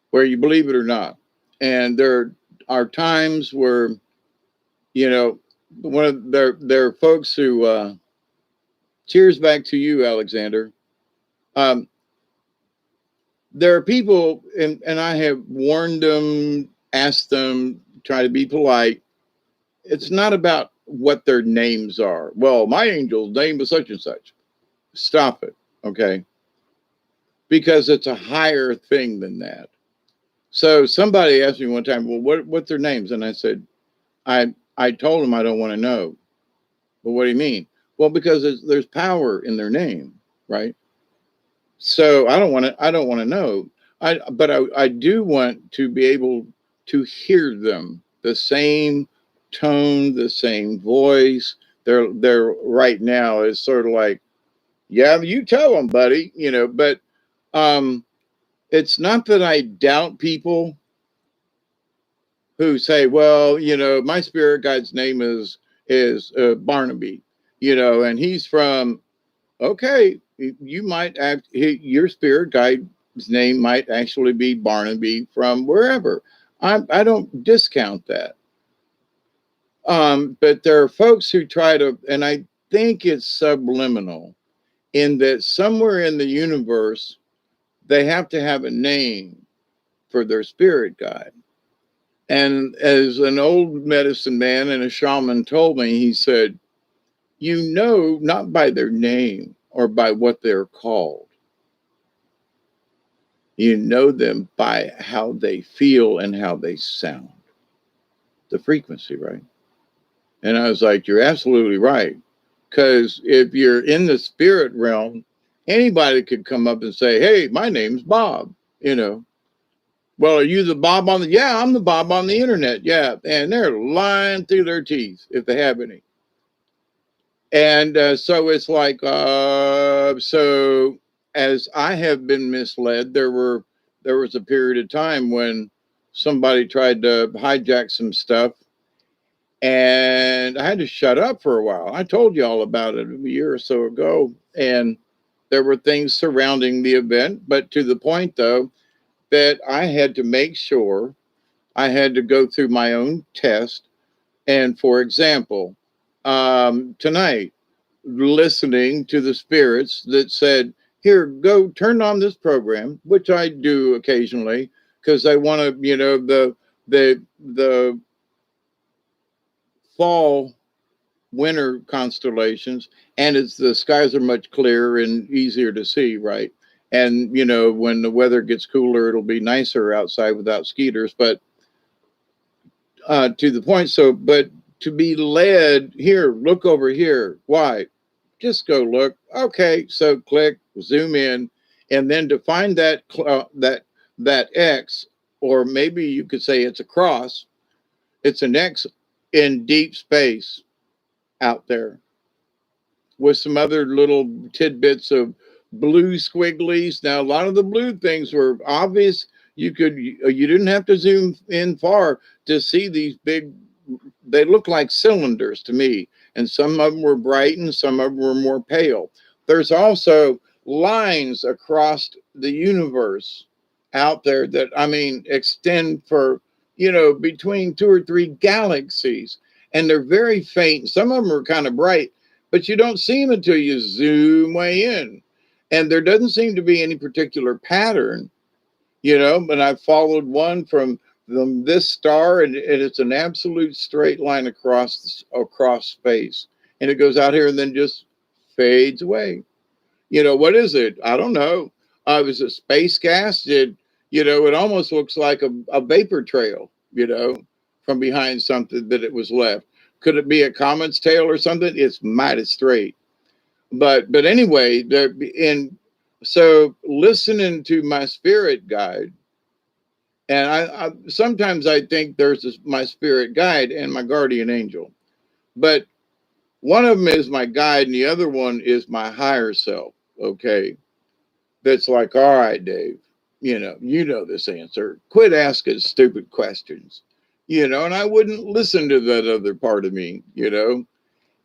whether you believe it or not. And there are times where, there are folks who, cheers back to you, Alexander. There are people, and I have warned them, asked them, try to be polite. It's not about what their names are. Well, my angel's name is such and such. Stop it, okay? Because it's a higher thing than that. So somebody asked me one time, well, what's their names? And I said, I told them I don't want to know. Well, what do you mean? Well, because there's power in their name, right? So I don't want to know. But I do want to be able to hear them, the same tone, the same voice. They're right now is sort of like, yeah, you tell them, buddy, but it's not that I doubt people who say, well, my spirit guide's name is Barnaby, and he's from, okay, you might your spirit guide's name might actually be Barnaby from wherever. I don't discount that. But there are folks who try to, and I think it's subliminal in that somewhere in the universe, they have to have a name for their spirit guide. And as an old medicine man and a shaman told me, he said, not by their name or by what they're called. You know them by how they feel and how they sound. The frequency, right? And I was like, you're absolutely right. Because if you're in the spirit realm, anybody could come up and say, hey, my name's Bob, Well, are you the Bob on the? Yeah, I'm the Bob on the internet. Yeah. And they're lying through their teeth if they have any. And so it's like, So as I have been misled, there was a period of time when somebody tried to hijack some stuff, and I had to shut up for a while. I told you all about it a year or so ago, and there were things surrounding the event, but to the point though that I had to make sure I had to go through my own test. And for example, tonight, listening to the spirits that said, "Here, go turn on this program," which I do occasionally because I want to, the fall winter constellations, and it's the skies are much clearer and easier to see, right? And when the weather gets cooler, it'll be nicer outside without skeeters. But to the point, so but to be led here, look over here. Why? Just go look. Okay, so click, zoom in, and then to find that X, or maybe you could say it's a cross. It's an X in deep space out there with some other little tidbits of blue squigglies. Now, a lot of the blue things were obvious. You didn't have to zoom in far to see these big. They look like cylinders to me, and some of them were bright and some of them were more pale. There's also lines across the universe out there that, I mean, extend for between two or three galaxies, and they're very faint. Some of them are kind of bright, but you don't see them until you zoom way in. And there doesn't seem to be any particular pattern, but I followed one from this star, and it's an absolute straight line across space. And it goes out here and then just fades away. What is it? I don't know. It was a space gas. It almost looks like a vapor trail, from behind something that it was left. Could it be a comet's tail or something? It's mighty straight. But anyway, so listening to my spirit guide, and I sometimes I think there's my spirit guide and my guardian angel, but one of them is my guide and the other one is my higher self. Okay, that's like, all right, Dave, this answer. Quit asking stupid questions, and I wouldn't listen to that other part of me.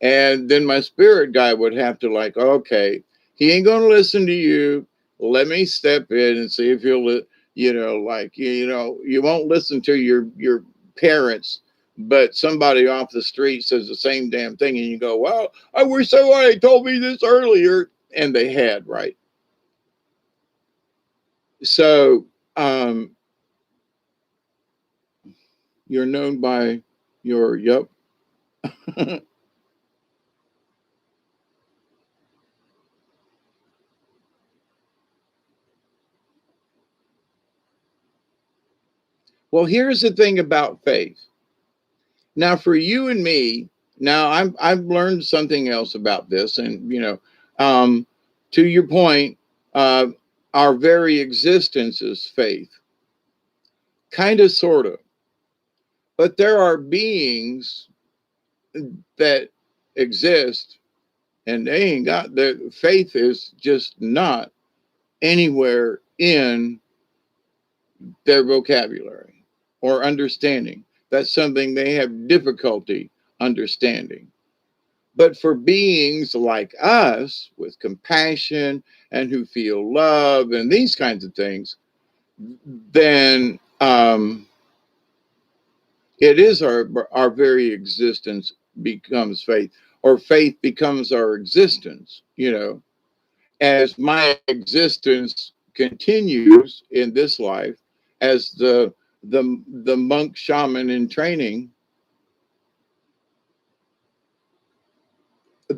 And then my spirit guy would have to like, okay, he ain't going to listen to you. Let me step in and see if he'll, you won't listen to your parents, but somebody off the street says the same damn thing, and you go, well, I wish somebody told me this earlier, and they had, right? So you're known by your yup. Well, here's the thing about faith. Now, for you and me, now I've learned something else about this, and to your point, uh, our very existence is faith, kind of, sort of. But there are beings that exist, and they ain't got their faith is just not anywhere in their vocabulary or understanding. That's something they have difficulty understanding. But for beings like us with compassion and who feel love and these kinds of things, then it is our very existence becomes faith, or faith becomes our existence. As my existence continues in this life as the monk shaman in training,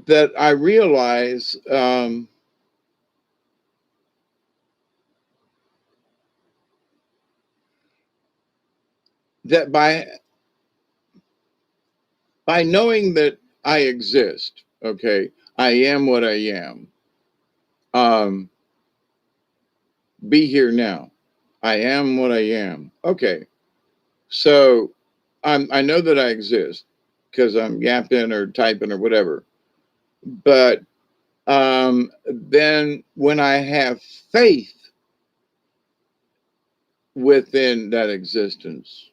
that I realize that by knowing that I exist, okay, I am what I am. Um, be here now. I am what I am. Okay, so I know that I exist because I'm yapping or typing or whatever. But then when I have faith within that existence,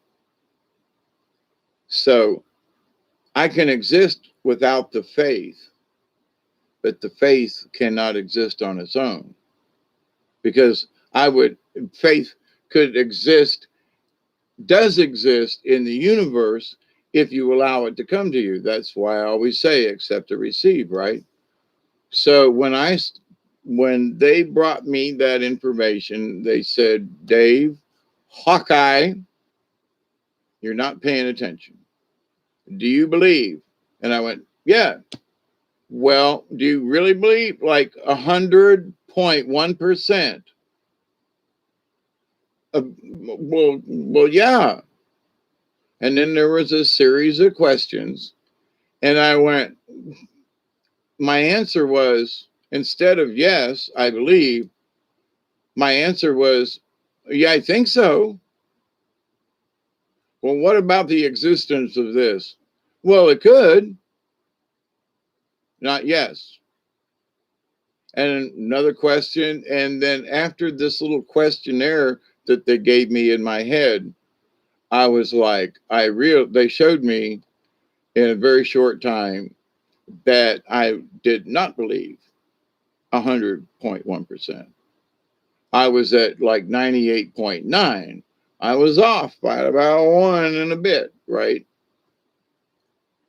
so I can exist without the faith, but the faith cannot exist on its own because faith could exist, does exist in the universe if you allow it to come to you. That's why I always say accept or receive, right? So when they brought me that information, they said, Dave, Hawkeye, you're not paying attention. Do you believe? And I went, yeah. Well, do you really believe? Like 100.1%. Well, yeah. And then there was a series of questions, and I went, my answer was, instead of yes, I believe, my answer was, yeah, I think so. Well, what about the existence of this? Well, it could, not yes. And another question. And then after this little questionnaire that they gave me in my head, I was like, they showed me in a very short time that I did not believe 100.1%. I was at like 98.9. I was off by about one and a bit, right?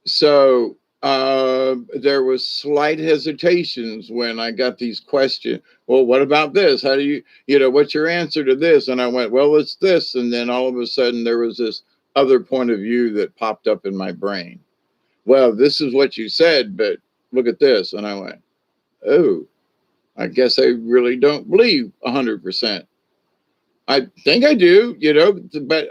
So there was slight hesitations when I got these questions. Well, what about this? How do what's your answer to this? And I went, well, it's this. And then all of a sudden there was this other point of view that popped up in my brain. Well, this is what you said, but look at this. And I went, oh, I guess I really don't believe 100%. I think I do, but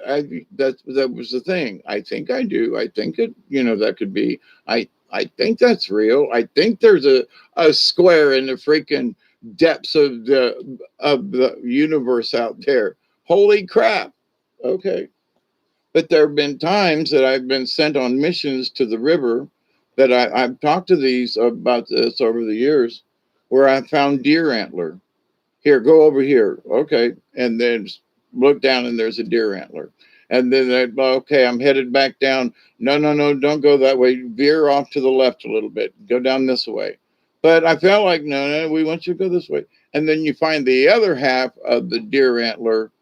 that was the thing. I think I do. I think that could be. I think that's real. I think there's a square in the freaking depths of the universe out there. Holy crap. Okay. But there have been times that I've been sent on missions to the river that I've talked to these about this over the years where I found deer antler. Here, go over here. Okay. And then look down and there's a deer antler. And then, okay, I'm headed back down. No, no, no, don't go that way. Veer off to the left a little bit. Go down this way. But I felt like, no, no, we want you to go this way. And then you find the other half of the deer antler,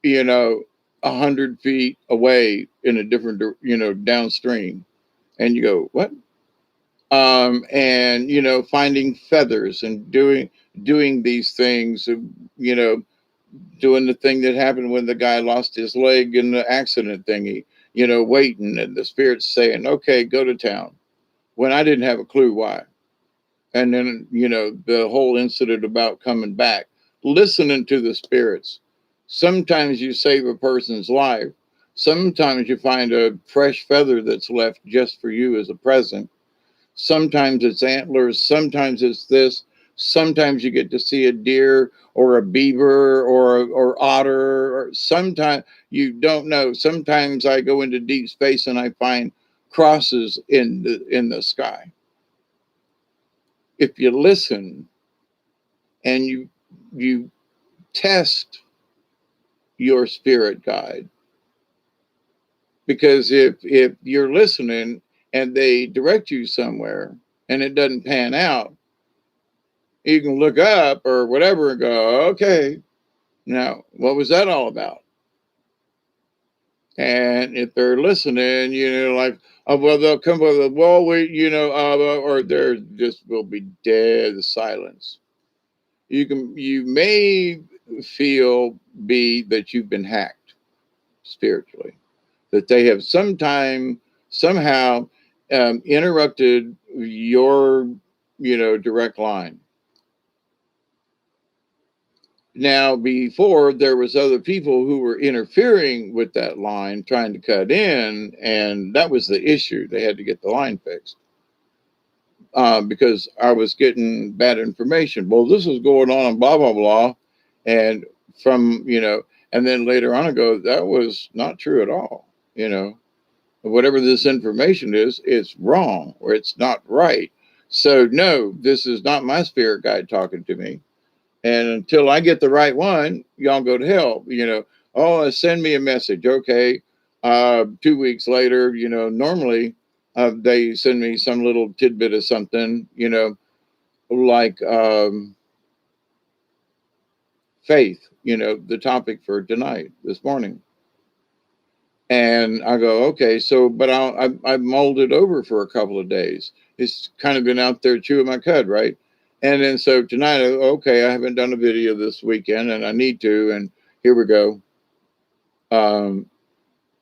100 feet away in a different, downstream. And you go, what? And finding feathers and doing these things, doing the thing that happened when the guy lost his leg in the accident thingy, waiting and the spirit's saying, okay, go to town, when I didn't have a clue why. And then the whole incident about coming back, listening to the spirits. Sometimes you save a person's life, sometimes you find a fresh feather that's left just for you as a present. Sometimes it's antlers, sometimes it's this, sometimes you get to see a deer or a beaver or otter, or sometimes you don't know. Sometimes I go into deep space and I find crosses in the sky. If you listen and you test your spirit guide, because if you're listening and they direct you somewhere and it doesn't pan out, you can look up or whatever and go, okay, now what was that all about? And if they're listening, like, oh, well, they'll come with a well, or there just will be dead silence. You may be that you've been hacked spiritually, that they have somehow interrupted your direct line. Now, before, there was other people who were interfering with that line, trying to cut in, and that was the issue. They had to get the line fixed because I was getting bad information. Well, this is going on and blah, blah, blah. And and then later on I go, that was not true at all. Whatever this information is, it's wrong or it's not right. So no, this is not my spirit guide talking to me. And until I get the right one, y'all go to hell. Oh, send me a message. Okay. 2 weeks later, normally they send me some little tidbit of something, like faith, the topic for tonight, this morning. And I go, okay, so, but I mulled it over for a couple of days. It's kind of been out there chewing my cud, right? And then so tonight, okay, I haven't done a video this weekend and I need to, and here we go. And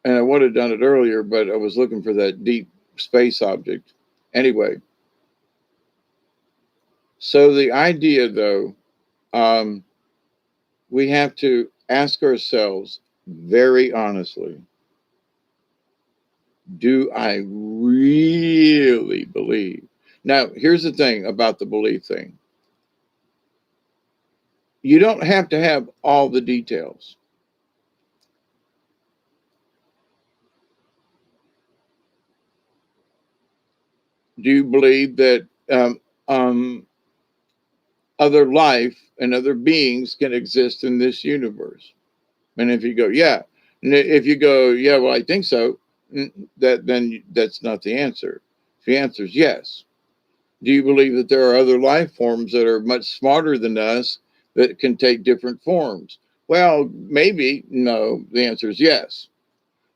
I would have done it earlier, but I was looking for that deep space object. Anyway, so the idea though, we have to ask ourselves very honestly, do I really believe? Now, here's the thing about the belief thing. You don't have to have all the details. Do you believe that other life and other beings can exist in this universe? And if you go, yeah. And if you go, yeah, well, I think so, then that's not the answer. The answer is yes. Do you believe that there are other life forms that are much smarter than us that can take different forms? Well, maybe. No. The answer is yes.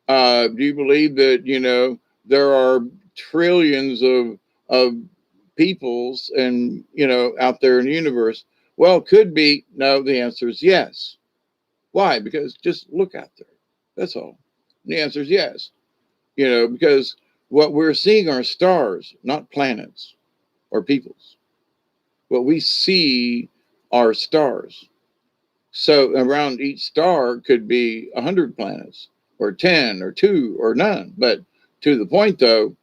Do you believe that there are trillions of peoples and out there in the universe? Well, could be. No. The answer is yes. Why? Because just look out there. That's all. And the answer is yes. Because what we're seeing are stars, not planets or peoples. What we see are stars. So around each star could be 100 planets, or 10, or 2, or none. But to the point, though,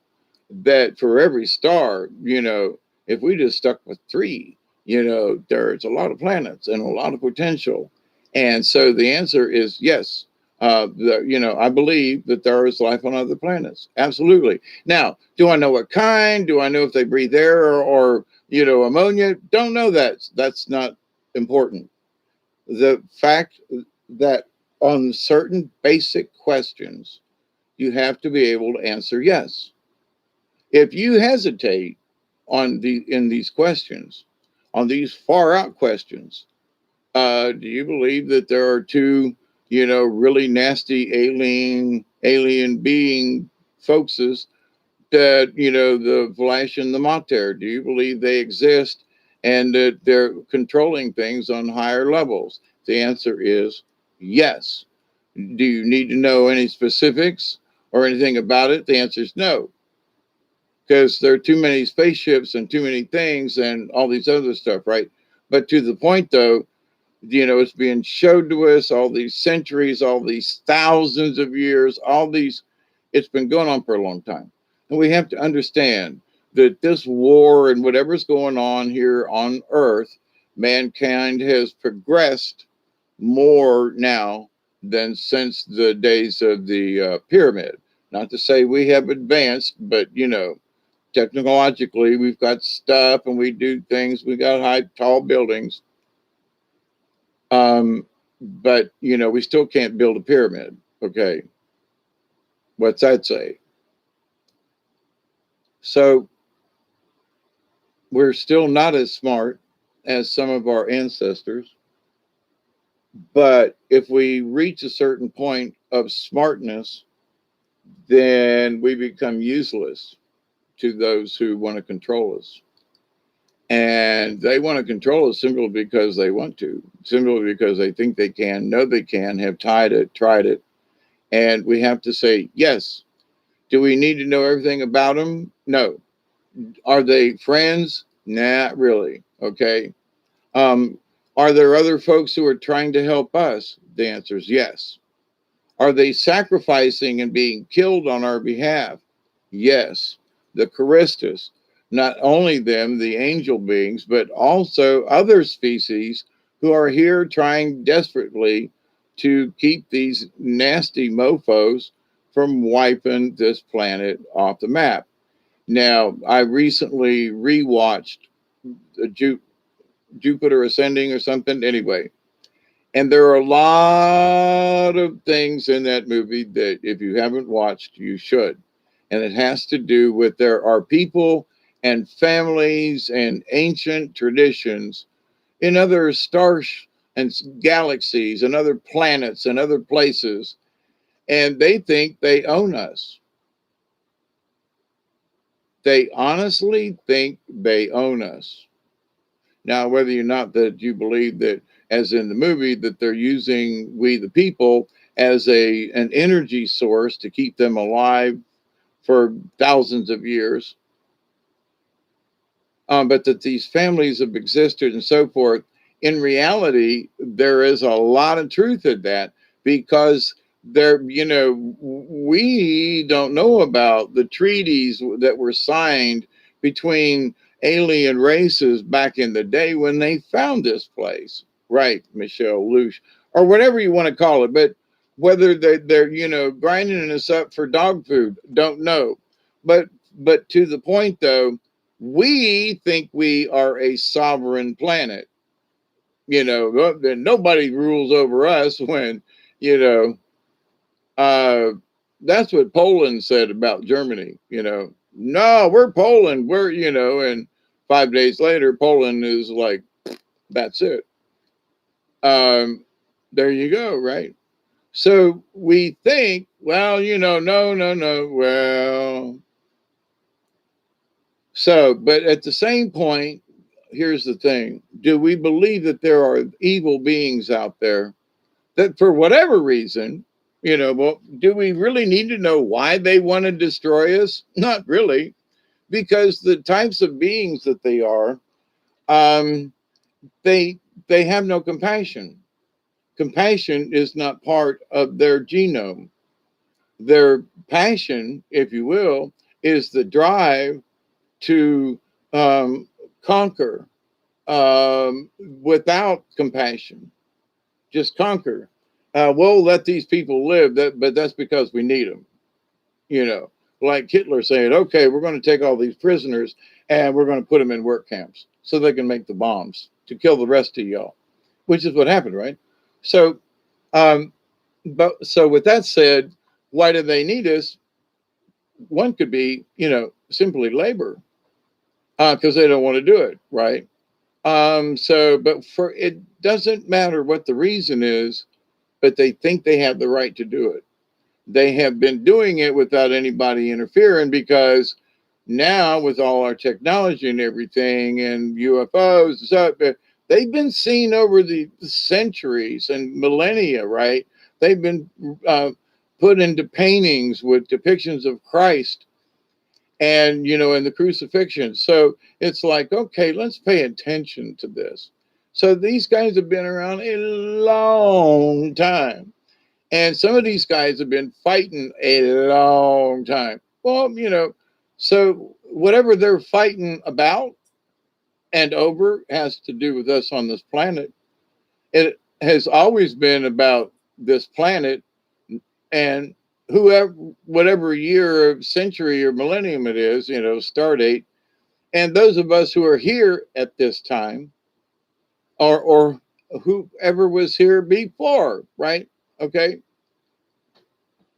that for every star, if we just stuck with 3, there's a lot of planets and a lot of potential. And so the answer is yes. I believe that there is life on other planets. Absolutely. Now, do I know what kind? Do I know if they breathe air or ammonia? Don't know that. That's not important. The fact that on certain basic questions, you have to be able to answer yes. If you hesitate in these questions, on these far out questions, do you believe that there are two, really nasty alien being folkses that, the Flash and the Mater? Do you believe they exist and that they're controlling things on higher levels? The answer is yes. Do you need to know any specifics or anything about it? The answer is no, because there are too many spaceships and too many things and all these other stuff, right? But to the point, though, it's being showed to us all these centuries, all these thousands of years, it's been going on for a long time. And we have to understand that this war and whatever's going on here on Earth, mankind has progressed more now than since the days of the pyramid. Not to say we have advanced, but technologically we've got stuff and we do things. We got high, tall buildings. But we still can't build a pyramid. Okay. What's that say? So we're still not as smart as some of our ancestors. But if we reach a certain point of smartness, then we become useless to those who want to control us. And they want to control us simply because they want to, simply because they think they can, know they can, have tried it. And we have to say, yes. Do we need to know everything about them? No. Are they friends? Not really. Okay. Are there other folks who are trying to help us? The answer is yes. Are they sacrificing and being killed on our behalf? Yes. The Charistus, not only them, the angel beings, but also other species who are here trying desperately to keep these nasty mofos from wiping this planet off the map. Now, I recently rewatched the Jupiter Ascending or something. Anyway, and there are a lot of things in that movie that if you haven't watched, you should. And it has to do with there are people and families and ancient traditions in other stars and galaxies and other planets and other places, and they think they own us. They honestly think they own us. Now, whether or not that you believe that, as in the movie, that they're using we the people as an energy source to keep them alive for thousands of years, but that these families have existed and so forth. In reality, there is a lot of truth in that because we don't know about the treaties that were signed between alien races back in the day when they found this place, right, Michelle Lush, or whatever you want to call it. But whether they're grinding us up for dog food, don't know. But to the point though, we think we are a sovereign planet. That nobody rules over us when, you know, uh, that's what Poland said about Germany. No, we're Poland. And 5 days later, Poland is like, that's it. Um, there you go, right? So we think, well, no, no, no. Well, but at the same point, here's the thing. Do we believe that there are evil beings out there that, for whatever reason, well, do we really need to know why they want to destroy us? Not really, because the types of beings that they are, um, they they have no compassion. Compassion is not part of their genome. Their passion, if you will, is the drive to um, conquer without compassion. Just conquer. We'll let these people live, but that's because we need them. You know, like Hitler saying, "Okay, we're going to take all these prisoners and we're going to put them in work camps so they can make the bombs to kill the rest of y'all," which is what happened, right? So, um, but so with that said, why do they need us? One could be, simply labor, because they don't want to do it, right? But for it doesn't matter what the reason is, but they think they have the right to do it. They have been doing it without anybody interfering because now, with all our technology and everything and UFOs and stuff, they've been seen over the centuries and millennia, right? They've been put into paintings with depictions of Christ and, in the crucifixion. So it's like, okay, let's pay attention to this. So these guys have been around a long time. And some of these guys have been fighting a long time. Well, so whatever they're fighting about and over has to do with us on this planet. It has always been about this planet and whoever, whatever year or century or millennium it is, star date. And those of us who are here at this time or whoever was here before, right? Okay.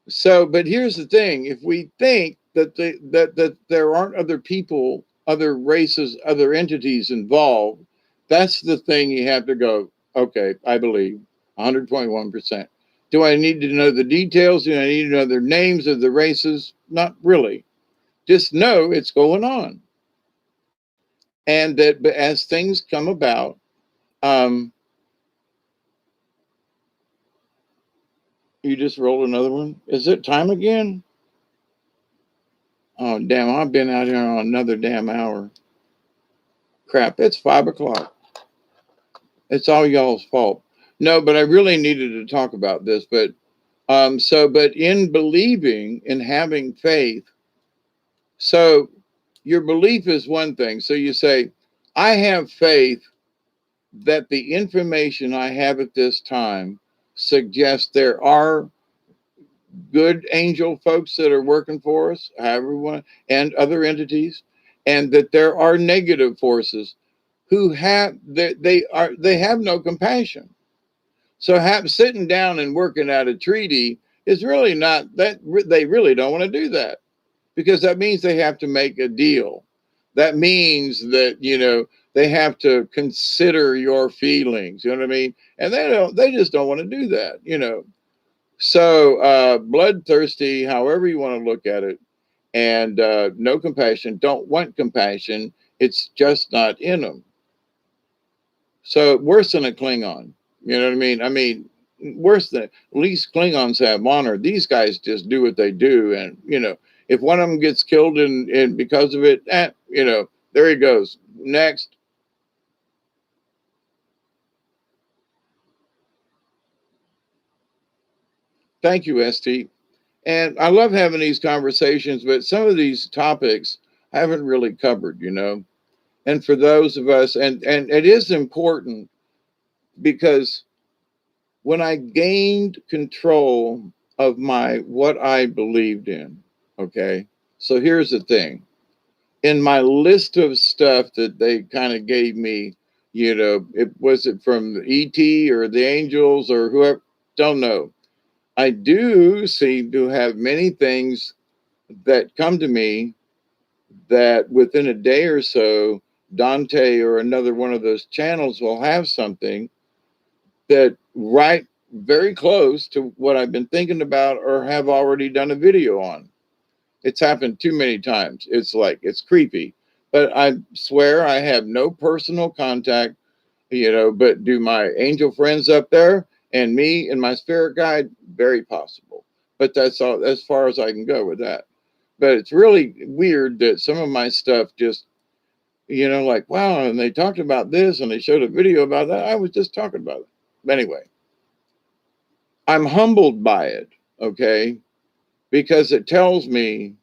So, but here's the thing: if we think that there aren't other people, other races, other entities involved, that's the thing you have to go. Okay, I believe 100.1%. Do I need to know the details? Do I need to know their names of the races? Not really. Just know it's going on, and that but as things come about, um, you just roll another one. Is it time again? Oh damn! I've been out here on another damn hour. Crap! It's 5 o'clock. It's all y'all's fault. No, but I really needed to talk about this. But in believing in having faith, so your belief is one thing. So you say, I have faith that the information I have at this time suggests there are good angel folks that are working for us, everyone, and other entities, and that there are negative forces who have that they have no compassion. So sitting down and working out a treaty is really not that they really don't want to do that, because that means they have to make a deal. That means that, they have to consider your feelings. You know what I mean? And they just don't want to do that. So bloodthirsty, however you want to look at it, and no compassion, don't want compassion. It's just not in them. So worse than a Klingon. You know what I mean? I mean, worse than, at least Klingons have honor. These guys just do what they do. And, if one of them gets killed and because of it, there he goes. Next. Thank you, ST. And I love having these conversations, but some of these topics I haven't really covered. And for those of us, and it is important, because when I gained control of what I believed in, okay? So here's the thing. In my list of stuff that they kind of gave me, it from ET or the angels or whoever, don't know. I do seem to have many things that come to me that within a day or so, Dante or another one of those channels will have something that right very close to what I've been thinking about or have already done a video on. It's happened too many times. It's creepy. But I swear I have no personal contact, but do my angel friends up there and me and my spirit guide, very possible. But that's all as far as I can go with that. But it's really weird that some of my stuff just, like, wow, and they talked about this and they showed a video about that. I was just talking about it. But anyway, I'm humbled by it, okay? Because it tells me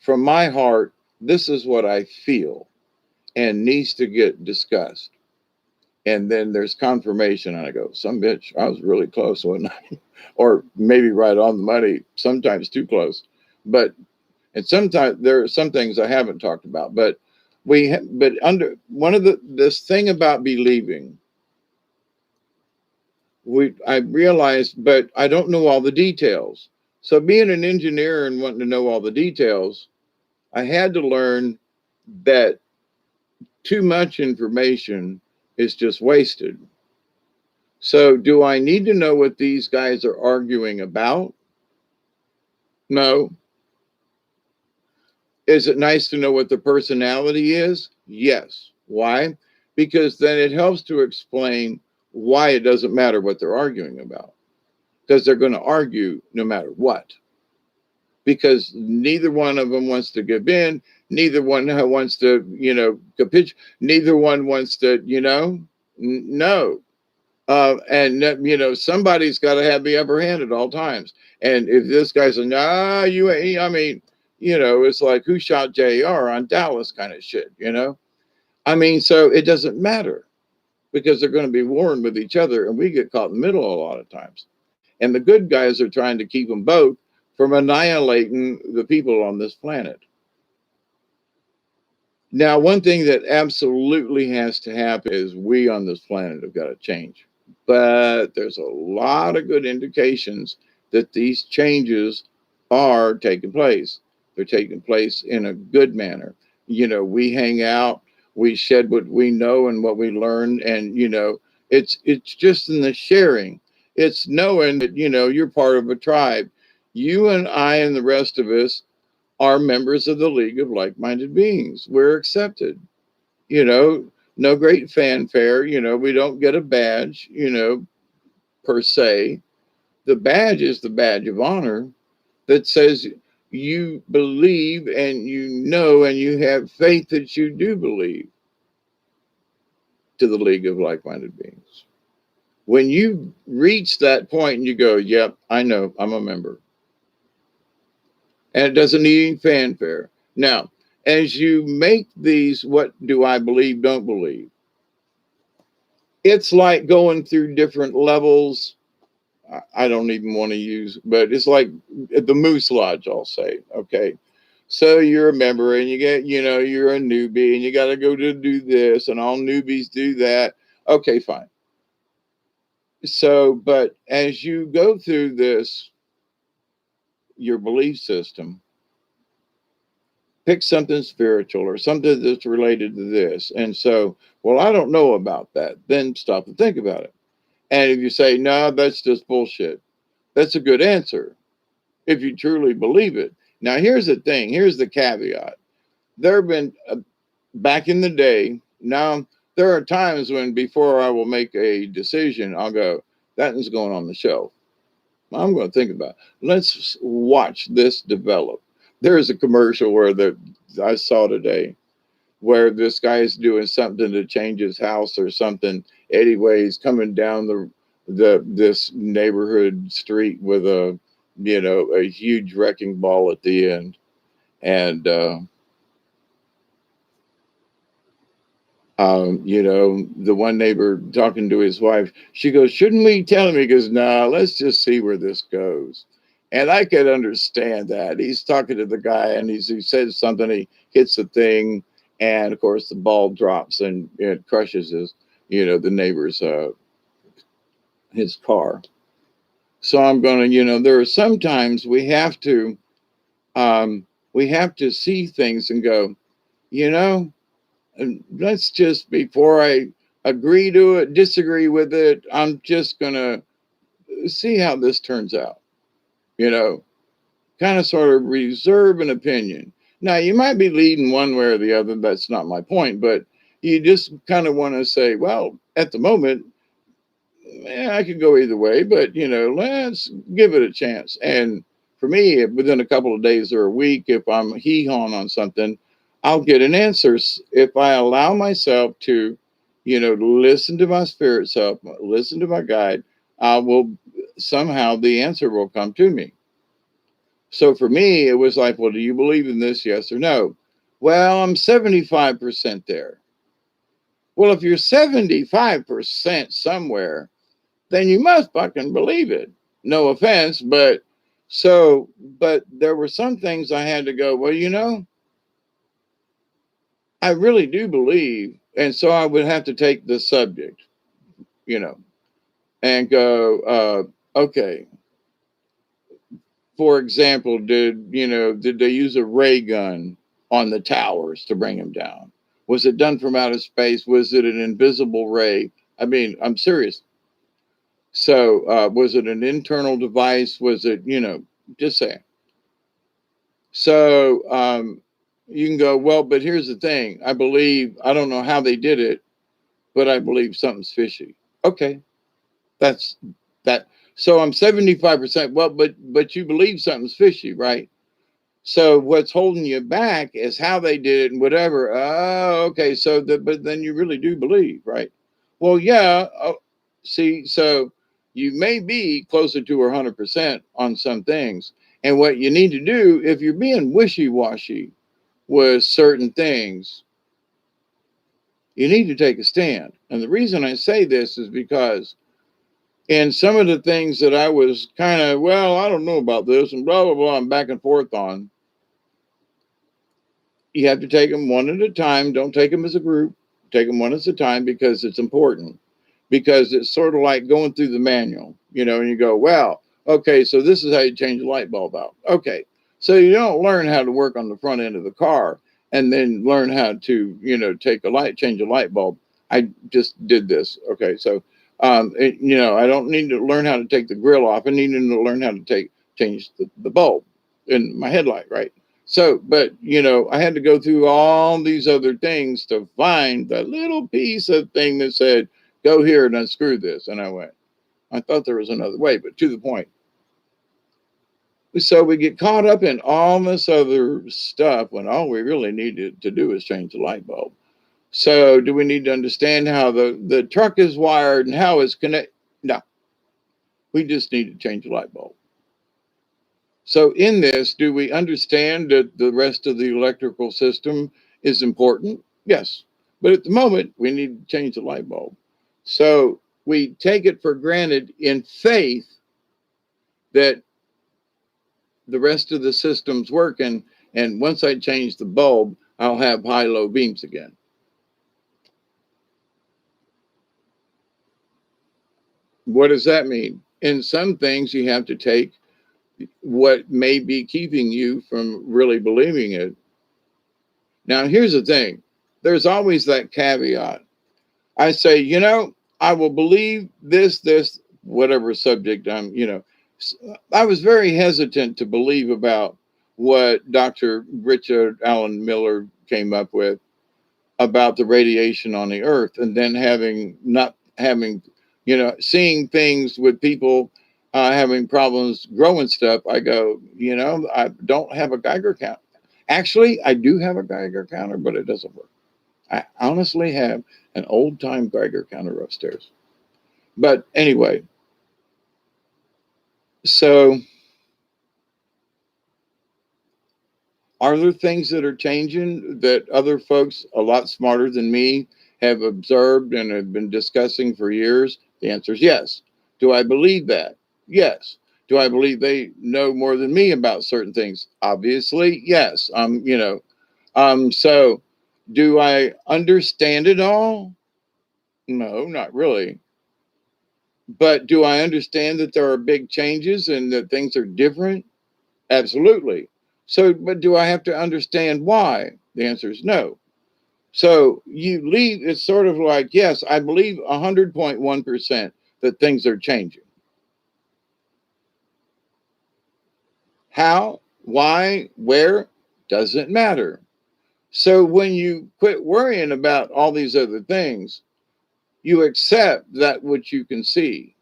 from my heart, this is what I feel and needs to get discussed. And then there's confirmation, and I go, some bitch, I was really close, wasn't I? Or maybe right on the money, sometimes too close. And sometimes there are some things I haven't talked about, but under one of this thing about believing, I realized, but I don't know all the details. So being an engineer and wanting to know all the details, I had to learn that too much information is just wasted. So do I need to know what these guys are arguing about? No. Is it nice to know what the personality is? Yes. Why? Because then it helps to explain why it doesn't matter what they're arguing about. Because they're going to argue no matter what. Because neither one of them wants to give in. Neither one wants to, capitulate. Neither one wants to, no. And somebody's got to have the upper hand at all times. And if this guy says, nah, you ain't, I mean, it's like who shot JR on Dallas kind of shit. I mean, so it doesn't matter, because they're going to be warring with each other, and we get caught in the middle a lot of times. And the good guys are trying to keep them both from annihilating the people on this planet. Now, one thing that absolutely has to happen is we on this planet have got to change. But there's a lot of good indications that these changes are taking place. They're taking place in a good manner. We hang out, we shed what we know and what we learn, and it's just in the sharing. It's knowing that you're part of a tribe. You and I and the rest of us are members of the League of Like-Minded Beings. We're accepted. No great fanfare. We don't get a badge, per se. The badge is the badge of honor that says you believe and and you have faith that you do believe to the League of Like-Minded Beings. When you reach that point and you go, yep, I know, I'm a member. And it doesn't need any fanfare. Now, as you make these, what do I believe, don't believe, it's like going through different levels. I don't even want to use, but it's like the Moose Lodge, I'll say. Okay. So you're a member and you get, you're a newbie and you got to go to do this and all newbies do that. Okay, fine. So, but as you go through this, your belief system, pick something spiritual or something that's related to this. And so, well, I don't know about that. Then stop and think about it. And if you say, no, that's just bullshit, that's a good answer if you truly believe it. Now, here's the thing. Here's the caveat. There have been, back in the day, now there are times when before I will make a decision, I'll go, that is going on the shelf. I'm going to think about it. Let's watch this develop. There's a commercial I saw today where this guy is doing something to change his house or something. Anyway, he's coming down this neighborhood street with a huge wrecking ball at the end. And the one neighbor talking to his wife, she goes, shouldn't we tell him? He goes, nah, let's just see where this goes. And I could understand that. He's talking to the guy and he says something, he hits the thing, and of course the ball drops and it crushes the neighbor's, his car. So I'm going to, there are sometimes we have to see things and go, and let's just, before I agree to it, disagree with it, I'm just going to see how this turns out, kind of sort of reserve an opinion. Now, you might be leading one way or the other. That's not my point, but you just kind of want to say, well, at the moment, I could go either way, but, let's give it a chance. And for me, within a couple of days or a week, if I'm hee-hawing on something, I'll get an answer. If I allow myself to, listen to my spirit self, listen to my guide, I will somehow the answer will come to me. So for me, it was like, well, do you believe in this? Yes or no? Well, I'm 75% there. Well, if you're 75% somewhere, then you must fucking believe it. No offense, but there were some things I had to go, well, I really do believe. And so I would have to take the subject, and go, okay. For example, did they use a ray gun on the towers to bring them down? Was it done from outer space? Was it an invisible ray? I mean, I'm serious. So was it an internal device? Was it, just saying. So you can go, well, but here's the thing. I don't know how they did it, but I believe something's fishy. Okay. That's that. So I'm 75%. Well, but you believe something's fishy, right? So what's holding you back is how they did it and whatever. Oh, okay. So but then you really do believe, right? Well, yeah. See, so you may be closer to 100% on some things. And what you need to do, if you're being wishy-washy with certain things, you need to take a stand. And the reason I say this is because in some of the things that I was kind of, well, I don't know about this and blah, blah, blah, I'm back and forth on, you have to take them one at a time. Don't take them as a group. Take them one at a time because it's important. Because it's sort of like going through the manual, and you go, well, okay, so this is how you change the light bulb out. Okay, so you don't learn how to work on the front end of the car and then learn how to, change a light bulb. I just did this. Okay, so, I don't need to learn how to take the grill off. I need to learn how to change the bulb in my headlight, right? So, but, I had to go through all these other things to find that little piece of thing that said, go here and unscrew this. And I went, I thought there was another way, but to the point. So we get caught up in all this other stuff when all we really need to do is change the light bulb. So do we need to understand how the truck is wired and how it's connected? No, we just need to change the light bulb. So in this, do we understand that the rest of the electrical system is important? Yes. But at the moment, we need to change the light bulb. So we take it for granted in faith that the rest of the system's working. And once I change the bulb, I'll have high-low beams again. What does that mean? In some things, you have to take what may be keeping you from really believing it. Now, here's the thing. There's always that caveat. I say, I will believe this, whatever subject I was very hesitant to believe about what Dr. Richard Allen Miller came up with about the radiation on the earth, and then not having, seeing things with people having problems growing stuff. I go, I don't have a Geiger counter. Actually, I do have a Geiger counter, but it doesn't work. I honestly have an old time Geiger counter upstairs. But anyway, so are there things that are changing that other folks a lot smarter than me have observed and have been discussing for years? The answer is yes. Do I believe that? Yes. Do I believe they know more than me about certain things? Obviously, yes. So do I understand it all? No, not really. But do I understand that there are big changes and that things are different? Absolutely. So, but do I have to understand why? The answer is no. So you leave, it's sort of like, yes, I believe 100.1% that things are changing. How, why, where, doesn't matter. So when you quit worrying about all these other things, you accept that which you can see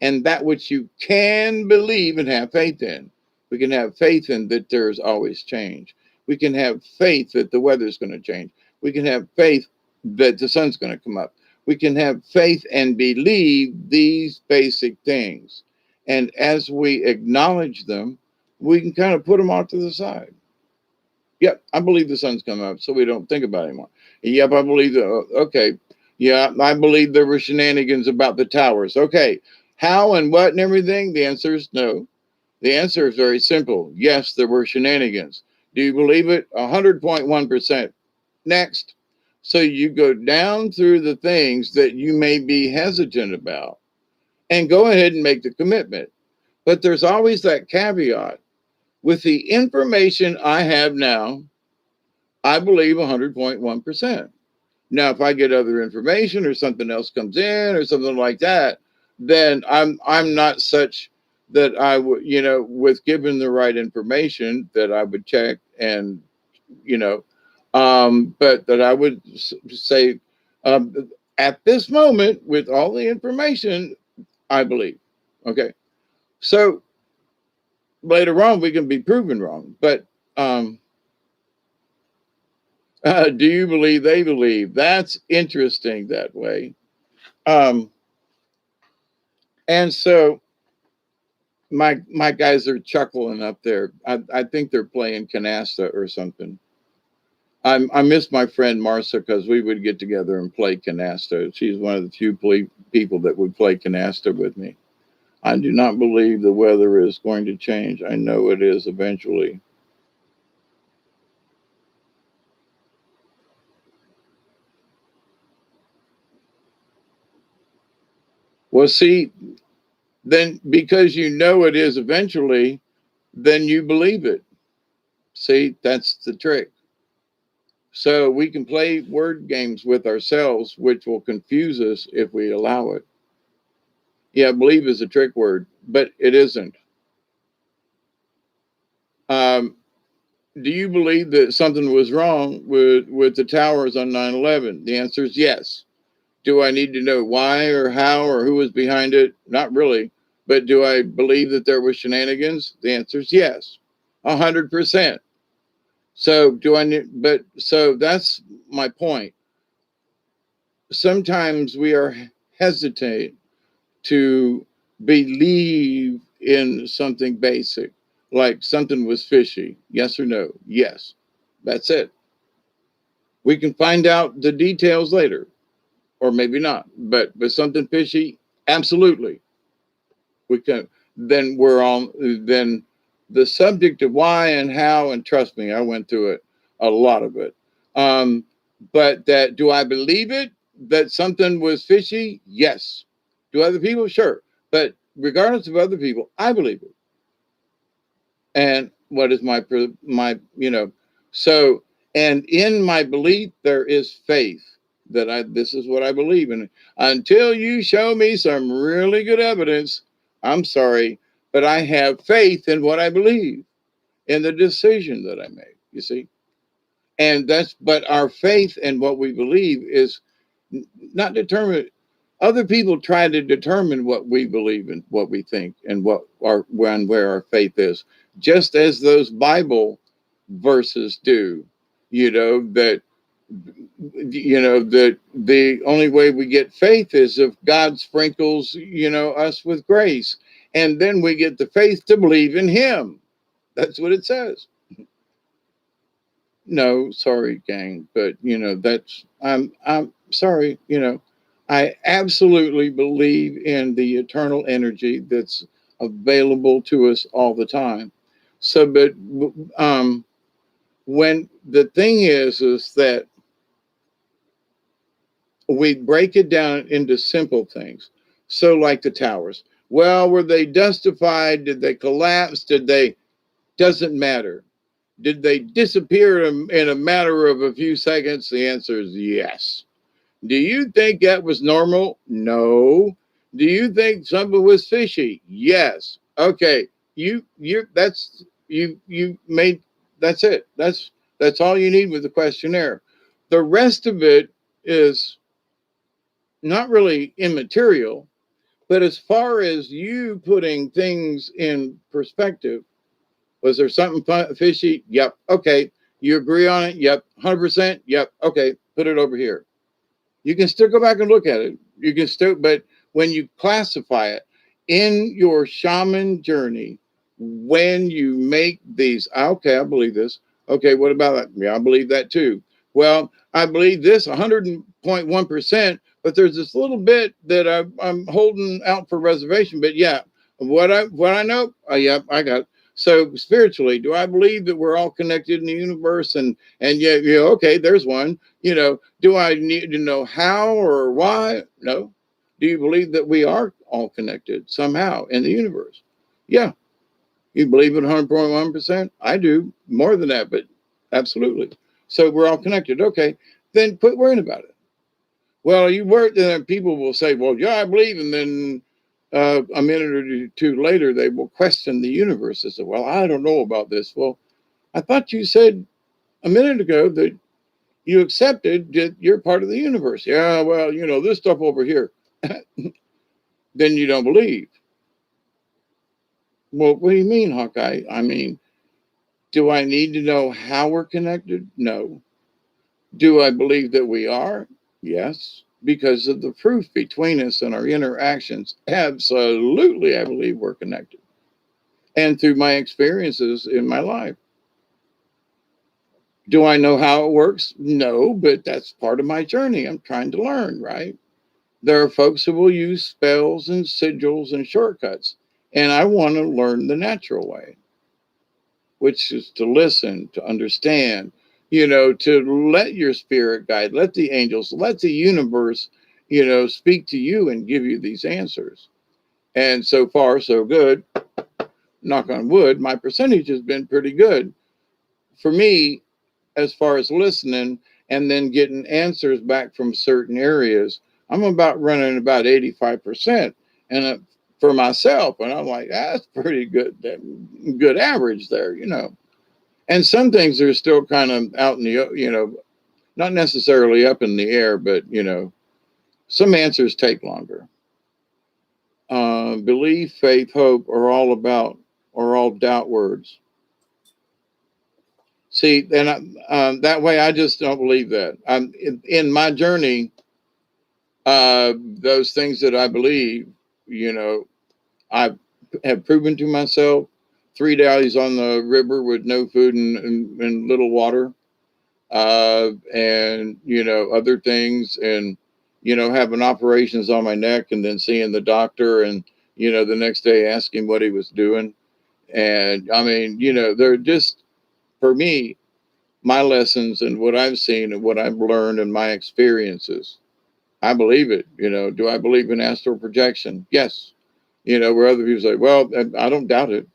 and that which you can believe and have faith in. We can have faith in that there's always change. We can have faith that the weather's going to change. We can have faith that the sun's going to come up. We can have faith and believe these basic things. And as we acknowledge them, we can kind of put them off to the side. Yep, I believe the sun's coming up, so we don't think about it anymore. Yep, I believe that. Okay. Yeah, I believe there were shenanigans about the towers. Okay. How and what and everything? The answer is no. The answer is very simple. Yes, there were shenanigans. Do you believe it? 100.1%. Next. So you go down through the things that you may be hesitant about and go ahead and make the commitment. But there's always that caveat. With the information I have now, I believe 100.1%. Now, if I get other information or something else comes in or something like that, then I'm not such that I would, with given the right information that I would check and, but that I would say at this moment with all the information, I believe. Okay. So later on, we can be proven wrong, but do you believe they believe? That's interesting that way. Um, and so my guys are chuckling up there. I think they're playing canasta or something. I miss my friend Marcia because we would get together and play canasta. She's one of the few people that would play canasta with me. I do not believe the weather is going to change. I know it is eventually. Well, see, then because you know it is eventually, then you believe it. See, that's the trick. So we can play word games with ourselves, which will confuse us if we allow it. Yeah, believe is a trick word, but it isn't. Um, do you believe that something was wrong with the towers on 9/11? The answer is yes. Do I need to know why or how or who was behind it? Not really. But do I believe that there was shenanigans? The answer is yes, 100%. So do I need? But so that's my point. Sometimes we are hesitate to believe in something basic, like something was fishy. Yes or no? Yes. That's it. We can find out the details later, or maybe not. But something fishy, absolutely. We can. then then the subject of why and how, and trust me, I went through it, a lot of it. Um, but that, do I believe it that something was fishy? Yes. Do other people? Sure. But regardless of other people, I believe it. And what is so, and in my belief there is faith, that this is what I believe in. Until you show me some really good evidence, I'm sorry, but I have faith in what I believe, in the decision that I make, you see. And but our faith in what we believe is not determined. Other people try to determine what we believe and what we think and where our faith is, just as those Bible verses do. That that the only way we get faith is if God sprinkles us with grace, and then we get the faith to believe in Him. That's what it says. No, sorry, gang, but that's I'm sorry. I absolutely believe in the eternal energy that's available to us all the time. So, but when the thing is that we break it down into simple things. So, like the towers. Well, were they dustified? Did they collapse? Did they? Doesn't matter. Did they disappear in a matter of a few seconds? The answer is yes. Do you think that was normal? No. Do you think something was fishy? Yes. Okay. You made, that's it. That's all you need with the questionnaire. The rest of it is not really immaterial, but as far as you putting things in perspective, was there something fishy? Yep. Okay. You agree on it? Yep. 100%? Yep. Okay. Put it over here. You can still go back and look at it. You can still, but when you classify it in your shaman journey, when you make these, okay, I believe this. Okay, what about that? Yeah, I believe that too. Well, I believe this 100.1%, but there's this little bit that I'm holding out for reservation. But yeah, what I know, yeah, I got it. So spiritually, do I believe that we're all connected in the universe? And yeah, okay, there's one. Do I need to know how or why? No. Do you believe that we are all connected somehow in the universe? Yeah. You believe it 100.1%? I do. More than that, but absolutely. So we're all connected. Okay. Then quit worrying about it. Well, you work, then people will say, well, yeah, I believe. And then a minute or two later, they will question the universe. They say, well, I don't know about this. Well, I thought you said a minute ago that you accepted that you're part of the universe. Yeah, well, this stuff over here. Then you don't believe. Well, what do you mean, Hawkeye? I mean, do I need to know how we're connected? No. Do I believe that we are? Yes. Because of the proof between us and our interactions. Absolutely, I believe we're connected. And through my experiences in my life. Do I know how it works? No, but that's part of my journey. I'm trying to learn, right? There are folks who will use spells and sigils and shortcuts. And I want to learn the natural way, which is to listen, to understand, to let your spirit guide, let the angels, let the universe, speak to you and give you these answers. And so far, so good. Knock on wood, my percentage has been pretty good for me as far as listening and then getting answers back from certain areas. I'm about running about 85%. And for myself, and I'm like, that's pretty good average there, And some things are still kind of out in the, not necessarily up in the air, but, some answers take longer. Belief, faith, hope are all doubt words. See, and that way I just don't believe that. In my journey, those things that I believe, I have proven to myself. 3 days on the river with no food and little water, and other things, and having operations on my neck, and then seeing the doctor, and the next day ask him what he was doing. And I mean, they're just, for me, my lessons and what I've seen and what I've learned and my experiences. I believe it. Do I believe in astral projection? Yes. Where other people say, well, I don't doubt it.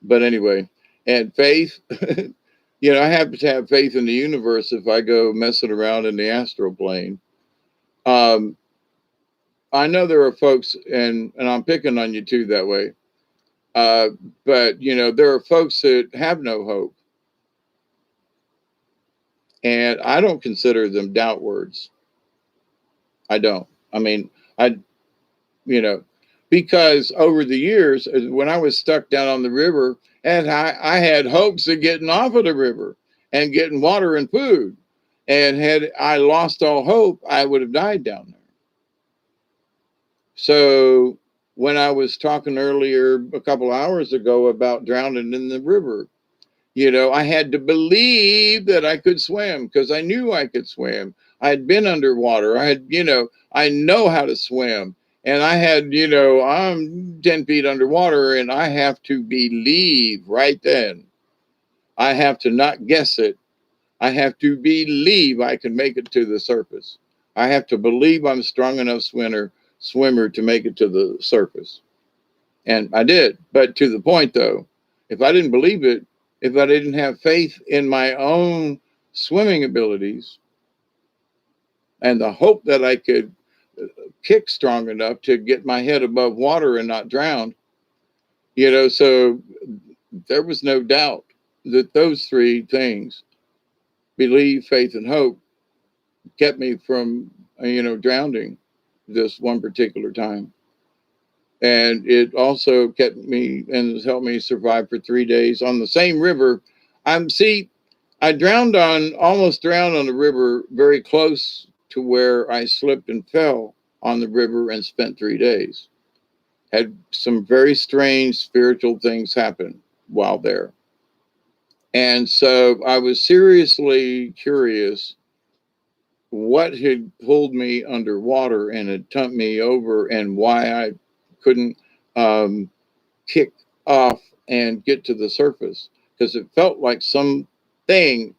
But anyway, and faith, I have to have faith in the universe if I go messing around in the astral plane. I know there are folks, and I'm picking on you too that way. But there are folks that have no hope, and I don't consider them doubt words. I don't. I mean, I, you know, because over the years, when I was stuck down on the river, and I had hopes of getting off of the river and getting water and food, and had I lost all hope, I would have died down there. So when I was talking earlier a couple hours ago about drowning in the river, I had to believe that I could swim because I knew I could swim. I had been underwater. I know how to swim. And I had, I'm 10 feet underwater and I have to believe right then. I have to not guess it. I have to believe I can make it to the surface. I have to believe I'm strong enough swimmer to make it to the surface. And I did. But to the point though, if I didn't believe it, if I didn't have faith in my own swimming abilities and the hope that I could kick strong enough to get my head above water and not drown, so there was no doubt that those three things, believe, faith, and hope, kept me from, drowning this one particular time. And it also kept me and has helped me survive for 3 days on the same river. I almost drowned on the river very close to where I slipped and fell on the river and spent 3 days. Had some very strange spiritual things happen while there. And so I was seriously curious what had pulled me underwater and had dumped me over and why I couldn't kick off and get to the surface, because it felt like something.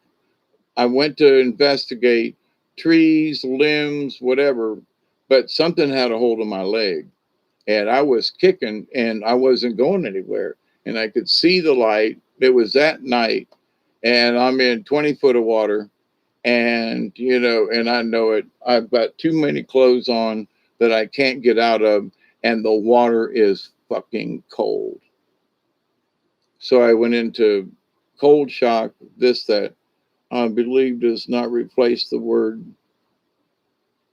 I went to investigate trees, limbs, whatever, but something had a hold of my leg and I was kicking and I wasn't going anywhere. And I could see the light. It was that night and I'm in 20 foot of water and, and I know it. I've got too many clothes on that I can't get out of and the water is fucking cold. So I went into cold shock, that. I believe does not replace the word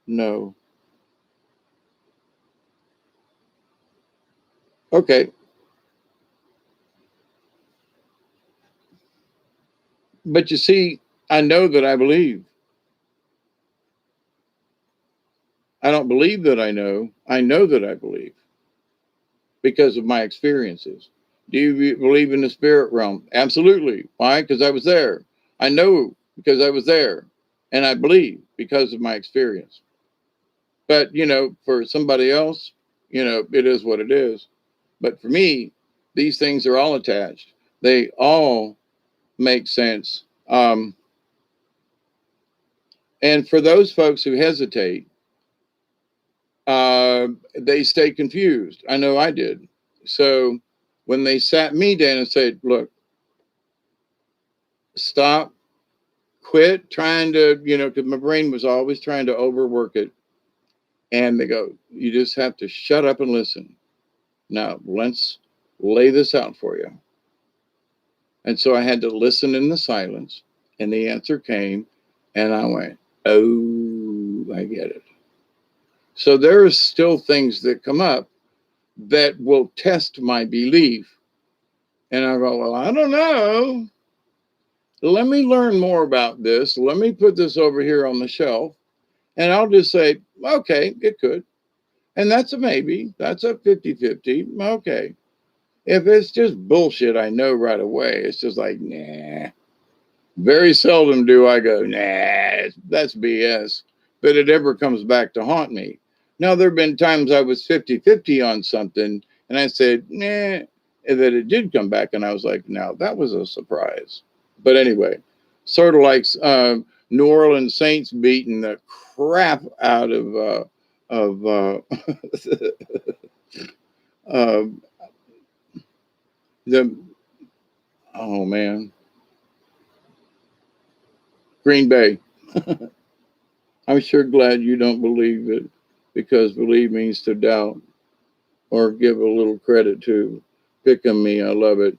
no. Okay. But you see, I know that I believe. I don't believe that I know. I know that I believe because of my experiences. Do you believe in the spirit realm? Absolutely. Why? Because I was there. I know because I was there. And I believe because of my experience. But, for somebody else, it is what it is. But for me, these things are all attached. They all make sense. And for those folks who hesitate, they stay confused. I know I did. So when they sat me down and said, look, stop, quit trying to, because my brain was always trying to overwork it. And they go, you just have to shut up and listen. Now, let's lay this out for you. And so I had to listen in the silence. And the answer came. And I went, oh, I get it. So there are still things that come up that will test my belief. And I go, well, I don't know. Let me learn more about this. Let me put this over here on the shelf. And I'll just say, okay, it could. And that's a maybe. That's a 50-50. Okay. If it's just bullshit, I know right away. It's just like, nah. Very seldom do I go, nah, that's BS. But it ever comes back to haunt me. Now, there have been times I was 50-50 on something, and I said, nah, and that it did come back, and I was like, now, that was a surprise. But anyway, sort of like New Orleans Saints beating the crap out of uh, the, oh man, Green Bay. I'm sure glad you don't believe it, because believe means to doubt or give a little credit to. Pick on me. I love it.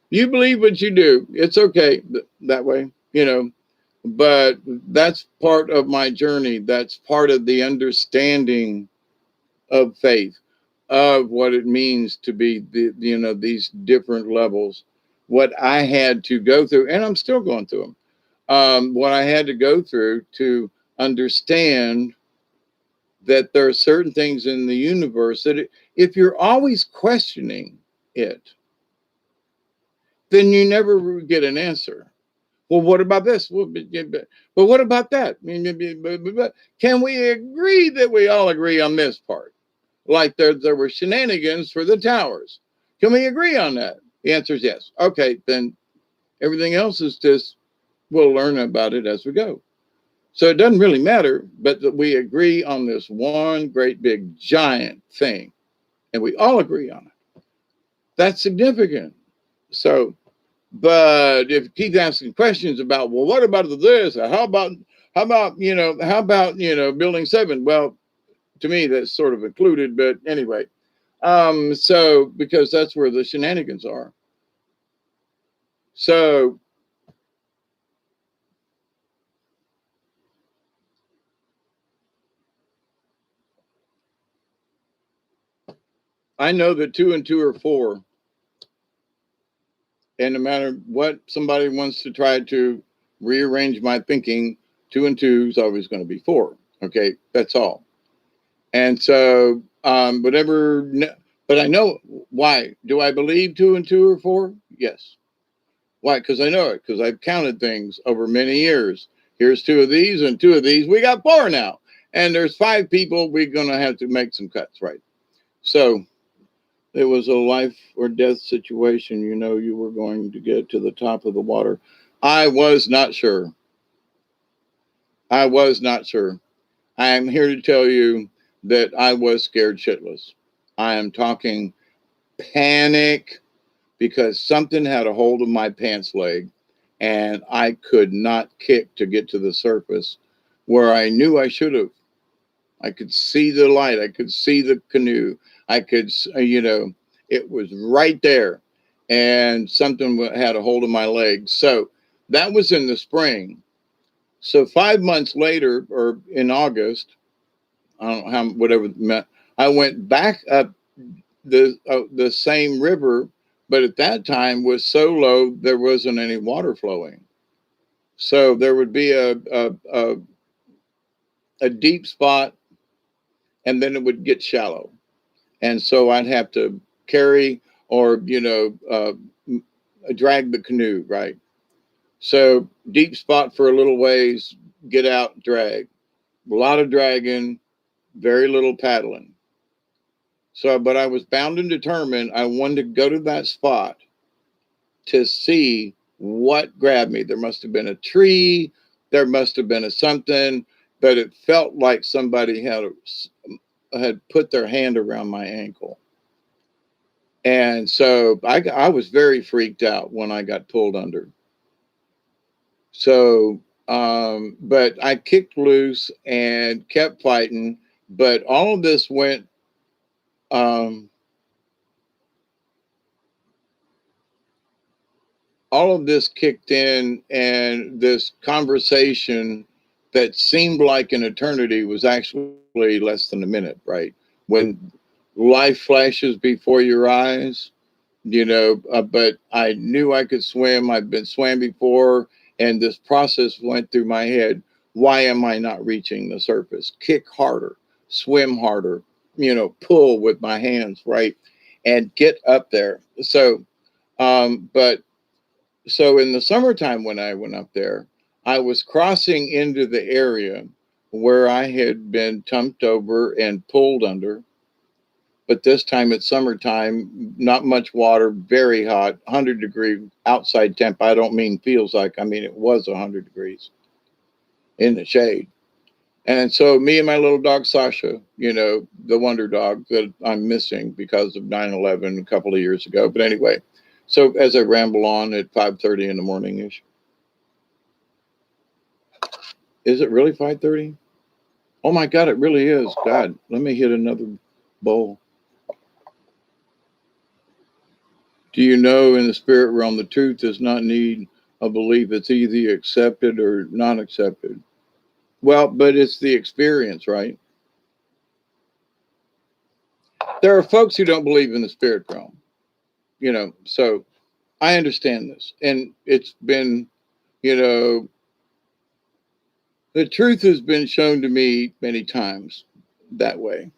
You believe what you do. It's okay that way, but that's part of my journey. That's part of the understanding of faith, of what it means to be these different levels, what I had to go through, and I'm still going through them. What I had to go through to understand that there are certain things in the universe that if you're always questioning it, then you never get an answer. Well, what about this? Well, but what about that? Can we agree that we all agree on this part? Like there were shenanigans for the towers. Can we agree on that? The answer is yes. Okay, then everything else is just, we'll learn about it as we go. So it doesn't really matter, but that we agree on this one great big giant thing, and we all agree on it. That's significant. So, but if you keep asking questions about, well, what about this? Or how about building 7? Well, to me, that's sort of included, but anyway. So because that's where the shenanigans are. So I know that 2 and 2 are 4. And no matter what somebody wants to try to rearrange my thinking, 2 and 2 is always going to be 4. Okay, that's all. And so, whatever, but I know why. Do I believe 2 and 2 are 4? Yes. Why? Because I know it, because I've counted things over many years. Here's 2 of these and 2 of these. We got 4 now. And there's 5 people. We're going to have to make some cuts, right? So it was a life or death situation. You were going to get to the top of the water. I was not sure. I was not sure. I am here to tell you that I was scared shitless. I am talking panic, because something had a hold of my pants leg and I could not kick to get to the surface where I knew I should have. I could see the light. I could see the canoe. I could, it was right there. And something had a hold of my leg. So that was in the spring. So 5 months later, or in August, I don't know how, whatever it meant, I went back up the same river, but at that time was so low there wasn't any water flowing. So there would be a deep spot, and then it would get shallow, and so I'd have to carry or drag the canoe, right? So deep spot for a little ways, get out, drag. A lot of dragging, very little paddling. So, but I was bound and determined. I wanted to go to that spot to see what grabbed me. There must have been a tree, there must have been a something, but it felt like somebody had put their hand around my ankle. And so I was very freaked out when I got pulled under. So, but I kicked loose and kept fighting. But all of this went, um, all of this kicked in, and this conversation that seemed like an eternity was actually less than a minute, right? When life flashes before your eyes, but I knew I could swim. I've been swam before, and this process went through my head. Why am I not reaching the surface? Kick harder, swim harder, pull with my hands, right? And get up there. So, but so in the summertime when I went up there, I was crossing into the area where I had been tumped over and pulled under. But this time it's summertime, not much water, very hot, 100-degree outside temp. I don't mean feels like, I mean it was 100 degrees in the shade. And so me and my little dog Sasha, the wonder dog that I'm missing because of 9/11 a couple of years ago. But anyway, so as I ramble on at 5:30 in the morning ish, is it really 5:30? Oh my God, it really is. God, let me hit another bowl. Do you know in the spirit realm, the truth does not need a belief. It's either accepted or not accepted. Well, but it's the experience, right? There are folks who don't believe in the spirit realm, so I understand this. And it's been, you know, the truth has been shown to me many times that way.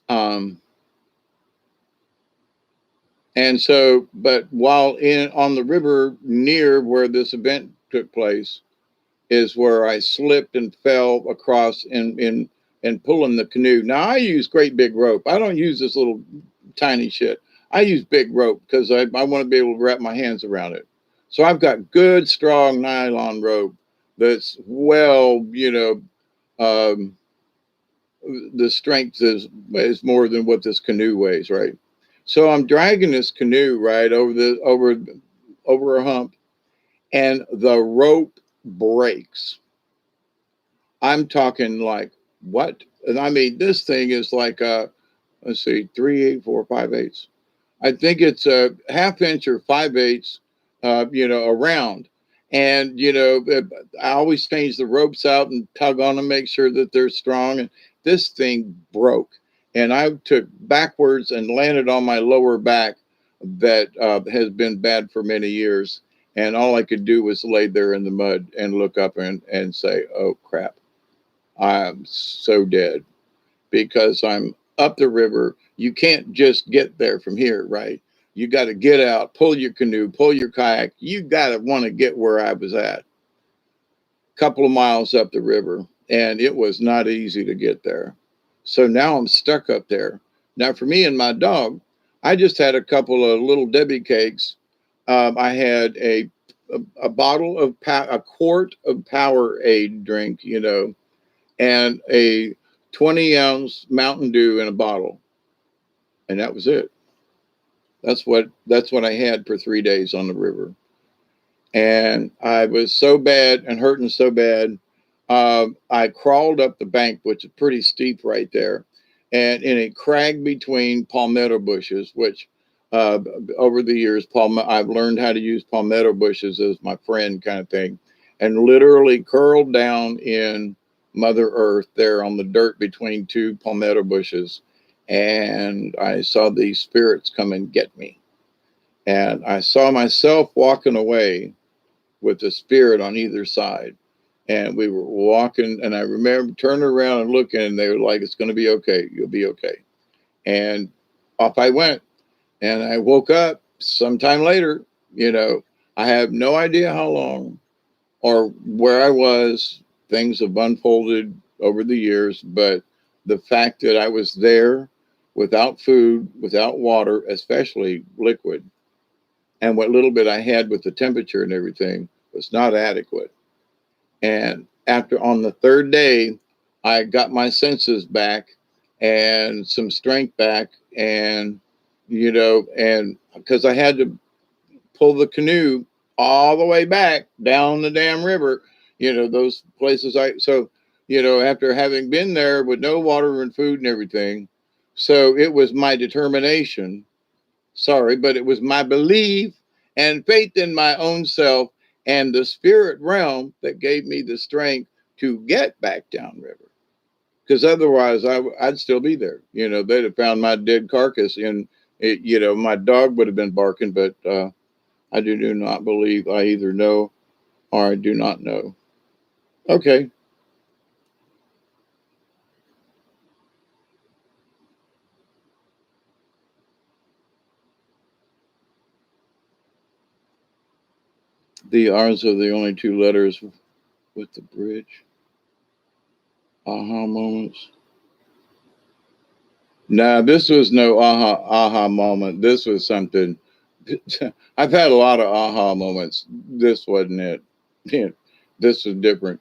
Um, and so, but while on the river near where this event took place, is where I slipped and fell across in pulling the canoe. Now I use great big rope. I don't use this little tiny shit. I use big rope because I want to be able to wrap my hands around it. So I've got good, strong nylon rope that's well, the strength is more than what this canoe weighs, right? So I'm dragging this canoe right over a hump, and the rope breaks. I'm talking like what? And I mean, this thing is like let's see, 3/8, 4, 5/8. I think it's a half inch or 5/8, around. And I always change the ropes out and tug on them, make sure that they're strong. And this thing broke, and I took backwards and landed on my lower back that has been bad for many years. And all I could do was lay there in the mud and look up and say, "Oh crap." I'm so dead because I'm up the river. You can't just get there from here, right? You got to get out, pull your canoe, pull your kayak. You got to want to get where I was at. A couple of miles up the river, and it was not easy to get there. So now I'm stuck up there. Now, for me and my dog, I just had a couple of little Debbie cakes. I had a bottle of a quart of Powerade drink, and a 20-ounce Mountain Dew in a bottle, and that was it. That's what I had for 3 days on the river, and I was so bad and hurting so bad. I crawled up the bank, which is pretty steep right there, and in a crag between palmetto bushes, which uh, over the years, I've learned how to use palmetto bushes as my friend kind of thing, and literally curled down in Mother Earth there on the dirt between two palmetto bushes, and I saw these spirits come and get me, and I saw myself walking away with the spirit on either side. And we were walking, and I remember turning around and looking, and they were like, "It's going to be okay. You'll be okay." And off I went. And I woke up sometime later. You know, I have no idea how long or where I was. Things have unfolded over the years, but the fact that I was there without food, without water, especially liquid, and what little bit I had with the temperature and everything was not adequate. And after on the third day, I got my senses back and some strength back, and and because I had to pull the canoe all the way back down the damn river, those places after having been there with no water and food and everything. So it was my determination, sorry, but it was my belief and faith in my own self and the spirit realm that gave me the strength to get back downriver. Because otherwise, I'd still be there. They'd have found my dead carcass, and my dog would have been barking. But I do not believe. I either know or I do not know. Okay. The R's are the only two letters with the bridge. Aha moments. No, this was no aha moment. This was something. I've had a lot of aha moments. This wasn't it. Yeah, this was different.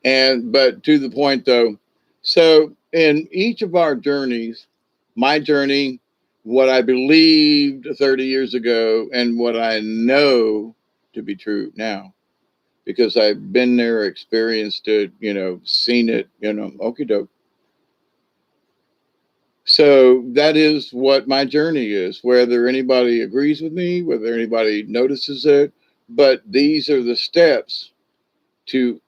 And but to the point though, so in each of our journeys, my journey, what I believed 30 years ago, and what I know to be true now, because I've been there, experienced it, seen it, okie doke. So that is what my journey is, whether anybody agrees with me, whether anybody notices it, but these are the steps to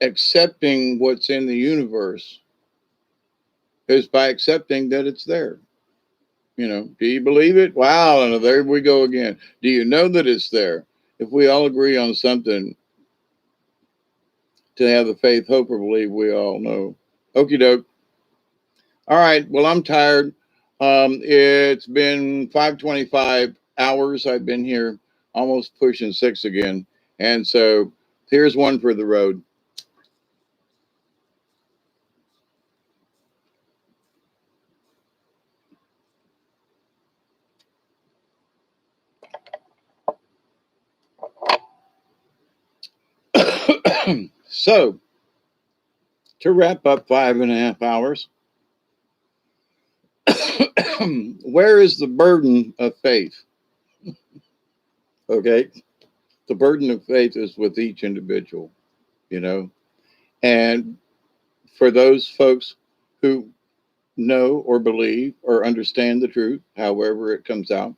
accepting what's in the universe is by accepting that it's there. Do you believe it? Wow, and there we go again. Do you know that it's there? If we all agree on something, to have the faith, hope, or believe, we all know. Okie doke. All right. Well, I'm tired. It's been 5:25 hours. I've been here, almost pushing 6 again. And so here's one for the road. So to wrap up 5.5 hours, where is the burden of faith? Okay. The burden of faith is with each individual, you know, and for those folks who know or believe or understand the truth, however it comes out,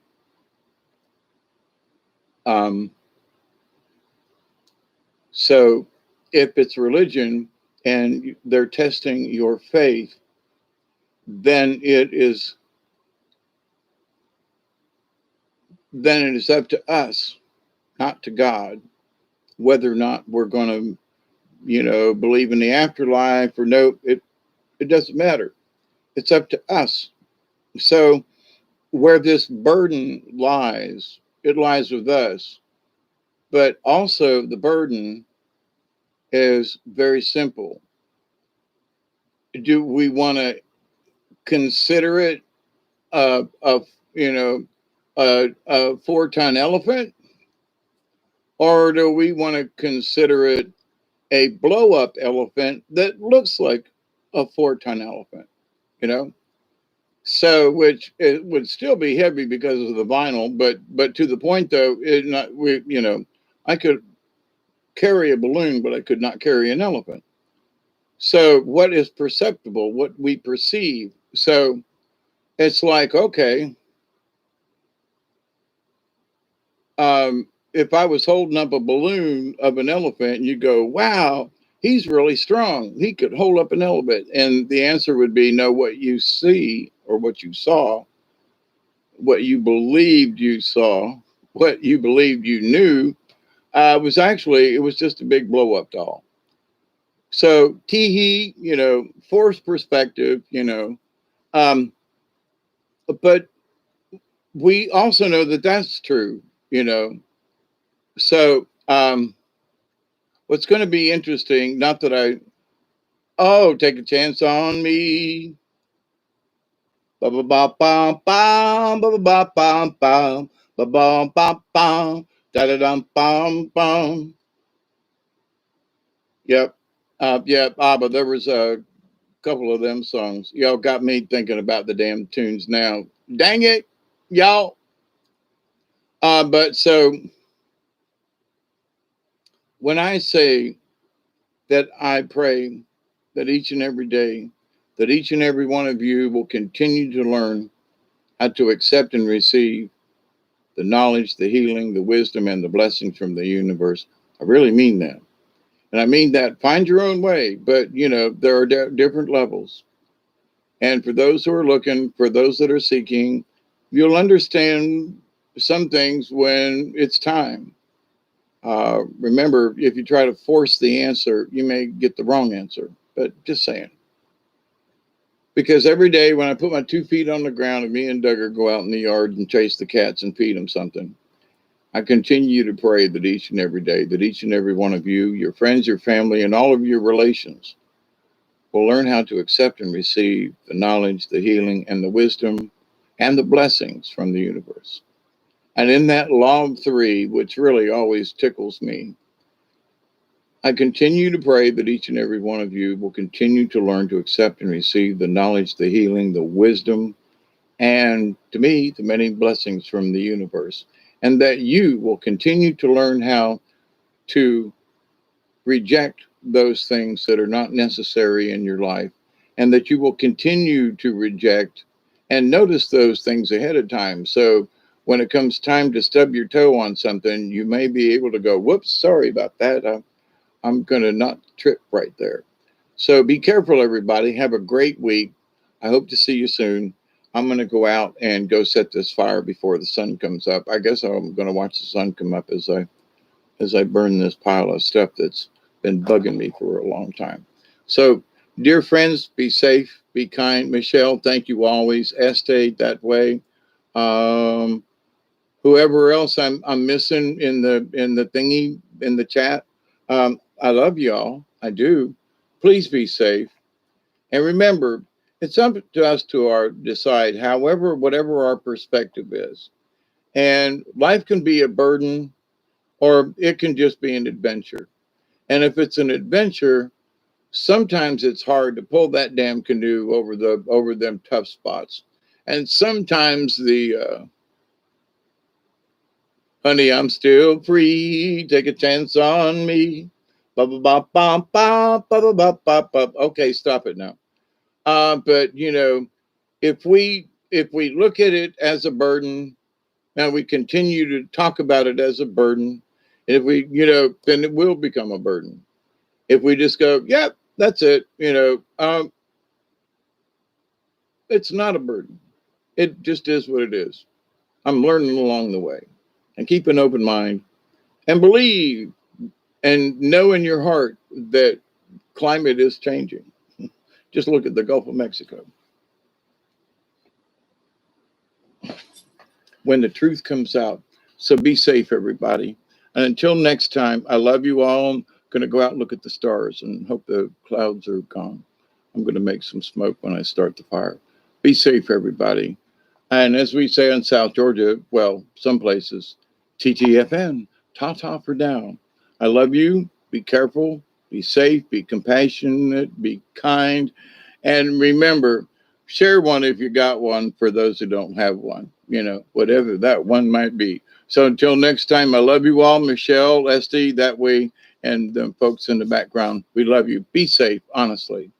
um, so if it's religion and they're testing your faith, then it is up to us, not to God, whether or not we're going to, believe in the afterlife or no. It doesn't matter. It's up to us. So where this burden lies, it lies with us. But also the burden is very simple. Do we want to consider it a a 4-ton elephant, or do we want to consider it a blow up elephant that looks like a 4-ton elephant? You know, so which it would still be heavy because of the vinyl, but to the point though, I could carry a balloon, but I could not carry an elephant. So what is perceptible, what we perceive. So it's like, okay, if I was holding up a balloon of an elephant, you go, wow, he's really strong. He could hold up an elephant. And the answer would be no, what you see or what you saw, what you believed you saw, what you believed you knew, it was just a big blow up doll. So teehee, forced perspective, but we also know that that's true, So what's going to be interesting, not that take a chance on me. Ba ba ba ba ba ba ba ba ba ba ba ba ba da da dum bum bum. Yep. Yep. But there was a couple of them songs. Y'all got me thinking about the damn tunes now. Dang it, y'all. But so when I say that I pray that each and every day, that each and every one of you will continue to learn how to accept and receive the knowledge, the healing, the wisdom, and the blessings from the universe. I really mean that. And I mean that find your own way, but there are different levels. And for those who are looking, for those that are seeking, you'll understand some things when it's time. Remember, if you try to force the answer, you may get the wrong answer. But just saying. Because every day when I put my 2 feet on the ground and me and Duggar go out in the yard and chase the cats and feed them something, I continue to pray that each and every day, that each and every one of you, your friends, your family, and all of your relations will learn how to accept and receive the knowledge, the healing, and the wisdom and the blessings from the universe. And in that law of three, which really always tickles me, I continue to pray that each and every one of you will continue to learn to accept and receive the knowledge, the healing, the wisdom, and to me, the many blessings from the universe. And that you will continue to learn how to reject those things that are not necessary in your life, and that you will continue to reject and notice those things ahead of time. So when it comes time to stub your toe on something, you may be able to go, whoops, sorry about that. I'm going to not trip right there. So be careful, everybody. Have a great week. I hope to see you soon. I'm going to go out and go set this fire before the sun comes up. I guess I'm going to watch the sun come up as I burn this pile of stuff that's been bugging me for a long time. So, dear friends, be safe, be kind. Michelle, thank you always. Estee, that way. Whoever else I'm missing in the thingy in the chat. I love y'all. I do. Please be safe. And remember, it's up to us to decide, whatever our perspective is. And life can be a burden, or it can just be an adventure. And if it's an adventure, sometimes it's hard to pull that damn canoe over them tough spots. And sometimes the honey, I'm still free, take a chance on me. Ba ba ba ba ba ba ba ba ba. Okay, stop it now. But if we look at it as a burden, and we continue to talk about it as a burden, if we, then it will become a burden. If we just go, yep, that's it, it's not a burden. It just is what it is. I'm learning along the way. And keep an open mind and believe and know in your heart that climate is changing. Just look at the Gulf of Mexico. When the truth comes out. So be safe, everybody. And until next time, I love you all. I'm going to go out and look at the stars and hope the clouds are gone. I'm going to make some smoke when I start the fire. Be safe, everybody. And as we say in South Georgia, well, some places, TTFN, ta-ta for now. I love you. Be careful. Be safe. Be compassionate. Be kind. And remember, share one if you got one for those who don't have one, whatever that one might be. So until next time, I love you all. Michelle, Esty, that way, and the folks in the background. We love you. Be safe, honestly.